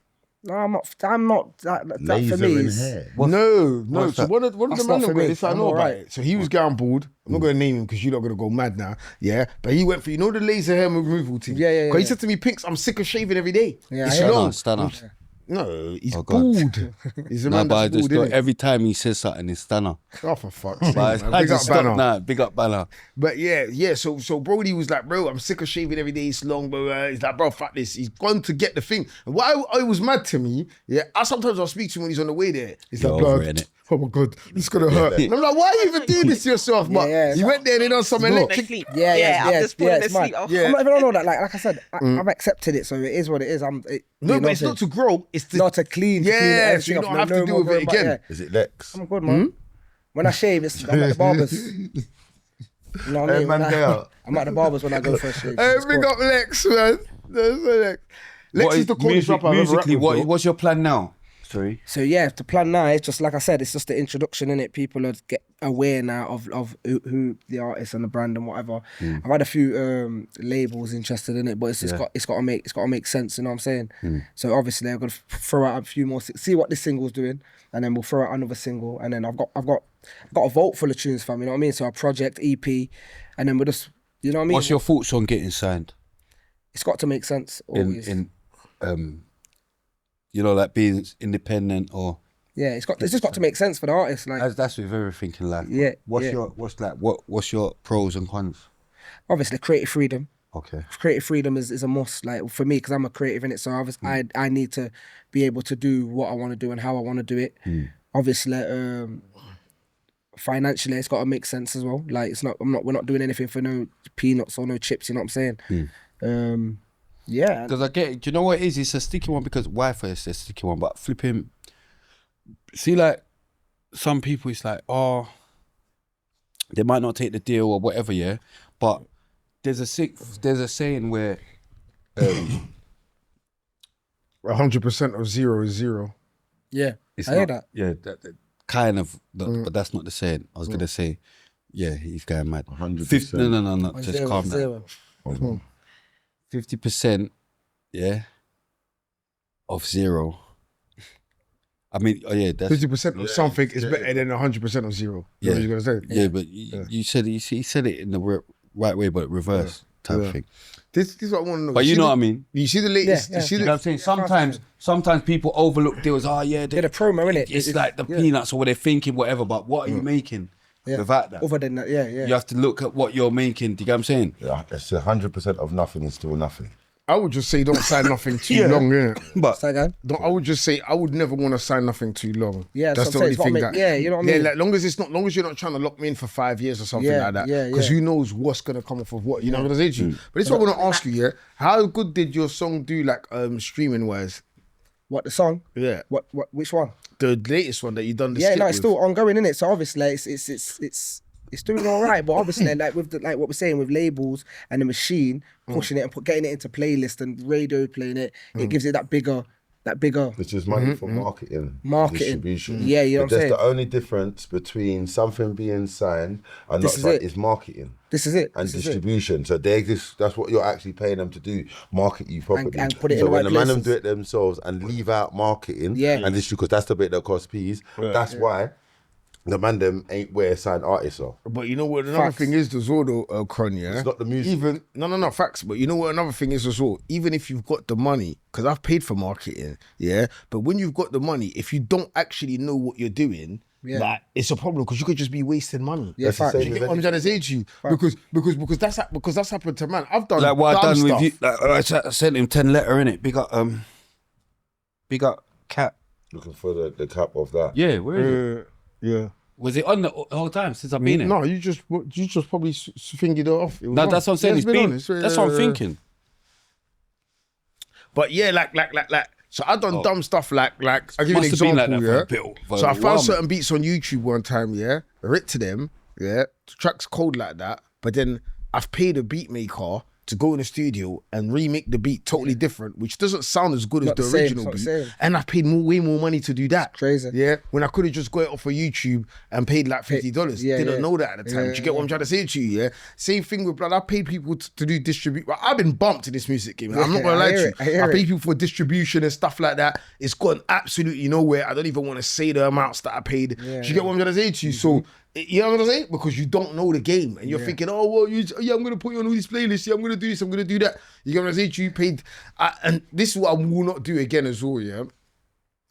No, I'm not. That for Laser me in is... hair. No. what's So that? one of the That's not men for me. guys, I I'm know about alright. it. So he was going bald. I'm not going to name him because you're not going to go mad now. Yeah. But he went for, the laser hair removal thing. Yeah. Because he said to me, Pinks, I'm sick of shaving every day. Yeah, It's I hear long. Stand up. No, he's Oh, God. bald. He's a Nah, man but I that's just bald, thought innit? every time he says something, it's stunner. Oh, for fuck's sake, But man. I Big just up stopped. Banner. Nah, big up Banner. But yeah. So Brody was like, bro, I'm sick of shaving every day. It's long, bro. He's like, bro, fuck this. He's gone to get the thing. And what I was mad to me, yeah, I'll speak to him when he's on the way there. He's You're like, over bro, it, innit? oh my God, it's gonna hurt. And I'm like, why are you even doing this to yourself? But you went there and they done some electric. Asleep. Yeah, I'm just falling it's mad. asleep. Oh. I'm not even on all that. Like I said, I've accepted it, so it is what it is. No, but it's not to grow. It's to not to clean. Yeah, so you don't have to deal with it again. Is it Lex? I'm good, man. When I shave, I'm at the barbers. You know what I mean? I'm at the barbers when I go for a shave. Hey, big up Lex, man. Lex is the coolest rapper I've ever musically, rapped with, bro. what's your plan now? Sorry. So yeah, the plan now is just like I said, it's just the introduction in it. People are get aware now of who the artist and the brand and whatever. I've had a few labels interested in it, but it's got to make sense. You know what I'm saying? So obviously I'm gonna throw out a few more, see what this single's doing, and then we'll throw out another single, and then I've got a vault full of tunes, fam. You know what I mean? So a project EP, and then we'll just, you know what I mean? What's your thoughts on getting signed? It's got to make sense always. You know, like being independent or yeah, it's just got to make sense for the artist. Like that's with everything in life. Yeah. What's your pros and cons? obviously creative freedom. Okay. Creative freedom is a must, like for me, because I'm a creative in it. So obviously, I need to be able to do what I want to do and how I want to do it. Obviously, financially, it's got to make sense as well. Like we're not doing anything for no peanuts or no chips. You know what I'm saying? Yeah. Because I get it. Do you know what it is? It's a sticky one because Wi-Fi is a sticky one, but flipping. See, like some people, it's like, oh, they might not take the deal or whatever, yeah. But there's a saying where 100% of zero is zero. Yeah, it's I hear not, that. Yeah, that kind of, but that's not the saying. I was gonna say, yeah, he's going mad. 100%. No, just calm down. 50%, yeah, of zero. I mean, oh yeah, that's 50% of something is better than 100% of zero. Yeah, What you're gonna say? Yeah, but you said he said it in the right way, but reverse type of thing. This is what I want to know. But you know what I mean. You see the latest. Yeah, You see You know what I'm saying? Sometimes people overlook deals. Oh yeah, Yeah, the promo, innit? it's like the peanuts or what they're thinking, whatever. But what are you making without that? Other than that, yeah. You have to look at what you're making. Do you get what I'm saying? Yeah, it's 100% of nothing is still nothing. I would just say don't sign nothing too long, innit? But Say again? I would just say I would never want to sign nothing too long. Yeah, that's so the I'm only saying thing it's that. got to make- you know what I mean? Like long as you're not trying to lock me in for 5 years or something like that. Yeah, Because who knows what's gonna come off of what? You know what I'm saying to you? But this is what I want to ask you. Yeah, how good did your song do, like streaming wise? What, the song? Yeah, Which one? the latest one that you done. The Yeah, skit no, it's with. still ongoing, innit? So obviously, it's doing all right, but obviously, like with like what we're saying with labels and the machine pushing it and getting it into playlist and radio playing it, it gives it that bigger. Which is money for marketing. Distribution. Yeah, you know But what I'm that's saying? the only difference between something being signed and This not is signed it. is marketing. This is it. And This is it. distribution. So that's what you're actually paying them to do, market you properly. And put it so in the when right the man them places. do it themselves and leave out marketing Yeah. and distribute, because that's the bit that costs peas, that's why the man them ain't where signed artists are. But you know what another Facts. thing is as well though, Cron, yeah? It's not the music. Even no facts. But you know what another thing is as well? Even if you've got the money, because I've paid for marketing, yeah. But when you've got the money, if you don't actually know what you're doing, like it's a problem because you could just be wasting money. Yeah, That's the facts. same You with get what I'm trying to say to you? Because that's happened to man. I've done like what I dumb done stuff. with you, like, I sent him 10 letter in it. Big up Cat. Looking for the cap of that. Yeah, where is it? Yeah. Was it on the whole time since I've been here? No, you just probably fingered it off. It was No, on. that's what I'm saying. Yeah, It's been. on. That's what I'm thinking. But yeah, like. So I done dumb stuff like I'll give you an Must have been example, like that for yeah. a bit, for So a I while, found man. certain beats on YouTube one time, yeah. I writ to them, yeah. The track's cold like that, but then I've paid a beat maker to go in the studio and remake the beat totally different, which doesn't sound as good as Not the the same, original it's not the beat. same. And I've paid way more money to do that. Crazy. Yeah. When I could have just got it off of YouTube and paid like $50. Yeah, Didn't yeah. know that at the time. Do you get what I'm trying to say to you? Yeah. Same thing with blood. I paid people to do distribute. Well, I've been bumped in this music game. I'm not gonna lie to you. I pay people for distribution and stuff like that. It's gone absolutely nowhere. I don't even want to say the amounts that I paid. Do you get what I'm trying to say to you? So you know what I'm saying? Because you don't know the game and you're thinking, oh well, I'm gonna put you on all these playlists. Yeah, I'm gonna do this. I'm gonna do that. You get what I'm saying? You paid, and this is what I will not do again as well. Yeah.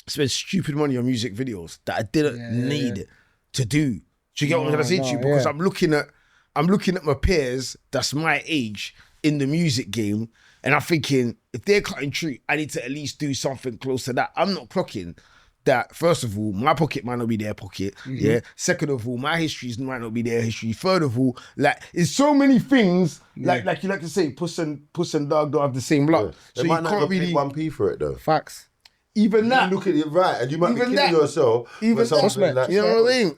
spend stupid money on music videos that I didn't need to do. Do you get what I'm trying to say to you? Because I'm looking at my peers that's my age in the music game, and I'm thinking, if they're cutting true, I need to at least do something close to that. I'm not clocking that. First of all, my pocket might not be their pocket. Yeah. Second of all, my history might not be their history. Third of all, like, it's so many things. Like you like to say, puss and dog don't have the same luck. So they you might not can't really really 1p for it though. Facts. even that. You look at it right, and you might be Even kidding that. yourself. Even with something that. like You know what I mean?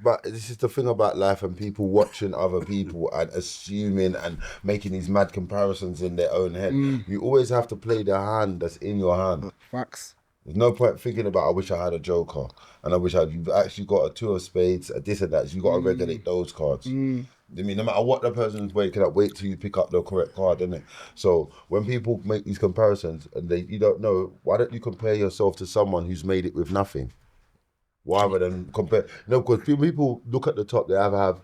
But this is the thing about life and people watching other people and assuming and making these mad comparisons in their own head. You always have to play the hand that's in your hand. Facts. There's no point thinking about, I wish I had a joker, and I wish you've actually got a two of spades, a this and that. So you got to regulate those cards. I mean, no matter what the person's waking up, wait till you pick up the correct card, innit? So when people make these comparisons and you don't know, why don't you compare yourself to someone who's made it with nothing? Rather than compare, because people look at the top, they have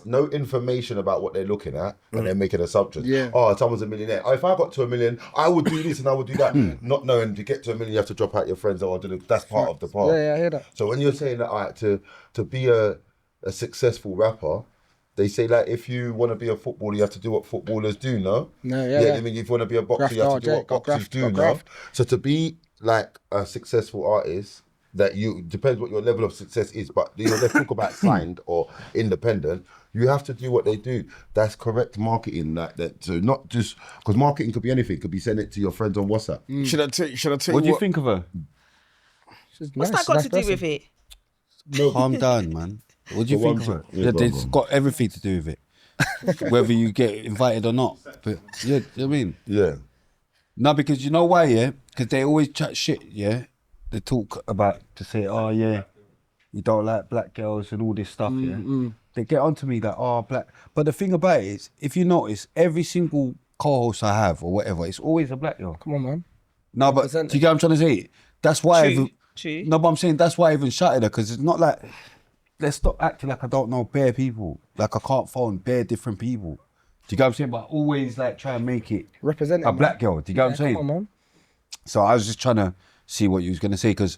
no information about what they're looking at, and they're making assumptions. Yeah. Oh, someone's a millionaire. Oh, if I got to $1 million, I would do this and I would do that. Not knowing to get to $1 million, you have to drop out your friends. That's part of the part. Yeah, I hear that. So when you're saying that, all right, to be a successful rapper, they say like if you want to be a footballer, you have to do what footballers do. No. Yeah. I mean, if you want to be a boxer, you have to do what boxers do. No. Graft. So to be like a successful artist, that depends what your level of success is, but let's talk about signed or independent. You have to do what they do. That's correct marketing. So not just because marketing could be anything. It could be sending it to your friends on WhatsApp. Should I tell you What do you think of her? What's that got to do with it? Calm down, man. What do you think of her? Yeah, It's got everything to do with it. Whether you get invited or not. But yeah, you know what I mean? Yeah. No, because you know why, yeah? Because they always chat shit, yeah? They talk about, to say, oh yeah, you don't like black girls and all this stuff, yeah? They get onto me like, oh, black. But the thing about it is, if you notice, every single co-host I have or whatever, it's always a black girl. Come on, man. No, but do you get what I'm trying to say? That's why True. No, but I'm saying that's why I even shouted her, because it's not like, let's stop acting like I don't know bare people. Like I can't phone bare different people. Do you get what I'm saying? But I always like try and make it Represent a black girl. Do you get what I'm saying? Come on, man. So I was just trying to see what you was going to say, because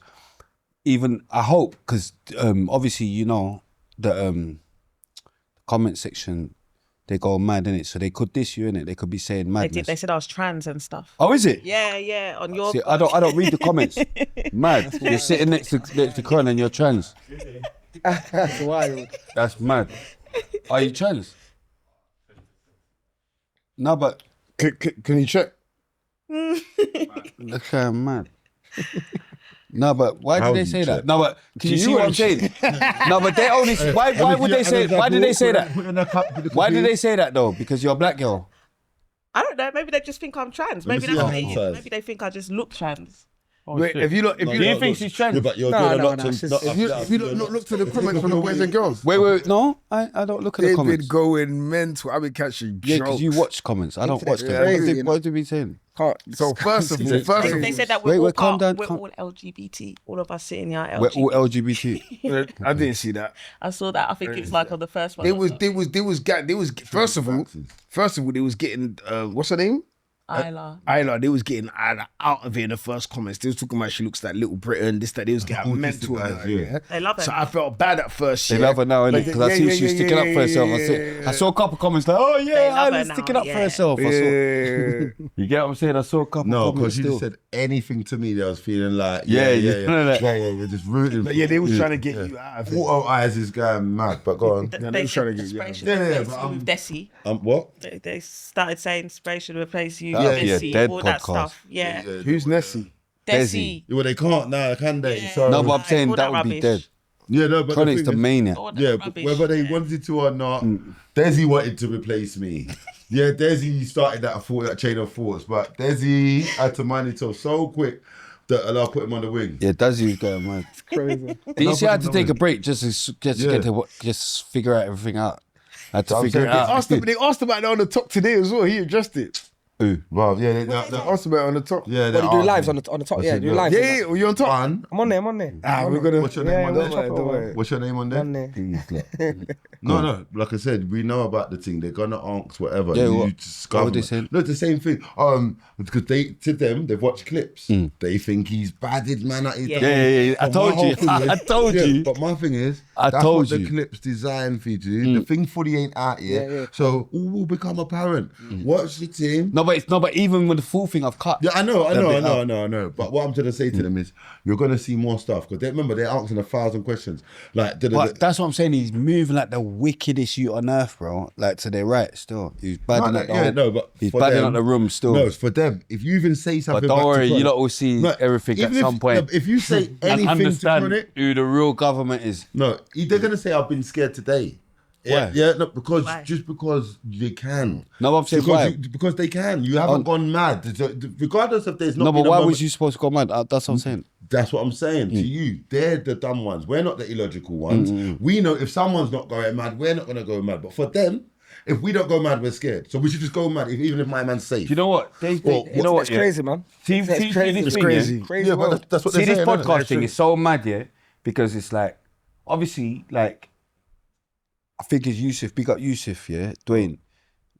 even I hope, because obviously, you know, the comment section, they go mad in it, so they could diss you in it. They could be saying madness. They said I was trans and stuff. Oh, is it? Yeah. On your. See, I don't read the comments. Mad. You're sitting next to Corin and you're trans. That's wild. That's mad. Are you trans? No, but Can you check? look how mad. No, but why did they say that? No, but can you see what I'm saying? No, but they only. Why would they say? Why did they say that? Why did they say that though? Because you're a black girl. I don't know. Maybe they just think I'm trans. Maybe that's what it is. Maybe they think I just look trans. Wait, if you think she's trans? Yeah, but you're No, doing a lot no, to. it's not- if you look to the comments from the boys and girls, Wait, no, I don't look at the they've been comments. going mental. I've been catching Yeah, jokes. because you watch comments. I don't watch them. crazy, you know? What do we saying? So first of all, They said that we're Wait, all calm down, we're calm- all LGBT. All of us sitting here are We're LGBT. all LGBT. I didn't see that. I saw that. I think it was like on the first one. They was first of all they was getting what's her name? Isla. They was getting Isla out of it in the first comments. They was talking about she looks like Little Britain, this, that. They was getting mental. Yeah. They love her. So I felt bad at first. They love her now, innit? Because I see she's sticking up for herself. I saw a couple comments like, oh yeah, love her Isla's now, sticking up for yeah. herself. I saw, you get what I'm saying? I saw a couple No, comments because you still. just said anything to me that I was feeling like, Yeah, you're just rooting. But yeah, they was trying to get you out of it. Auto eyes is going mad, but go on. they They was trying said to get you out of inspiration it. Yeah, replace but you with Desi. What? They started saying inspiration replace you That'd with be a Desi. dead All that podcast. stuff. Yeah. Who's Nessie? Desi. Well, they can't now, can they? Yeah. So, No, but I'm saying all that that would be rubbish. dead. yeah, no, but Chronic's the the thing is, maniac. All that yeah, rubbish. whether they wanted to or not, Desi wanted to replace me. Yeah, Desi started that chain of thoughts, but Desi had to mind himself so quick that Allah put him on the wing. Yeah, Dazzy was going mad. Crazy. Did you see I had to take a break just to get to just figure out everything out? I had to So I'm figure it saying out. They asked about it on the top today as well. He addressed it. Well, yeah, What's about on the top? yeah. What, you do lives on the top? Yeah, do lives. Yeah, you on top? One. I'm on there. We're gonna. What's your name on we'll there? chop it over. What's your name on there? On there. No. Like I said, we know about the thing. They're gonna ask whatever. Yeah, You what? discover. What would they say? No, it's the same thing. Because to them, they've watched clips. They think he's badded, man. Yeah. I But told my whole you. thing is- I told you. But my thing is, I that's told what you. the clip's designed for you to do. The thing fully ain't out yet. Yeah. So all will become apparent. Watch the team. No, but even with the full thing I've cut. Yeah, I know. But what I'm trying to say to them is, you're gonna see more stuff because remember they're answering 1,000 questions. Like, But that's what I'm saying. He's moving like the wickedest youth on earth, bro. Like to their right still. He's badding he's badding up the room still. No, it's for them. If you even say something, But don't worry, back to you lot will see everything at some point. If you say And anything to understand Chronic, who the real government is. no, they're gonna say I've been scared today. Why? Yeah, no, because Why? just because they can. No, I'm saying because why? because they can. You haven't gone mad, regardless if there's not. No, but been a why moment- was you supposed to go mad? That's what I'm saying. That's what I'm saying to you. They're the dumb ones. We're not the illogical ones. We know if someone's not going mad, we're not gonna go mad. But for them, if we don't go mad, we're scared. So we should just go mad, even if my man's safe. You know what? You know what? It's crazy, man. See It's this crazy. thing, It's yeah? crazy. Crazy Yeah, but world. that's what See they're this saying, innit? podcast thing is so mad, yeah, because it's like, obviously, like, I think it's Yusuf, big up Yusuf, yeah, Dwayne,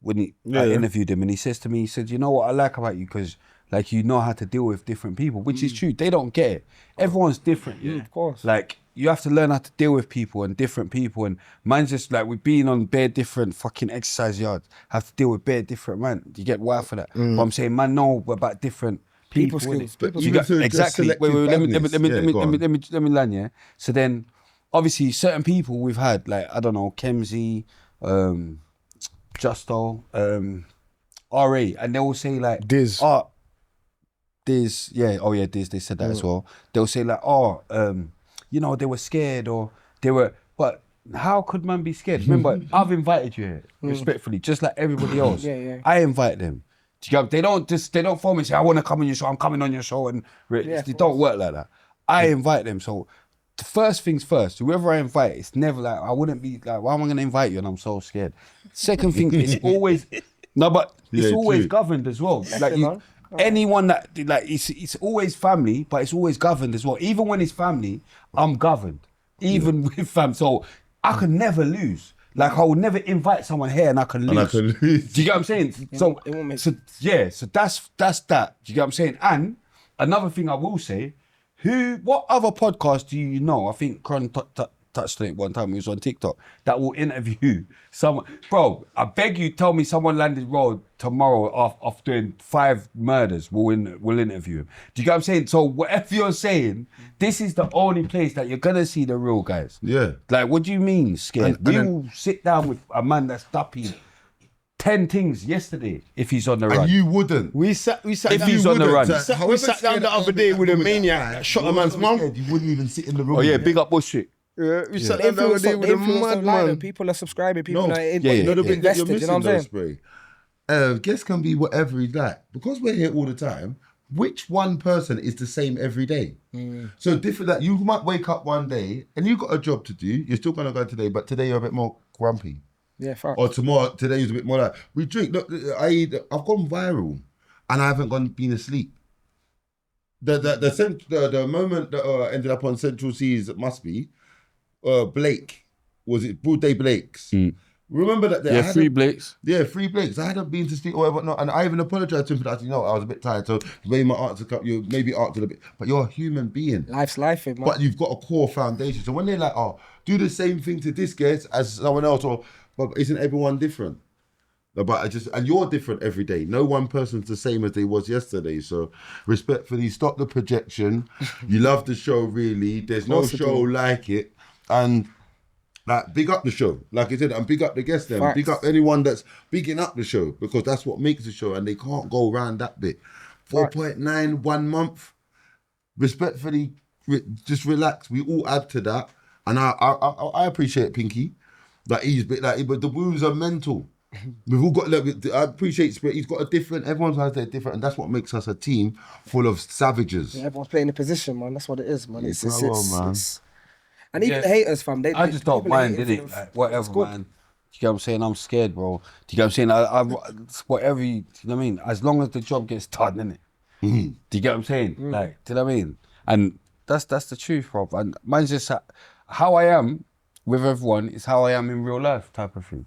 when I interviewed him and he says to me, he said, you know what I like about you, because like you know how to deal with different people, which is true. They don't get it. Everyone's different, yeah. Of course. Like, you have to learn how to deal with people and different people, and mine's just like, we've been on bare different fucking exercise yards, have to deal with bare different man. You get why for that? But I'm saying, man, know about different people. skills. But You even got, to just exactly. Wait, selective let me badness. let me land, yeah. So then, obviously, certain people we've had, like I don't know, Kemsy, Justo, RA, and they will say like Diz. Diz, yeah, oh yeah, Diz. They said that as well. They'll say like, you know, they were scared or they were, but how could man be scared? Remember, I've invited you here respectfully, just like everybody else. Yeah. I invite them. They don't phone me and say, I want to come on your show, I'm coming on your show, and it don't work like that. I invite them. So the first things first, whoever I invite, it's never like, I wouldn't be like, why am I going to invite you and I'm so scared? Second thing, it's always, it's always true. governed as well. Like anyone that, like, it's always family, but it's always governed as well. Even when it's family, I'm governed. Even with fam. So I could never lose. Like, I would never invite someone here and I can lose. Do you get what I'm saying? So that's that. Do you get what I'm saying? And another thing I will say, what other podcast do you know? I think Cron touched on it one time. He was on TikTok that will interview someone. Bro, I beg you, tell me someone landed road tomorrow after doing 5 murders. We'll interview him. Do you get what I'm saying? So whatever you're saying, this is the only place that you're gonna see the real guys. Yeah. Like, what do you mean scared? And We then- will sit down with a man that's duppy 10 things yesterday if he's on the run. And you wouldn't. We sat If down. he's on the run. We sat down the other day with a maniac that shot a man's mum. You wouldn't even sit in the room. Oh yeah, big up Bullshit. Yeah, we sat down the other day with a madman. People are subscribing. People No, are the bit that you're invested. You know missing what I'm though, saying? Spray. Guests can be whatever he's like. Because we're here all the time, which one person is the same every day? So different that you might wake up one day and you got a job to do, you're still gonna go today, but today you're a bit more grumpy. Yeah, fuck. Or tomorrow, today is a bit more like, we drink. Look, I've gone viral and I haven't been asleep. The moment that ended up on Central C's, it must be, Blake, was it Broad Day Blake's? Remember that? Yeah, 3 Blakes. Yeah, 3 Blakes. I hadn't been to sleep or whatnot, and I even apologized to him for that. You know, I was a bit tired, so maybe my answer, you maybe answered a bit, but you're a human being. Life's life, man. But you've got a core foundation. So when they're like, oh, do the same thing to this guest as someone else, but isn't everyone different? And you're different every day. No one person's the same as they was yesterday. So respectfully, stop the projection. You love the show, really. There's no show like it. And like, big up the show, like I said, and big up the guests then. Facts. Big up anyone that's bigging up the show, because that's what makes the show, and they can't go around that bit. 4.9, 1 month. Respectfully, just relax. We all add to that. And I appreciate Pinky. But the wounds are mental. We've all got, I appreciate Spirit. He's got a different, everyone has their different, and that's what makes us a team full of savages. Yeah, everyone's playing a position, man. That's what it is, man. Man. And even the haters, fam. I just don't mind, innit? Like, whatever, man. you get what I'm saying? I'm scared, bro. Do you get what I'm saying? I whatever you know what I mean? As long as the job gets done, innit? Do you get what I'm saying? Like, do you know what I mean? And that's the truth, bro. And mine's just how I am with everyone is how I am in real life type of thing.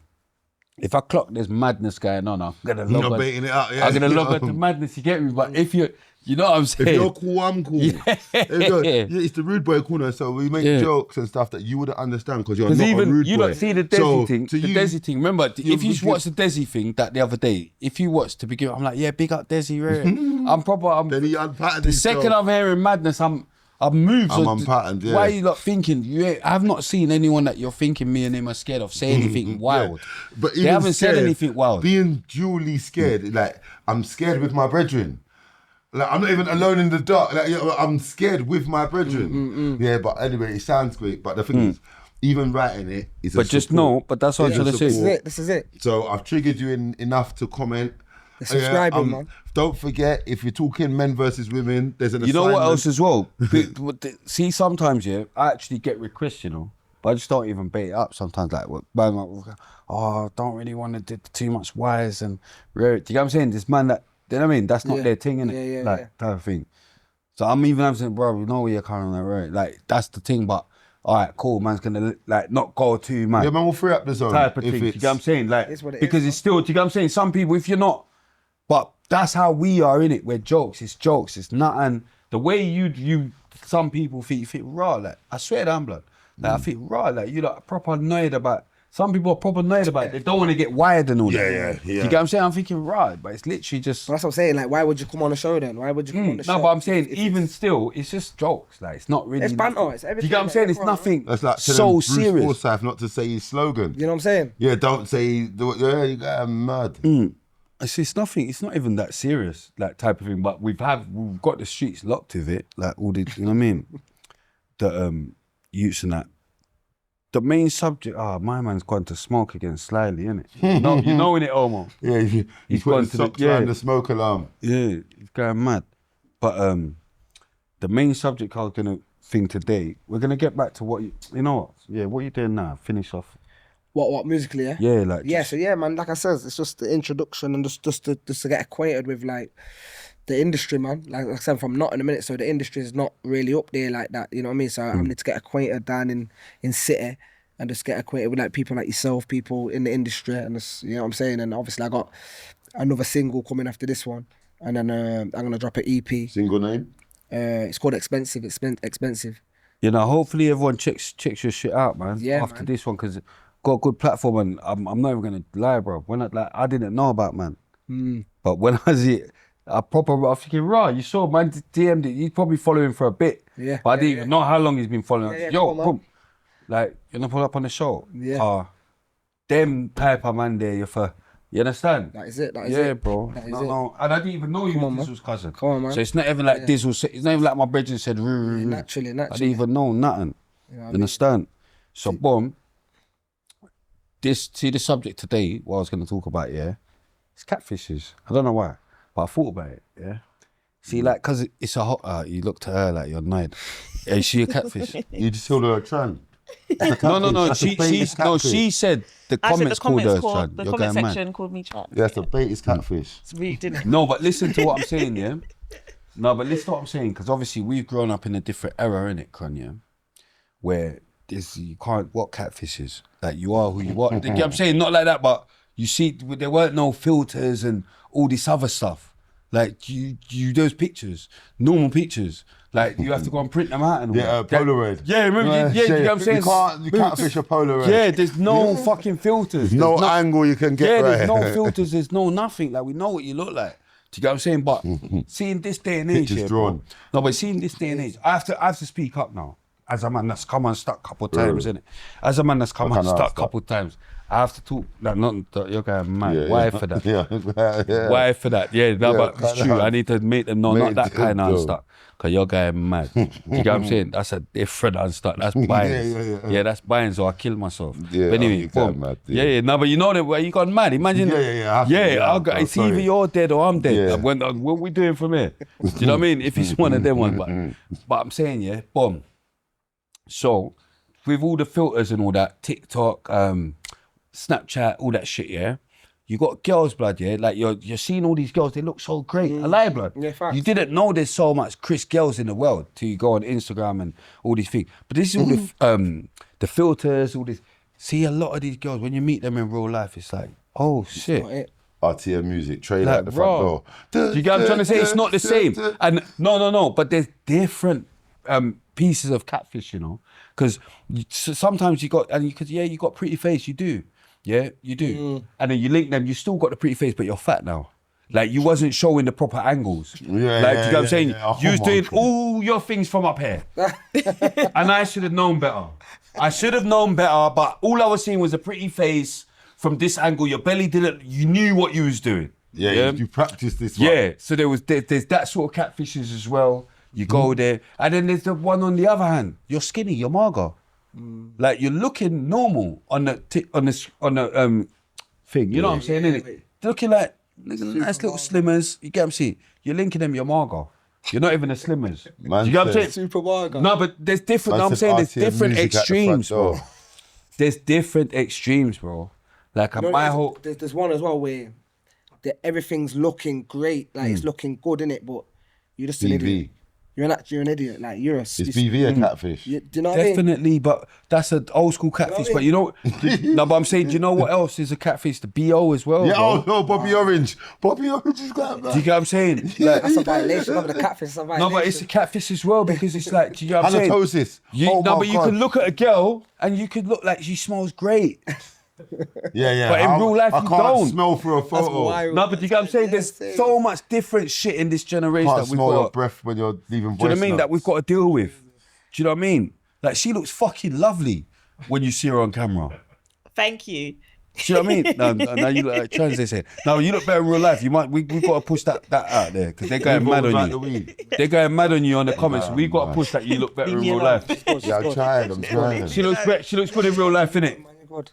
If I clock there's madness going on, I'm gonna log on. baiting it out, yeah. I'm gonna log on to madness, you get me? But if you know what I'm saying? If you're cool, I'm cool. It's the rude boy corner, so we make jokes and stuff that you wouldn't understand because you're not a rude boy. You don't see the Desi thing. The Desi thing. Remember, if you watch the Desi thing that the other day, if you watch to begin, I'm like, yeah, big up Desi, right? I'm proper. Then he unpatterned the second himself. I'm hearing madness, I've moved. I'm unpatterned, yeah. Why are you not thinking? I've not seen anyone that you're thinking me and him are scared of say anything wild. But they haven't said anything wild. Being duly scared, like I'm scared with my brethren. Like I'm not even alone in the dark. Like I'm scared with my brethren. Yeah, but anyway, it sounds great. But the thing is, even writing it is. But just know. But that's what I'm trying to say. This is it. So I've triggered you enough to comment. Subscribing, man. Don't forget, if you're talking men versus women, there's an You know assignment. what else as well? See, sometimes, I actually get requests, but I just don't even bait it up sometimes. Like, I don't really want to do too much wise and rare. Do you get what I'm saying? This man that, you know what I mean? That's not their thing, innit? Type of thing. So I'm even saying, bro, you know where you're coming on, right? Like, that's the thing, but all right, cool, man's gonna like not go too mad. Yeah, man, we'll free up the zone. Type of thing. Do you get what I'm saying? Like, because it's still, do you get what I'm saying? Some people, if you're not, but that's how we are, innit? We're jokes, it's nothing. The way you some people think raw, like, I swear down, blood. Like, I think raw, like, you're like proper annoyed about, some people are proper annoyed about it. They don't want to get wired and all that. Yeah. Do you get what I'm saying? I'm thinking raw, but it's literally just. But that's what I'm saying, like, why would you come on the show then? Why would you come on the show? No, but I'm saying, even still, it's just jokes. Like, it's not really. It's banter, it's everything. Do you get what I'm saying? It's nothing That's like so Bruce serious. Forsyth not to say his slogan. You know what I'm saying? Yeah, don't say, you got mad. It's nothing. It's not even that serious, like type of thing. But we've got the streets locked with it, like all the, you know what I mean? The youths and that. The main subject. My man's gone to smoke again slyly, innit? You know in it, Omo. Yeah, he's put his socks around the smoke alarm. Yeah, he's going mad. But the main subject I was gonna think today, we're gonna get back to what you know what? Yeah, what you doing now? Finish off. What musically, yeah? Yeah, like so yeah, man, like I said, it's just the introduction and just to get acquainted with like the industry, man. Like I said, from not in a minute, so the industry is not really up there like that, you know what I mean? So I need to get acquainted down in city and just get acquainted with like people like yourself, people in the industry, and just, you know what I'm saying? And obviously I got another single coming after this one, and then I'm gonna drop an EP. Single name? It's called Expensive. Expensive. You know, hopefully everyone checks your shit out, man. Yeah, after man. this one, because got a good platform, and I'm not even gonna lie, bro. When I didn't know about man, but when I see it, I'm thinking, raw. You saw man DM'd it. He's probably following for a bit, but I didn't even know how long he's been following. Yo, boom, like you know, pull up on the show. Them type of man there, you understand? That is it. That is yeah, it. bro. No, and I didn't even know you were Dizzle's cousin. Come on, man. So it's not even like Dizzle. It's not even like my brethren said. Naturally. I didn't even know nothing. You understand? So boom. The subject today, what I was going to talk about, it's catfishes. I don't know why, but I thought about it, See, like, because it's a hot, you look to her like you're annoyed. Is she a catfish? You just told her a tran. No. She said the comments called her a tran. The You're comment going section mad. called me tran. That's the bait is catfish. It's really didn't. No, but listen to what I'm saying, No, but listen to what I'm saying, because obviously we've grown up in a different era, innit, Kron, where you can't, what catfish is. Like, you are who you are. You know what I'm saying? Not like that, but you see, there weren't no filters and all this other stuff. Like, you those pictures, normal pictures, like, you have to go and print them out and all that. Polaroid. Yeah, remember, you know what I'm saying? You can't catfish a Polaroid. Yeah, there's no fucking filters. There's no angle you can get right. There's no filters, there's no nothing. Like, we know what you look like. Do you get what I'm saying? But seeing this day and age, Pictures drawn. No, but seeing this day and age, I have to speak up now. As a man that's come unstuck a couple of times, innit? As a man that's come unstuck a couple of times, I have to talk. Like, not that you're going mad. Why for that? Why for that? Yeah, no, but it's true. I need to make them know not that kind of unstuck. Because you're going mad. You get what I'm saying? That's a different unstuck. That's buying. Yeah, that's buying, so I kill myself. Yeah, but anyway, boom. Mad, no, but you know that where you gone mad. Imagine. It's either you're dead or I'm dead. Yeah. What we doing from here? Do you know what I mean? If it's one of them ones. But I'm saying, boom. So, with all the filters and all that, TikTok, Snapchat, all that shit, yeah. You got girls, blood, yeah. Like you're seeing all these girls, they look so great. I lie, blood. Yeah, facts. You didn't know there's so much Chris girls in the world till you go on Instagram and all these things. But this is all the filters, all this. See, a lot of these girls, when you meet them in real life, it's like, oh shit. Not it. RTM music, trailer Like, at the front door. Do you get what I'm trying to say? It's not the same. And no, but there's different pieces of Catfish, you know, because sometimes you got pretty face, you do, yeah, you do, and then you link them, you still got the pretty face, but you're fat now. Like you wasn't showing the proper angles. Like, do you get what I'm saying? Yeah. You was doing all your things from up here, and I should have known better. But all I was seeing was a pretty face from this angle. Your belly didn't. You knew what you was doing. Yeah. You practiced this one. Yeah, so there's that sort of catfishes as well. You go there, and then there's the one on the other hand. You're skinny, you're mager, like you're looking normal on the thing. You know what I'm saying? Innit? Looking like nice little slimmers. You get what I'm saying? You're linking them, you're mager. You're not even a slimmers. Man you get what I'm saying? Super mager. No, but there's different. I'm saying there's different extremes, bro. There's different extremes, bro. Like there's one as well where everything's looking great, like it's looking good in it, but you're just an idiot. You're an idiot. Like you're a. Is BV a catfish? Do you know what I mean? Definitely, but that's an old school catfish. But you know, no, but I'm saying, do you know what else is a catfish? The BO as well. Yeah, bro. no, Bobby Orange. Bobby Orange is got that. Do you get what I'm saying? Like, That's a violation of the catfish. That's a violation. no, but it's a catfish as well because it's like, do you know what I'm saying? Halitosis. You can look at a girl and you could look like she smells great. Yeah. But in real life, I you can't don't. smell through a photo. No, but you get what I'm saying? There's so much different shit in this generation Can't that we've smell your got. breath when you're leaving voice Do you know what I mean? notes. That we've got to deal with. Do you know what I mean? Like she looks fucking lovely when you see her on camera. Thank you. Do you know what I mean? No, you look like translation. No, you look better in real life. We've got to push that out there because they're going mad on you. They're going mad on you on the comments. We've got to push that you look better in real life. Yeah, I'm trying. She looks good in real life, innit?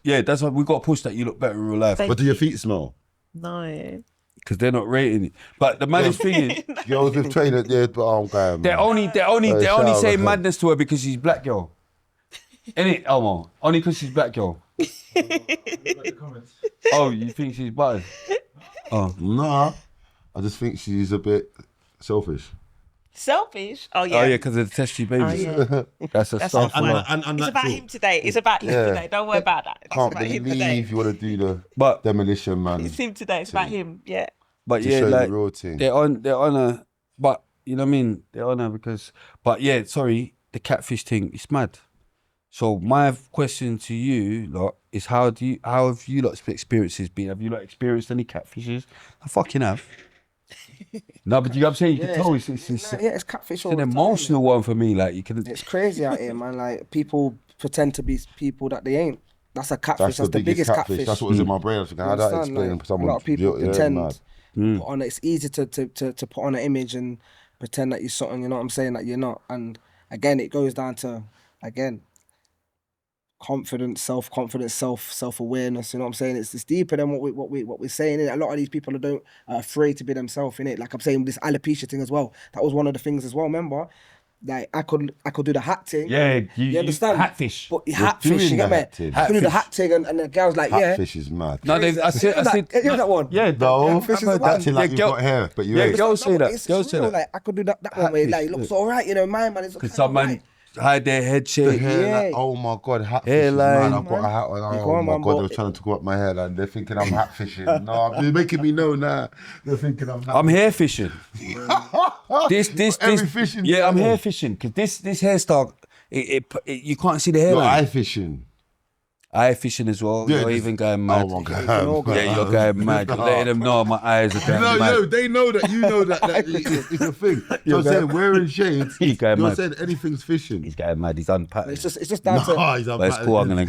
Yeah, that's why we've got to push that you look better in real life. But do your feet smell? No. Because they're not rating it. But the maddest thing is, Girls with trainers, yeah, but I'm going. they're only saying madness to her because she's black girl. Innit, Elmo? Only because she's black girl. Oh, you think she's buttered? Oh. Nah, I just think she's a bit selfish. Selfish? Oh yeah. Oh yeah, because of the testy babies. Oh, yeah. That's a stuff. And It's about him today. It's about him today. Don't worry about that. It's Can't about him believe today. you want to do the demolition, man. It's him today. It's about him. Yeah. But To yeah, show like the real thing. they're on a, but you know what I mean? They're on a because, but yeah, sorry, the catfish thing, it's mad. So my question to you lot is how have you lot's experiences been? Have you lot experienced any catfishes? I fucking have. No, but you know what I'm saying? You can tell it's catfish. It's an emotional one for me. Like you can. It's crazy out here, man. Like people pretend to be people that they ain't. That's a catfish. That's the biggest catfish. That's what was in my brain. I was thinking, how do I explain like, someone? A lot of people pretend. Mad. Put on, it's easy to put on an image and pretend that you're something. You know what I'm saying? That you're not. And again, it goes down to confidence, self-confidence, self-awareness. You know what I'm saying? It's deeper than what we're saying. Innit? A lot of these people are afraid to be themselves. In it, like I'm saying, this alopecia thing as well. That was one of the things as well. Remember, like I could do the hat thing. Yeah, you understand? Hatfish. But hatfish, you get me? I could do the hat thing, and the girl's like, Hatfish is mad. No, I said you know that one. Yeah, no, that's like you've got hair, but you ain't. Girls say that. Girls say that. Like I could do that one where like it looks all right, you know. My man is because some man hide their head shape. Oh my god, hatfish is mad. I've got a hat on. Oh my god, they're trying to talk about my hair, and they're thinking I'm hat fishing. No, they're making me know now. They're thinking I'm hair fishing. this fishing. Yeah, I'm hair fishing because this hairstyle, it you can't see the hairline. You're eye fishing. Eye fishing as well. Yeah, you're even going mad. Oh my god. Yeah, you're going mad. You're letting them know my eyes are going mad. No, they know that. You know that it's a thing. You're saying wearing shades. You're saying anything's fishing. He's going mad. He's unpacked. It's just down to. He's But it's cool. I'm gonna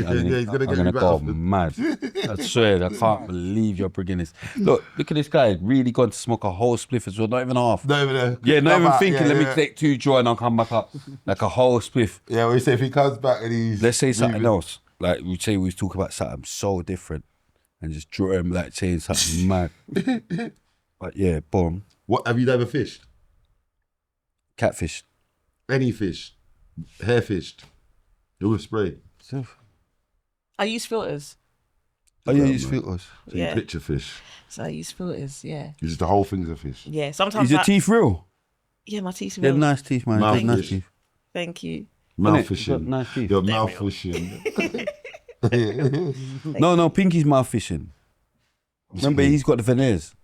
go mad. mad. I swear, I can't believe you're bringing this. Look at this guy. Really gone to smoke a whole spliff as well. Not even half. Not even Yeah, not even thinking. Let me take 2 draw and I'll come back up like a whole spliff. Yeah, we say if he comes back and he's. Let's say something else. Like we say, we was talking about something so different, and just draw him like saying something mad. But yeah, boom. What have you ever fished? Catfish. Any fish, hair fished. It was spray. I use filters. Oh, yeah, use filters. So you picture fish. So I use filters, yeah. You just the whole thing's a fish. Yeah, sometimes Is your teeth real? Yeah, my teeth are They're real. nice teeth, man. Mouth They're nice fish. teeth. Thank you. Mouth Innit? fishing. You've got nice teeth. You're mouth fishing. No, Pinky's mouth fishing. Remember, he's got the veneers.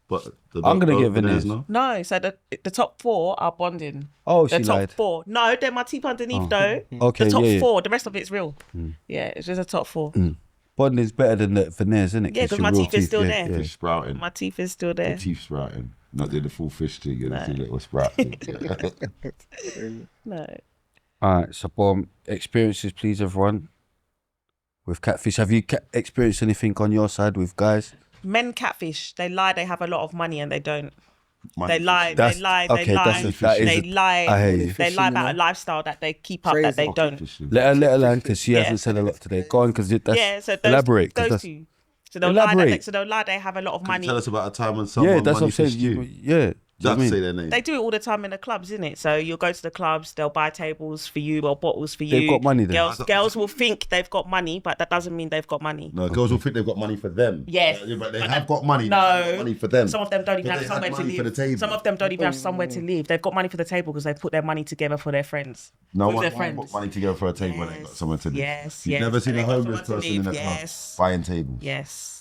But I'm going to get veneers. No, so the top 4 are bonding. Oh, The she top lied. 4. No, they're my teeth underneath though. Okay, the top yeah, yeah. 4, the rest of it's real. Yeah, it's just the top 4. Bonding's better than the veneers, isn't it? Yeah, 'cause my teeth is still there. Fish sprouting. My teeth is still there. Teeth sprouting. Not doing the full fish thing. You see little sprouting. No. All right, so experiences, please, everyone. With Catfish, have you experienced anything on your side with guys? Men catfish. They lie. They have a lot of money and they don't. Money They lie. That's- They lie. okay, They lie. that is They lie. I hear you. They lie about a lifestyle that they keep up that they don't. Let her land because she hasn't said a lot today. Go on, because that's Yeah. So those, elaborate. 'Cause those that's, two. So they'll lie. Elaborate. So they'll lie. They have a lot of money. Tell us about a time when someone yeah, that's what money I'm saying. fished you. Yeah. Do you know what I Don't mean? say their name. They do it all the time in the clubs, isn't it? So you'll go to the clubs, they'll buy tables for you or bottles for you. They've got money then. Girls will think they've got money, but that doesn't mean they've got money. No, girls will think they've got money for them. Yes. But they have got money. No. They've got money for them. Some of them don't even But have they somewhere had to money for the live. table. Some of them don't even have somewhere to live. They've got money for the table because they put their money together for their friends. No with one their put friends. money together for a table when they got someone to live. Yes, You've yes. never seen And a they got homeless someone to person in a live, club yes. buying tables. Yes.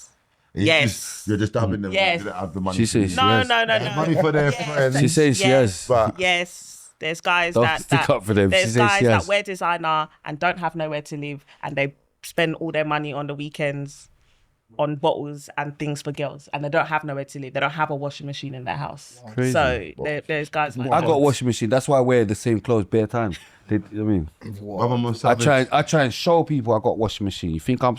It's Yes. just- you're just dubbing them. Yes. They don't have the money. She to says live. she No, has. no, no, They no. have money for their friends. She's saying she has. But Yes. There's guys Don't that stick up for them. She There's says guys she that has. wear designer and don't have nowhere to live, and they spend all their money on the weekends on bottles and things for girls, and they don't have nowhere to live. They don't have a washing machine in their house. Crazy. So there's guys like I that. got a washing machine. That's why I wear the same clothes bare time. You know what I mean? my mum was I savage. try and show people I got a washing machine. You think I'm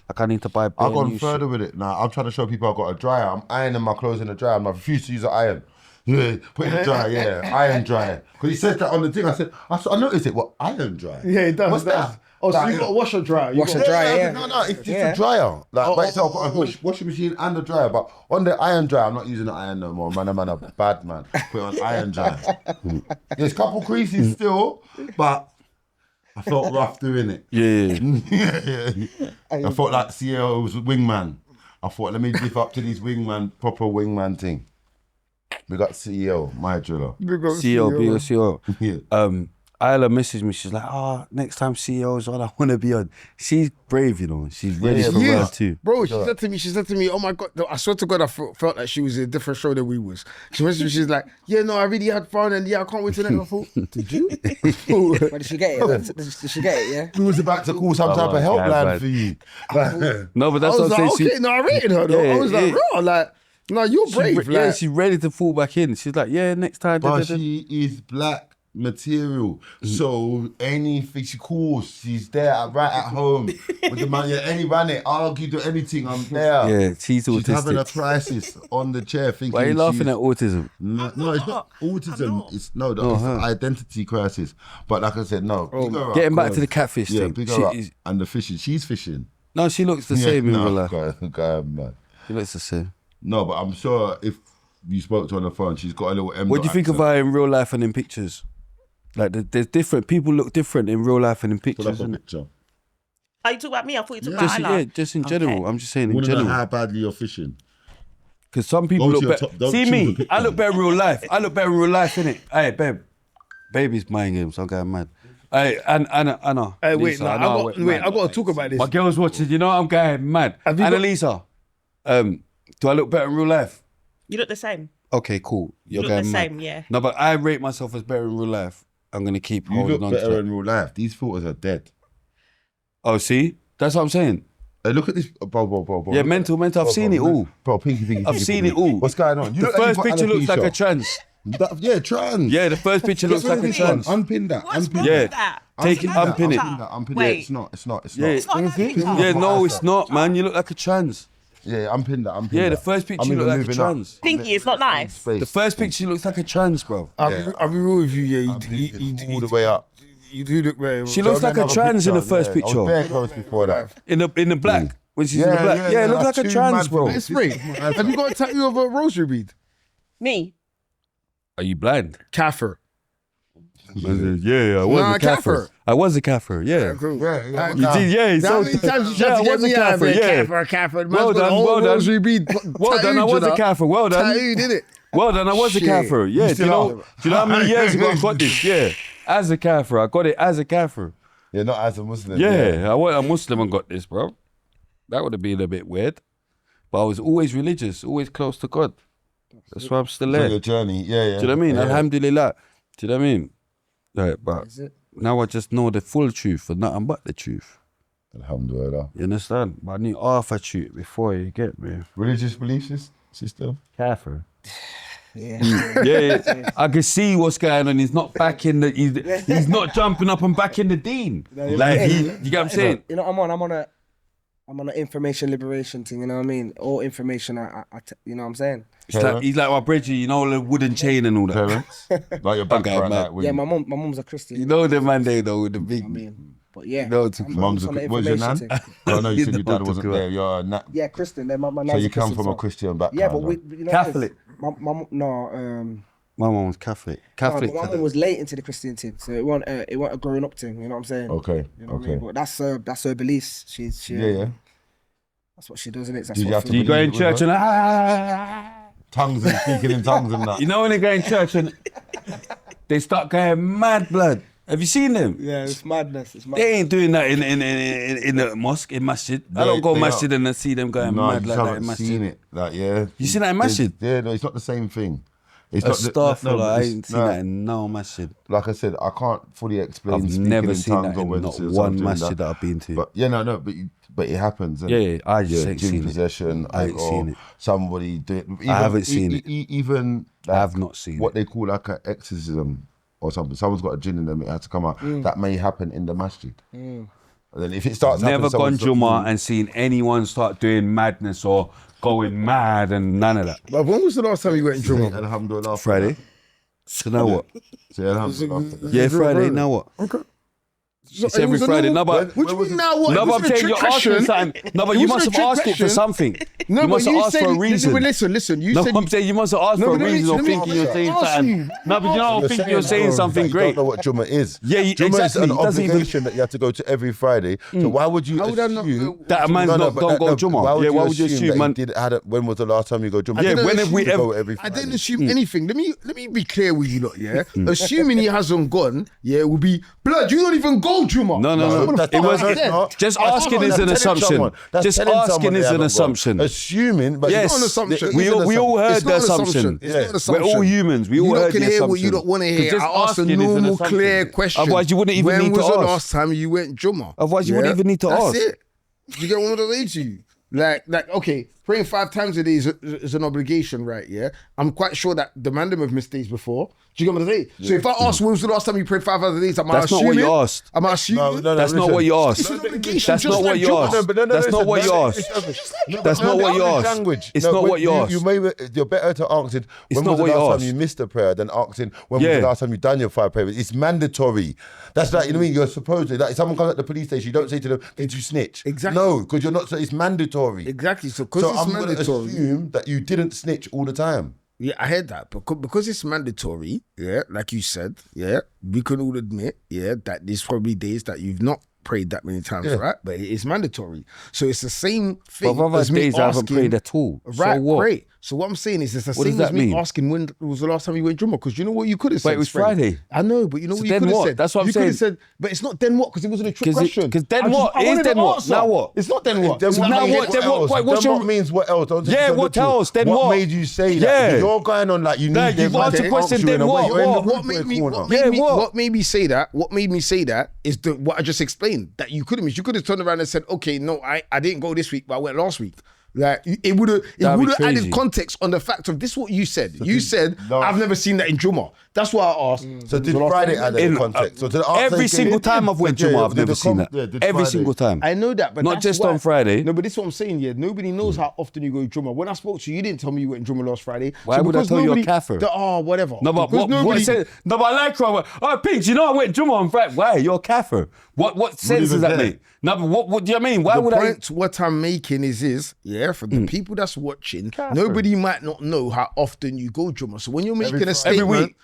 like I need to buy bare I've gone new further shit. with it now. I'm trying to show people I've got a dryer. I'm ironing my clothes in the dryer. I refuse to use an iron. Yeah, put it in the dryer, yeah. Iron dryer. Because he said that on the thing. I noticed it. What, iron dryer? Yeah, it does. What's it does. that? Oh, so Like, you got a washer dryer. You Washer got- dryer, yeah. No, it's just Yeah. a dryer. Like, by itself, I've got a washing machine and a dryer. But on the iron dryer, I'm not using the iron no more. Man, I'm a bad man. Put it on iron dryer. There's a couple creases still, but I felt rough doing it. Yeah. I felt like CEO's wingman. I thought, let me live up to these proper wingman thing. We got CEO, my driller. CEO, big CEO. Yeah. Isla messaged me. She's like, next time CEO's on, I want to be on. She's brave, you know. She's ready for round two. Bro, she said to me, oh my God, I swear to God, I felt like she was in a different show than we was. She messaged me, she's like, yeah, no, I really had fun and yeah, I can't wait to next. I thought, did you? But did she get it? Did she get it, yeah? We was about to call some type of helpline bad. for you. No, but that's I was what I'm like, saying. okay, no, I rated her though. Yeah, I was like, yeah. bro, like, no, you're brave. Yeah, Like, she's ready to fall back in. She's like, yeah, next time. But she is black material. So anything she calls, she's there right at home. With the man, yeah, any run it, argue to anything, I'm there. Yeah, she's autistic. She's having a crisis on the chair thinking Why are you laughing she's- at autism? No, it's not autism. It's it's an identity crisis. But like I said, no. big her up, Getting back go to the on. catfish Yeah, thing. big She her up. is- And the fishing. She's fishing. No, she looks the same in real life. Go ahead, man. She looks the same. No, but I'm sure if you spoke to her on the phone, she's got a little M. What do you think of her in real life and in pictures? Like, there's different people look different in real life and in Pull up pictures. a innit? picture. Are you talking about me? I thought you talking Just, about Isla. yeah, just in general. I'm just saying in Want to know general. how badly you're fishing? Because some people Go to look your better. top- don't See choose me, a picture. I look better in real life. I look better in real life, innit? Hey, babe. Baby's mind games. I'm going mad. Hey, Anna. hey, wait, Lisa, no, know I got to talk about this. My girl's watching. You know I'm going mad. Have you got- Annalisa, do I look better in real life? You look the same. Okay, cool. You're You look going the mad. same, yeah. No, but I rate myself as better in real life. I'm gonna keep You holding look on to better that. in real life. These filters are dead. Oh, see, that's what I'm saying. Hey, look at this, bro. Yeah, mental. I've seen it all. Bro, pinky. I've seen it all. What's going on? You The look like first you've got picture looks like a alopecia. trans. Yeah, trans. Yeah, the first picture looks like a trans. Unpin that. What's Unpin wrong Yeah. with that? Take it, unpin it. Unpin it. Wait. It's not. Yeah, It's not that picture. yeah, no, it's not, man. You look like a trans. Yeah, unpin that. Yeah, the first picture you look like a trans. Pinky, it's not nice. The first picture looks like a trans, bro. I'll be real with you, yeah. all the way up. You do look better. She looks like a trans in the first I was picture. bare close before that. In the black. When she's in the black. Yeah, it looks like a too trans, mad bro. for It's free. Have you got a tattoo of a rosary bead? Me? Are you blind? Kaffir. Yeah, I was Nah, a Kafir. Kafir. I was a Kafir, yeah. Cool. Yeah, You did, yeah. How many times you tried to get me out there? Kafir. Well done, well done. Well done, I was a Kafir. Well done. You did it. Well done, I was a Shit. Kafir. Yeah, do still you are. know how many years ago I got this? Yeah, as a Kafir. I got it as a Kafir. Yeah, not as a Muslim. Yeah, I was a Muslim and got this, bro. That would have been a bit weird. But I was always religious, always close to God. That's why I'm still So there. your journey, yeah. Do you know what I mean? Yeah. Alhamdulillah. Do you know what I mean? Right, but now I just know the full truth and nothing but the truth. Alhamdulillah. You understand? But I need half a truth before you get me. Religious beliefs, system? Kafir. Yeah. Yeah, I can see what's going on. He's not back in the. He's not jumping up and back in the deen. Like you get what I'm saying? You know, I'm on an information liberation thing. You know what I mean? All information. You know what I'm saying? He's like my bridge. You know, the wooden chain and all that. Parents? Like your background, man. like when Yeah, my mum's a Christian. You know the man they know with the big. I mean, but yeah, No, Mum's a, on the what's your nan? information thing. Oh no, you said You your dad don't wasn't talk there. You're a Yeah, Christian. Then my so nan's you a come Christian, from a so- Christian background. Yeah, but right? you know, Catholic. My My mum was Catholic. Catholic. my mum was late into the Christian thing, so it wasn't a growing up thing. You know what I'm saying? Okay, You know what I okay. mean? But that's her beliefs. She Yeah. That's what she does, isn't it? That's Did you what have to Do you go in believe it was church her? and Tongues and speaking in tongues and that. you know when they go in church and they start going mad blood. Have you seen them? Yeah, it's madness. It's madness. They ain't doing that in the mosque, in masjid. I don't go They masjid are. and I see them going No, mad you like that in haven't masjid. seen it. Like, yeah. You seen that in masjid? Yeah, no, it's not the same thing. It's Astaghfirullah, I it's- ain't seen no, that in no masjid. Like I said, I can't fully explain I've speaking never in seen tongues that or in when not to do one something masjid that I've been to. But yeah, no, but it happens. innit? Yeah, I just Yeah, ain't gym seen it. possession. I ain't or seen it. Somebody do it. Even, haven't seen it. Even I have not seen what it. they call like an exorcism or something. Someone's got a jinn in them. It has to come out. That may happen in the masjid. And then if it starts, Never happening, gone someone's Jummah not- and seen anyone start doing madness or going mad and none of that. But when was the last time you went in Jummah? Alhamdulillah. Friday. So now what? So alhamdulillah. Yeah, Friday. Now what? Okay. It's every Friday. No, but What do you mean now? What? no, It but I'm wasn't a saying you're trick asking question. something. No, but It you wasn't must a have trick asked it for question. something. No, You but must have you asked said for a reason. Listen. You No, said I'm saying you must have asked No, for a but let me- reason or let me- thinking you're saying ask something. you. No, but you know, I think you're saying something You great. don't know what Jummah is. Yeah, Jummah exactly. is an It doesn't even- obligation that you have to go to every Friday. So why would you How would I not assume know? That a man's No, not but don't go no, Jummah. Yeah, why would you assume, that man? when was the last time you go Jummah? Yeah, didn't when have we assume to go ever? every I Friday. didn't assume anything. Let me be clear with you lot, yeah? Assuming he hasn't gone, yeah, it will be blood. You don't even go Jummah. No. That's It was not- just that's asking not- is an that's telling assumption. someone. That's Just telling someone asking they is an haven't gone. assumption. Assuming, but Yes, It's not an assumption. we all heard It's the not an assumption. It's Yeah. not an assumption. We're all humans. We all you heard lot can the hear what assumption. you don't want to hear. Just I asked a asking is an normal, assumption. clear question. Otherwise, you wouldn't even when need to was the ask. last time you went Jummah? Otherwise, you wouldn't even need to That's ask. it. You get what I'm saying to you? Like, okay, praying 5 times a day is an obligation, right? Yeah, I'm quite sure that the man them have missed days before. Do you get what I'm saying? So if I ask when was the last time you prayed 5 hours a day, am I That's not assuming? what you asked. Am I assuming? That's not what you asked. It's an obligation. That's just not what like you Jummah. asked. That's not what you asked. That's not what you asked. Language. It's not what you asked. You're better to asking when not was the what you last asked. time you missed a prayer than asking when was Yeah. the last time you done your 5 prayers. It's mandatory. That's like, you know what I mean? You're supposed to, like, if someone comes at the police station, you don't say to them, did you snitch? Exactly. No, because you're not, so it's mandatory. Exactly. So because So it's I'm going to mandatory. assume that you didn't snitch all the time. Yeah, I heard that. But because it's mandatory, yeah, like you said, yeah, we can all admit, yeah, that there's probably days that you've not prayed that many times, right? But it is mandatory. So it's the same thing But other as me days I haven't asking, prayed at all. Right, So what? great. So what I'm saying is it's the What same does as that me mean? asking when was the last time you went Jummah? Because you know what you could have said. But it was Frank? Friday. I know, but you know So what you then could have what? said. That's what I'm you could have saying. said, but it's not then what? Because it wasn't a trick 'Cause question. 'cause then I just- what? I Is wanted then an what? answer. Now what? It's not then what. Then It's what now means what? Then what? else? What's Then your- what means what else? Don't Yeah, just what look else? Then what? made you say that? Yeah. You're going on like you Nah, need you've them asked man a to question, answer you then in a way. what? You're in the What? What made corner. me? Yeah, What made me say that? What made me say that is what I just explained. That you could have turned around and said, "Okay, no, I didn't go this week, but I went last week." Like it would have That'd be added crazy. context on the fact of this. Is what you said. You said no. I've never seen that in Jummah. That's why I asked. So did Friday add any context? So to the answer Every you single gave- time I've went Yeah, Jummah, I've did never the seen com- that. yeah, did Every Friday. single time. I know that, but Not that's just why- on Friday. No, but this is what I'm saying. Yeah, nobody knows how often you go to Jummah. When I spoke to you, you didn't tell me you went Jummah last Friday. Why would I because tell you a nobody- kafir? Whatever. No, but Because what nobody- said? No, but I like her. Oh, Pinch, you know I went Jummah on Friday. Why? You're a kafir. What sense even does that there. make? No, but what do you mean? Why The would I? point what I'm making is for the people that's watching, nobody might not know how often you go Jummah. So when you're making a Every statement, week.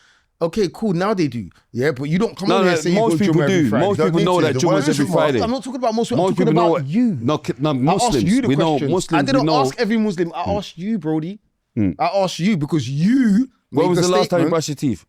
Okay, cool. Now they do. Yeah, but you don't come on here and say most you go people Juma every do. Friday. Most Don't people need know to. that The Juma ones is every who- Friday. I'm not talking about most. I'm Most talking people know about you. No, I Muslims. asked you the We know questions. Muslims. I didn't we know. ask every Muslim. I asked you, Brody. I asked you because you. When made was the last time you statement. brushed your teeth?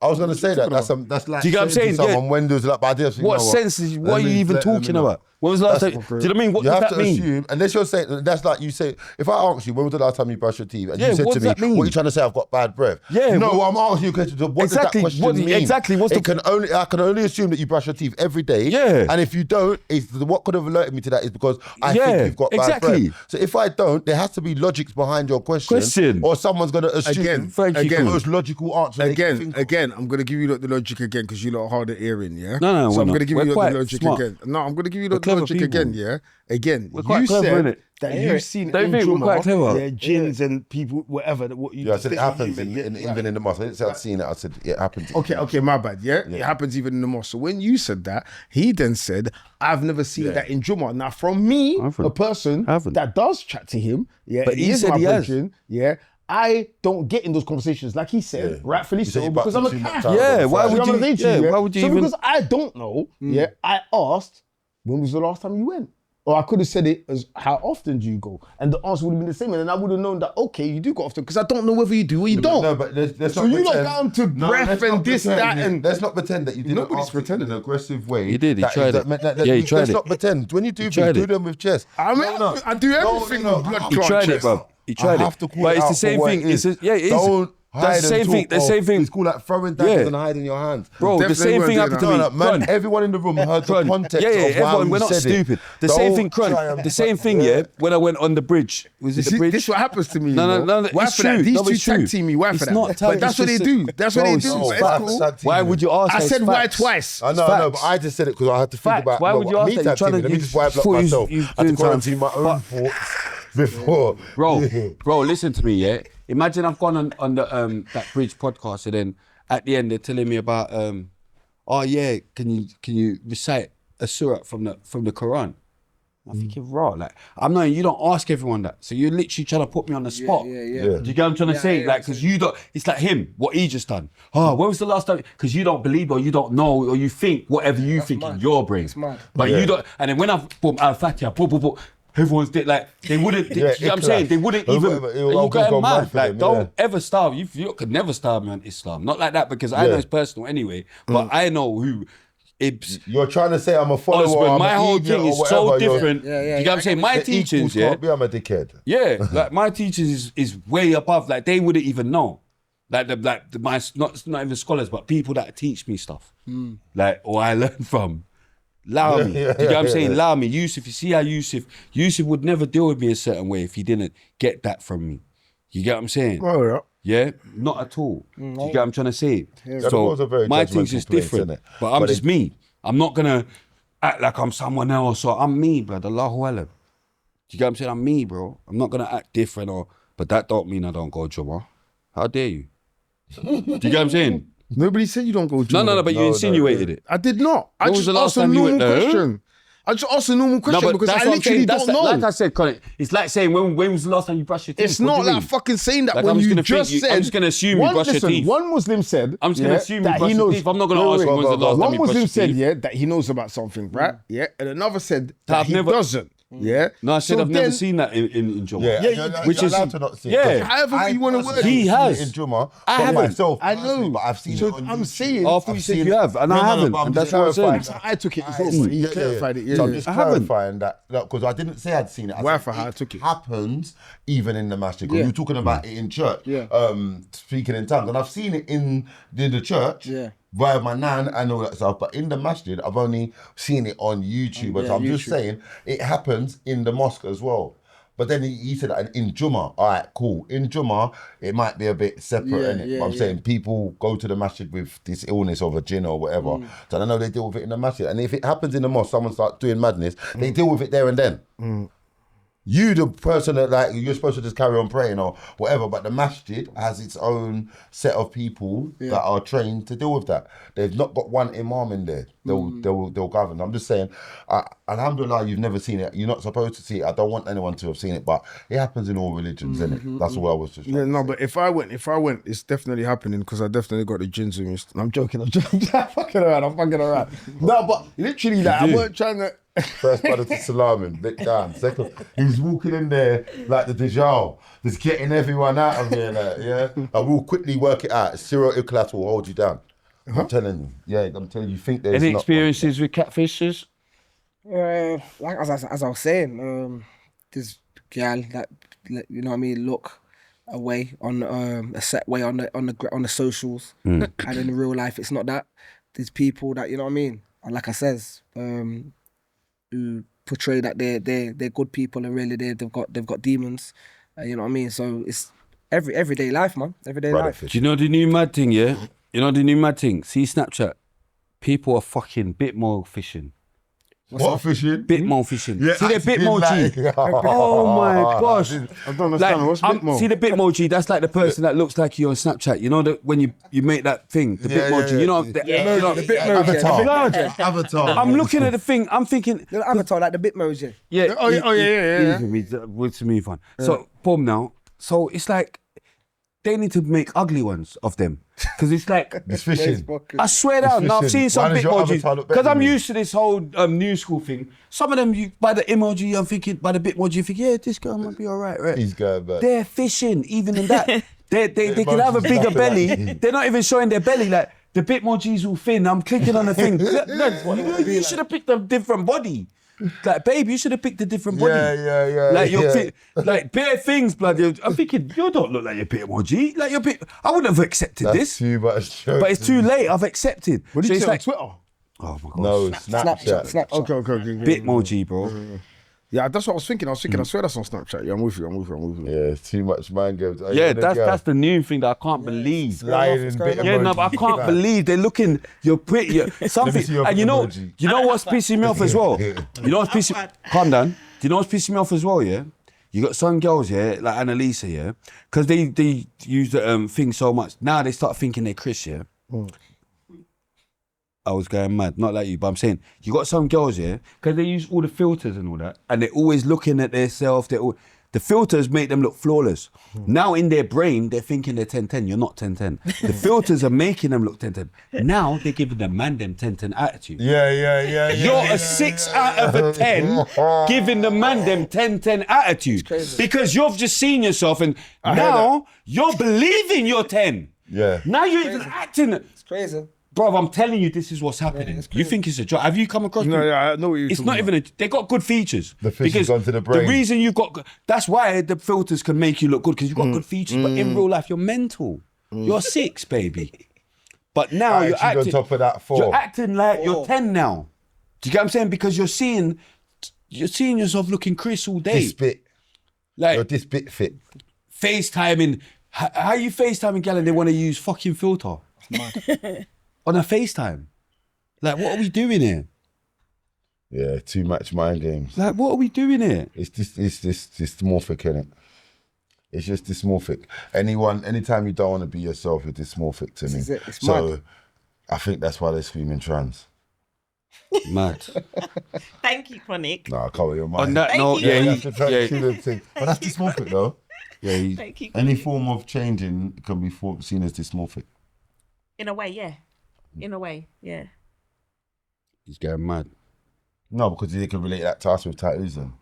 I was going to say that. That's like Do you get what I'm saying? to someone Yeah. when there's like, but I didn't think, What you know sense is? What are you Let me- even let me talking know. about? When was the last time? That's Do you know what I mean? What you does have that to mean? assume, unless you're saying, that's like you say, if I ask you, when was the last time you brushed your teeth? And Yeah, you said what to does me, that mean? what are you trying to say? I've got bad breath. Yeah, No, what- I'm asking you a question. What Exactly, does that what question do you- mean? exactly, what's I can only assume that you brush your teeth every day. Yeah. And if you don't, what could have alerted me to that is because I Yeah, think you've got bad exactly. breath. So if I don't, there has to be logics behind your question. Or someone's going to assume the most logical answer. they can think of. Again, I'm gonna give you the logic again because you lot are hard at hearing, yeah. No, so we're I'm not. gonna give We're you the quite logic smart. again. No, I'm gonna give you We're the clever logic people. again, yeah. Again, We're quite you clever, said innit? that you've seen Don't in you think we're Juma, quite clever? yeah, jinns and people, whatever. What you Yeah, I said it happens even even in the mosque. I didn't say I'd seen it. I said it happens. Okay, my bad. Yeah, it happens even in the mosque. So when you said that, he then said, "I've never seen that in Juma." Now, from me, a person that does chat to him, yeah, But and he is said my he has. brethren, yeah. I don't get in those conversations, like he said, rightfully You said so, you because I'm a too much cat. time. Yeah, why You would know what I'm you? saying to Yeah, why would you so even? because I don't know, yeah, I asked, when was the last time you went? Or I could have said it as, how often do you go? And the answer would have been the same, and then I would have known that, okay, you do go often, because I don't know whether you do or you don't. No, but let's So not you pretend. not down to breath let's and not this, pretend. that, and... Let's not pretend that you didn't Nobody's ask it pretending. in an aggressive way. He did, he That- tried that- it. that- Yeah, he tried Let's it. not pretend. When you do He things, tried do it. them with chest. I mean, I do everything with blood He clot tried it, chest. bro. He tried I it. have to call But it it's the out same for what thing. it is. It's yeah, it is. Don't That's hide the same and thing. talk. The same thing. It's called like throwing daggers Yeah. and hiding your hands. Bro, the Definitely same weren't thing doing happened that. to me. No, man, Crun. everyone in the room heard the Crun. context Yeah, of why everyone, we we're not said it. stupid. The same thing, Don't try Crun. and- The same thing, yeah. When I went on the bridge, was it the See, bridge? this is what happens to me. No, you know? Why it's for that? true. These No, two it's true. tag team me. Why for It's that? not tag, But that's it's what they just do. That's what Bro, they it's do. just It's facts. cool. Why would you ask? I that? said It's why facts. twice. I know, but I just said it because I had to think Facts. about Why would you ask me that? You're trying to- Let me just wipe up you- myself. you I had to doing quarantine my something. own thoughts before. Bro, listen to me, yeah. Imagine I've gone on the that bridge podcast, and then at the end they're telling me about oh yeah, can you recite a surah from the Quran? I'm thinking, raw, like I'm knowing you don't ask everyone that, so you're literally trying to put me on the spot. Yeah. Yeah. Do you get what I'm trying to say? Like, because you don't, it's like him, what he just done. Oh, when was the last time? Because you don't believe or you don't know or you think whatever you think in your brain. But you don't, and then when I boom, Al-Fatiha, boom, everyone's like, they wouldn't, you know what I'm saying? They wouldn't even, It'll you go go mad mad. for Like, them, don't ever starve. You could never starve me on Islam. Not like that, because I know it's personal anyway, but I know who. You're trying to say I'm a follower. Husband, I'm my an whole idiot thing or is so whatever, different. You get what I'm saying? My The teachings, equals yeah. can't be, I'm a dickhead. Yeah, like my teachers is way above. Like they wouldn't even know. Like my not even scholars, but people that teach me stuff. Like or I learn from. Allow me. Do you get what I'm saying? Allow me. Yusuf, you see how Yusuf would never deal with me a certain way if he didn't get that from me. You get what I'm saying? Oh, yeah. Yeah, not at all. Do you get what I'm trying to say? Those So are very my judgmental thing's just place, different. innit? But I'm But just me. I'm not gonna act like I'm someone else or I'm me, brother. Allahu Alam. Do you get what I'm saying? I'm me, bro. I'm not gonna act different but that don't mean I don't go Juma. How dare you? Do you get what I'm saying? Nobody said you don't go Juma. No, but you insinuated it. I did not. I When just was the last asked a time you normal went there? question. I just asked a normal question because I what I'm literally saying. don't know. Like I said, Colin, it's like saying when was the last time you brushed your teeth? It's What do not you like mean? fucking saying that Like, when I'm just you gonna just think said. I'm just gonna assume you brush your teeth. One Muslim said. I'm just gonna assume you that brush he your knows. teeth. I'm not gonna ask you when's the last time One you brushed Muslim your said, teeth. yeah, that he knows about something, right? Yeah, and another said that I've he never- doesn't. Yeah. No, I said So I've never then- seen that in Juma. Which is allowed to not see it. yeah. However you want to word it. He has. in Juma. I from haven't. myself, I know. but I've seen So it on I'm YouTube. saying. Oh, I thought you said you have, and I haven't, but I'm and just that's what I'm saying. clarifying So I took it as that. well. He clarified it. So I'm Yeah. just I haven't. clarifying that because I didn't say I'd seen it. Why said for how I took it? Happens even in the masjid. Because you're talking about it in church. Yeah. Speaking in tongues, and I've seen it in the church. Yeah. Via my nan and all that stuff, but in the masjid, I've only seen it on YouTube. So I'm just saying it happens in the mosque as well. But then he said that in Juma, all right, cool. In Juma, it might be a bit separate, innit? But I'm saying people go to the masjid with this illness of a jinn or whatever. So I know they deal with it in the masjid. And if it happens in the mosque, someone starts doing madness, they deal with it there and then. You, the person that like you're supposed to just carry on praying or whatever, but the masjid has its own set of people that are trained to deal with that. They've not got one imam in there. they'll govern. I'm just saying, alhamdulillah, you've never seen it. You're not supposed to see it. I don't want anyone to have seen it, but it happens in all religions, isn't it? That's all I was just. Yeah, no, but if I went, it's definitely happening because I definitely got the gins with me. I'm joking. I'm fucking around. No, but literally, like, I weren't trying to. First brother to salamin, lick down. Second, he's walking in there like the Dajjal, just getting everyone out of here, like, yeah. I will quickly work it out. Serial ikhlas will hold you down. I'm telling you, I'm telling you, think there's any experiences with catfishes? Like as I was saying, this gal that, you know what I mean, look away on a set way on the socials, and in real life it's not that. There's people that, you know what I mean, and like I says, who portray that they're good people and really they've got demons, you know what I mean. So it's everyday life, man. Everyday life. Do you know the new mad thing? Yeah, you know the new mad thing. See Snapchat, people are fucking bit more fishing. What fishing? Bitmo fishing. Yeah, see the Bitmoji? Oh my gosh. I don't understand. What's Bitmo? See the Bitmoji? That's like the person that looks like you on Snapchat. You know that when you make that thing, the Bitmoji. You know, the Bitmoji. Avatar. I'm looking at the thing. I'm thinking. The avatar, like the Bitmoji. Yeah. Yeah. With me fun. So boom now. So it's like they need to make ugly ones of them because it's like It's fishing. I swear down. Now I've seen some Why does your avatar Bitmojis look better because I'm than you? used to this whole new school thing. Some of them, by the emoji, I'm thinking by the Bitmoji, you think, yeah, this girl might be all right. He's going back. They're fishing, even in that. they can have a bigger belly. They're not even showing their belly. Like the Bitmojis will thin. I'm clicking on the thing. You should have picked a different body. Like, babe, you should have picked a different body. Yeah. Like you're fit, like bare things, blood. I'm thinking you don't look like your Bitmoji. Like your bit. I wouldn't have accepted That's this. too much. But it's too late. I've accepted. What did So you it's say on like, Twitter? oh my god. No, Snapchat. Okay. Bitmoji, bro. Yeah, that's what I was thinking. I swear that's on Snapchat. Yeah, I'm with you. Yeah, it's too much mind games. Yeah, that's the new thing that I can't believe. Sliding bit Yeah, no, but I can't believe they're looking. You're pretty. Something, see your and you know emoji. what's pissing me off as well. You know what's pissing. Calm down. Do you know what's pissing me off as well? Yeah, you got some girls, yeah, like Annalisa, yeah, because they use the thing so much. Now they start thinking they're Chris, yeah. I was going mad, not like you, but I'm saying you got some girls, yeah, because they use all the filters and all that, and they're always looking at themselves. The filters make them look flawless. Now in their brain, they're thinking they're 10-10. You're not 10-10. The filters are making them look 10-10. Now they're giving the man them 10-10 attitude. Yeah. You're a 6 out of a 10 giving the man them 10-10 attitude. Because you've just seen yourself and now you're believing you're 10. Yeah. Now you're even acting. It's crazy. Bro, I'm telling you, this is what's happening. You think it's a joke? Have you come across? No, yeah, I know what you're It's talking not about. even. They got good features. The fish has gone to the brain. The reason you've got. That's why the filters can make you look good because you've got good features. But in real life, you're mental. You're 6, baby. But now you're acting. on top of that 4. You're acting like you're 10 now. Do you get what I'm saying? Because you're seeing yourself looking Chris all day. This bit. Like You're this bit fit. FaceTiming. How you FaceTiming, gal, and they want to use fucking filter on a FaceTime? Like, what are we doing here? Yeah, too much mind games. Like, what are we doing here? It's dysmorphic, innit? It's just dysmorphic. Anytime you don't want to be yourself, you're dysmorphic to me. This is it. It's So mad. I think that's why they're screaming trans. Mad. Thank you, Chronic. No, I can't with your mind. On that note, you. yeah, That's the thing. But that's dysmorphic though. yeah, Thank you. Any form of changing can be seen as dysmorphic. In a way, yeah. In a way, yeah. he's going mad. No, because they can relate that to us with tattoos then.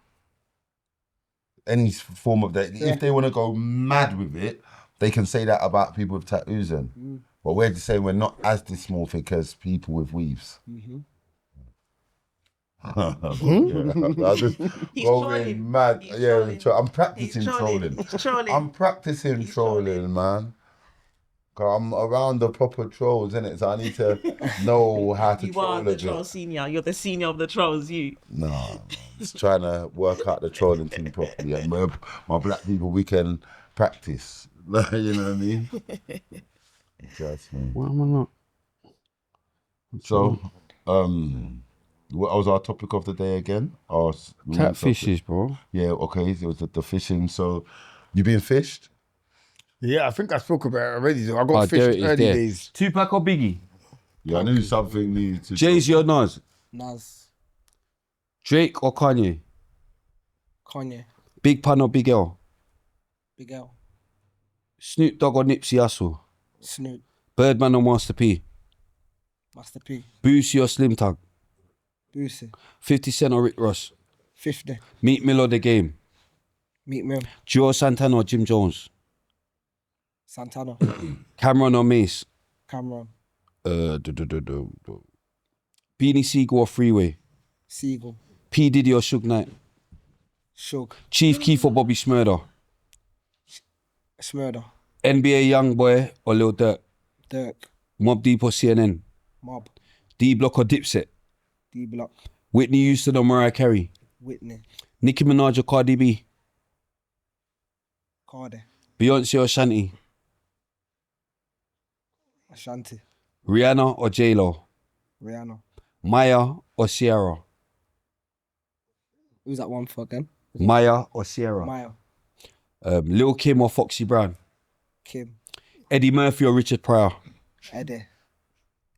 Any form of that, if they want to go mad with it, they can say that about people with tattoos then. But we're just saying we're not as dysmorphic as people with weaves. I just He's going trolling. mad. He's Yeah, trolling. I'm practicing He's trolling. He's trolling. I'm practicing He's trolling, man. 'Cause I'm around the proper trolls, innit? So I need to know how to You troll are a the bit. troll senior. You're the senior of the trolls, you. No, man. Just trying to work out the trolling thing properly. And my black people, we can practice. You know what I mean? Just, man. Why am I not? So, what was our topic of the day again? Catfishes, bro. Yeah, okay. It was the fishing. So, you been fished? Yeah, I think I spoke about it already. I got Oh, there fished it is early there. days. Tupac or Biggie? Yeah, I knew something needed to. Jay-Z or Nas? Nas, Drake or Kanye? Kanye, Big Pun or Big L? Big L, Snoop Dogg or Nipsey Hussle? Snoop, Birdman or Master P? Master P, Boosie or Slim Tug? Boosie, 50 Cent or Rick Ross? 50, Meek Mill or The Game? Meet Mill, Joe Santana or Jim Jones? Santana, Cameron or Mace? Cameron, Beanie Siegel or Freeway? Siegel, P. Diddy or Suge Knight? Suge, Chief Keef or Bobby Smurder? Smurder, NBA Youngboy or Lil Durk? Dirk, Mobb Deep or CNN? Mob, D Block or Dipset? D Block, Whitney Houston or Mariah Carey? Whitney, Nicki Minaj or Cardi B? Cardi, Beyonce or Shanti? Ashanti, Rihanna or J-Lo? Rihanna. Maya or Sierra? Who's that one for again? Maya or Sierra? Maya, Lil Kim or Foxy Brown? Kim, Eddie Murphy or Richard Pryor? Eddie,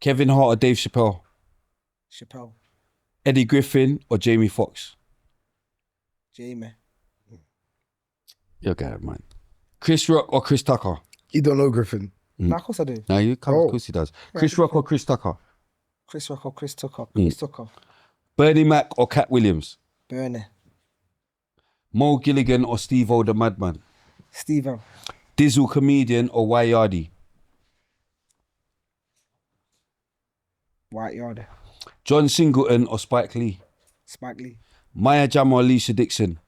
Kevin Hart or Dave Chappelle? Chappelle, Eddie Griffin or Jamie Foxx? Jamie, You're good, man. Chris Rock or Chris Tucker? You don't know Griffin. Nah, of course I do. No, you can't. Oh. Of course he does. Chris Rock or Chris Tucker? Chris Rock or Chris Tucker? Chris Tucker, Bernie Mac or Cat Williams? Bernie, Mo Gilligan or Steve-O the Madman? Steven, Dizzle comedian or Yardi? White Yard, John Singleton or Spike Lee? Spike Lee, Maya Jama or Alicia Dixon?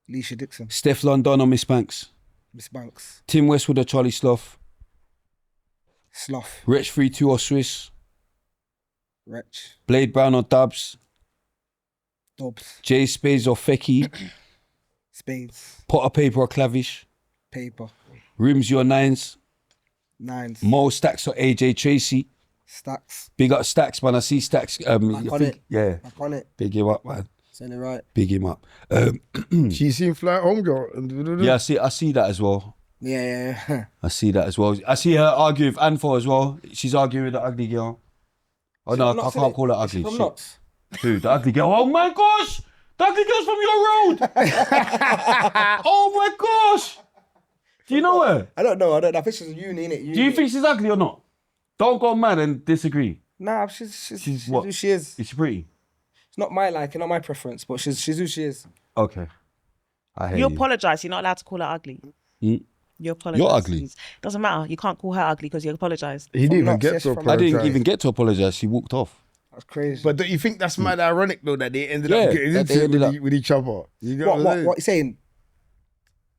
Alicia Dixon, Steph London or Miss Banks? Miss Banks, Tim Westwood or Charlie Sloth? Sloth, Rich 32 or Swiss? Wretch, Blade Brown or Dubs? Dobbs, Jay Spades or Fecky? Spades, Potter Paper or Clavish? Paper, Rimsy or Nines? Nines, Mo Stacks or AJ Tracy? Stacks, Big up Stacks, man. I see Stacks. Back on it. Yeah. back on it, Big him up, man. saying it right. Big him up. She seen Fly Home Girl. Yeah, I see that as well. Yeah. I see that as well. I see her argue with Anfo as well. She's arguing with the ugly girl. Oh no, I can't call her ugly. From Shit. Knots. Dude, the ugly girl. Oh my gosh! The ugly girl's from your road! Oh my gosh! Do you know her? I don't know. I think she's a uni, innit? Do you think she's ugly or not? Don't go mad and disagree. Nah, she's what? who she is. Is she pretty? It's not my liking, not my preference, but she's who she is. Okay. I hear You you. apologise. You're not allowed to call her ugly. You apologise. You're ugly. Doesn't matter. You can't call her ugly because you apologised. He didn't even Knots, get yes, to from- I apologize. didn't even get to apologise. She walked off. That's crazy. But don't you think that's mad ironic though that they ended Yeah, up getting that they into it ended with, up- with each other? You know what you saying?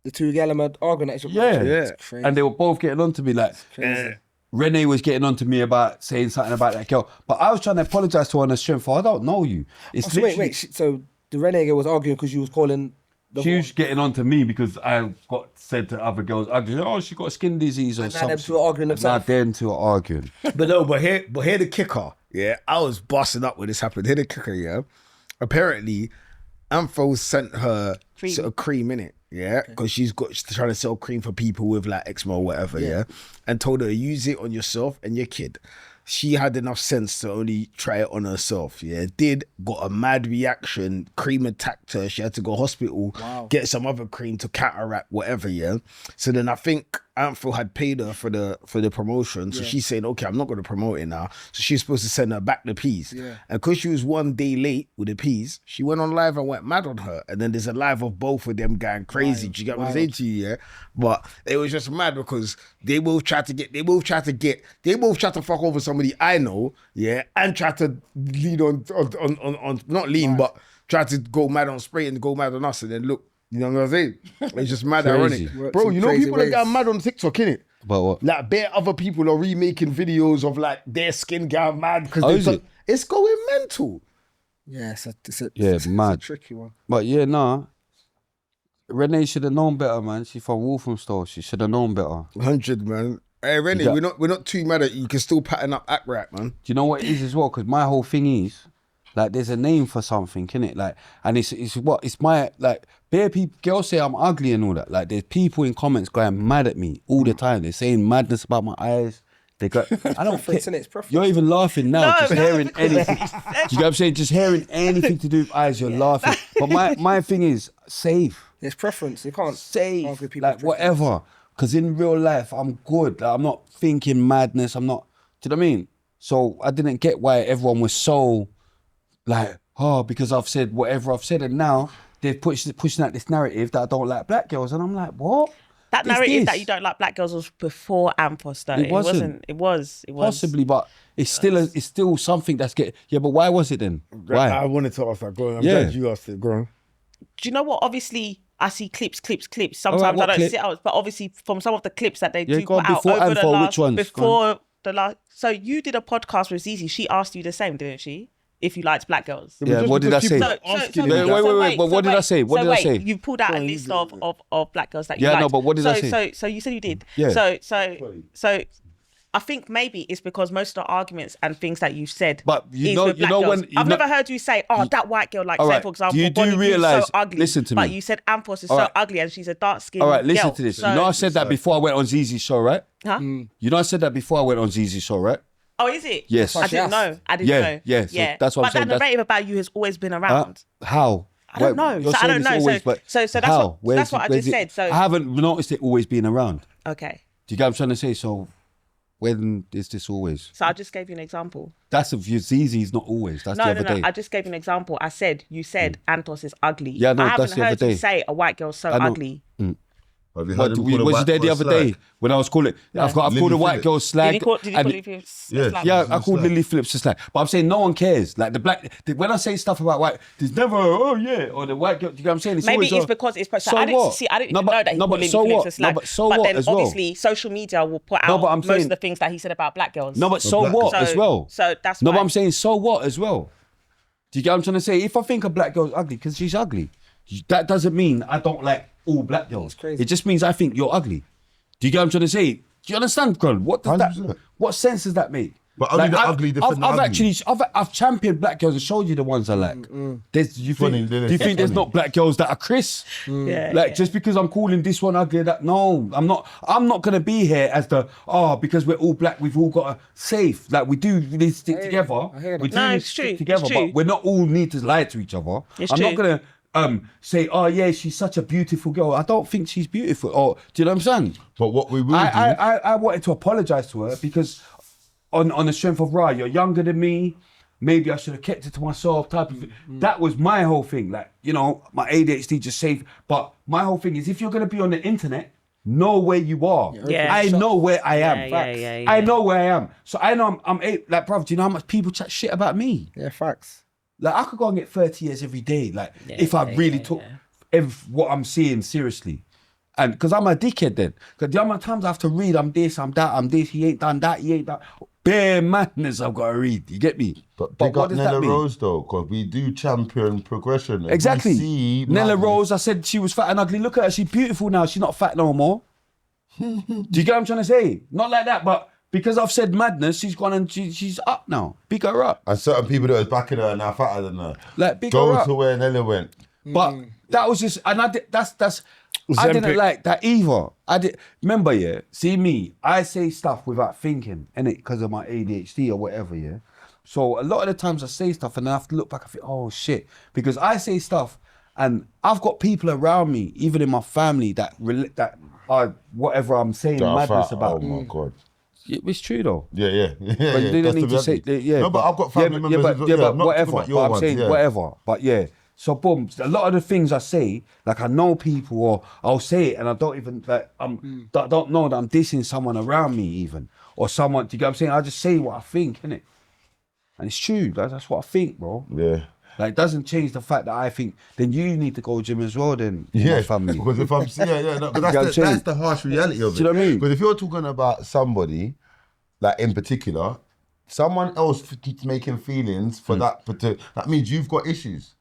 The two girls arguing at each other. Yeah. It's crazy. And they were both getting on to me like, crazy. Renee was getting on to me about saying something about that girl. But I was trying to apologise to her on her strength. I don't know you. It's So literally, wait. So the Renee girl was arguing because you was calling the she was getting on to me because I got said to other girls, ugly. Oh, she got skin disease or now something. them two are arguing Now themselves. them two are arguing. But here the kicker. Yeah, I was busting up when this happened. Here the kicker. Yeah, apparently, Anfo sent her Cream. sort of cream in it. Yeah, because she's trying to sell cream for people with like eczema or whatever. Yeah. And told her use it on yourself and your kid. She had enough sense to only try it on herself. Yeah, got a mad reaction. Cream attacked her. She had to go hospital, get some other cream to counteract whatever. Yeah. So then I think Anfo had paid her for the promotion. So she's saying, okay, I'm not going to promote it now. So she's supposed to send her back the peas. Yeah. And because she was 1 day late with the peas, she went on live and went mad on her. And then there's a live of both of them going crazy. Do you get what I'm saying to you? Yeah. But it was just mad because they both tried to fuck over somebody I know, yeah, and try to lead on not lean, but try to go mad on Spray and go mad on us, and then look, you know what I'm saying? It's just mad Crazy. ironic, bro. You know Crazy people that ways. get mad on TikTok, innit? But what? Like bare other people are remaking videos of like their skin getting mad Oh, is because it? it's going mental. Yeah, it's a mad. tricky one. But yeah, nah. Renee should have known better, man. She's from Walthamstow. She should have known better. 100, man. Hey Rennie, Yeah. we're not too mad at you. You can still pattern up, act right, man. Do you know what it is as well? Because my whole thing is, like, there's a name for something, innit? Like, and it's my, like, bare people, girls say I'm ugly and all that. Like, there's people in comments going mad at me all the time. They're saying madness about my eyes. They got. I don't care. Preference, innit? It's preference. You're even laughing now, No, just no, hearing because- anything. Do you get what I'm saying? Just hearing anything to do with eyes, you're laughing. But my thing is safe. It's preference. You can't Safe, argue with people's like preference. whatever. Because in real life, I'm good. Like, I'm not thinking madness. I'm not. Do you know what I mean? So I didn't get why everyone was so like, oh, because I've said whatever I've said, and now they're pushing out this narrative that I don't like black girls, and I'm like, what? That Is narrative this? that you don't like black girls was before Amphos, though. It wasn't. It was. Possibly, but it's still something that's getting. Yeah, but why was it then? Why? I wanted to ask that. Go on. I'm Yeah. glad you asked it. Go on. Do you know what? Obviously, I see clips. Alright, Sometimes what I don't clip? sit out, but obviously from some of the clips that they Yeah, do go put on, out before over the Amphos, last, which ones? Go before the last. So you did a podcast with Zizi. She asked you the same, didn't she? If you liked black girls. Yeah, Just what did I because say? people So, are asking Wait, you that. wait, but what did I say? What did I say? You pulled out a list of black girls that you Yeah, liked. no, but what did I say? So you said you did. Yeah. So I think maybe it's because most of the arguments and things that you've said But you is know- with you black know girls. when- I've never heard you say, oh, that white girl, like, All say, right. for example, Do you Bonnie Boo is realise- so ugly. listen to but me. you said Amphos is All so right. ugly and she's a dark-skinned All right, listen girl. to this. So, You know I said that before I went on Zizi's show, right? Huh? You know I said that before I went on Zizi's show, right? Oh, is it? Yes. I didn't know. I didn't Yeah, know. yeah, so that's what I'm but saying. that narrative about you has always been around. How? I don't know. You're So I saying don't it's know. always, So- but so that's how? what- that's what I where's just said. So- I haven't noticed it always being around. Okay. Do you get what I'm trying to say? So when is this always? So I just gave you an example. That's if you Zizi's not always. That's the No, other no, no. day. I just gave you an example. I said, you said Antos is ugly. Yeah, no, I haven't that's the other heard you day. say a white girl's so I know. ugly. Have you But heard him call a was you white there the girl other slag? day when I was calling? I've called Lily a white Phillips. girl Did slag. he call it? Yeah. Yeah, I called Slag. Lily Phillips a slag. But I'm saying no one cares. Like the black, when I say stuff about white, there's never, oh yeah, or the white girl. Do you get what I'm saying? It's Maybe always it's a- because it's. So I didn't what? see. I didn't No, even but- know that he no, called but Lily so Phillips what? a slag. No, but so but what then as well? obviously social media will put No, out but I'm most saying- of the things that he said about black girls. No, but so black- what So- as well? so that's no, why- but I'm saying so what as well. Do you get what I'm trying to say? If I think a black girl's ugly because she's ugly, that doesn't mean I don't like all black girls. crazy. It just means I think you're ugly. Do you get what I'm trying to say? Do you understand, Gron? What does 100%. that? What sense does that make? But only the ugly defend the I've ugly. actually, I've championed black girls and showed you the ones I like. There's, you Funny, think, isn't it? do you think there's Funny. not black girls that are Chris? Yeah, Like yeah. just because I'm calling this one ugly, that no, I'm not. I'm not gonna be here as the because we're all black, we've all got a safe. Like we do need to stick together. I hear that. We do No, need it's to true, stick it's together, true. but we're not all need to lie to each other. It's I'm not true. gonna say, oh yeah, she's such a beautiful girl. I don't think she's beautiful. Or do you know what I'm saying? But what we will do... I wanted to apologize to her because on the strength of you're younger than me. Maybe I should have kept it to myself. Type of thing. That was my whole thing. Like my ADHD just saved. But my whole thing is, if you're gonna be on the internet, know where you are. Yeah. I know where I am. Yeah, Facts. yeah. I know where I am. So I know I'm like, bruv, do you know how much people chat shit about me? Yeah, facts. Like I could go and get 30 years every day. Like if I really took what I'm seeing seriously. And because I'm a dickhead then. Because the amount of times I have to read, I'm this, I'm that, I'm this, he ain't done that, he ain't that. Bare madness I've got to read. You get me? But big what up does Nella that mean? Rose though, because we do champion progression. If we Exactly. see Nella madness- Rose, I said she was fat and ugly. Look at her, she's beautiful now. She's not fat no more. Do you get what I'm trying to say? Not like that, but because I've said madness, she's gone and she's up now. Big her up. And certain people that was backing her are now fatter than her. Like, big Go her up. to where Nella went. But that was just, and I did, that's. I didn't Zempic. like that either. I did. Remember, yeah. See me, I say stuff without thinking, innit, because of my ADHD or whatever, yeah. So a lot of the times I say stuff and I have to look back and think, oh shit, because I say stuff and I've got people around me, even in my family, that are whatever I'm saying That are madness fat. about. Oh my God. It's true though. Yeah. But you don't need to say, yeah. No, but I've got family members. but as well. I'm not talking whatever. about your But I'm ones, saying yeah. whatever. But yeah. So boom, a lot of the things I say, like I know people, or I'll say it and I don't even like I don't know that I'm dissing someone around me even, or someone. Do you get what I'm saying? I just say what I think, innit? And it's true. That's what I think, bro. Yeah. Like it doesn't change the fact that I think. Then you need to go gym as well. Then in my family. Because if I'm no, but You know what I'm that's saying? the harsh reality of it. Do you know what I mean? Because if you're talking about somebody, like in particular, someone else making feelings for that particular, that means you've got issues.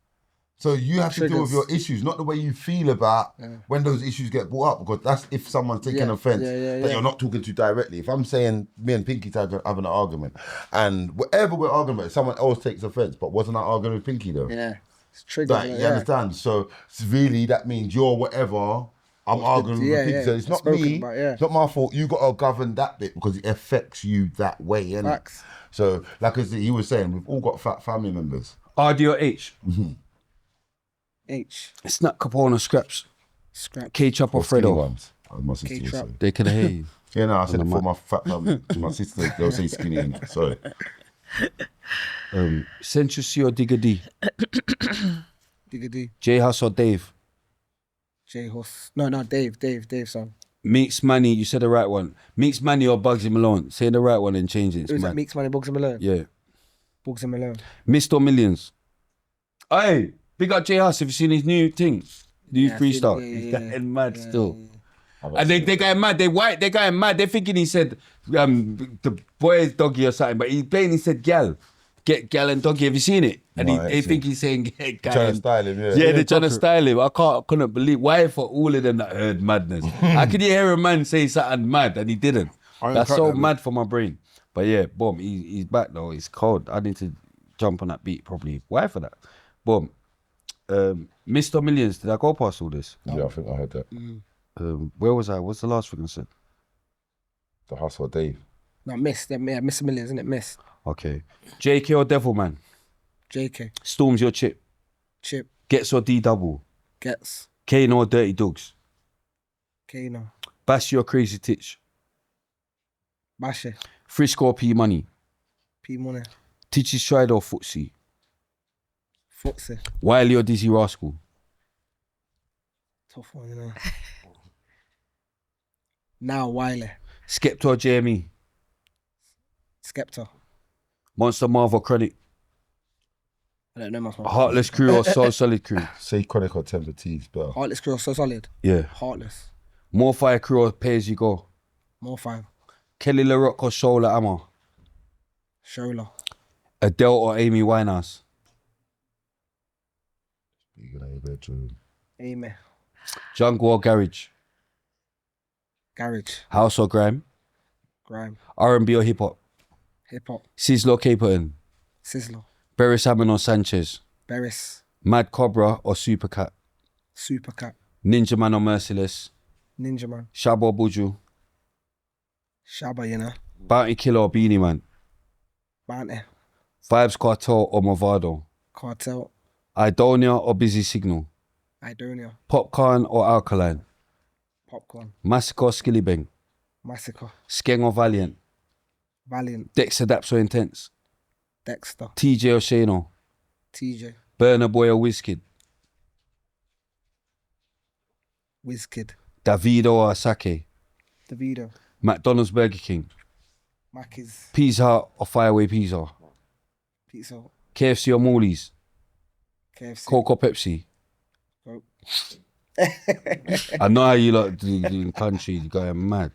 So you have to deal with your issues, not the way you feel about when those issues get brought up. Because that's if someone's taking offense that you're not talking to directly. If I'm saying me and Pinky having an argument, and whatever we're arguing about, someone else takes offense, but wasn't I arguing with Pinky though? Yeah. It's triggered. Like, you understand? So it's really, that means you're whatever I'm arguing with yeah, people. yeah, So it's not spoken me. about, yeah. It's not my fault. You got to govern that bit because it affects you that way, innit? Facts. So, like as he was saying, we've all got fat family members. RD or H? H. Snack Capone or Scraps? Scrap. K-Chop or Or skinny Fredo? ones. My sister would K-Trap. say. They can hear you. Yeah, no, I said it for my fat family. My sister, they'll say skinny, innit? Sorry. Central C or Digga D? Digga D. J Hus or Dave? J Hoss. No, Dave, son. Meeks Manny, you said the right one. Meeks Manny or Bugsy Malone? Say the right one and change it. It's Who's that? mad. Meeks Money, Bugs and Malone. Yeah. Bugs and Malone. Missed or Millions? Hey, big up J Hus. Have you seen his new thing? New Yeah, I've seen it. freestyle. Yeah, He's yeah, getting mad still. Yeah. And they going mad. They're going mad. They're thinking he said the boy is doggy or something, but he plainly said gal. Get gal and doggy. Have you seen it? And No, I they ain't think seen he's saying get gal. Trying to and- style him, yeah. Yeah, they're trying to style him. I couldn't believe why for all of them that heard madness. How could you hear a man say something mad and he didn't? ain't That's crack so that mad for my brain. But yeah, boom, he's back though. He's cold. I need to jump on that beat properly. Why for that? Boom. Mr. Millions, did I go past all this? Yeah, I think I heard that. Where was I? What's the last thing I said? The Hustle Dave. No, Miss. Yeah, Miss a Million, isn't it? Miss. Okay. JK or Devilman? JK. Storms your chip. Chip. Gets or D double. Gets. Kane or Dirty Dogs. Kano. Bash your crazy titch. Bashe. Frisco or P Money. P Money. Titchy Stride or Footsie. Footsie. Wiley or Dizzy Rascal. Tough one, you know. Now Wiley. Skepta or JME. Skepta. Monster Marv or Chronic. I don't know much more. Heartless Crew or Soul Solid Crew. Say Chronic or Temper T's, better. Heartless Crew, so solid. Yeah. Heartless. More Fire Crew or Pay As You Go. More fine. Kelly LaRock or Shola Amma. Shola. Adele or Amy Winehouse. You in your bedroom. Amy. Jungle or Garage. Garage. House or Grime. Grime. R&B or Hip Hop. Hip Hop. Sizzler or Caperton. Sizzler. Barry Salmon or Sanchez. Beres. Mad Cobra or Supercat. Supercat. Ninja Man or Merciless. Ninja Man. Shab or Buju. Shabba, you know. Bounty Killer or Beanie Man. Bounty. Vibes Cartel or Movado. Cartel. Idonia or Busy Signal. Idonia. Popcorn or Alkaline. Popcorn. Massacre or Skillybang. Massacre. Skeng or Valiant. Valiant. Dexter Daps or Intense. Dexter. TJ or Shano. TJ. Burner Boy or Wizkid. Wizkid. Davido or Asake. Davido. McDonald's Burger King. Mackey's. Pizza Hut or Fireway Pizza. Pizza. KFC or Morley's. KFC. Coke or Pepsi. Coke. I know how you lot do in country, you're going mad.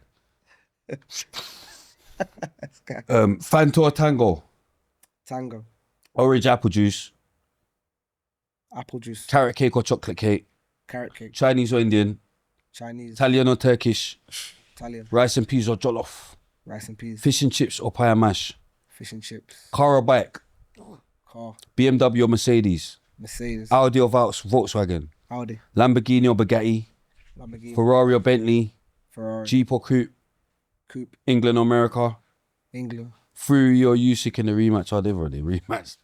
Fanta or Tango. Tango. Orange apple juice. Apple juice. Carrot cake or chocolate cake. Carrot cake. Chinese or Indian. Chinese. Italian or Turkish. Italian. Rice and peas or jollof. Rice and peas. Fish and chips or pie and mash. Fish and chips. Car or bike. Car. BMW or Mercedes. Mercedes. Audi or Volkswagen. Audi. Lamborghini or Bugatti. Lamborghini. Ferrari or Bentley. Ferrari. Jeep or Coupe. Coupe. England or America. England. Fury or Usyk in the rematch. Oh, they've already rematched.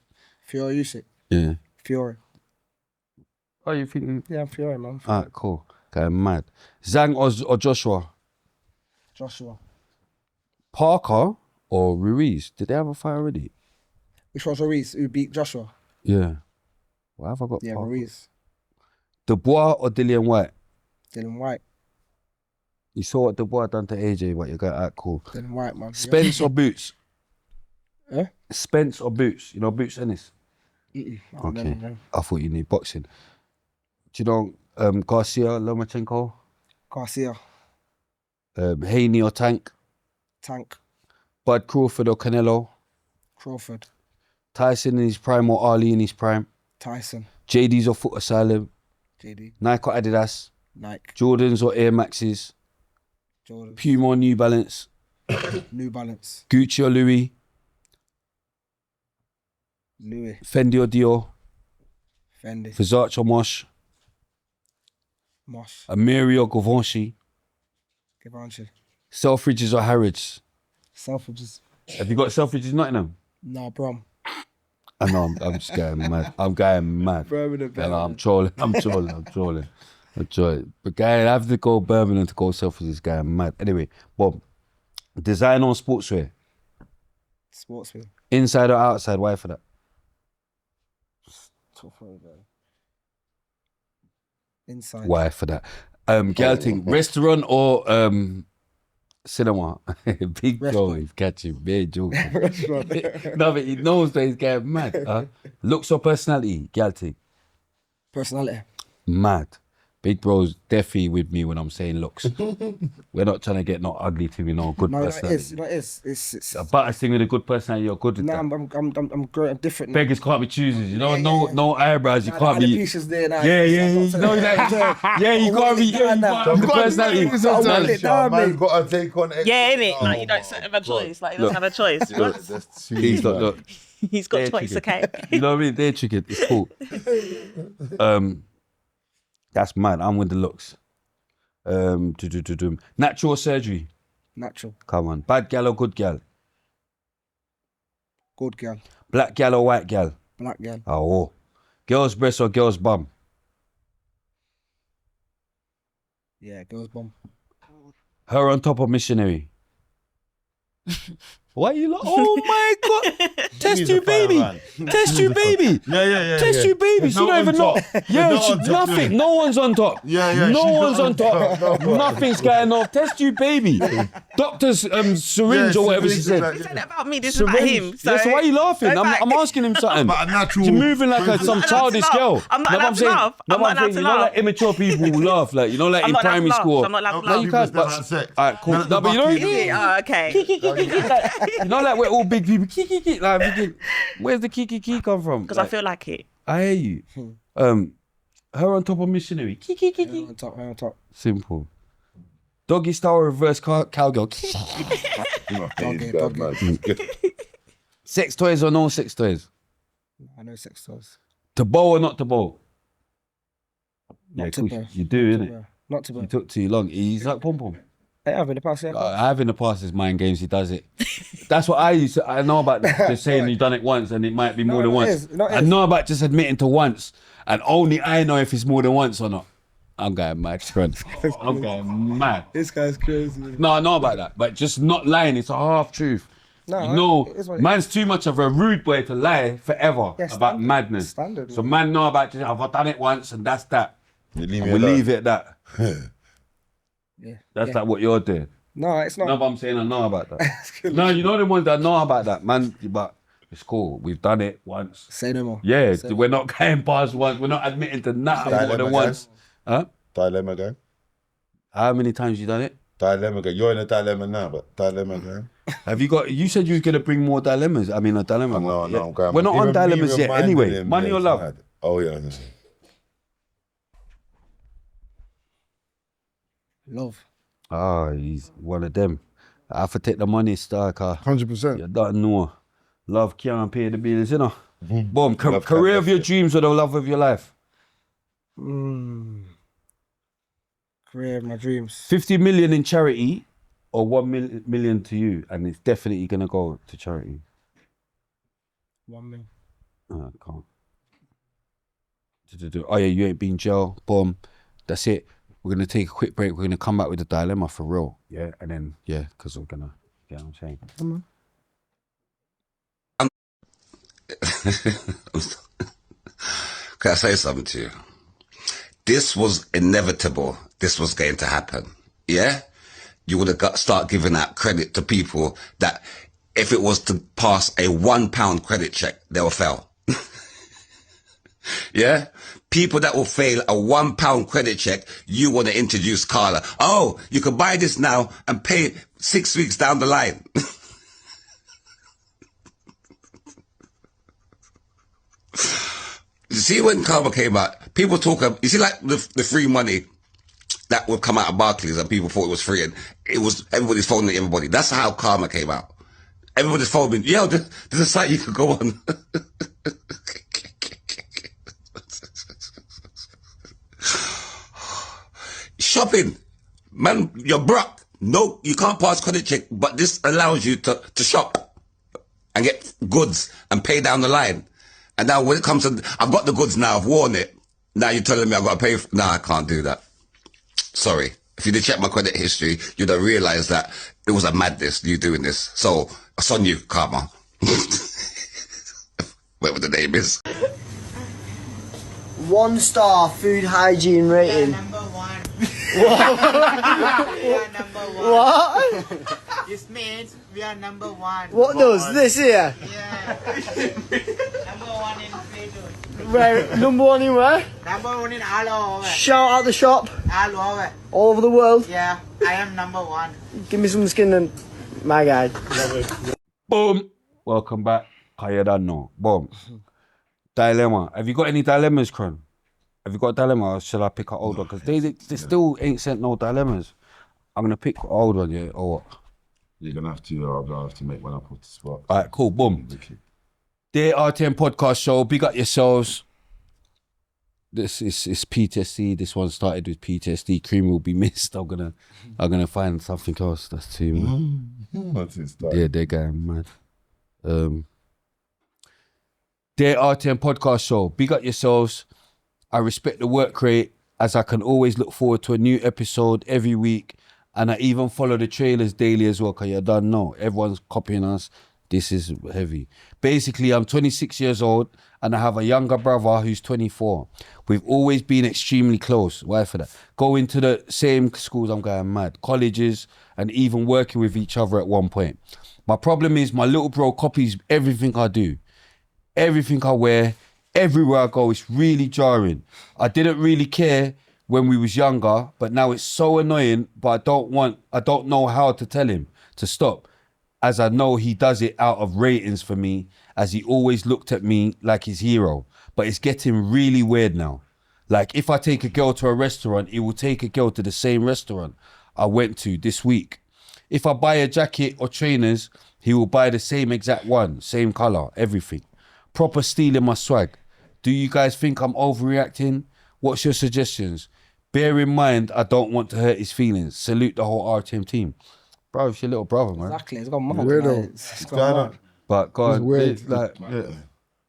Fiore Usyk. Yeah. Fiore. Oh, you think? Yeah, I'm Fiore, man. Alright, cool. Going mad. Zhang or Joshua. Joshua. Parker or Ruiz. Did they have a fight already? Which one's Ruiz? Who beat Joshua? Yeah. Why have I got Yeah, Parker? Ruiz. Dubois or Dillian White? Dylan White. You saw what Dubois done to AJ, but you got that cool. Dylan White, man. Spence or Boots? Huh? Spence or Boots? You know Boots Ennis? Okay. No. I thought you knew boxing. Do you know Garcia, Lomachenko? Garcia. Haney or Tank? Tank. Bud Crawford or Canelo? Crawford. Tyson in his prime or Ali in his prime? Tyson. JD's or Foot Asylum? JD. Nike or Adidas? Nike. Jordans or Air Maxes? Jordan. Puma or New Balance? New Balance. Gucci or Louis? Louis. Fendi or Dior? Fendi. Versace or Mosh? Mosh. Amiri or Givenchy? Givenchy. Selfridges or Harrods? Selfridges. Have you got Selfridges in Nottingham? Nah, Brom. I know, I'm just going mad. I'm going mad. Birmingham. Yeah, no, I'm trolling. But guy, I have to go Birmingham to go Selfridges is going mad. Anyway, Bob, design on sportswear. Sportswear. Inside or outside? Why for that? Inside. Why for that? Girl thing, restaurant or cinema? Big bro is catching big jokes. No, but he knows that he's getting mad. Looks or personality? Girl thing. Personality. Mad. Big bro's definitely with me when I'm saying looks. We're not trying to get not ugly to good personality. No, it is. It's A butter thing with a good personality, you're good with nah, that. I'm great. I'm different. Now. Beggars can't be choosers, you know. Yeah. No eyebrows, you can't be. Pieces there, nah, Yeah, it's you not know so- that. Yeah, you can't be. Yeah, you can't have the personality. Hold it down, Man, mate. got to take on extra. Yeah, innit? Like, you don't have a choice. Like, he doesn't have a choice. That's too Please much. look. He's got They're choice, chicken. okay? You know what I mean? They're chicken. It's cool. That's mad. I'm with the looks. Natural or surgery? Natural. Come on. Bad gal or good gal? Good girl. Black gal or white gal? Black girl. Oh. Girl's breast or girl's bum? Yeah, girls bum. Her on top of missionary? Why you like? Oh my God! Test you, baby. Test you, baby. Yeah. Test you, baby. She No don't even on know. top. Yeah, No she, on top, nothing. yeah. No one's on top. Yeah, No she's one's not on top. No. Nothing's going off. Test you, baby. Doctor's syringe or whatever she said. This ain't about me, this is about him. So Yeah, so why are you laughing? go back. I'm asking him something. But a natural. You're moving like person. some allowed to childish laugh. girl. I'm not Know what allowed to saying? laugh. Know I'm what not allowed saying? to You know, laugh. like immature people who laugh, like you know, like I'm in not allowed primary to laugh. school. I'm not allowed to No, laugh. you people can't. still But have sex. alright, cool. Let No, the but you know, bucket- Oh, okay. you know, like we're all big people. Like, thinking, where's the kiki come from? Because I feel like it. I hear you. Her on top of missionary. Her on top. Her on top. Simple. Doggy style reverse cowgirl. Doggy. Sex toys or no sex toys? I know sex toys. To bow or not to bow? Not Yeah, to cool. bow. You do, innit? Not to You bow. took too long. He's like pom pom. I have in the past, yeah. I have in the past his mind games. He does it. That's what I used to. I know about just saying you've done it once and it might be more than it once. is, no, it I is. know about just admitting to once and only I know if it's more than once or not. I'm going mad, friend. I'm going mad. This guy's crazy. No, I know about that, but just not lying. It's a half truth. No, You know, it is what it man's too much of a rude boy to lie forever Yeah, about standard. madness. Standard, So man. man know about just I've done it once and that's that. You leave And me we alone. leave it at that. Yeah. That's yeah. like what you're doing. No, it's not. No, but I'm saying I know about that. No, you know the ones that know about that, man. But it's cool. We've done it once. Say no more. Yeah, Say we're not going past once. We're not admitting to nothing more Dilemma than game. once. Huh? Dilemma game. How many times you done it? Dilemma game. You're in a dilemma now, but dilemma game. Have you got? You said you was gonna bring more dilemmas. I mean, a dilemma. No, Yeah. I'm going. We're not on Even me dilemmas yet. reminding Anyway, him, money yeah, or it's love? mad. Oh yeah. Love. Ah, he's one of them. I have to take the money, Starker. 100%. You don't know. Love can't pay the bills, you know. Boom. Love Career can't of your get dreams or the love of your life. Career of my dreams. 50 million in charity or 1 million to you, and it's definitely gonna go to charity. 1 million. Oh, I can't. Oh yeah, you ain't been jail. Boom. That's it. We're gonna take a quick break. We're gonna come back with the dilemma for real. Yeah, and then because we're gonna. You know what I'm saying? Can I say something to you? This was inevitable. This was going to happen. Yeah? You would have start giving out credit to people that if it was to pass a £1 credit check, they'll fail. Yeah? People that will fail a £1 credit check, you want to introduce Carla. Oh, you can buy this now and pay 6 weeks down the line. You see, when Karma came out, people talk, you see, like the free money that would come out of Barclays and people thought it was free and it was, everybody's phoning everybody. That's how Karma came out. Everybody's phoning me, yo, there's a site you could go on. shopping. Man, you're broke. No, you can't pass credit check, but this allows you to shop and get goods and pay down the line. And now when it comes to, I've got the goods now, I've worn it. Now you're telling me I've got to pay for, no, I can't do that. Sorry. If you'd have checked my credit history, you'd have realised that it was a madness, you doing this. So, it's on you, Karma. Whatever the name is. 1-star food hygiene rating. Number one. What? We are number one. What? This means we are number one. What does this here? Yeah. Number one in Freedom. Where, number one in where? Number one in all over. Shout out the shop. All over. All over the world. Yeah, I am number one. Give me some skin and my guy. Boom. Welcome back. You don't know. Boom. Dilemma. Have you got any dilemmas, Kron? Have you got a dilemma or shall I pick an old one? Because they still ain't sent no dilemmas. I'm going to pick an old one, yeah, or what? You're going to have to, I'm going to have to make one up off the spot. All right, cool. Boom. Dear RTM podcast show, big up yourselves. This is PTSD. This one started with PTSD. Cream will be missed. I'm gonna find something else. That's too much. What's his style? Yeah, they're going mad. Dear RTM podcast show, big up yourselves. I respect the work rate as I can always look forward to a new episode every week, and I even follow the trailers daily as well. Cause you don't know, everyone's copying us. This is heavy. Basically, I'm 26 years old and I have a younger brother who's 24. We've always been extremely close. Why for that? Going to the same schools, I'm going mad. Colleges, and even working with each other at one point. My problem is my little bro copies everything I do. Everything I wear, everywhere I go. It's really jarring. I didn't really care when we was younger, but now it's so annoying, but I don't know how to tell him to stop, as I know he does it out of ratings for me, as he always looked at me like his hero. But it's getting really weird now. Like if I take a girl to a restaurant, he will take a girl to the same restaurant I went to this week. If I buy a jacket or trainers, he will buy the same exact one, same color, everything. Proper stealing my swag. Do you guys think I'm overreacting? What's your suggestions? Bear in mind, I don't want to hurt his feelings. Salute the whole RTM team. Bro, it's your little brother, man. Exactly, it's got mouth. Weirdo. It's got mouth. But God, weird. like,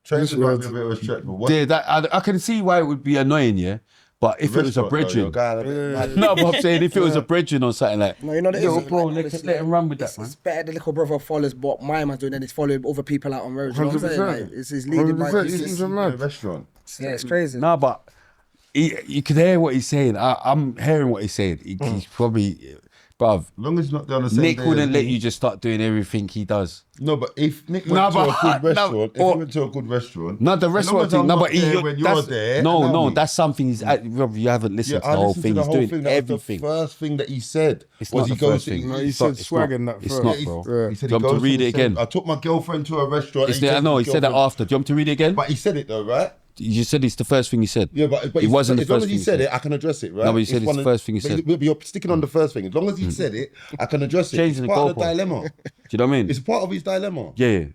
Trains might be a bit of a stretch, but what? yeah, I can see why it would be annoying, yeah. But if it was a brethren, no, but I'm saying if it was a brethren or something like, No, you know, yo, bro, let him run with that, man. It's better the little brother follows what my man's doing than he's following other people out on roads. You know what I'm saying? 100%. Like, it's his leading by. 100%. It's, He's mad. Restaurant. yeah, it's crazy. No, but you can hear what he's saying. I'm hearing what he's saying. He's probably, bruv. As long as you're not on the same Nick day wouldn't as let me. you just start doing everything he does. No, but if Nick went to a good restaurant, if he went to a good restaurant, No, the as long restaurant as thing. I'm No, not but there when you're there, allow no, me. that's something he's. Rob, you haven't listened to I the whole listened thing. to the He's whole doing thing. That was everything. the first thing that he said. It's was not he the goes first to thing. eat- No, he It's said not- swag in that It's first. not, bro. Yeah. He said Do you want me to goes read it the same- again? I took my girlfriend to a restaurant. It's and there. No, he took said his that after. Do you want me to read it again? But he said it though, right? You said it's the first thing he said. Yeah, but it wasn't the as long first as he thing said it, I can address it, right? No, but he said it's one the of- first thing he but said. You're sticking on the first thing. As long as he said it, I can address it. Changing It's the part of the goalpost. dilemma. Do you know what I mean? It's part of his dilemma. Yeah.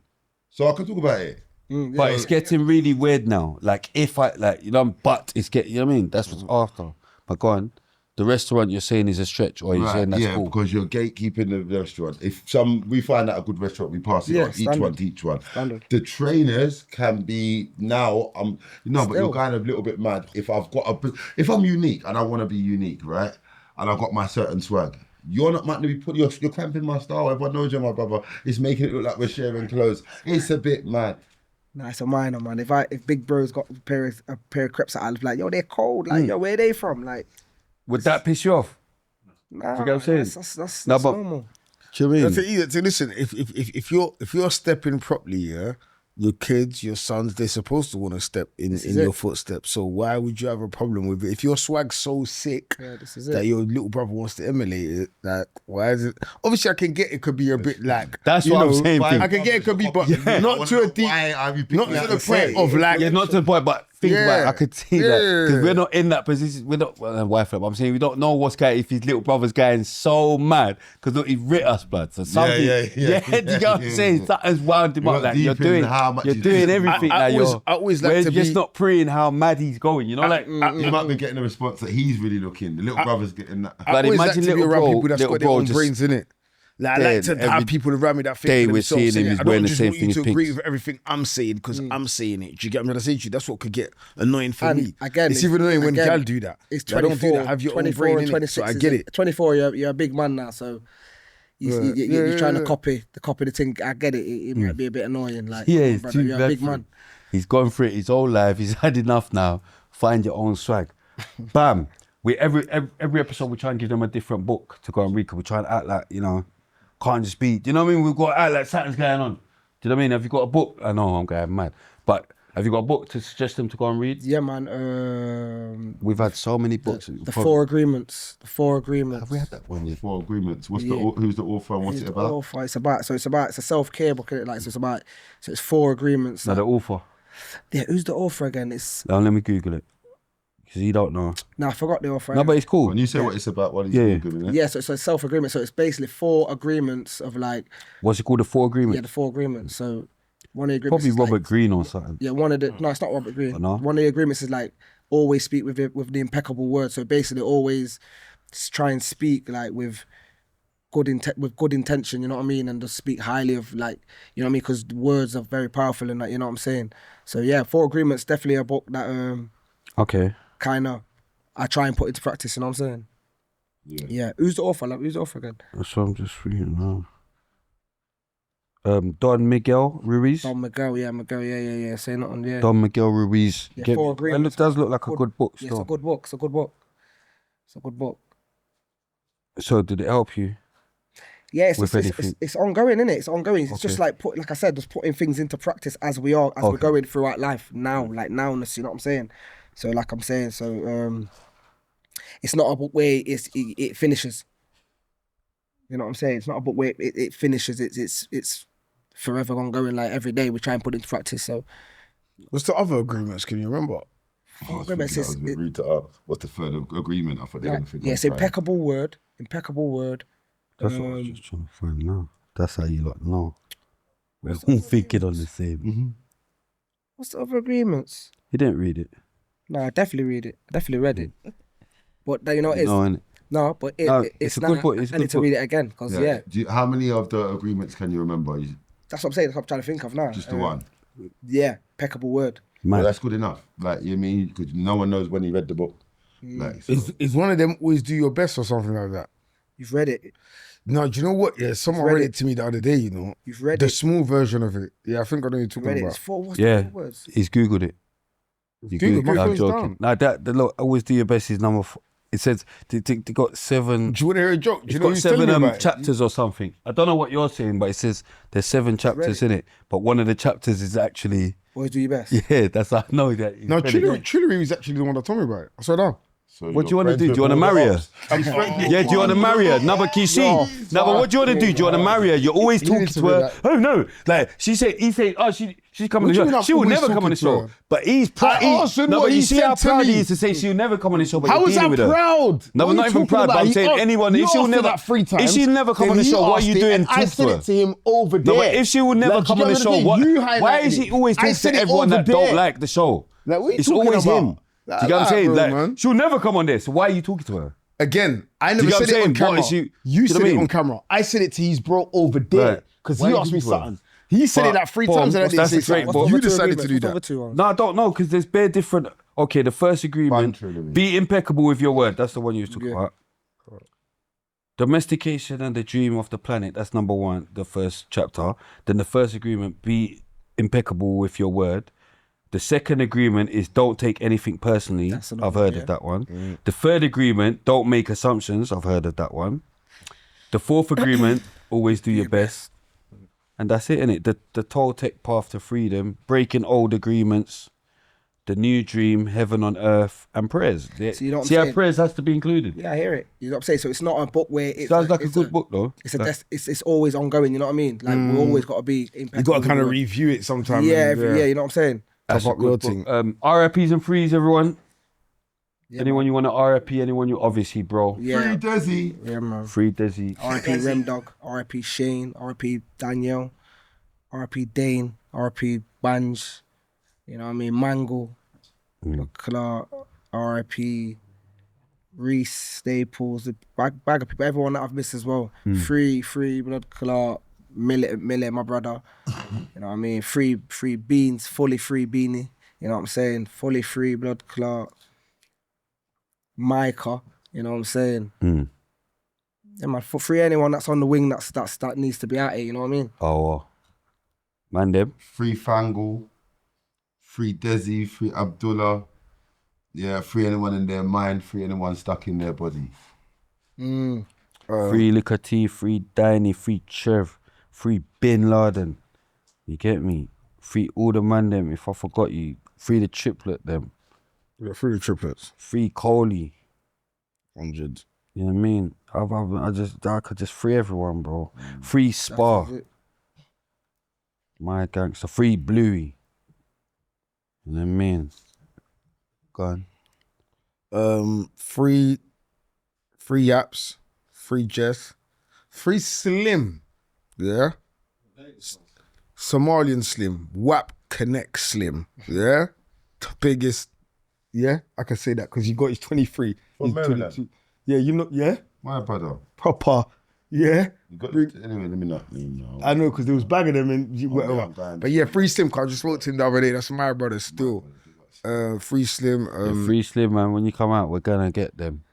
So I can talk about it. But it's getting really weird now. Like if I like, you know, but it's getting, you know what I mean? That's what's after. But go on. The restaurant you're saying is a stretch, or you're saying that's cool. Because you're gatekeeping the restaurant. If we find out a good restaurant, we pass it on each one to each one. Standard. The trainers can be now. But you're kind of a little bit mad. If I'm unique and I want to be unique, right? And I've got my certain swag. You're not meant to be you're cramping my style. Everyone knows you're my brother. It's making it look like we're sharing clothes. It's a bit mad. Nah, it's a minor, man. If Big Bro's got a pair of crepes that I was like, yo, they're cold. Like, yo, where they from? Like, Would that piss you off? nah, you get what I'm saying? That's No, but- normal. Do you know what I mean? To listen, if you're stepping properly, yeah, your kids, your sons, they're supposed to want to step in your footsteps. So why would you have a problem with it? If your swag's so sick This is that it. your little brother wants to emulate it, like why is it? Obviously, I can get it could be a bit like That's you what I'm know, saying, I Pete. can get it could be, but not to a deep, not to the point of like. Yeah, not to the point, but think Yeah. about it. I could see that. Because Yeah. we're not in that position. We're not, well, wife, I'm saying we don't know what's going, if his little brother's going so mad. Because look, he writ us, blood. So something, do you get what I'm saying? Something's wound him up. Like, you're doing everything now. I always like we're to just be- not preying how mad he's going, you know? Like, You might be getting a response that he's really looking. The little brother's getting that. I Like, always like imagine to be little around bro- people that's little got their bro own just brains in it. Like, I like dead to have every people around me that think day for we're themselves. seeing him, innit? he's I wearing don't the just same want you thing to as agree Pinks. with everything I'm saying because I'm saying it. Do you get what I'm trying to say to you? That's what could get annoying for And me. again, it's even annoying when again, gal do that. It's Like, don't do 24, that. Have your own 24 brain and in it. 26. So I get it. 24, you're a big man now, so you're trying to copy the thing. I get it. It might be a bit annoying. Like, yeah, come on, he's brother, too you're a bad big for man. him. He's gone through it his whole life. He's had enough now. Find your own swag. Bam. We every episode we try and give them a different book to go and read. 'Cause we try and act like, you know, can't just be. Do you know what I mean? We've got to act like something's going on. Do you know what I mean? Have you got a book? I know I'm going mad, but have you got a book to suggest them to go and read? Yeah, man. We've had so many books. The Four Agreements. The Four Agreements. Have we had that one yet? 4 agreements. Who's the author and what's Who's it the about? author? It's a self-care book. Innit? Like, so it's 4 agreements. No, like- the author. yeah, who's the author again? It's Now let me Google it. Because you don't know. no, I forgot the author. No, but it's cool. When you say what it's about, what he's Yeah. doing, it? yeah, so it's a self-agreement. So it's basically 4 agreements of like What's it called? The Four Agreements? the 4 agreements. So one of the agreements Probably is Robert like, Greene or something. yeah, one of the no, it's not Robert Greene. Oh, no? One of the agreements is like always speak with the impeccable word. So basically, always try and speak like with good intention. You know what I mean, and just speak highly of like, you know what I mean, because words are very powerful and that. You know what I'm saying. So yeah, 4 agreements definitely a book that Okay. kind of I try and put into practice. You know what I'm saying. Yeah. Who's the author? Like, who's the author again? So I'm just reading now. Don Miguel Ruiz. Don Miguel. Yeah. Say nothing. Yeah. Don Miguel Ruiz. Yeah, 4 agreements. It does look like a good book Yeah, still. it's a good book. It's a good book. It's a good book. So did it help you? Yeah, With anything? it's ongoing, isn't it? It's ongoing. It's just Okay. like I said, just putting things into practice as we're Okay. going throughout life now, like nowness. You know what I'm saying? So like I'm saying, it's not a book where it finishes. You know what I'm saying? It's not a book where it finishes. It's forever ongoing. Like every day we try and put it into practice. So What's the other agreements? Can you remember? agreements is Read it up. What's the third agreement? I thought they were gonna it's impeccable word. That's what I was just trying to find now. That's how you lot know. We're all thinking on the same. What's the other agreements? You didn't read it. No, I definitely read it. I definitely read it. But you know, it's No, innit? no, but No, it's it's a now, good book, it's a I need good to book. read it again because yeah, How many of the agreements can you remember? that's what I'm saying. That's what I'm trying to think of now. Just the one. Yeah, impeccable word. Well, Man. that's good enough. Like, you mean, because no one knows when he read the book. Like, so. Is one of them always do your best or something like that? You've read it. No, do you know what? Yeah, someone read read it. it to me the other day, you know. You've read The it. small version of it. Yeah, I think I know what you're You talking read it. about. It's 4 what's Yeah. the 4 words? He's Googled it. Googled, my I'm phone's joking. down. No, the look, always do your best is number 4. It says they got 7. Do you want to hear a joke? Do It's you know got who's telling 7 me about it? chapters or something. I don't know what you're saying, but it says there's 7 chapters in it. But one of the chapters is actually Always do your best. yeah. That's I know that. No, Trillery was actually the one that told me about it. I saw that. So What do you you're want to friends do? Do with you want to all the marry her? ops. Yeah, do you want to marry her? No, but Kishi. No, but what do you want to do? Do you want to marry her? You're always talking needs to to be her. like- Oh no, like he said, oh she's coming on What do you the mean show. I'm She will always never come on the talking to show. her? But he's proud. I asked him No, what but he you see said how to proud he me. is to say she'll never come on the show. But How you're is dealing that with her. proud? No, What but not are you even talking proud. But about? I'm He saying asked- anyone. you If she'll asked her never, that 3 times, if she'll never come then on the he show, what are asked you it doing? and I Talk said to it her. to him over there. No, but if she will never Like, come you on the know show, what what? I'm saying? You Why highlighted is he it. always I taking said to it everyone over that don't there. like the show? Like, what are you It's talking always about? him. Do you get what I'm saying? bro, Like, man. she'll never come on this. So why are you talking to her? Again, I you never get what said I'm it on saying? What camera. is you- You do you know said what I it mean? on camera. I said it to his bro over there Right. because Why he you asked me talking to her? something. He said it like 3 But, times and I what's didn't that say straight, something. but You What's the decided two to do agreements? that. What's the 2 ones? No, I don't know because there's bare different. Okay, the first agreement: Banter, be impeccable with your word. That's the one you was talking about. Domestication and the dream of the planet. That's number 1, the first chapter. Then the first agreement: be impeccable with your word. The second agreement is don't take anything personally. That's another I've heard one, of that one. The third agreement: don't make assumptions. I've heard of that one. The fourth agreement: always do your best. And that's it, innit? The Toltec path to freedom, breaking old agreements, the new dream, heaven on earth, and prayers. So you know what I'm See how saying? prayers has to be included. Yeah, I hear it. You know what I'm saying? So it's not a book where it Sounds like a good book though. It's always ongoing. You know what I mean? Like we always got to be You impeccable. got to kind of with it. review it sometimes. Yeah, you know what I'm saying? That's Top a up your good thing. book. RIPs and frees, everyone. Yeah, Anyone you want to RIP, anyone you obviously, bro. Yeah. Free Desi. Yeah, man. Free Desi. R.I.P. Rem Dog, R.I.P. Shane, R.I.P. Danielle, R.I.P. Dane, R.I.P. Banj, you know what I mean, Mango, Clark, R.I.P. Reese, Staples, the bag of people, everyone that I've missed as well. Free, Blood Clark, Millet, my brother, you know what I mean, free Beans, fully free Beanie, you know what I'm saying, fully free Blood Clark, Micah, you know what I'm saying. Yeah, man, for free anyone that's on the wing that needs to be at it, you know what I mean? Oh, man, them. Free Fangle. Free Desi. Free Abdullah. Yeah, free anyone in their mind. Free anyone stuck in their body. Free Liquor T, free Danny, free Trev, free Bin Laden. You get me? Free all the man them. If I forgot you, free the triplet them. Yeah, free the triplets. Free Coley. 100. You know what I mean? I could just free everyone, bro. Free Spa. My gangster. Free Bluey. You know what I mean? Go on. Free Yaps, free Jess, free Slim, yeah. Somalian Slim, WAP Connect Slim, yeah. The biggest, yeah. I can say that because he got his 23. From He's Maryland? 22. Yeah, you know, yeah. My brother. Proper, yeah. You got, anyway, let me not. I know because there was bagging them and whatever. yeah, I'm dying. But yeah, free Slim. Cause I just spoke to him the other day. That's my brother still. Free Slim. Free Slim, man. When you come out, we're gonna get them.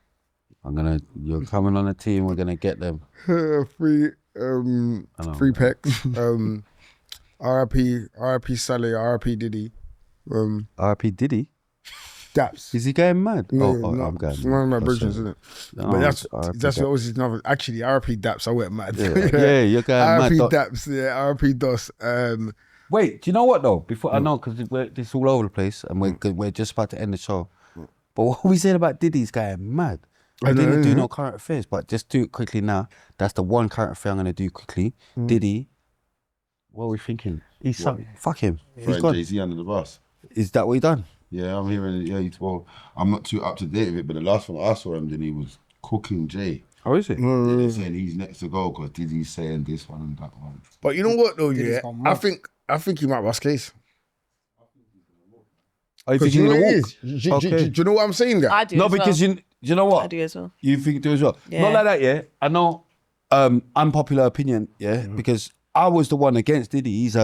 You're coming on the team. We're gonna get them. Free Pex. R.I.P. Saleh. R.I.P. Diddy. R.I.P. Diddy. Daps. Is he going mad? No, I'm going. it's one of my bridges, isn't it? No, But that's R.I.P. what Daps. was his novel. Actually, R.I.P. Daps. I went mad. Yeah, you're going mad. R.I.P. Doc. Daps. Yeah, R.I.P. Dos. Wait, do you know what though? Before I know, because this all over the place, and we're just about to end the show. But what we said about Diddy's going mad. I didn't do no current affairs, but just do it quickly now. That's the one current affair I'm gonna do quickly. Diddy, what are we thinking? He's fuck him. He's gone. Jay-Z under the bus. Is that what he done? Yeah, I'm hearing. Yeah, I'm not too up to date with it, but the last one I saw him, then he was cooking Jay. Oh, is it? They're saying he's next to go because Diddy's saying this one and that one. But you know what though? Diddy's Yeah, gone I mad. think he might bust case. Oh, you think Because he's you know gonna what it walk? is. Okay. Do you know what I'm saying, guy? I do. No, as because well. you know what? I do as well. You think do as well. Yeah. Not like that, yeah. I know unpopular opinion, yeah, because I was the one against Diddy. He's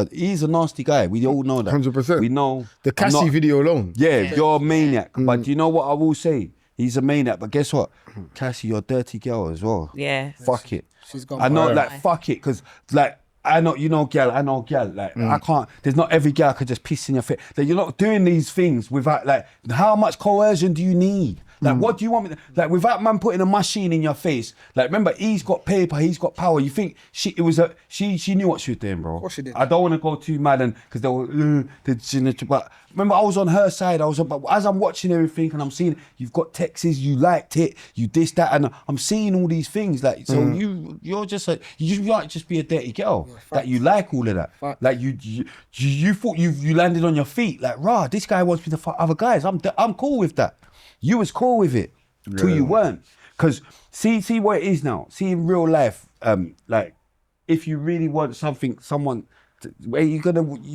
a nasty guy. We all know that. 100%. We know The I'm Cassie not- video alone. Yeah, you're a maniac. But you know what I will say? He's a maniac. But guess what? Cassie, you're a dirty girl as well. Yeah. Fuck it. She's gone I know, viral. like, fuck it. Because, like, I know, gal. Like, I can't, there's not every gal could just piss in your face. Like, you're not doing these things without, like, how much coercion do you need? Like, what do you want me to, like, without man putting a machine in your face? Like, remember, he's got paper, he's got power. You think she knew what she was doing, bro. Of course she did. I don't want to go too mad and, because they were, but remember, I was on her side. But as I'm watching everything and I'm seeing, you've got texts, you liked it, you this, that, and I'm seeing all these things. Like, so you're just like, you might just be a dirty girl. That you like all of that. Like, you thought you landed on your feet. Like, rah, this guy wants me to fuck other guys. I'm cool with that. You was cool with it till you weren't. Because see what it is now. See in real life, like if you really want someone, where you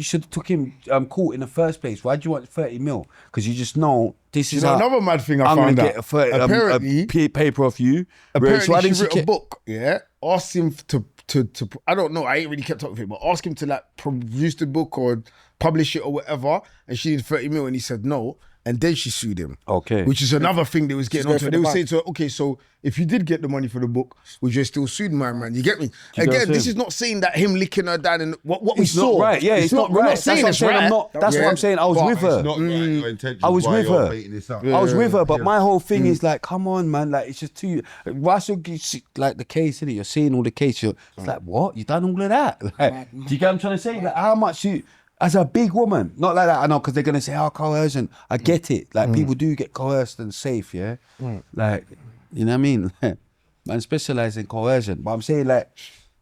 should have took him court in the first place. Why do you want 30 mil? Because you just know this is You know, how another mad thing I I'm found gonna out. get a 30, Apparently- paper off you. Apparently, So why she didn't wrote she a book. Yeah, asked him to. I don't know. I ain't really kept up with him, but ask him to like produce the book or publish it or whatever. And she did 30 mil, and he said no. And then she sued him. Okay. Which is another thing they was getting going onto. for They the were bag. saying to her, okay, so if you did get the money for the book, would you still sue my man? You get me? you get what Again, I'm this saying? is not saying that him licking her down and what we It's saw. not right. Yeah, it's not We're right. not saying That's it's what I'm saying. right. That's what I'm saying. I was with her. It's not right, your intentions I was why with you're her. baiting this up. I was with her, but my whole thing is like, come on, man. Like, it's just too. Whilst you're like the case, innit? You're seeing all the case. It's like, what? You done all of that? Like, do you get what I'm trying to say? Like, how much you, as a big woman, not like that. I know because they're gonna say, "Oh, coercion." I get it. Like, people do get coerced and safe, yeah. Like, you know what I mean? Man specialize in coercion, but I'm saying like,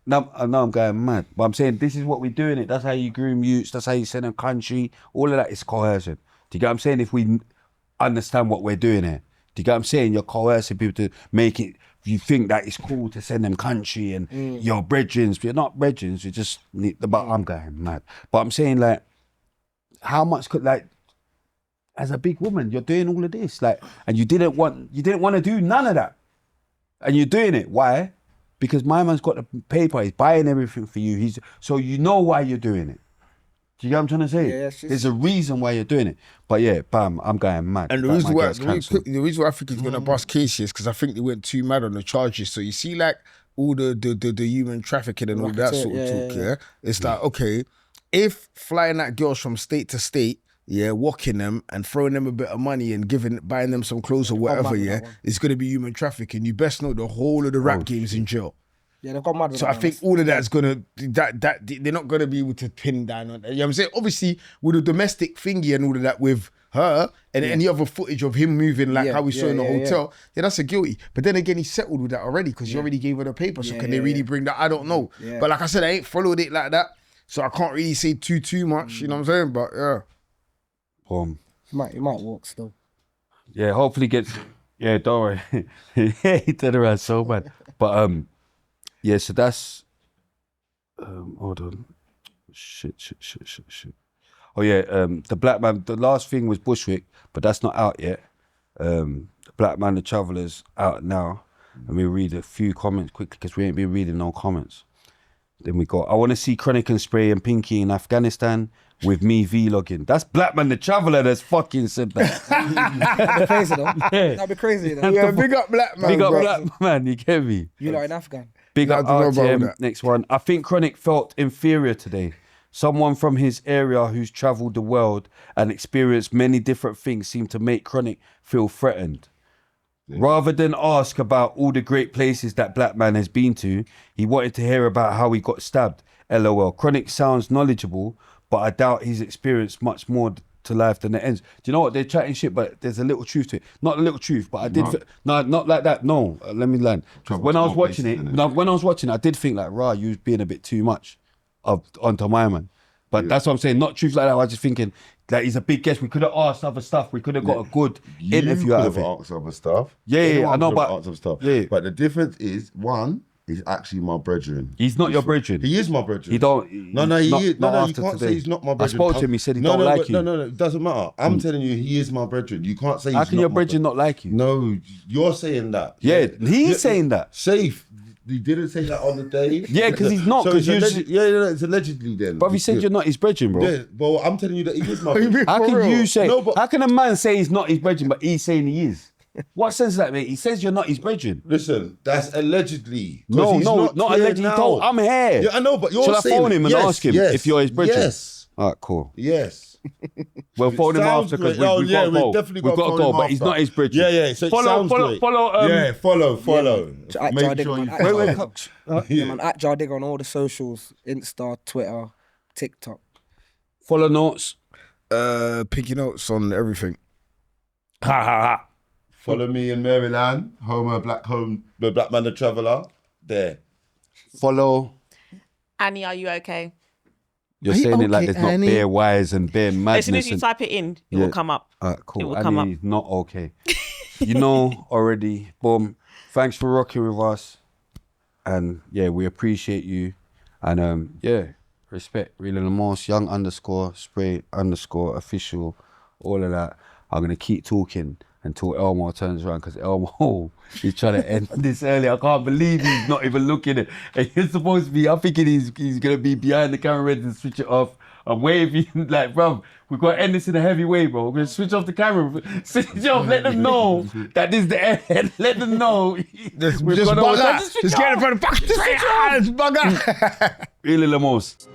No, I know I'm going mad, but I'm saying this is what we're doing it. That's how you groom youths. That's how you send them country. All of that is coercion. Do you get what I'm saying? If we understand what we're doing here, do you get what I'm saying? You're coercing people to make it. You think that it's cool to send them country and your brethrens. You're not brethrens. You just need. But I'm going mad. But I'm saying like, how much could like, as a big woman, you're doing all of this like, and you didn't want to do none of that, and you're doing it. Why? Because my man's got the paper, he's buying everything for you. So you know why you're doing it. Do you get what I'm trying to say? Yeah, there's a reason why you're doing it. But yeah, bam, I'm going mad. And the reason why I think he's gonna bust cases is because I think they went too mad on the charges. So you see, like all the human trafficking and all that sort of talk. Yeah, it's like, okay, if flying out girls from state to state, walking them and throwing them a bit of money and buying them some clothes or whatever, it's gonna be human trafficking. You best know the whole of the rap game's in jail. Yeah, they've got mad with So I think all of that's gonna that they're not gonna be able to pin down on. You know what I'm saying? Obviously, with the domestic thingy and all of that with her and any other footage of him moving like how we saw in the hotel, that's a guilty. But then again, he settled with that already because he already gave her the paper. So can they really bring that? I don't know. Yeah. But like I said, I ain't followed it like that, so I can't really say too much. You know what I'm saying? But yeah. He might walk still. Yeah, hopefully gets. Yeah, don't worry. He turned around so bad. But yeah, so that's. Hold on. Shit. Oh yeah, the Black Man. The last thing was Bushwick, but that's not out yet. The Black Man, the Traveller's out now. And we read a few comments quickly because we ain't been reading no comments. Then we got, I want to see Chronic and Spray and Pinky in Afghanistan with me vlogging. That's Black Man the Traveller that's fucking said that. That'd be crazy though. That'd be crazy though. Yeah, big up Black Man. Big up bro. Black Man, you get me? You lot in Afghan. Big up I don't know about RTM, that. next one. I think Chronic felt inferior today. Someone from his area who's travelled the world and experienced many different things seemed to make Chronic feel threatened. Rather than ask about all the great places that Black Man has been to, he wanted to hear about how he got stabbed. LOL. Chronic sounds knowledgeable, but I doubt he's experienced much more to life than it ends. Do you know what? They're chatting shit, but there's a little truth to it. Not a little truth, but I did... No, not like that. No, let me land. When I was watching it, I did think like, rah, you was being a bit too much onto my man. But that's what I'm saying. Not truth like that. I was just thinking that he's a big guest. We could have asked other stuff. We could have got a good interview out of it. You could have asked other stuff. Yeah, I know, but asked other stuff. But the difference is, one, he's actually my brethren. He's not your brethren. He is my brethren. He don't. No, he is. No, you can't say he's not my brethren. I spoke to him. He said he don't like you. No, it doesn't matter. I'm telling you, he is my brethren. You can't say. How can your brethren not like you? No, you're saying that. Yeah, he's saying that. Safe. You didn't say that on the day. Yeah, because he's not. So it's allegedly then. But he said you're not his brethren, bro. Yeah, well, I'm telling you that he is my brethren. How can you say? No, but how can a man say he's not his brethren, but he's saying he is? What sense is that, mate? He says you're not his brethren. Listen, that's allegedly. No, not allegedly. Told. I'm here. Yeah, I know, but you're saying. Shall I phone him and ask him if you're his brethren? Yes. All right, cool. Yes. We'll phone him after because we've got to go. Definitely we've got to go, but he's not his brethren. Yeah. So follow. Yeah, follow. At Make Jah sure Digga you. man, at Jah Digga on all the socials, Insta, Twitter, TikTok. Follow notes. Pinky Notes on everything. Ha. Follow me in Maryland, the Black Man the Traveller. There. Follow. Annie, are you okay? You're saying it like there's not bare wires and bare madness. As soon as you type it in, it will come up. Cool. It will come up. Annie's not okay. You know already. Boom. Thanks for rocking with us. And yeah, we appreciate you. And respect. Really the most young _ official, all of that. I'm gonna keep talking until Elmo turns around because Elmo is trying to end this early. I can't believe he's not even looking at it. And he's supposed to be, I'm thinking he's gonna be behind the camera ready to switch it off. I'm waving like, bruv, we've got to end this in a heavy way, bro. We're gonna switch off the camera. Switch it off, let them know that this is the end. Let them know. Just bug out. Just get in front of the fucking bug out. Really, Lamos.